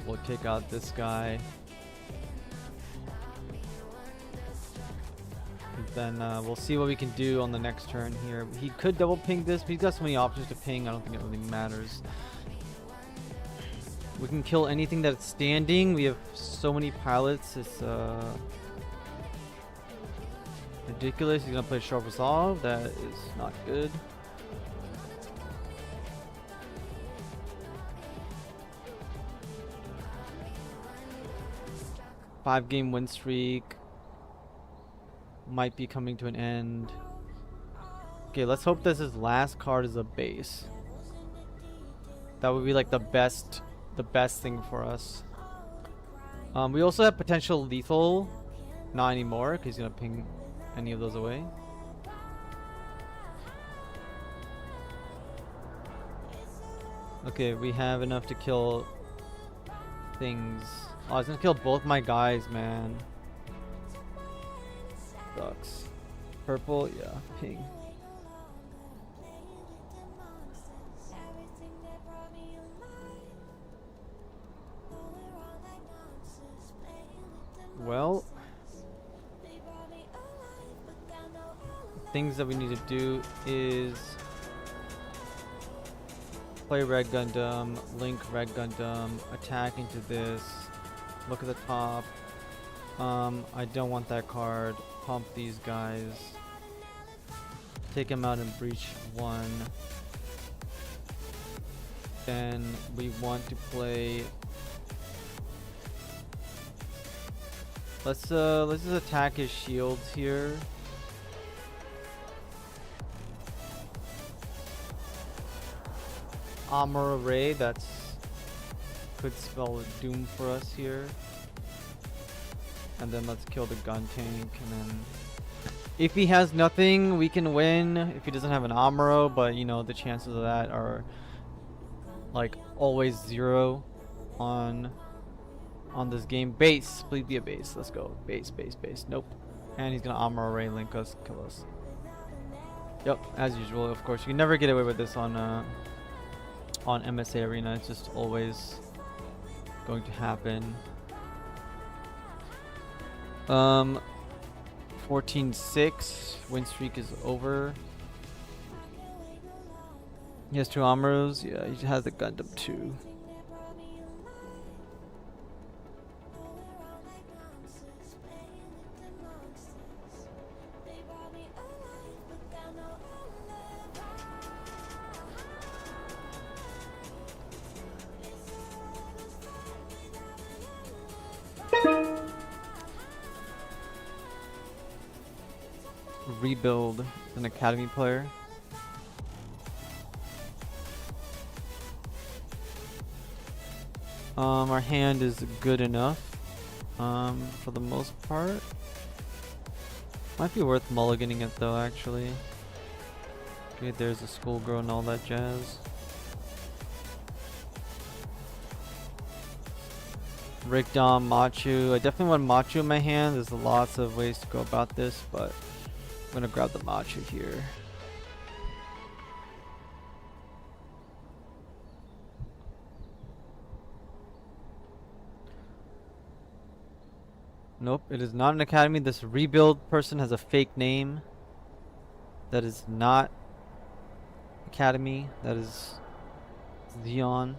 We'll take out this guy. Then we'll see what we can do on the next turn here. He could double ping this, but he's got so many options to ping, I don't think it really matters. We can kill anything that's standing. We have so many pilots, it's ridiculous. He's gonna play Sharp Resolve, that is not good. Five-game win streak might be coming to an end. Okay, let's hope this his last card is a base. That would be like the best thing for us. We also have potential lethal. Not anymore, because he's gonna ping any of those away. Okay, we have enough to kill things. Oh, I was gonna kill both my guys, man. Sucks. Purple, yeah, pink. Well, things that we need to do is play Red Gundam, link Red Gundam, attack into this, look at the top. I don't want that card. Pump these guys. Take him out in Breach 1. Then we want to play. Let's just attack his shields here. Armor array, that's could spell doom for us here. And then let's kill the gun tank, and then if he has nothing, we can win. If he doesn't have an Amuro, but you know the chances of that are like always 0 on this game. Base, please be a base. Let's go. Base. Nope. And he's gonna Armor array link us, kill us. Yep, as usual. Of course, you can never get away with this on MSA Arena. It's just always going to happen. 14-6. Win streak is over. He has 2 Amuros. Yeah, he has the Gundam too. Rebuild an academy player. Our hand is good enough for the most part. Might be worth mulliganing it though, actually. Okay, there's a schoolgirl and all that jazz. Rick Dom, Machu. I definitely want Machu in my hand. There's lots of ways to go about this, but I'm gonna grab the Machu here. Nope, it is not an academy. This rebuild person has a fake name. That is not academy. That is Xeon.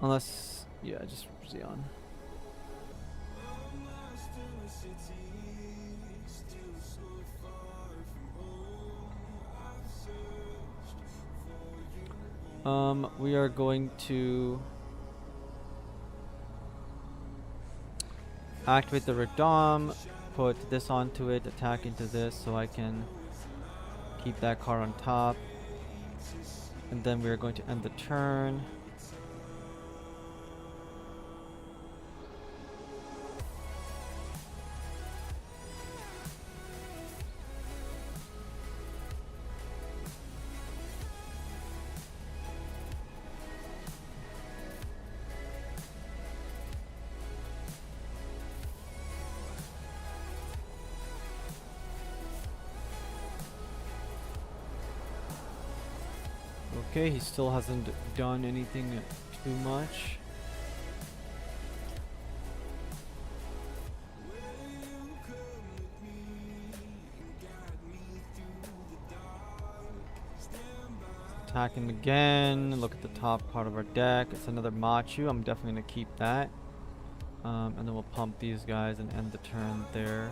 Unless, yeah, just Xeon. We are going to activate the Radom, put this onto it, attack into this so I can keep that card on top. And then we are going to end the turn. Okay, he still hasn't done anything too much. Attack him again. Look at the top part of our deck. It's another Machu. I'm definitely going to keep that. And then we'll pump these guys and end the turn there.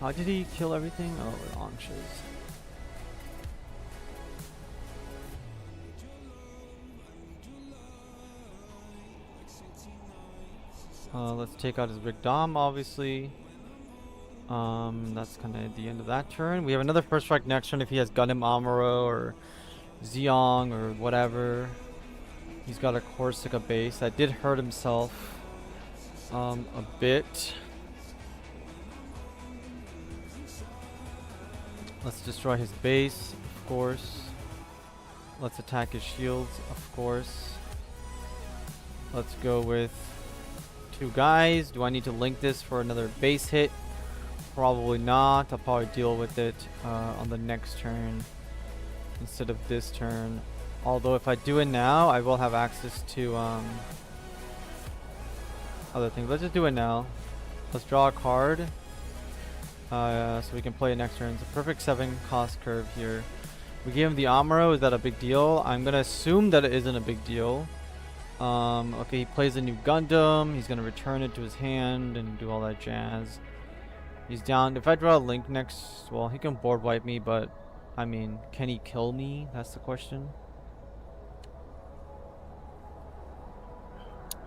How did he kill everything? Oh, with launches. Let's take out his big dom, obviously. That's kind of the end of that turn. We have another first strike next turn if he has Gundam Amuro or Zeong or whatever. He's got a Corsica base. That did hurt himself a bit. Let's destroy his base, of course. Let's attack his shields, of course. Let's go with 2 guys. Do I need to link this for another base hit? Probably not. I'll probably deal with it on the next turn instead of this turn. Although if I do it now, I will have access to other things. Let's just do it now. Let's draw a card so we can play it next turn. It's a perfect 7 cost curve here. We gave him the Amuro. Is that a big deal? I'm gonna assume that it isn't a big deal. Okay, he plays a new Gundam. He's gonna return it to his hand and do all that jazz. He's down. If I draw a link next, well, he can board wipe me, but I mean, can he kill me? That's the question.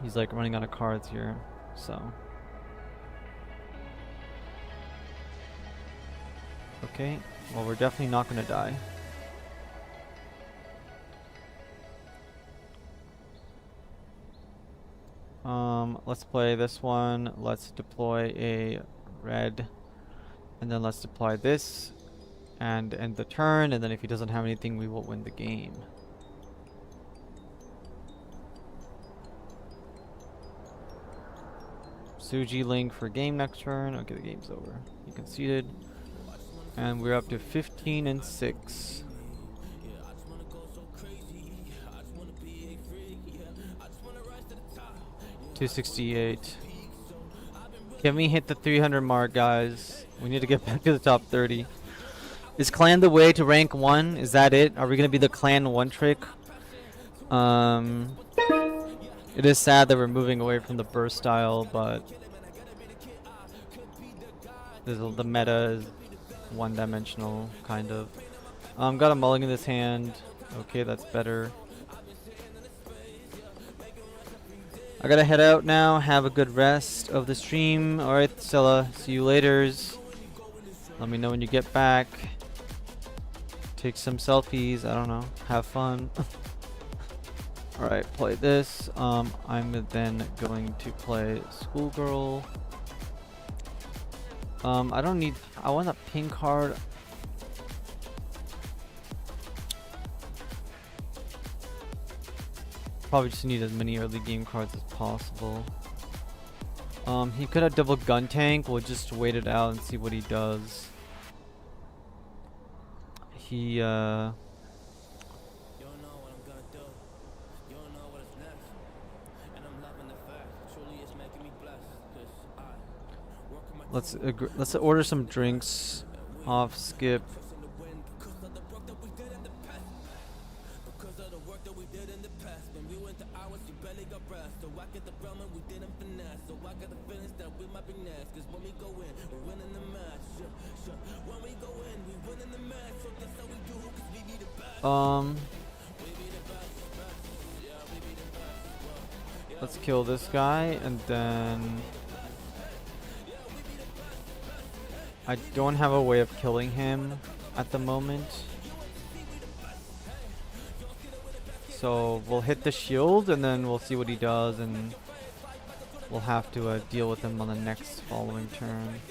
He's like running out of cards here, so. Okay, well, we're definitely not gonna die. Let's play this one. Let's deploy a red, and then let's deploy this and end the turn, and then if he doesn't have anything, we will win the game. Suji link for game next turn. Okay, the game's over. He conceded, and we're up to 15 and 6. 268. Can we hit the 300 mark, guys? We need to get back to the top 30. Is clan the way to rank 1? Is that it? Are we gonna be the clan 1 trick? It is sad that we're moving away from the burst style, but the meta is one-dimensional, kind of. Got a mulligan in this hand. Okay, that's better. I gotta head out now. Have a good rest of the stream. Alright, Stella. See you laters. Let me know when you get back. Take some selfies. I don't know. Have fun. Alright, play this. I'm then going to play Schoolgirl. I don't need... I want a pink card. Probably just need as many early game cards as possible. He could have double gun tank. We'll just wait it out and see what he does. He let's order some drinks off Skip. Let's kill this guy, and then I don't have a way of killing him at the moment. So we'll hit the shield, and then we'll see what he does, and we'll have to deal with him on the next following turn.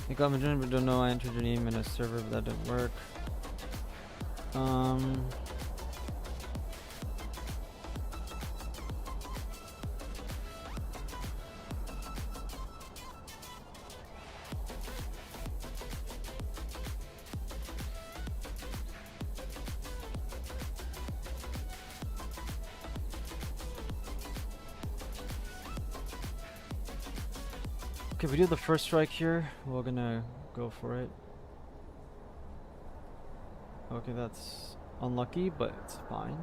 I got my but don't know I entered your name in a server, but that didn't work. Okay, we do the first strike here. We're gonna go for it. Okay, that's unlucky, but it's fine.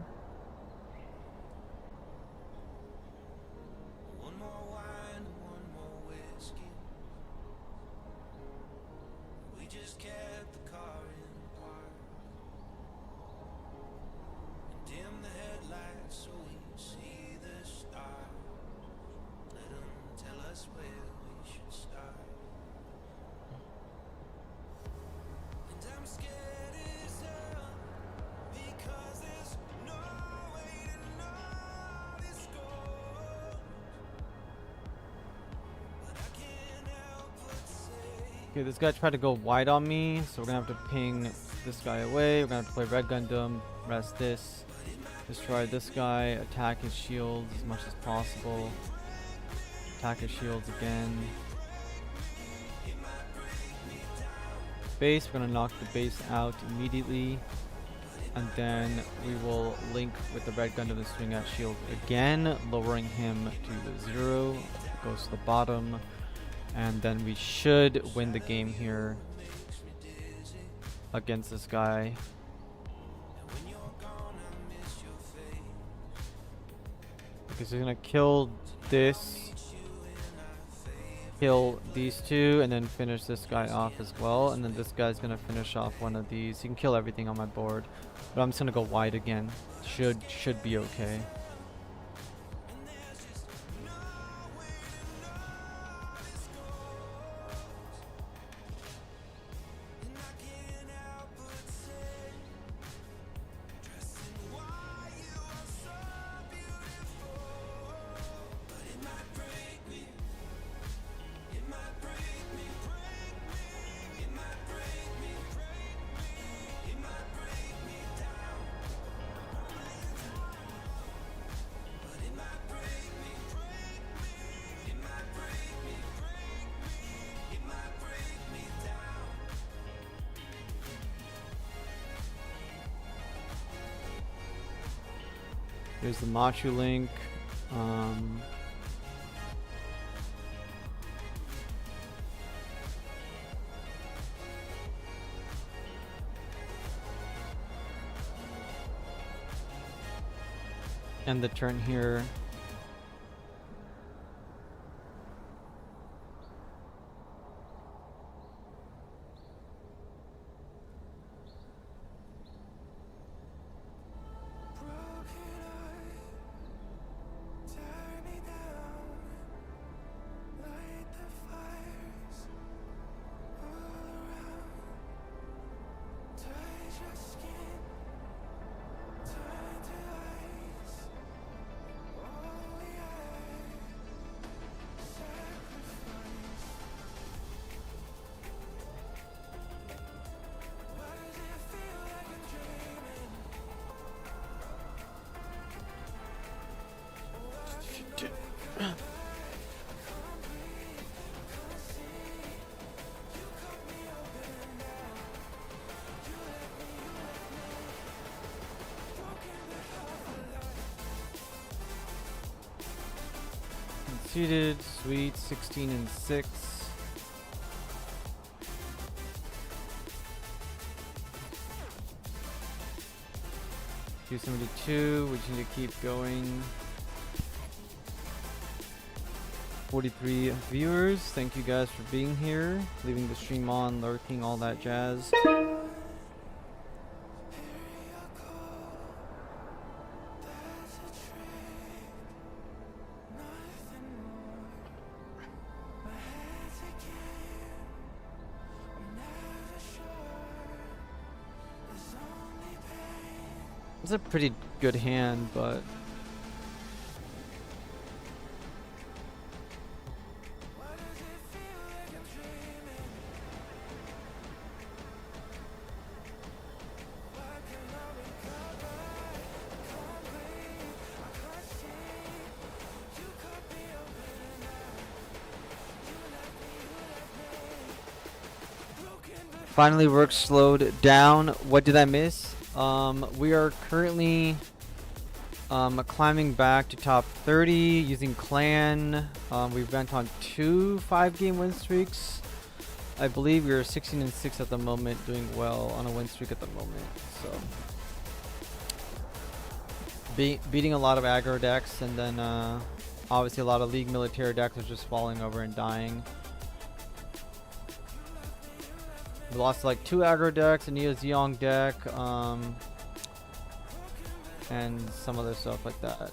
Okay, this guy tried to go wide on me, so we're gonna have to ping this guy away. We're gonna have to play Red Gundam, rest this, destroy this guy, attack his shields as much as possible. Attack his shields again. Base, we're gonna knock the base out immediately. And then we will link with the Red Gundam to swing at shield again, lowering him to 0. Goes to the bottom. And then we should win the game here against this guy. Because he's gonna kill this, kill these two, and then finish this guy off as well. And then this guy's gonna finish off one of these. He can kill everything on my board, but I'm just gonna go wide again. Should be okay. Here's the Machu link. End the turn here. Conceded, sweet, 16 and 6. $272, we just need to keep going. 43 viewers, thank you guys for being here, leaving the stream on, lurking, all that jazz. It's a pretty good hand, but finally work slowed down. What did I miss? We are currently climbing back to top 30 using clan. We went on 2 5-game win streaks. I believe we are 16 and 6 at the moment, doing well on a win streak at the moment. So beating a lot of aggro decks, and then obviously a lot of league military decks are just falling over and dying. We lost like 2 aggro decks, a Neo Zeong deck, and some other stuff like that.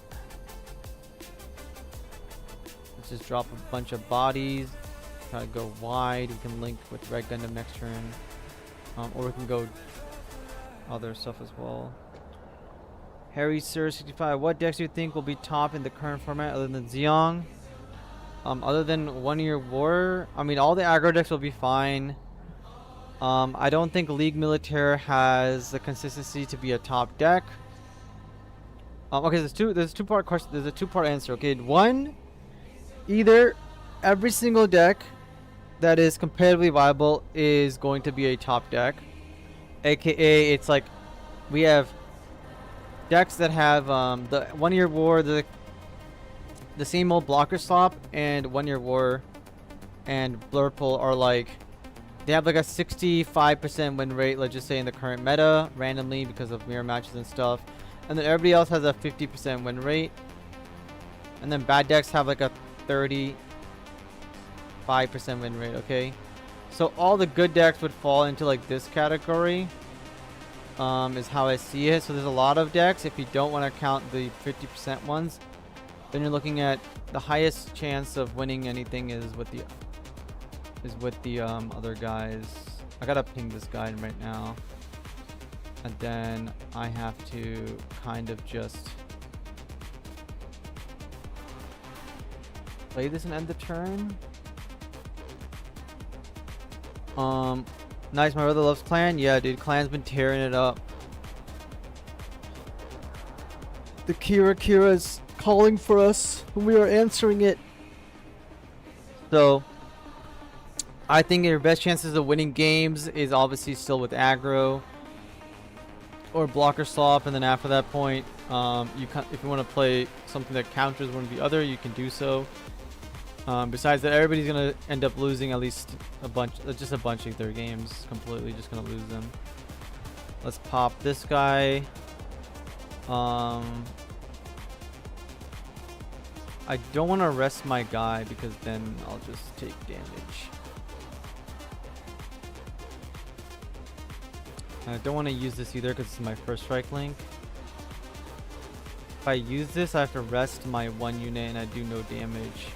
Let's just drop a bunch of bodies. Try to go wide. We can link with Red Gundam next turn, or we can go other stuff as well. Harry Sir 65. What decks do you think will be top in the current format other than Zeong? Other than 1 Year War, I mean, all the aggro decks will be fine. I don't think League Militaire has the consistency to be a top deck. Okay, there's a two-part question. There's a two-part answer. Okay, one, either every single deck that is competitively viable is going to be a top deck, aka it's like we have decks that have the 1 Year War, the same old blocker slop, and 1 Year War and Blurple are like, they have like a 65% win rate, let's just say in the current meta, randomly because of mirror matches and stuff. And then everybody else has a 50% win rate. And then bad decks have like a 35% win rate, okay? So all the good decks would fall into like this category, is how I see it. So there's a lot of decks, if you don't want to count the 50% ones, then you're looking at the highest chance of winning anything is with the other guys. I gotta ping this guy right now, and then I have to kind of just play this and end the turn. Nice, my brother loves Clan. Yeah, dude, Clan's been tearing it up. The Kira's calling for us, and we are answering it. So I think your best chances of winning games is obviously still with aggro or blocker slop, and then after that point, if you want to play something that counters one or the other, you can do so. Besides that, everybody's gonna end up losing at least just a bunch of their games. Completely just gonna lose them. Let's pop this guy. I don't want to rest my guy because then I'll just take damage. And I don't want to use this either because it's my first strike link. If I use this, I have to rest my 1 unit and I do no damage.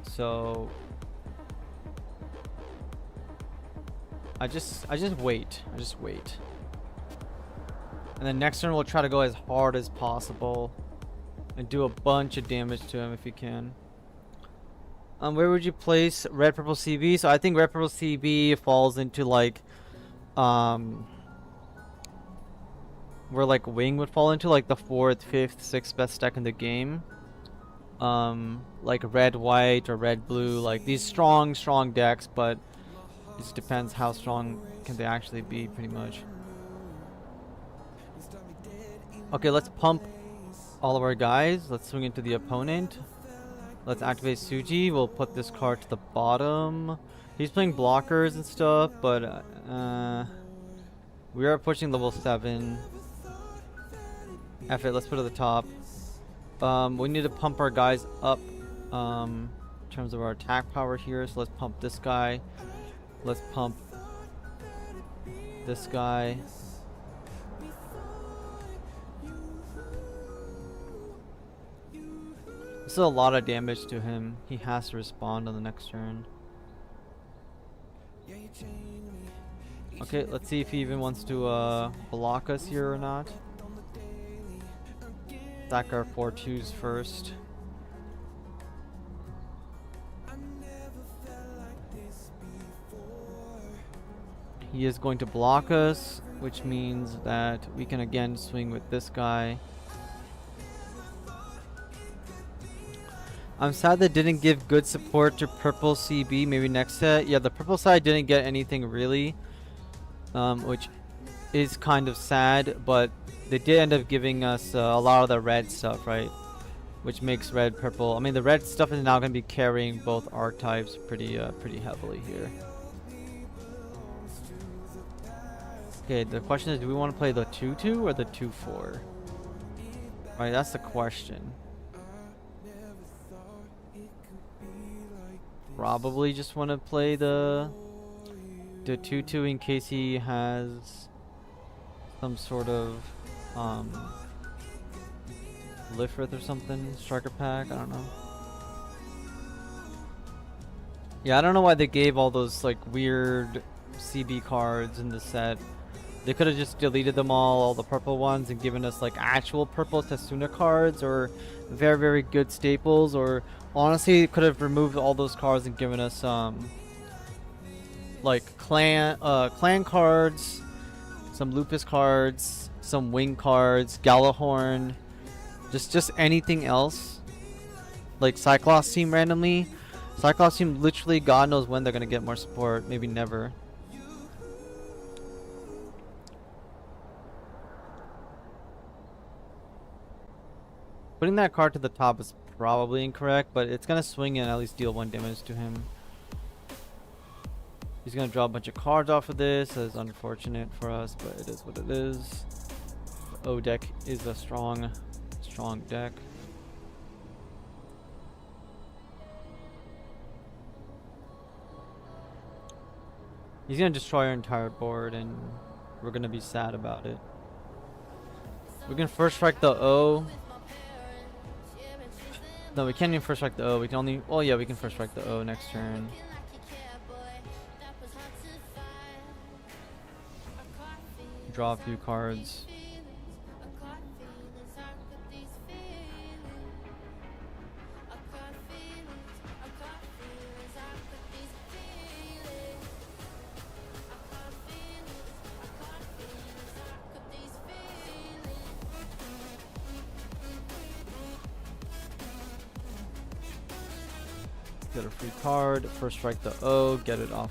So I just wait. I just wait. And then next turn we'll try to go as hard as possible and do a bunch of damage to him if you can. Where would you place Red Purple CB? So I think Red Purple CB falls into like where like Wing would fall into, like the 4th, 5th, 6th best deck in the game. Like red white or red blue, like these strong decks, but it just depends how strong can they actually be, pretty much. Okay, let's pump all of our guys. Let's swing into the opponent. Let's activate Suji. We'll put this card to the bottom. He's playing blockers and stuff, but we are pushing level 7. F it, let's put it at the top. We need to pump our guys up in terms of our attack power here. So let's pump this guy. Let's pump this guy. This is a lot of damage to him. He has to respond on the next turn. Okay, let's see if he even wants to block us here or not. Stack our 4/2s first. He is going to block us, which means that we can again swing with this guy. I'm sad they didn't give good support to Purple CB. Maybe next set. Yeah, the purple side didn't get anything really, which is kind of sad, but they did end up giving us a lot of the red stuff, right? Which makes red purple. I mean, the red stuff is now going to be carrying both archetypes pretty heavily here. Okay, the question is, do we want to play the 2/2 or the 2/4? Right, that's the question. probably just want to play the 2/2 in case he has some sort of Lifrith or something, striker pack, I don't know. Yeah, I don't know why they gave all those like weird CB cards in the set. They could have just deleted them all the purple ones, and given us like actual purple Tasuna cards or very, very good staples, or honestly could have removed all those cards and given us like clan cards, some Lupus cards, some Wing cards, Galahorn, just anything else. Like Cyclops team randomly. Cyclops team literally God knows when they're gonna get more support, maybe never. Putting that card to the top is probably incorrect, but it's gonna swing and at least deal 1 damage to him. He's gonna draw a bunch of cards off of this. That's unfortunate for us, but it is what it is. The O deck is a strong deck. He's gonna destroy our entire board, and we're gonna be sad about it. We can first strike the O. No, we can't even first strike the O. We can only. Oh yeah, we can first strike the O next turn. Draw a few cards. Get a free card, first strike the O, get it off.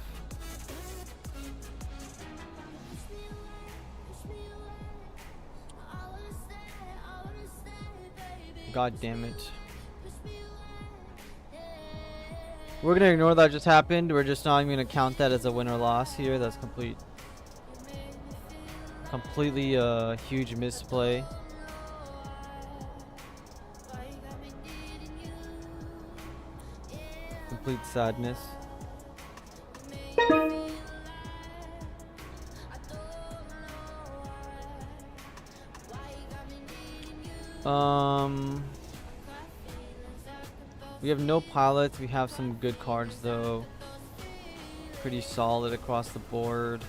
God damn it. We're gonna ignore that just happened. We're just not even gonna count that as a win or loss here. That's completely huge misplay. Complete sadness. We have no pilots. We have some good cards though. Pretty solid across the board.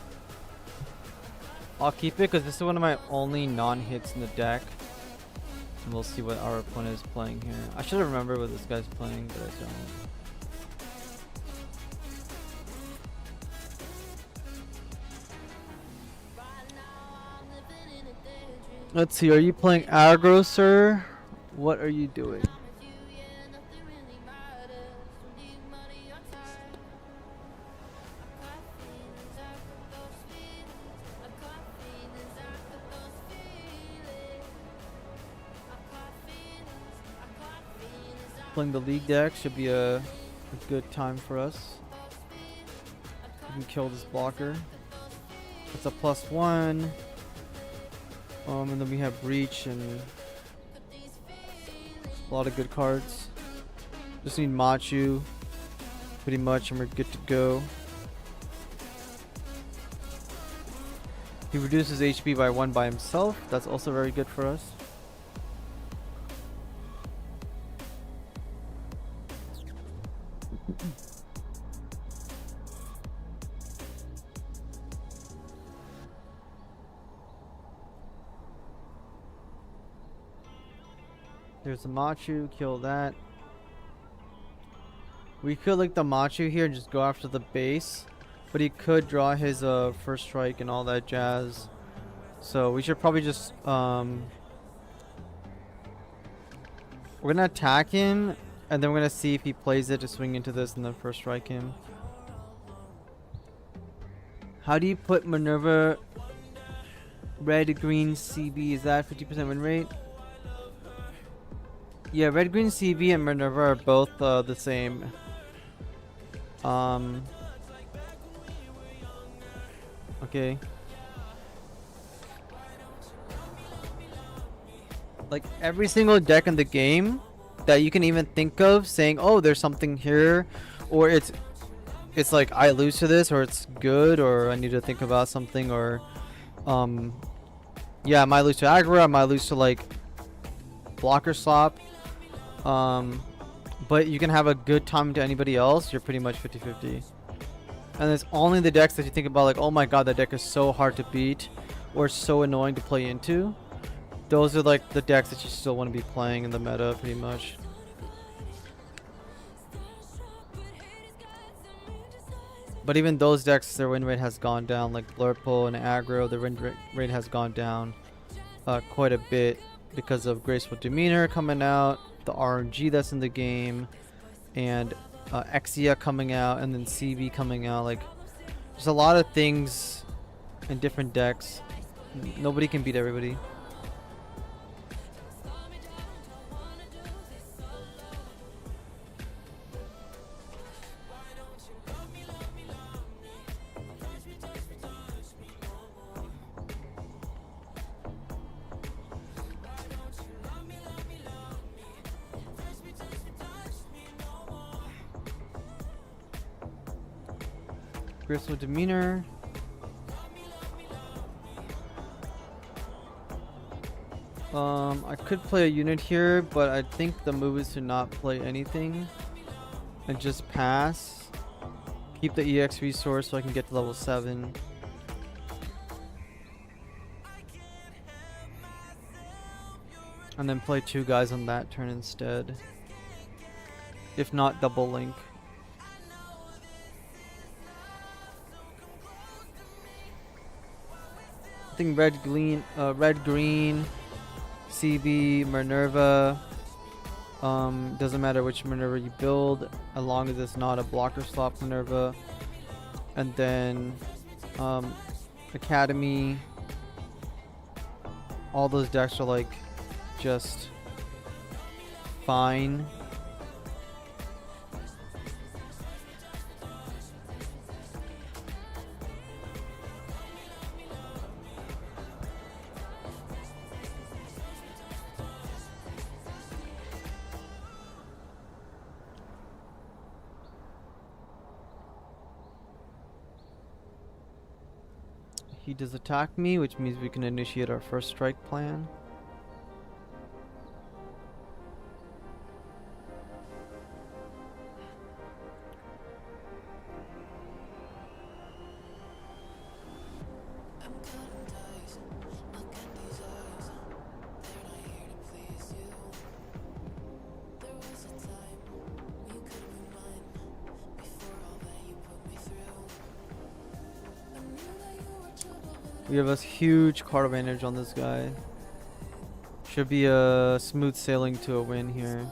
I'll keep it because this is one of my only non-hits in the deck. And we'll see what our opponent is playing here. I should have remembered what this guy's playing, but I don't. Let's see, are you playing aggro, sir? What are you doing? Playing the league deck should be a good time for us. We can kill this blocker. It's a +1. And then we have Breach and a lot of good cards. Just need Machu pretty much and we're good to go. He reduces HP by 1 by himself. That's also very good for us. There's a Machu, kill that. We could like the Machu here and just go after the base, but he could draw his first strike and all that jazz. So we should probably just we're gonna attack him and then we're gonna see if he plays it to swing into this and then first strike him. How do you put Minerva red green CB? Is that 50% win rate? Yeah, red green CB and Minerva are both the same. Okay. Like every single deck in the game that you can even think of saying, oh, there's something here, or it's like I lose to this, or it's good, or I need to think about something, or yeah, I might lose to aggro, I might lose to like blocker slop, but you can have a good time to anybody else. You're pretty much 50-50. And it's only the decks that you think about like, oh my god, that deck is so hard to beat or so annoying to play into. Those are like the decks that you still want to be playing in the meta pretty much. But even those decks, their win rate has gone down, like Blurple and aggro, the win rate has gone down quite a bit because of Graceful Demeanor coming out, the RNG that's in the game, and Exia coming out, and then CB coming out. Like, there's a lot of things in different decks. Nobody can beat everybody. Graceful Demeanor. I could play a unit here, but I think the move is to not play anything and just pass. Keep the EX resource so I can get to level 7. And then play 2 guys on that turn instead. If not, double link. I think red, green, CB, Minerva. Doesn't matter which Minerva you build, as long as it's not a blocker slop Minerva. And then Academy. All those decks are like just fine. He does attack me, which means we can initiate our first strike plan. We have a huge card advantage on this guy. Should be a smooth sailing to a win here.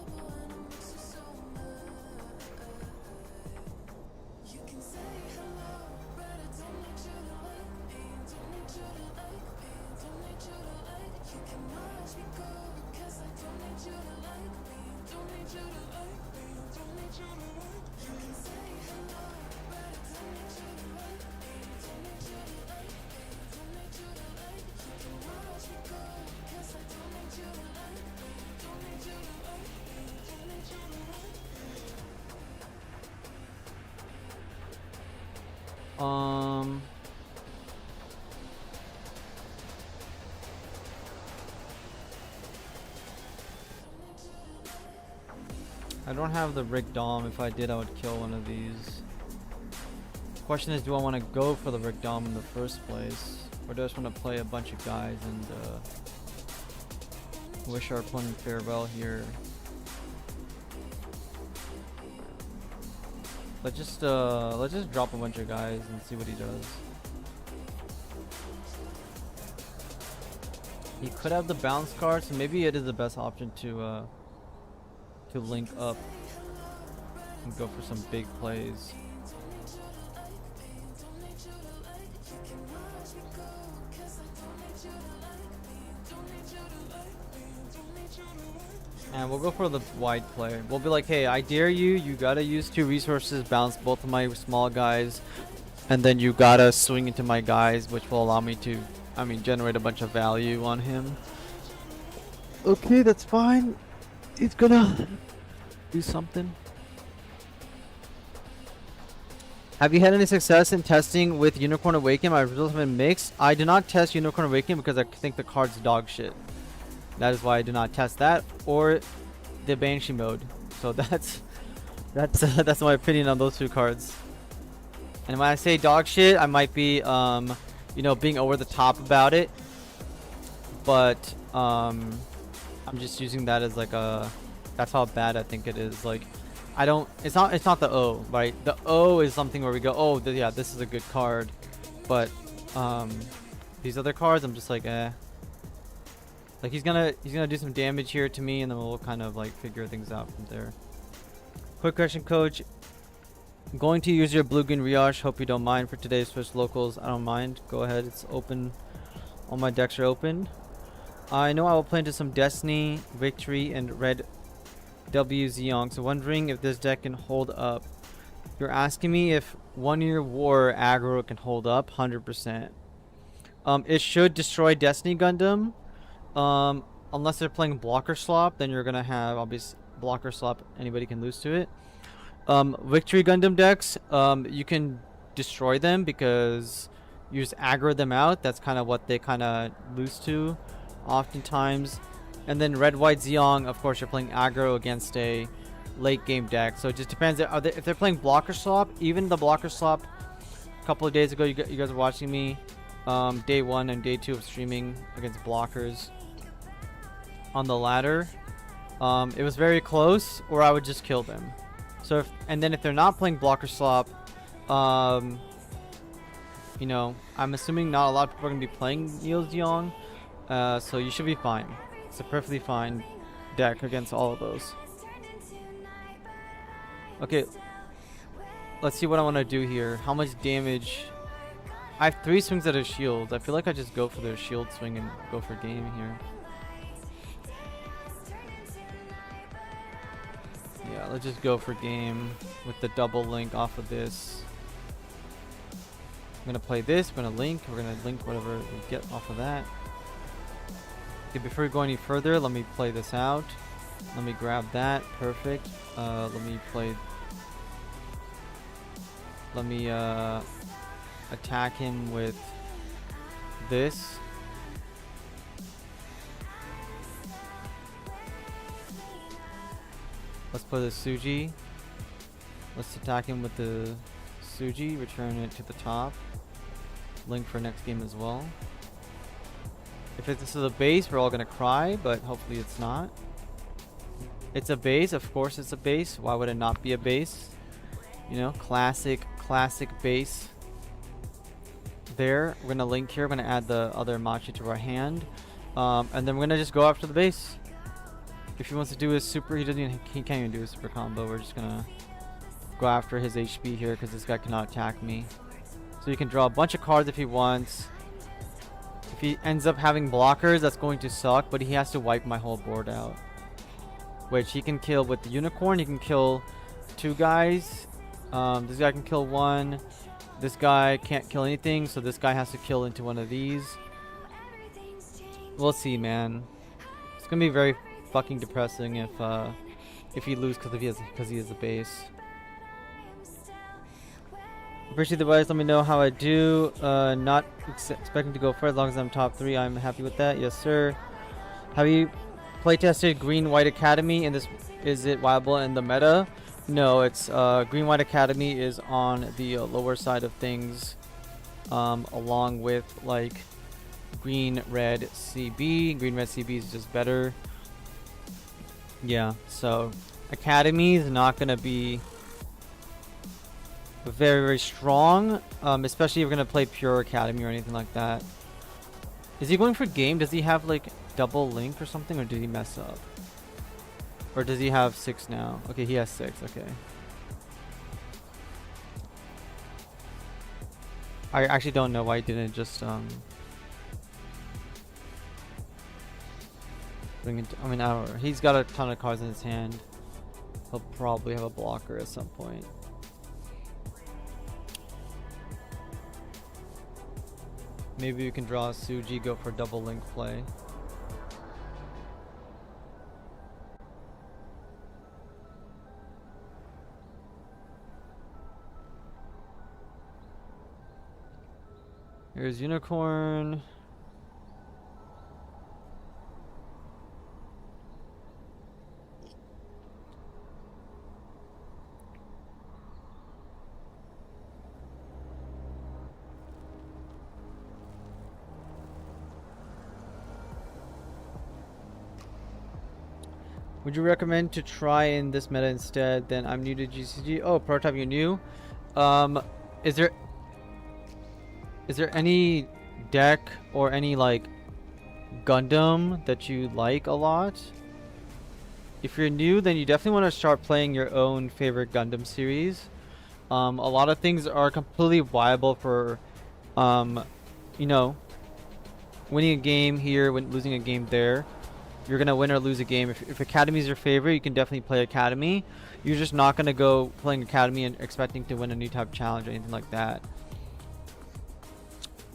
I don't have the Rick Dom. If I did, I would kill one of these. Question is, do I want to go for the Rick Dom in the first place, or do I just want to play a bunch of guys and wish our opponent farewell here? Let's just drop a bunch of guys and see what he does. He could have the bounce card, so maybe it is the best option to link up and go for some big plays. And we'll go for the wide play. We'll be like, hey, I dare you. You gotta use 2 resources, bounce both of my small guys, and then you gotta swing into my guys, which will allow me to, generate a bunch of value on him. Okay, that's fine. He's gonna do something. Have you had any success in testing with Unicorn Awaken? My results have been mixed. I do not test Unicorn Awaken because I think the card's dog shit. That is why I do not test that or the Banshee mode. So that's my opinion on those two cards. And when I say dog shit, I might be you know, being over the top about it. But I'm just using that as like a, that's how bad I think it is. Like, I don't, it's not the O, right? The O is something where we go, oh yeah, this is a good card. But these other cards, I'm just like, eh. Like he's gonna do some damage here to me, and then we'll kind of like figure things out from there. Quick question, coach. I'm going to use your blue-green Riage. Hope you don't mind for today's Swiss locals. I don't mind. Go ahead. It's open. All my decks are open. I know I will play into some Destiny, Victory, and Red W Zeong. So wondering if this deck can hold up. You're asking me if 1 Year War aggro can hold up. 100%. It should destroy Destiny Gundam. Unless they're playing blocker slop, then you're gonna have obvious blocker slop. Anybody can lose to it. Victory Gundam decks, you can destroy them because you just aggro them out. That's kind of what they kind of lose to oftentimes. And then Red White Zeong, of course, you're playing aggro against a late game deck. So it just depends. If they're playing blocker slop, even the blocker slop a couple of days ago, you guys were watching me day 1 and day 2 of streaming against blockers on the ladder. It was very close, or I would just kill them. So and then if they're not playing blocker slop, you know, I'm assuming not a lot of people are gonna be playing Neo Zeong, so you should be fine. It's a perfectly fine deck against all of those. Okay, let's see what I want to do here. How much damage? I have 3 swings at his shield. I feel like I just go for their shield swing and go for game here. Yeah, let's just go for game with the double link off of this. I'm gonna play this, we're gonna link whatever we get off of that. Okay, before we go any further, let me play this out. Let me grab that, perfect. Let me attack him with this. Let's play the Suji. Let's attack him with the Suji, return it to the top. Link for next game as well. If this is a base, we're all gonna cry, but hopefully it's not. It's a base, of course it's a base. Why would it not be a base? You know, classic base. There, we're gonna link here. We're gonna add the other Machi to our hand, and then we're gonna just go after the base. If he wants to do his super, he can't even do a super combo. We're just gonna go after his HP here because this guy cannot attack me. So he can draw a bunch of cards if he wants. If he ends up having blockers, that's going to suck, but he has to wipe my whole board out. Which he can kill with the unicorn. He can kill 2 guys. This guy can kill 1. This guy can't kill anything, so this guy has to kill into one of these. We'll see, man. It's gonna be very fucking depressing if he loses because he has a base. Appreciate the advice. Let me know how I do. Not expecting to go for as long as I'm top 3. I'm happy with that. Yes, sir. Have you playtested Green White Academy? And is it viable in the meta? No, it's Green White Academy is on the lower side of things, along with like Green Red CB. Green Red CB is just better. Yeah, so Academy is not gonna be very, very strong, especially if we're gonna play pure Academy or anything like that. Is he going for game? Does he have like double link or something, or did he mess up? Or does he have 6 now? Okay, he has 6. Okay. I actually don't know why he didn't just bring it. I mean, I don't know. He's got a ton of cards in his hand. He'll probably have a blocker at some point. Maybe we can draw a Suji, go for double link play. Here's Unicorn. Would you recommend to try in this meta instead? Then I'm new to GCG. Oh, prototype, you're new. Is there any deck or any like Gundam that you like a lot? If you're new, then you definitely want to start playing your own favorite Gundam series. A lot of things are completely viable for, you know, winning a game here, losing a game there. You're gonna win or lose a game. If Academy is your favorite, you can definitely play Academy. You're just not gonna go playing Academy and expecting to win a new type challenge or anything like that.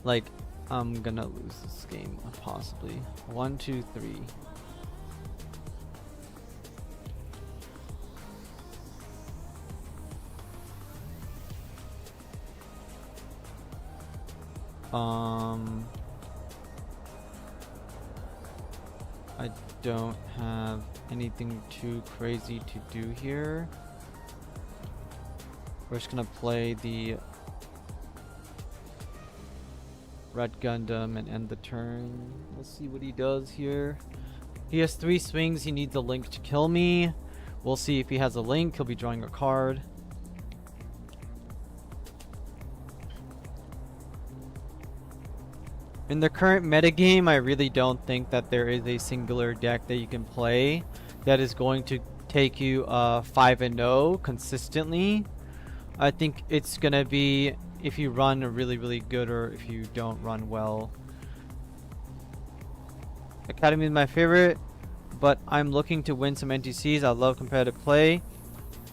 Like, I'm gonna lose this game possibly. 1, 2, 3. I don't have anything too crazy to do here. We're just gonna play the Red Gundam and end the turn. Let's see what he does here. He has 3 swings. He needs a link to kill me. We'll see if he has a link. He'll be drawing a card. In the current metagame, I really don't think that there is a singular deck that you can play that is going to take you 5-0 consistently. I think it's gonna be if you run really, really good or if you don't run well. Academy is my favorite, but I'm looking to win some NTCs. I love competitive play.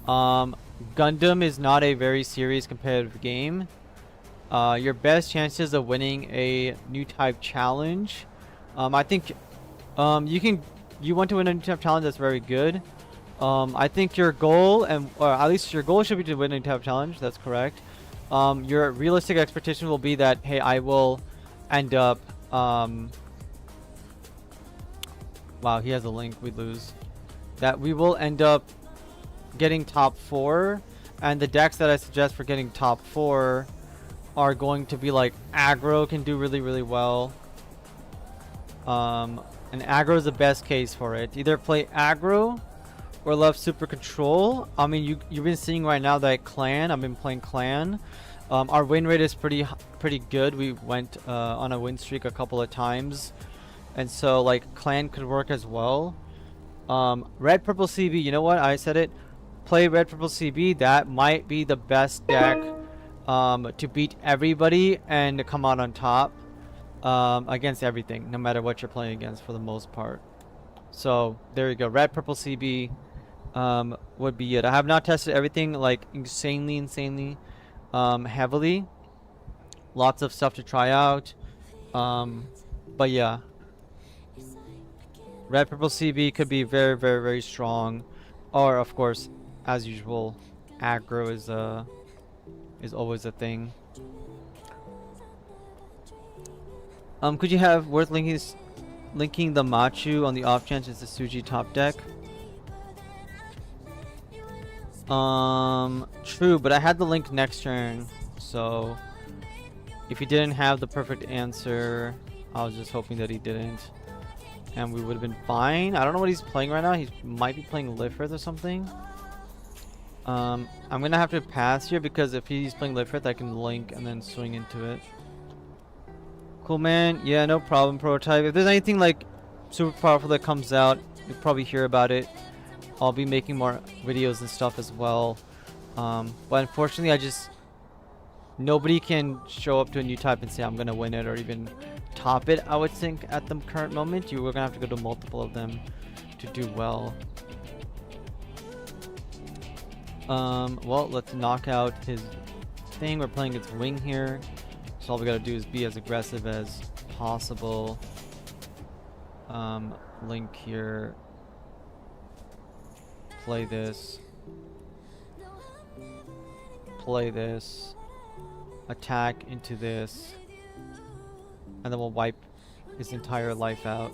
Gundam is not a very serious competitive game. Your best chances of winning a new type challenge, I think you want to win a new type challenge. That's very good. I think your goal, or at least your goal, should be to win a new type challenge. That's correct. Your realistic expectation will be that, hey, I will end up wow, he has a link. We lose. That we will end up getting top 4, and the decks that I suggest for getting top 4 are going to be like aggro can do really, really well. And aggro is the best case for it. Either play aggro or love super control. I mean, you've been seeing right now that clan. I've been playing clan. Our win rate is pretty good. We went on a win streak a couple of times, and so like clan could work as well. Red purple CB. You know what? I said it. Play red purple CB. That might be the best deck to beat everybody and to come out on top against everything, no matter what you're playing against for the most part. So there you go. Red purple CB would be it. I have not tested everything like insanely heavily. Lots of stuff to try out, but yeah, red purple CB could be very strong, or of course, as usual, aggro is always a thing. Could you have worth linking the Machu on the off chance it's a Suji top deck? True, but I had the link next turn, so if he didn't have the perfect answer, I was just hoping that he didn't, and we would have been fine. I don't know what he's playing right now. He might be playing Lifrith or something. I'm gonna have to pass here because if he's playing Lifrith, I can link and then swing into it. Cool, man. Yeah, no problem, prototype. If there's anything like super powerful that comes out, you'll probably hear about it. I'll be making more videos and stuff as well. But unfortunately, nobody can show up to a new type and say I'm gonna win it or even top it. I would think at the current moment, you were gonna have to go to multiple of them to do well. Well, let's knock out his thing. We're playing its wing here, so all we gotta do is be as aggressive as possible. Link here. Play this. Play this. Attack into this. and then we'll wipe his entire life out.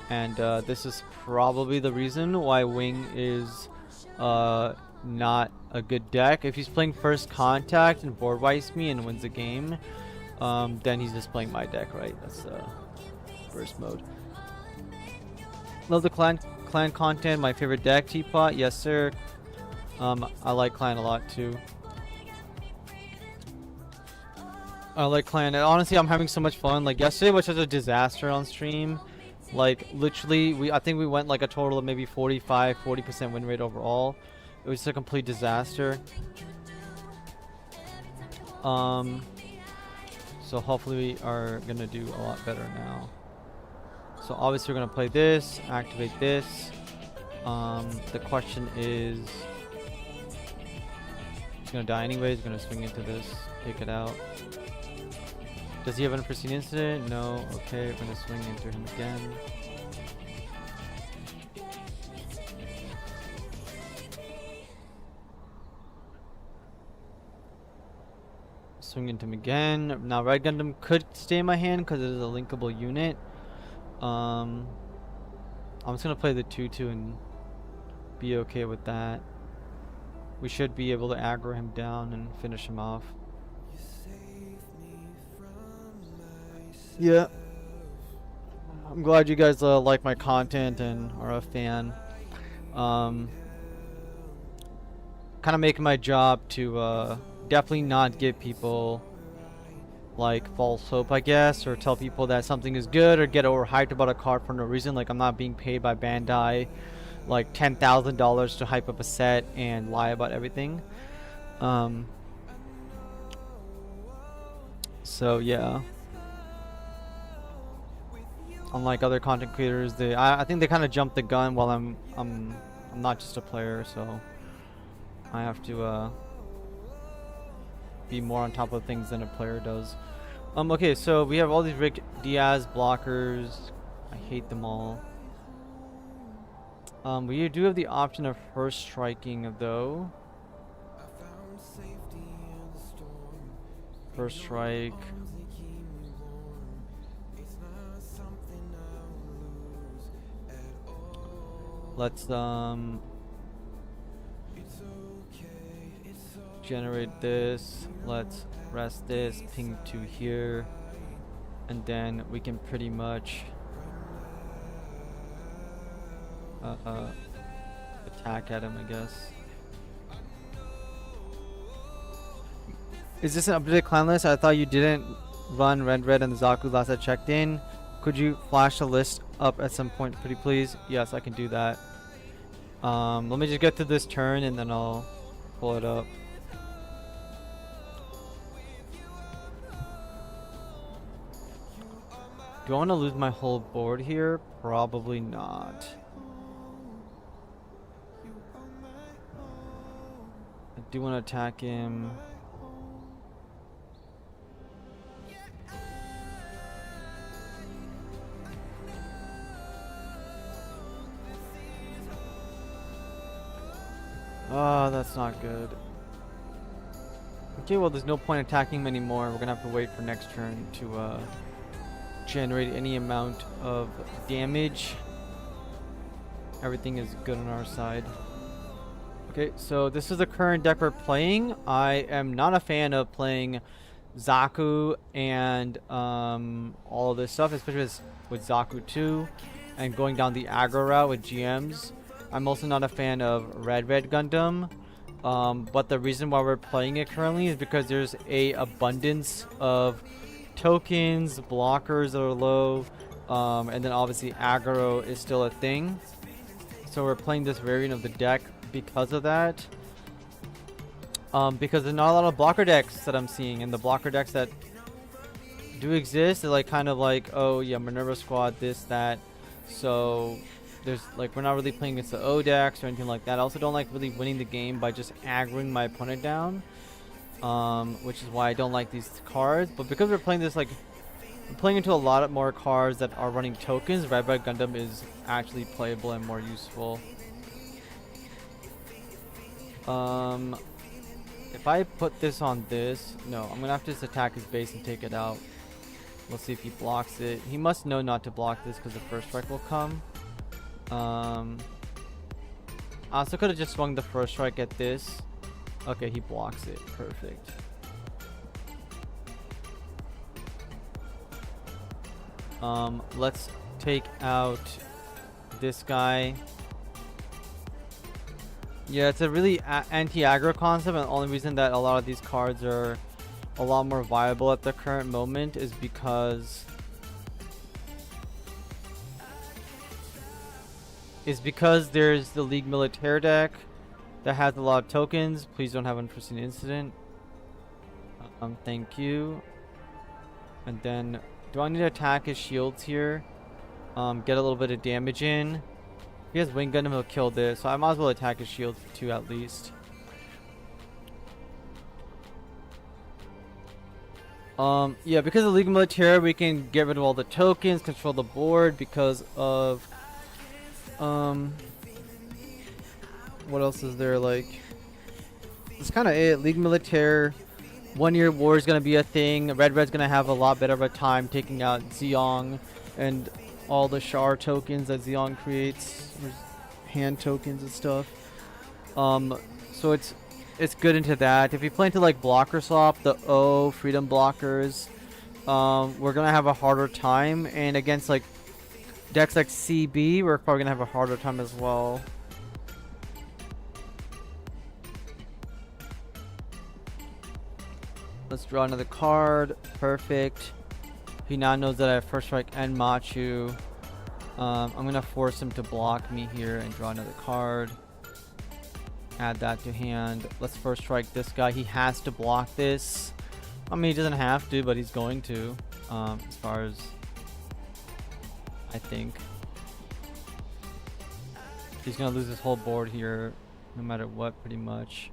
And this is probably the reason why Wing is not a good deck. If he's playing first contact and board wipes me and wins the game, then he's just playing my deck, right? That's burst mode. Love the clan content. My favorite deck, Teapot. Yes, sir. I like clan a lot too. I like clan. And honestly, I'm having so much fun. Like yesterday was such a disaster on stream. Like literally, I think we went like a total of maybe 40% win rate overall. It was a complete disaster. So hopefully we are gonna do a lot better now. So obviously we're gonna play this, activate this. The question is, he's gonna die anyways. Gonna swing into this, take it out. Does he have an unforeseen incident? No. Okay, we're gonna swing into him again. Swing into him again. Now Red Gundam could stay in my hand because it is a linkable unit. I'm just gonna play the 2/2 and be okay with that. We should be able to aggro him down and finish him off. Yeah. I'm glad you guys like my content and are a fan. Kind of making my job to definitely not give people like false hope, I guess, or tell people that something is good or get overhyped about a card for no reason. Like I'm not being paid by Bandai like $10,000 to hype up a set and lie about everything. So yeah. Unlike other content creators, I think they kind of jumped the gun while I'm not just a player, so I have to be more on top of things than a player does. Okay, so we have all these Rick Diaz blockers. I hate them all. We do have the option of first striking though. First strike. Let's generate this. Let's rest this, ping to here, and then we can pretty much attack at him, I guess. Is this an updated clan list? I thought you didn't run Red and the Zaku last I checked in. Could you flash the list up at some point, pretty please? Yes, I can do that. Let me just get to this turn and then I'll pull it up. Do I want to lose my whole board here? Probably not. I do want to attack him. Oh, that's not good. Okay, well, there's no point attacking him anymore. We're gonna have to wait for next turn to generate any amount of damage. Everything is good on our side. Okay, so this is the current deck we're playing. I am not a fan of playing Zaku and all of this stuff, especially with Zaku 2 and going down the aggro route with GMs. I'm also not a fan of Red Gundam, but the reason why we're playing it currently is because there's a abundance of tokens, blockers that are low, and then obviously aggro is still a thing. So we're playing this variant of the deck because of that. Because there's not a lot of blocker decks that I'm seeing, and the blocker decks that do exist, they're like kind of like, oh yeah, Minerva Squad, this, that. So there's like, we're not really playing against the O decks or anything like that. I also don't like really winning the game by just aggroing my opponent down, which is why I don't like these cards. But because we're playing this, like, we're playing into a lot more cards that are running tokens, Red Gundam is actually playable and more useful. If I put this on this, no, I'm gonna have to just attack his base and take it out. We'll see if he blocks it. He must know not to block this because the first strike will come. I also could have just swung the first strike at this. Okay, he blocks it. Perfect. Let's take out this guy. Yeah, it's a really anti-aggro concept, and the only reason that a lot of these cards are a lot more viable at the current moment is because there's the League Militaire deck that has a lot of tokens. Please don't have unforeseen incident. Thank you. And then, do I need to attack his shields here? Get a little bit of damage in. If he has Wing Gun, he'll kill this, so I might as well attack his shields too at least. Yeah, because of League Militaire, we can get rid of all the tokens, control the board because of what else is there? Like, it's kind of it. League Militaire, 1 year war is gonna be a thing. Red's gonna have a lot better of a time taking out Zeong and all the Char tokens that Zeong creates, hand tokens and stuff. So it's good into that. If you play into like blocker swap, the O freedom blockers, we're gonna have a harder time, and against like decks like CB, we're probably gonna have a harder time as well. Let's draw another card. Perfect. He now knows that I have first strike and Machu. I'm gonna force him to block me here and draw another card. Add that to hand. Let's first strike this guy. He has to block this. I mean, he doesn't have to, but he's going to. As far as I think. He's gonna lose his whole board here, no matter what, pretty much.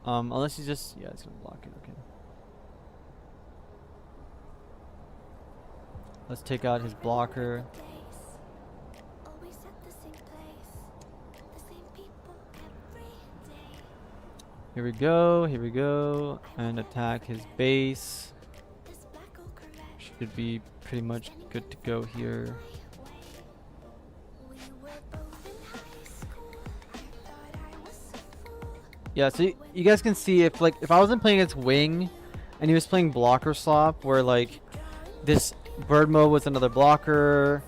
Unless he's just, yeah, he's gonna block it. Okay. Let's take out his blocker. Here we go, here we go. And attack his base. Should be pretty much good to go here. Yeah, so you guys can see if I wasn't playing against Wing and he was playing blocker swap where like this bird mode was another blocker,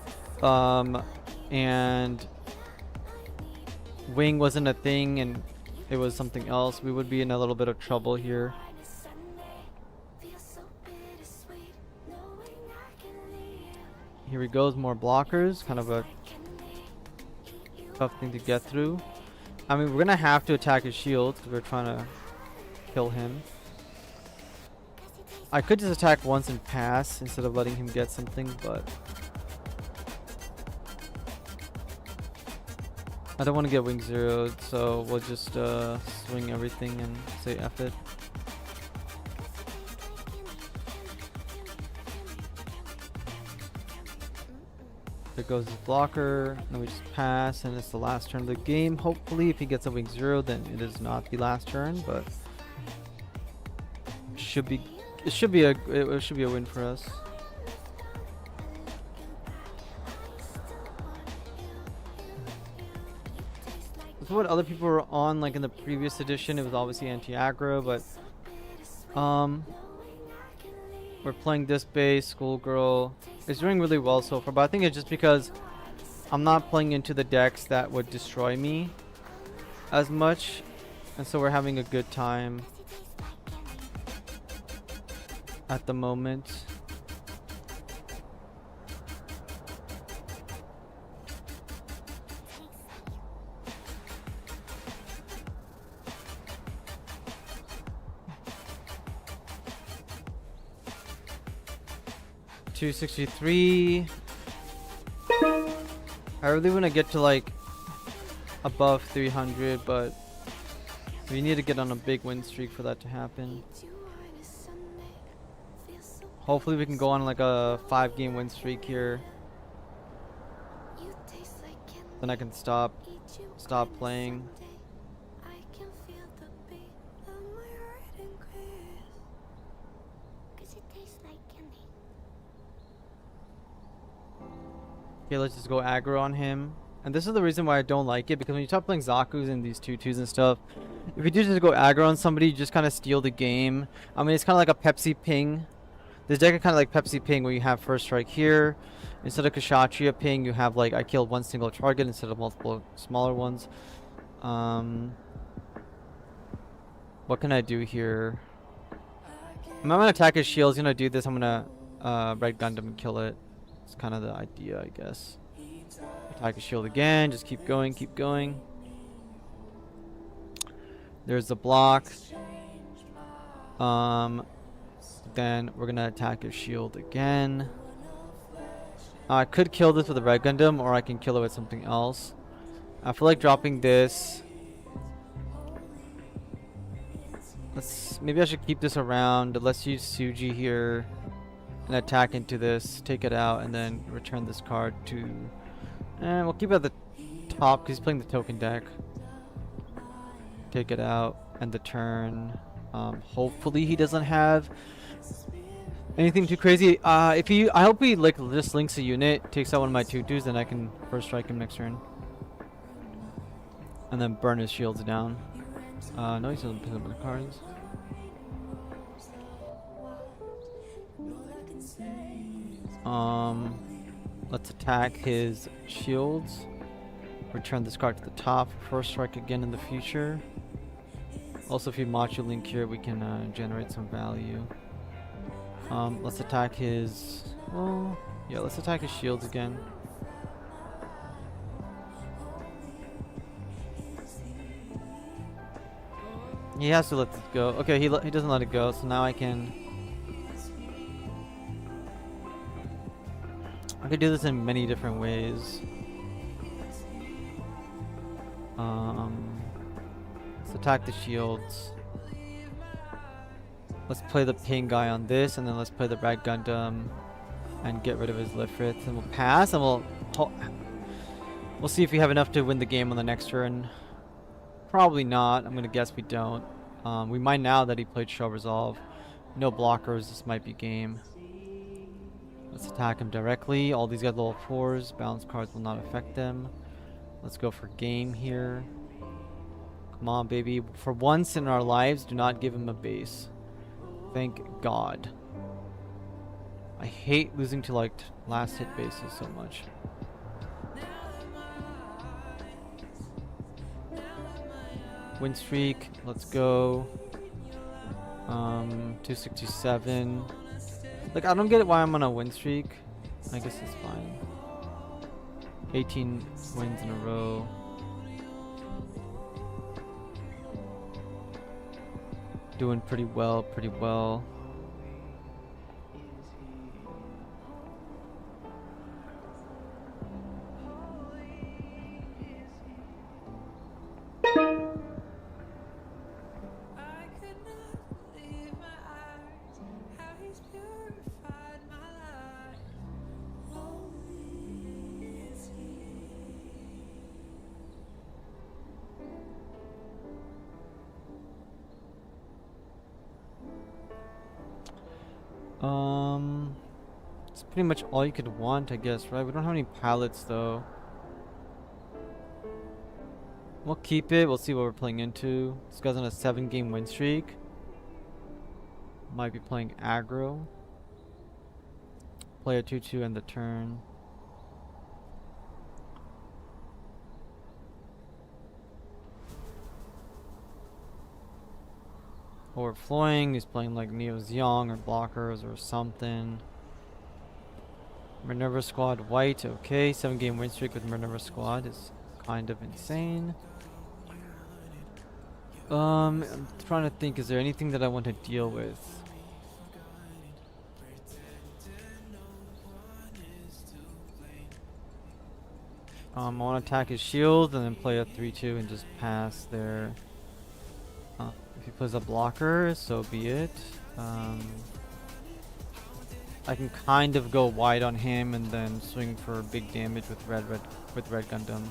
and Wing wasn't a thing and it was something else, we would be in a little bit of trouble here. Here he goes, more blockers, kind of a tough thing to get through. I mean, we're gonna have to attack his shield because we're trying to kill him. I could just attack once and pass instead of letting him get something, but I don't want to get wing zeroed, so we'll just swing everything and say F it. There goes his blocker, and we just pass, and it's the last turn of the game. Hopefully, if he gets a wing zero, then it is not the last turn, but it should be a win for us. That's what other people were on, like in the previous edition. It was obviously anti-aggro, but we're playing this base. Schoolgirl is doing really well so far, but I think it's just because I'm not playing into the decks that would destroy me as much, and so we're having a good time at the moment. $263. I really want to get to like above 300, but we need to get on a big win streak for that to happen. Hopefully we can go on like a 5-game win streak here. Then I can stop playing. Okay, let's just go aggro on him. And this is the reason why I don't like it, because when you start playing Zaku's and these 2/2s and stuff, if you do just go aggro on somebody, you just kind of steal the game. I mean, it's kind of like a Pepsi ping. This deck is kind of like Pepsi ping, where you have first strike here. Instead of Kshatriya ping, you have like I killed one single target instead of multiple smaller ones. What can I do here? I'm gonna attack his shield. He's gonna do this. I'm gonna Red Gundam and kill it. It's kind of the idea, I guess. Attack his shield again. Just keep going, keep going. There's the block. Then we're gonna attack his shield again. I could kill this with a Red Gundam, or I can kill it with something else. I feel like dropping this. Maybe I should keep this around. Let's use Suji here and attack into this, take it out, and then return this card to. And we'll keep it at the top because he's playing the token deck. Take it out, and the turn. Hopefully he doesn't have anything too crazy. I hope he like just links a unit, takes out one of my 2/2s, then I can first strike him next turn, and then burn his shields down. No, he doesn't pick up the cards. Let's attack his shields. Return this card to the top. First strike again in the future. Also, if you Machu Link here, we can generate some value. Let's attack his. Well, yeah, let's attack his shields again. He has to let it go. Okay, he doesn't let it go, so now I could do this in many different ways. Let's attack the shields. Let's play the ping guy on this, and then let's play the Red Gundam and get rid of his Lifrith, and we'll pass, and we'll see if we have enough to win the game on the next turn. Probably not. I'm gonna guess we don't. We might now that he played Show Resolve. No blockers. This might be game. Let's attack him directly. All these guys level 4s. Balance cards will not affect them. Let's go for game here. Come on, baby. For once in our lives, do not give him a base. Thank God. I hate losing to like last hit bases so much. Win streak, let's go. 267. Like, I don't get why I'm on a win streak. I guess it's fine. 18 wins in a row. Doing pretty well, pretty well. It's pretty much all you could want, I guess, right? We don't have any pallets, though. We'll keep it. We'll see what we're playing into. This guy's on a 7-game win streak. Might be playing aggro. Play a 2/2 end the turn. Overflowing. He's playing like Neo's Young or blockers or something. Minerva Squad white. Okay, 7-game win streak with Minerva Squad is kind of insane. I'm trying to think, is there anything that I want to deal with? I want to attack his shield and then play a 3/2 and just pass there. If he plays a blocker, so be it. I can kind of go wide on him and then swing for big damage with Red Gundam.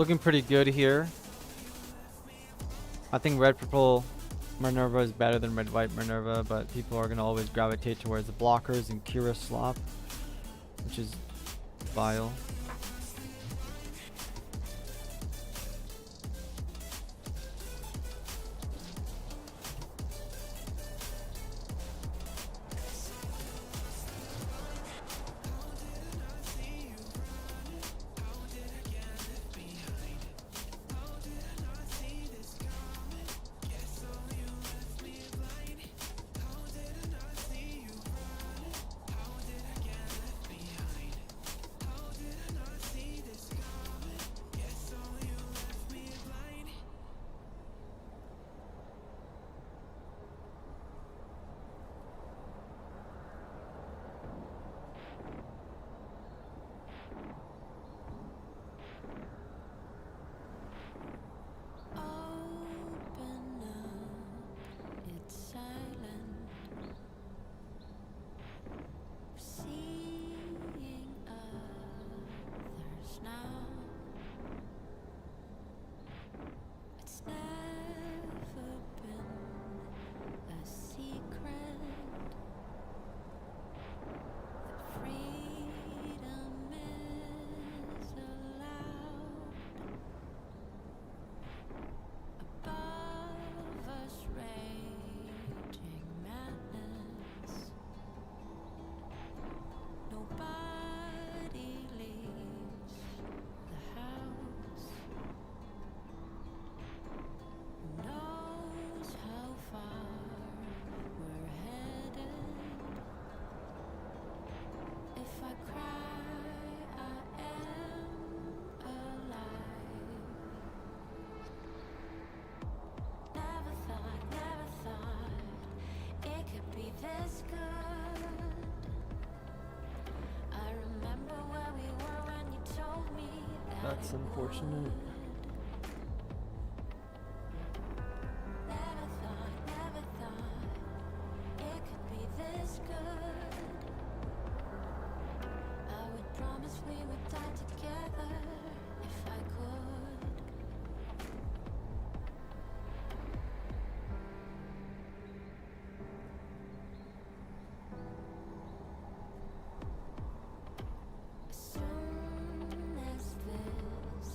Looking pretty good here. I think red purple Minerva is better than red white Minerva, but people are gonna always gravitate towards the blockers and Kira slop, which is vile. Open up, it's silent. Seeing others now. It's never been a secret that freedom is allowed. Above us raging madness. Nobody leaves the house. Who knows how far we're headed? If I cry, I am alive. Never thought it could be this good. I remember where we were when you told me that That's it unfortunate. would. Never thought it could be this good. I would promise we would die together if I could. As soon as this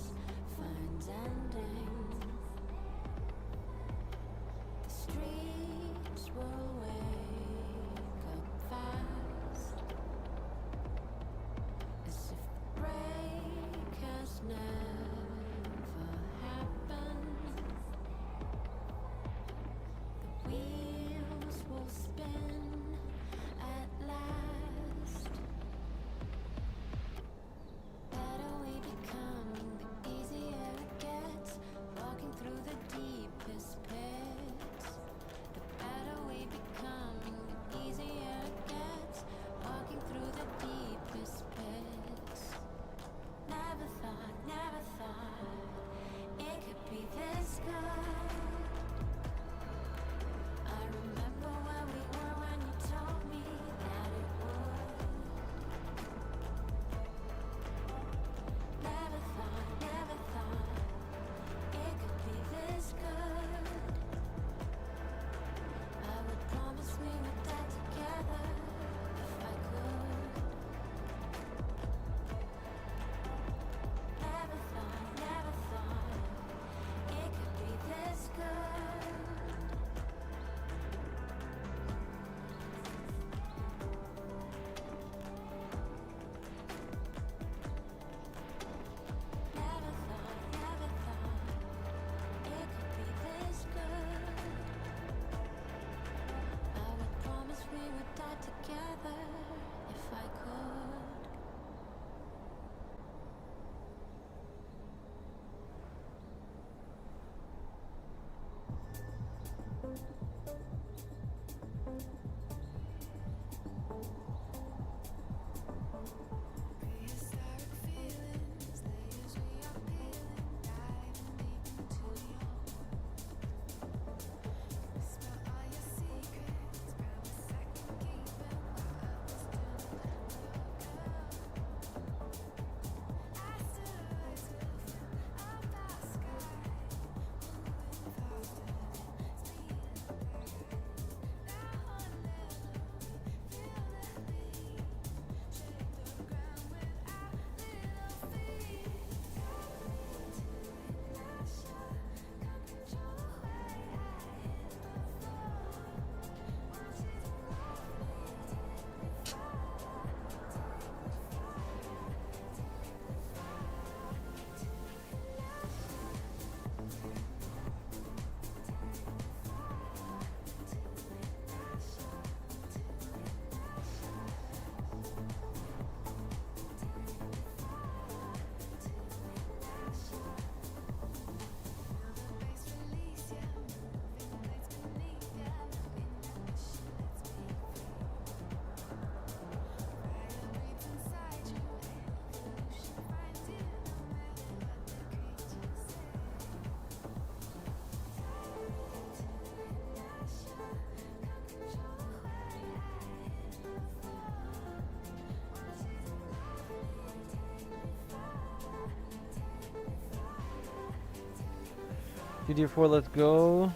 GD04, let's go.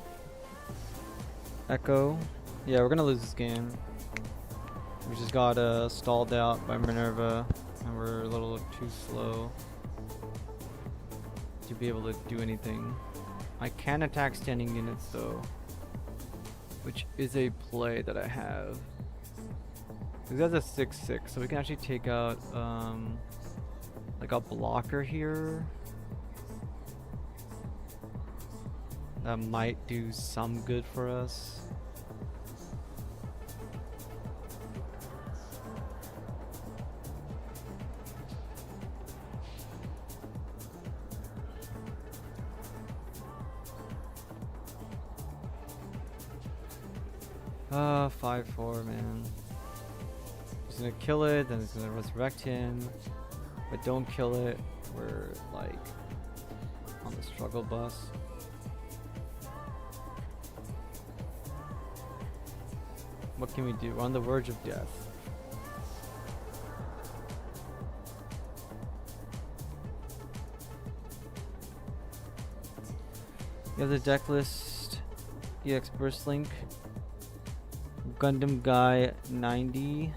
Echo. Yeah, we're gonna lose this game. We just got stalled out by Minerva, and we're a little too slow to be able to do anything. I can attack standing units though, which is a play that I have. Because that's a 6/6, so we can actually take out like a blocker here. That might do some good for us. 5/4, man. He's gonna kill it, then he's gonna resurrect him. But don't kill it. We're like on the struggle bus. What can we do? We're on the verge of death. You have the deck list. EX Burst Link. Gundam Guy 90.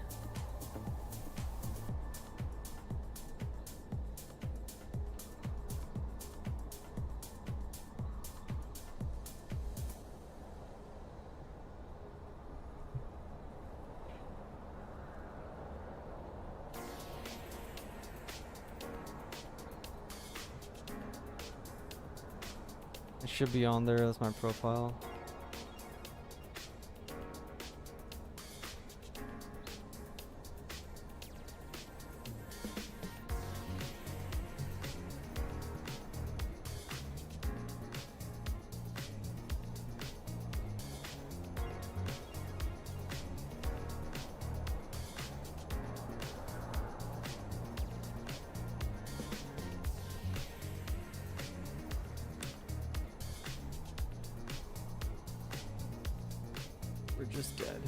It should be on there. That's my profile. We're just dead.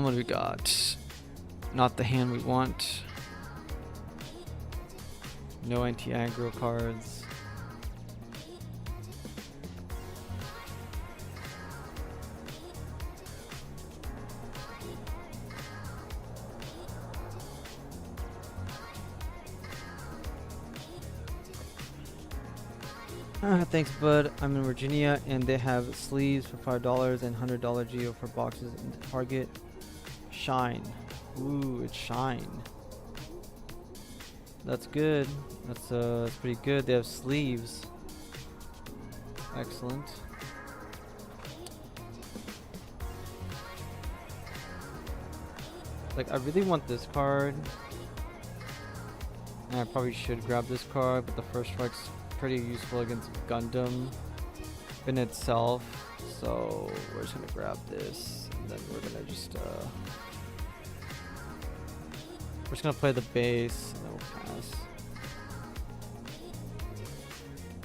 What do we got? Not the hand we want. No anti-aggro cards. Thanks, bud. I'm in Virginia, and they have sleeves for $5 and $100 geo for boxes in Target. Shine. Ooh, it's Shine. That's good. That's pretty good. They have sleeves. Excellent. Like, I really want this card. And I probably should grab this card, but the first strike's pretty useful against Gundam in itself. So we're just gonna grab this, and then we're gonna just we're just gonna play the base, and then we'll pass.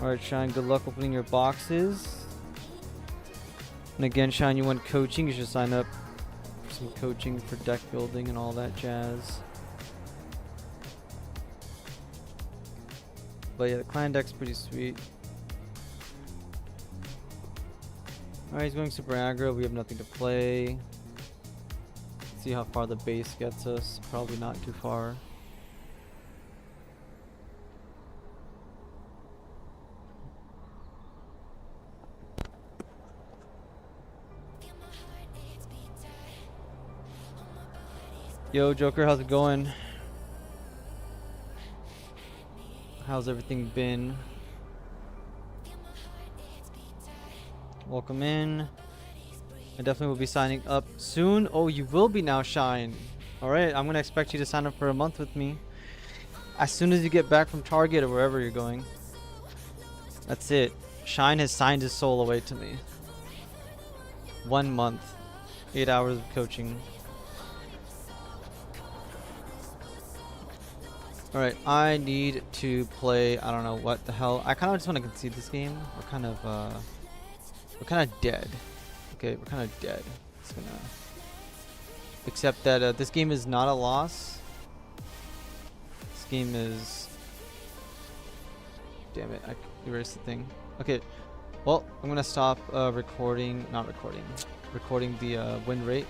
Alright, Shine, good luck opening your boxes. And again, Shine, you want coaching, you should sign up for some coaching for deck building and all that jazz. But yeah, the clan deck's pretty sweet. Alright, he's going super aggro. We have nothing to play. See how far the base gets us. Probably not too far. Yo, Joker, how's it going? How's everything been? Welcome in. I definitely will be signing up soon. Oh, you will be now, Shine. Alright, I'm gonna expect you to sign up for a month with me. As soon as you get back from Target or wherever you're going. That's it. Shine has signed his soul away to me. 1 month, 8 hours of coaching. Alright, I need to play, I don't know what the hell. I kind of just want to concede this game. We're kind of dead. Okay, we're kind of dead. Just gonna accept that this game is not a loss. This game is... Damn it, I erased the thing. Okay, well, I'm gonna stop recording the win rate.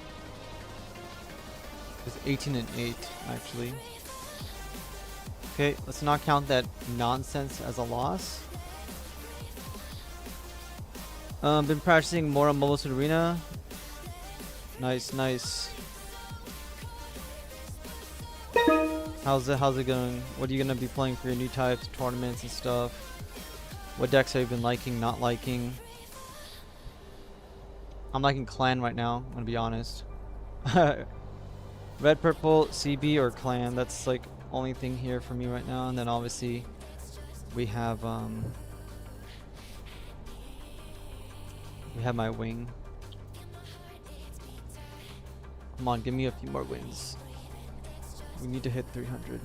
It's 18 and 8 actually. Okay, let's not count that nonsense as a loss. Been practicing more on Mobile Suit Arena. Nice, nice. How's it going? What are you gonna be playing for your new types, tournaments and stuff? What decks have you been liking, not liking? I'm liking Clan right now, I'm gonna be honest. Red, purple, CB or Clan, that's like only thing here for me right now. And then obviously we have my wing. Come on, give me a few more wins. We need to hit 300.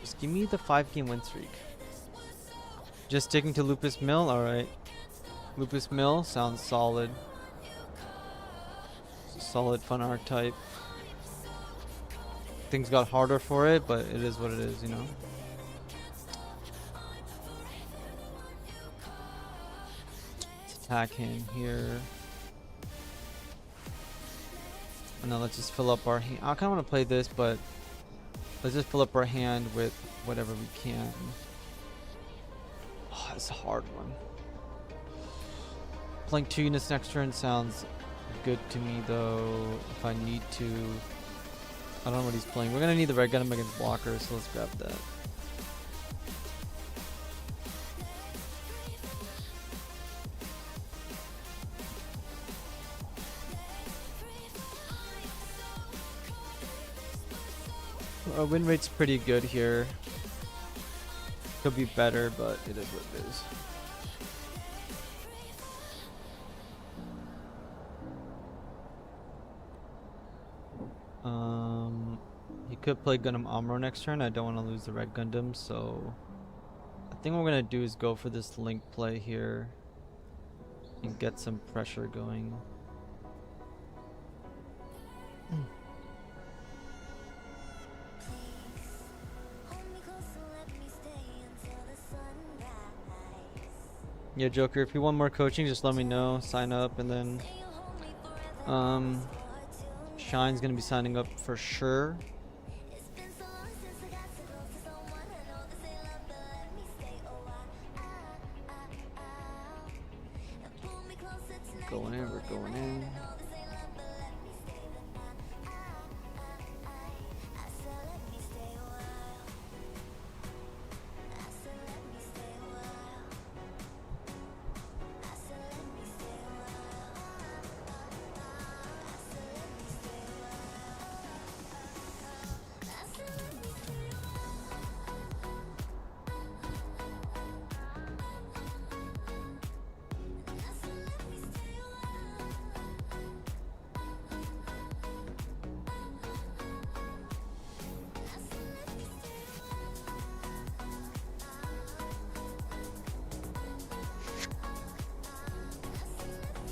Just give me the 5-game win streak. Just sticking to Lupus Mill, alright. Lupus Mill sounds solid. It's a solid fun archetype. Things got harder for it, but it is what it is, you know. Let's attack him here. And then let's just fill up our hand. I kind of want to play this, but let's just fill up our hand with whatever we can. Oh, that's a hard one. Playing 2 units next turn sounds good to me, though. If I need to, I don't know what he's playing. We're gonna need the red gun against blockers, so let's grab that. Our win rate's pretty good here. Could be better, but it is what it is. He could play Gundam Amuro next turn. I don't want to lose the red Gundam, so I think what we're gonna do is go for this link play here and get some pressure going. Yeah, Joker, if you want more coaching, just let me know. Sign up, and then Shine's gonna be signing up for sure. Going in, we're going in.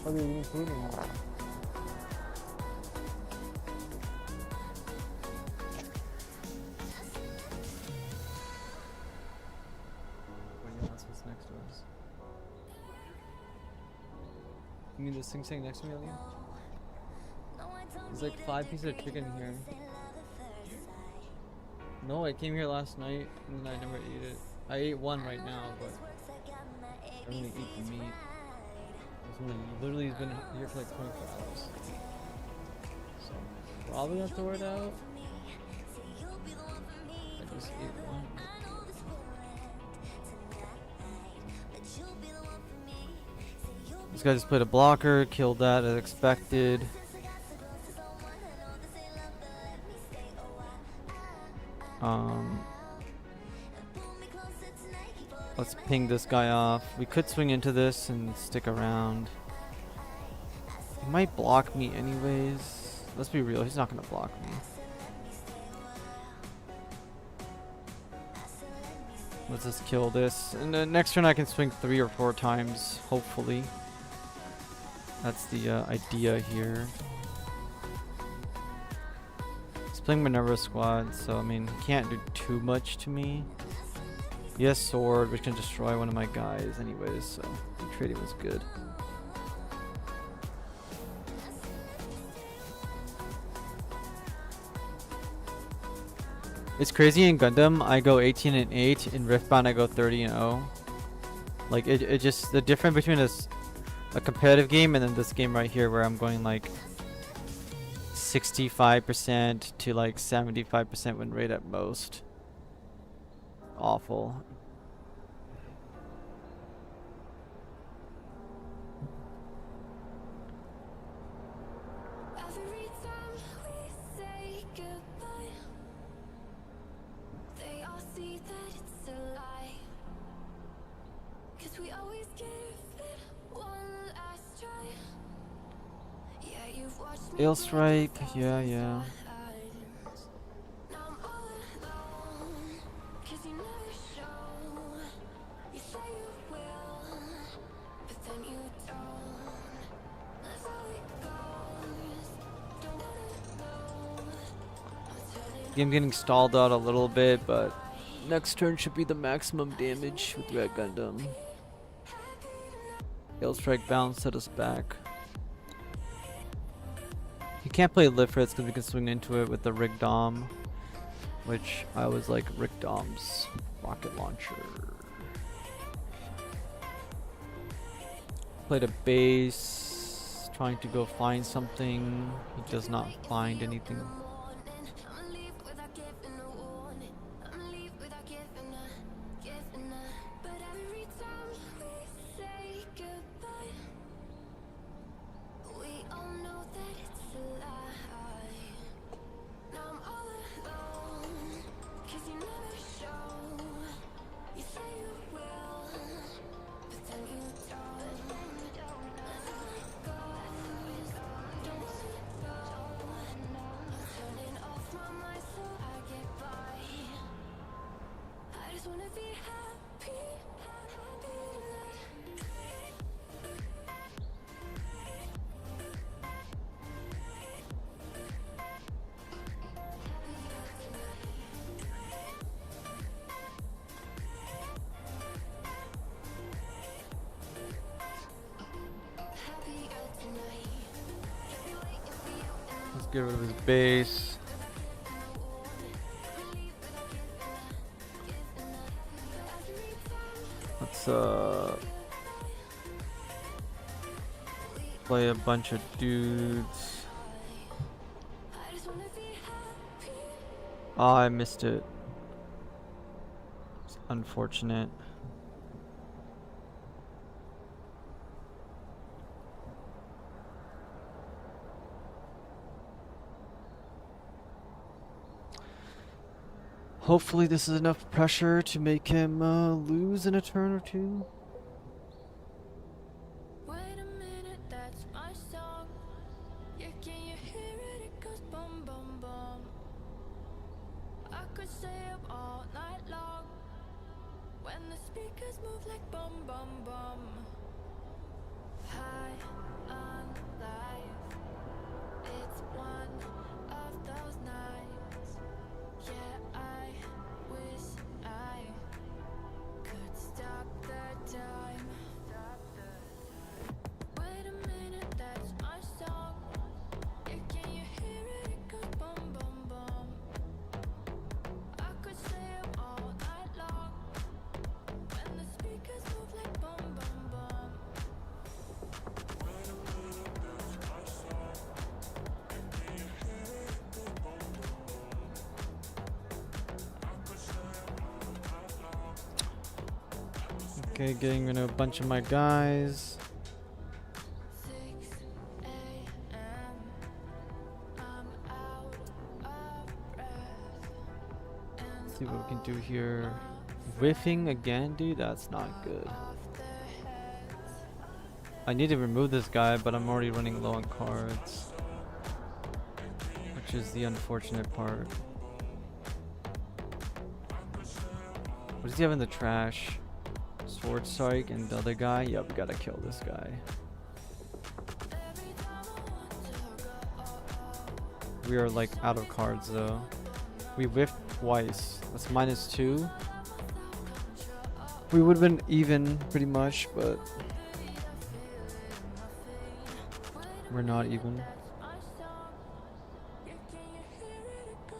What are you including? What's next to us? You mean this thing saying next to me, Alien? There's like 5 pieces of chicken here. No, I came here last night and I never ate it. I ate one right now, but I'm gonna eat the meat. Literally has been here for like 24 hours. So probably gonna throw it out. I just ate one. This guy just played a blocker, killed that as expected. Let's ping this guy off. We could swing into this and stick around. He might block me anyways. Let's be real, he's not gonna block me. Let's just kill this. And the next turn I can swing 3 or 4 times, hopefully. That's the idea here. He's playing Minerva squad, so I mean, he can't do too much to me. He has sword, which can destroy one of my guys anyways, so the trading was good. It's crazy in Gundam, I go 18 and 8, in Riftbound I go 30 and 0. Like it just, the difference between a competitive game and then this game right here where I'm going like 65% to like 75% win rate at most. Awful. Every time we say goodbye, they all see that it's a lie. 'Cause we always give it one last try. Yeah, you've watched me Ail strike, yeah. now I'm all alone. 'Cause you never show. You say you will, but then you don't. That's how it goes. Don't wanna know. I'm turning Game getting stalled out a little bit, but next turn should be the maximum damage with Red Gundam. Ail strike bounce set us back. You can't play Lifritz because we can swing into it with the Rig Dom, which I was like Rig Dom's rocket launcher. Played a base, trying to go find something. He does not find anything. I'ma leave without giving a warning. I'ma leave without giving a. But every time we say goodbye, we all know that it's a lie. Now I'm all alone, 'cause you never show. You say you will, but then you don't. That's how it goes. Don't wanna know. I'm turning off my mind so I get by. I just wanna be happy, happier tonight. Let's get rid of his base. Let's play a bunch of dudes. Oh, I missed it. It's unfortunate. Hopefully this is enough pressure to make him lose in a turn or two. Wait a minute, that's my song. Yeah, can you hear it? It goes bum bum bum. I could stay up all night long when the speakers move like bum bum bum. High on life, it's one of those nights. Yeah, I wish I could stop the time. Wait a minute, that's my song. Yeah, can you hear it? It goes bum bum bum. I could stay up all night long when the speakers move like bum bum bum. Okay, getting rid of a bunch of my guys. 6 a.m. I'm out of breath. Let's see what we can do here. Whiffing again, dude? That's not good. I need to remove this guy, but I'm already running low on cards. Which is the unfortunate part. What does he have in the trash? Sword Strike and the other guy? Yep, we gotta kill this guy. We are like out of cards though. We whiffed twice. That's -2. We would have been even pretty much, but we're not even.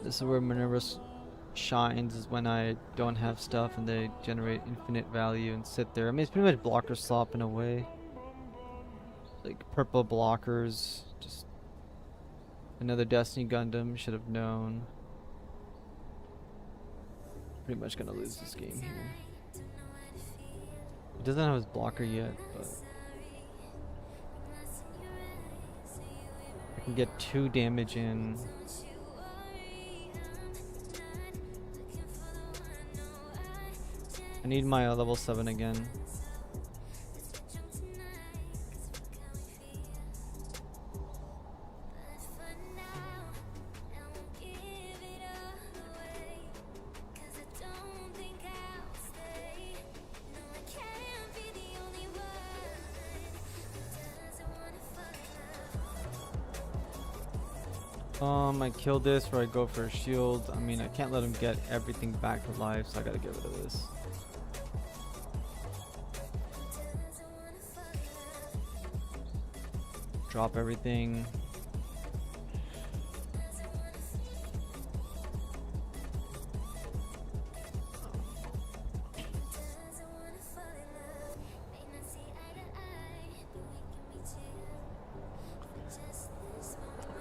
This is where Minerva shines, is when I don't have stuff and they generate infinite value and sit there. I mean, it's pretty much blocker slop in a way. Like purple blockers. Just another Destiny Gundam, should have known. Pretty much gonna lose this game here. He doesn't have his blocker yet, but I can get 2 damage in. I need my level 7 again. I kill this or I go for a shield. I mean, I can't let him get everything back to life, so I gotta get rid of this. Drop everything.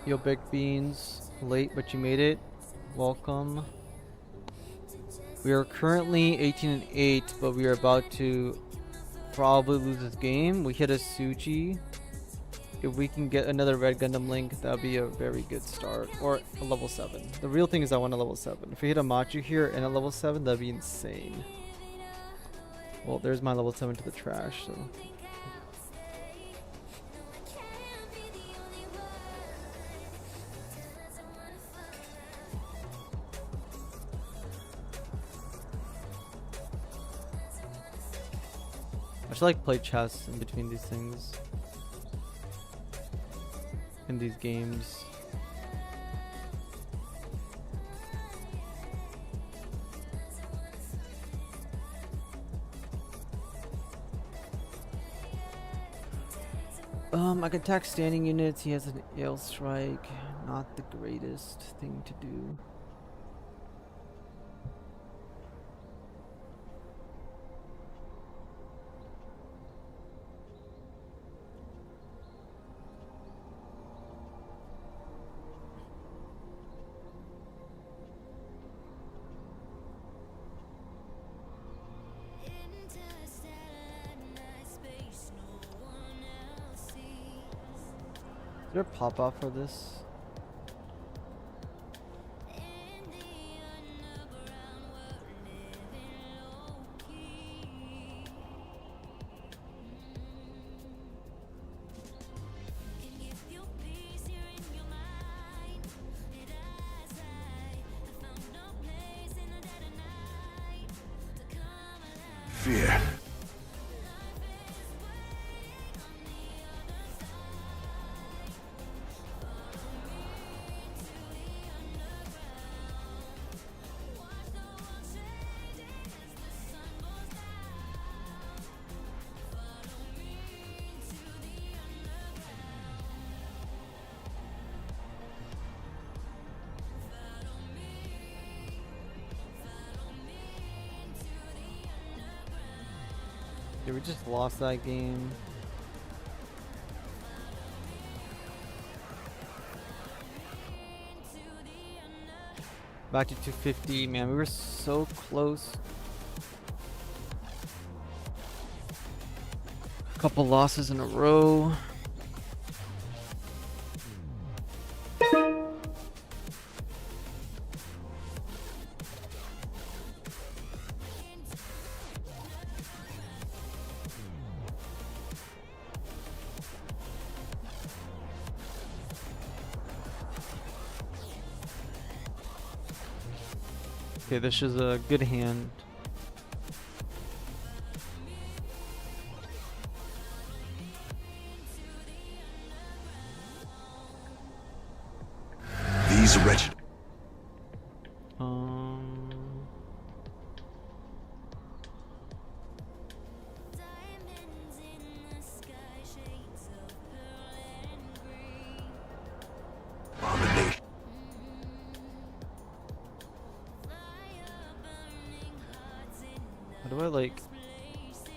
Yo, Big Beans, late but you made it. Welcome. We are currently 18-8, but we are about to probably lose this game. We hit a Suji. If we can get another Red Gundam Link, that would be a very good start. Or a level 7. The real thing is I want a level 7. If we hit a Machu here and a level 7, that'd be insane. Well, there's my level 7 to the trash, so. I should like play chess in between these things. In these games. I can attack standing units. He has an Ale Strike. Not the greatest thing to do. Is there a pop-off for this? Fear. Yeah, we just lost that game. Back to 250, man. We were so close. A couple losses in a row. Okay, this is a good hand. These wretched. Diamonds in the sky, shades of pearl and green. Abomination. Fire burning hearts in How do I like? places.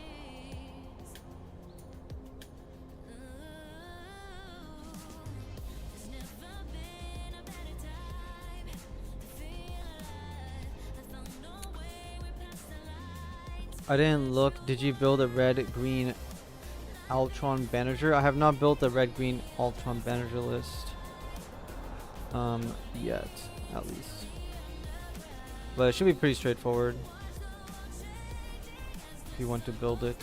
There's never been a better time to feel alive. I found a way, we're past the lines. I didn't look. Did you build a red-green Ultron Bandager? I have not built a red-green Ultron Bandager list. Yet, at least. But it should be pretty straightforward if you want to build it.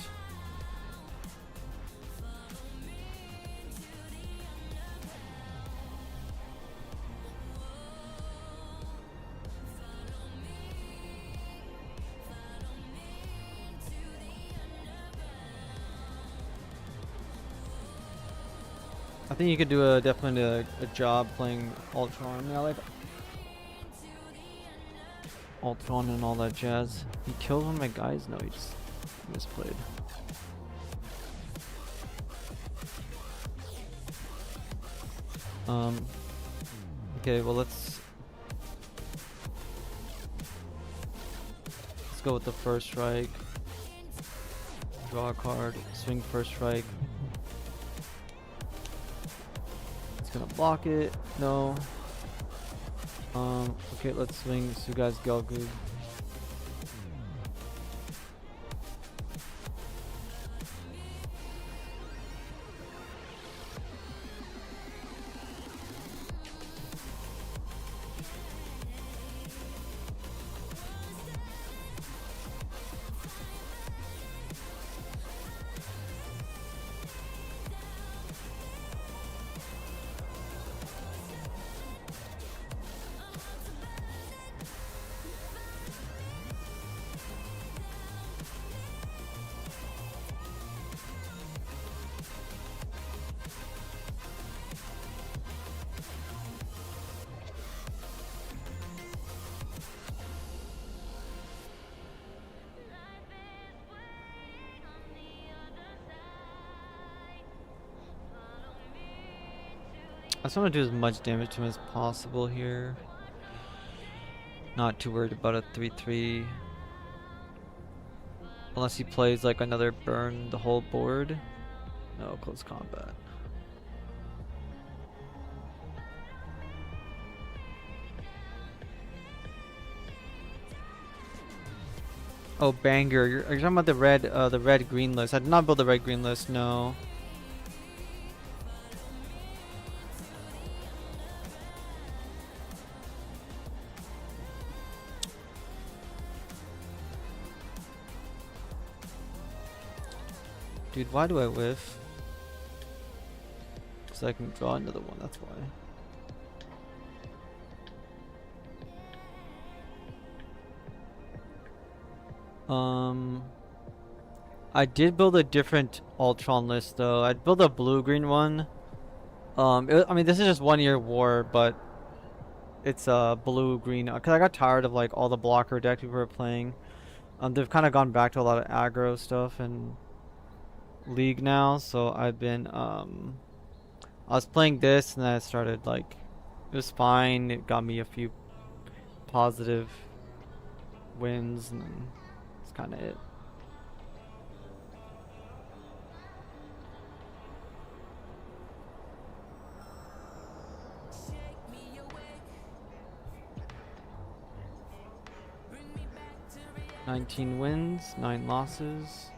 I think you could do definitely a job playing Ultron. I mean, I like Ultron and all that jazz. He killed one of my guys? No, he just misplayed. Okay, well let's go with the first strike. Draw a card, swing first strike. It's gonna block it. No. Okay, let's swing Sugai's Gelgoog. I just want to do as much damage to him as possible here. Not too worried about a 3-3. Unless he plays like another burn the whole board. No, close combat. Oh, banger! You're talking about the red green list. I did not build the red green list. No. Dude, why do I whiff? Because I can draw another one, that's why. I did build a different Ultron list though. I'd build a blue-green one. I mean, this is just 1 year war, but it's blue-green. Because I got tired of like all the blocker decks we were playing. They've kind of gone back to a lot of aggro stuff and League now, so I've been I was playing this and then I started like it was fine. It got me a few positive wins and then that's kind of it. Shake me awake, bring me back to reality. 19 wins, 9 losses.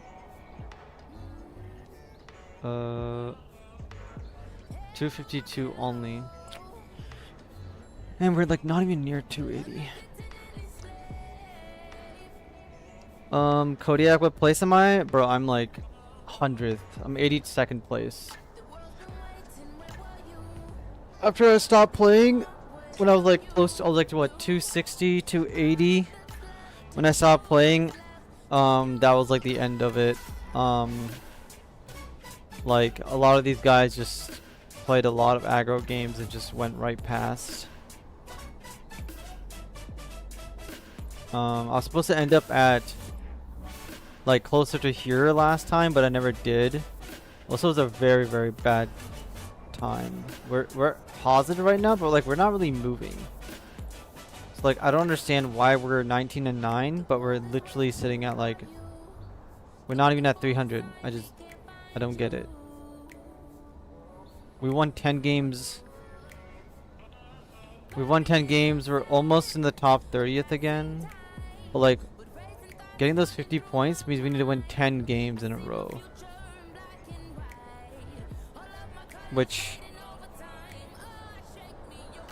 252 only. And we're like not even near 280. Kodiak, what place am I? Bro, I'm like 100th. I'm 82nd place. After I stopped playing when I was like close to, I was like what, 260, 280 when I stopped playing. That was like the end of it. Like a lot of these guys just played a lot of aggro games and just went right past. I was supposed to end up at like closer to here last time, but I never did. Also, it was a very, very bad time. We're positive right now, but like we're not really moving. So like I don't understand why we're 19 and 9, but we're literally sitting at like, we're not even at 300. I don't get it. We won 10 games. We won 10 games. We're almost in the top 30th again. But like getting those 50 points means we need to win 10 games in a row. Which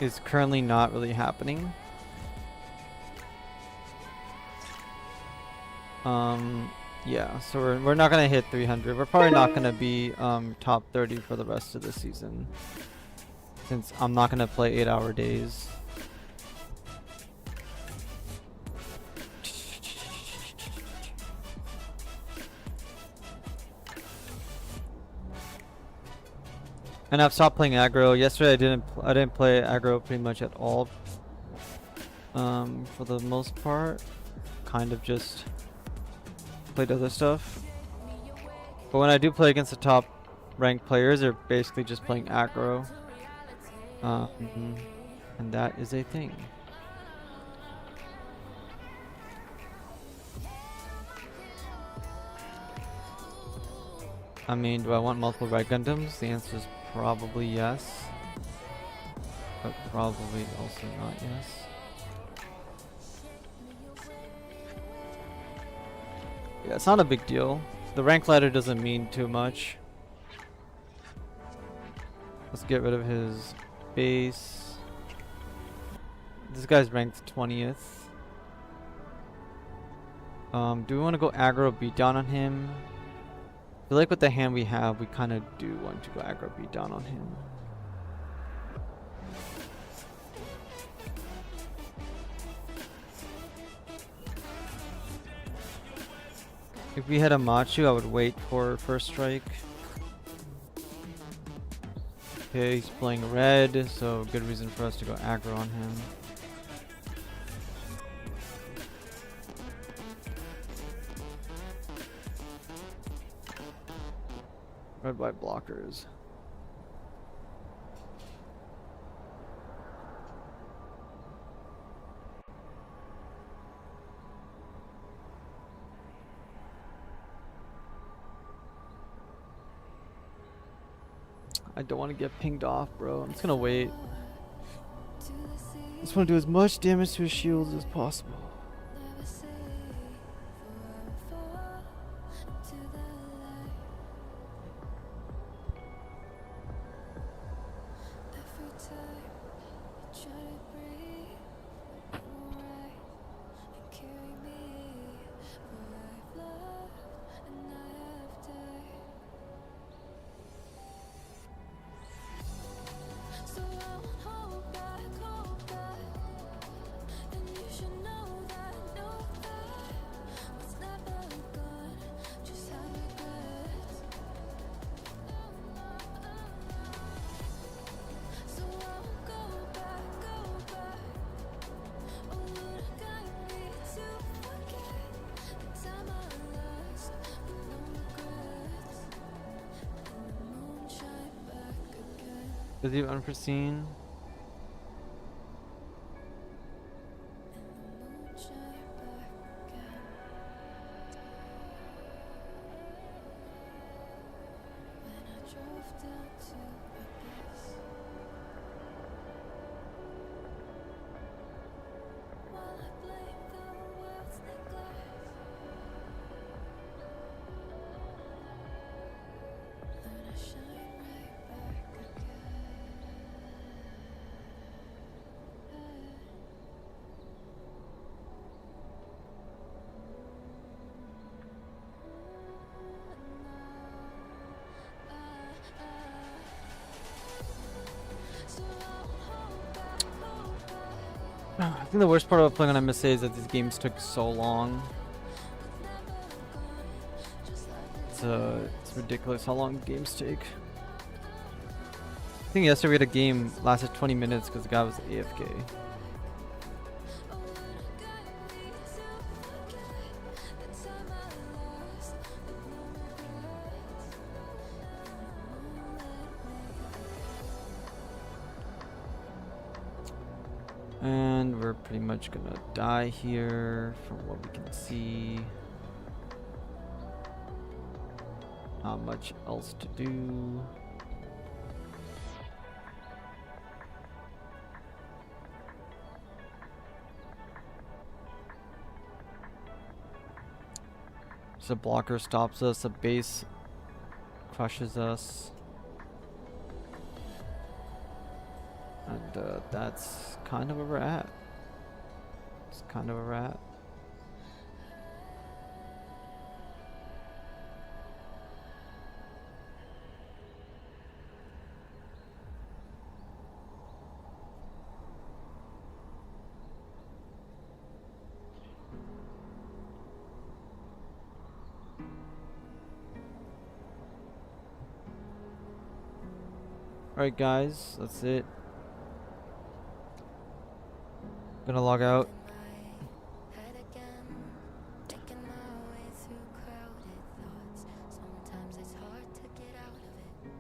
is currently not really happening. Yeah, so we're not gonna hit 300. We're probably not gonna be top 30 for the rest of the season, since I'm not gonna play 8-hour days. And I've stopped playing aggro. Yesterday I didn't play aggro pretty much at all. For the most part, kind of just played other stuff. But when I do play against the top ranked players, they're basically just playing aggro. And that is a thing. I mean, do I want multiple red Gundams? The answer is probably yes. But probably also not yes. Yeah, it's not a big deal. The rank ladder doesn't mean too much. Let's get rid of his base. This guy's ranked 20th. Do we want to go aggro beatdown on him? I feel like with the hand we have, we kind of do want to go aggro beatdown on him. If we had a Machu, I would wait for first strike. Okay, he's playing red, so good reason for us to go aggro on him. Red white blockers. I don't want to get pinged off, bro. I'm just gonna wait. I just want to do as much damage to his shields as possible. Is he unforeseen? think the worst part about playing on MSA is that these games took so long. It's ridiculous how long games take. I think yesterday we had a game lasted 20 minutes because the guy was AFK. And we're pretty much gonna die here from what we can see. Not much else to do. So a blocker stops us, a base crushes us. And that's kind of where we're at. It's kind of where we're at. Alright guys, that's it. Gonna log out. Head again, making my way through crowded thoughts. Sometimes it's hard to get out of it.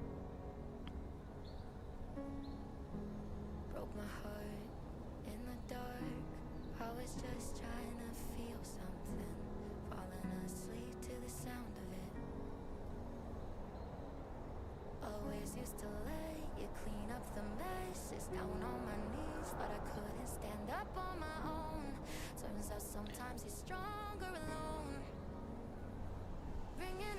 Broke my heart in the dark. I was just trying to feel something. Falling asleep to the sound of it. Always used to let you clean up the messes. Down on my knees, thought I couldn't stand up on my own. Turns out sometimes you're stronger alone. Bringing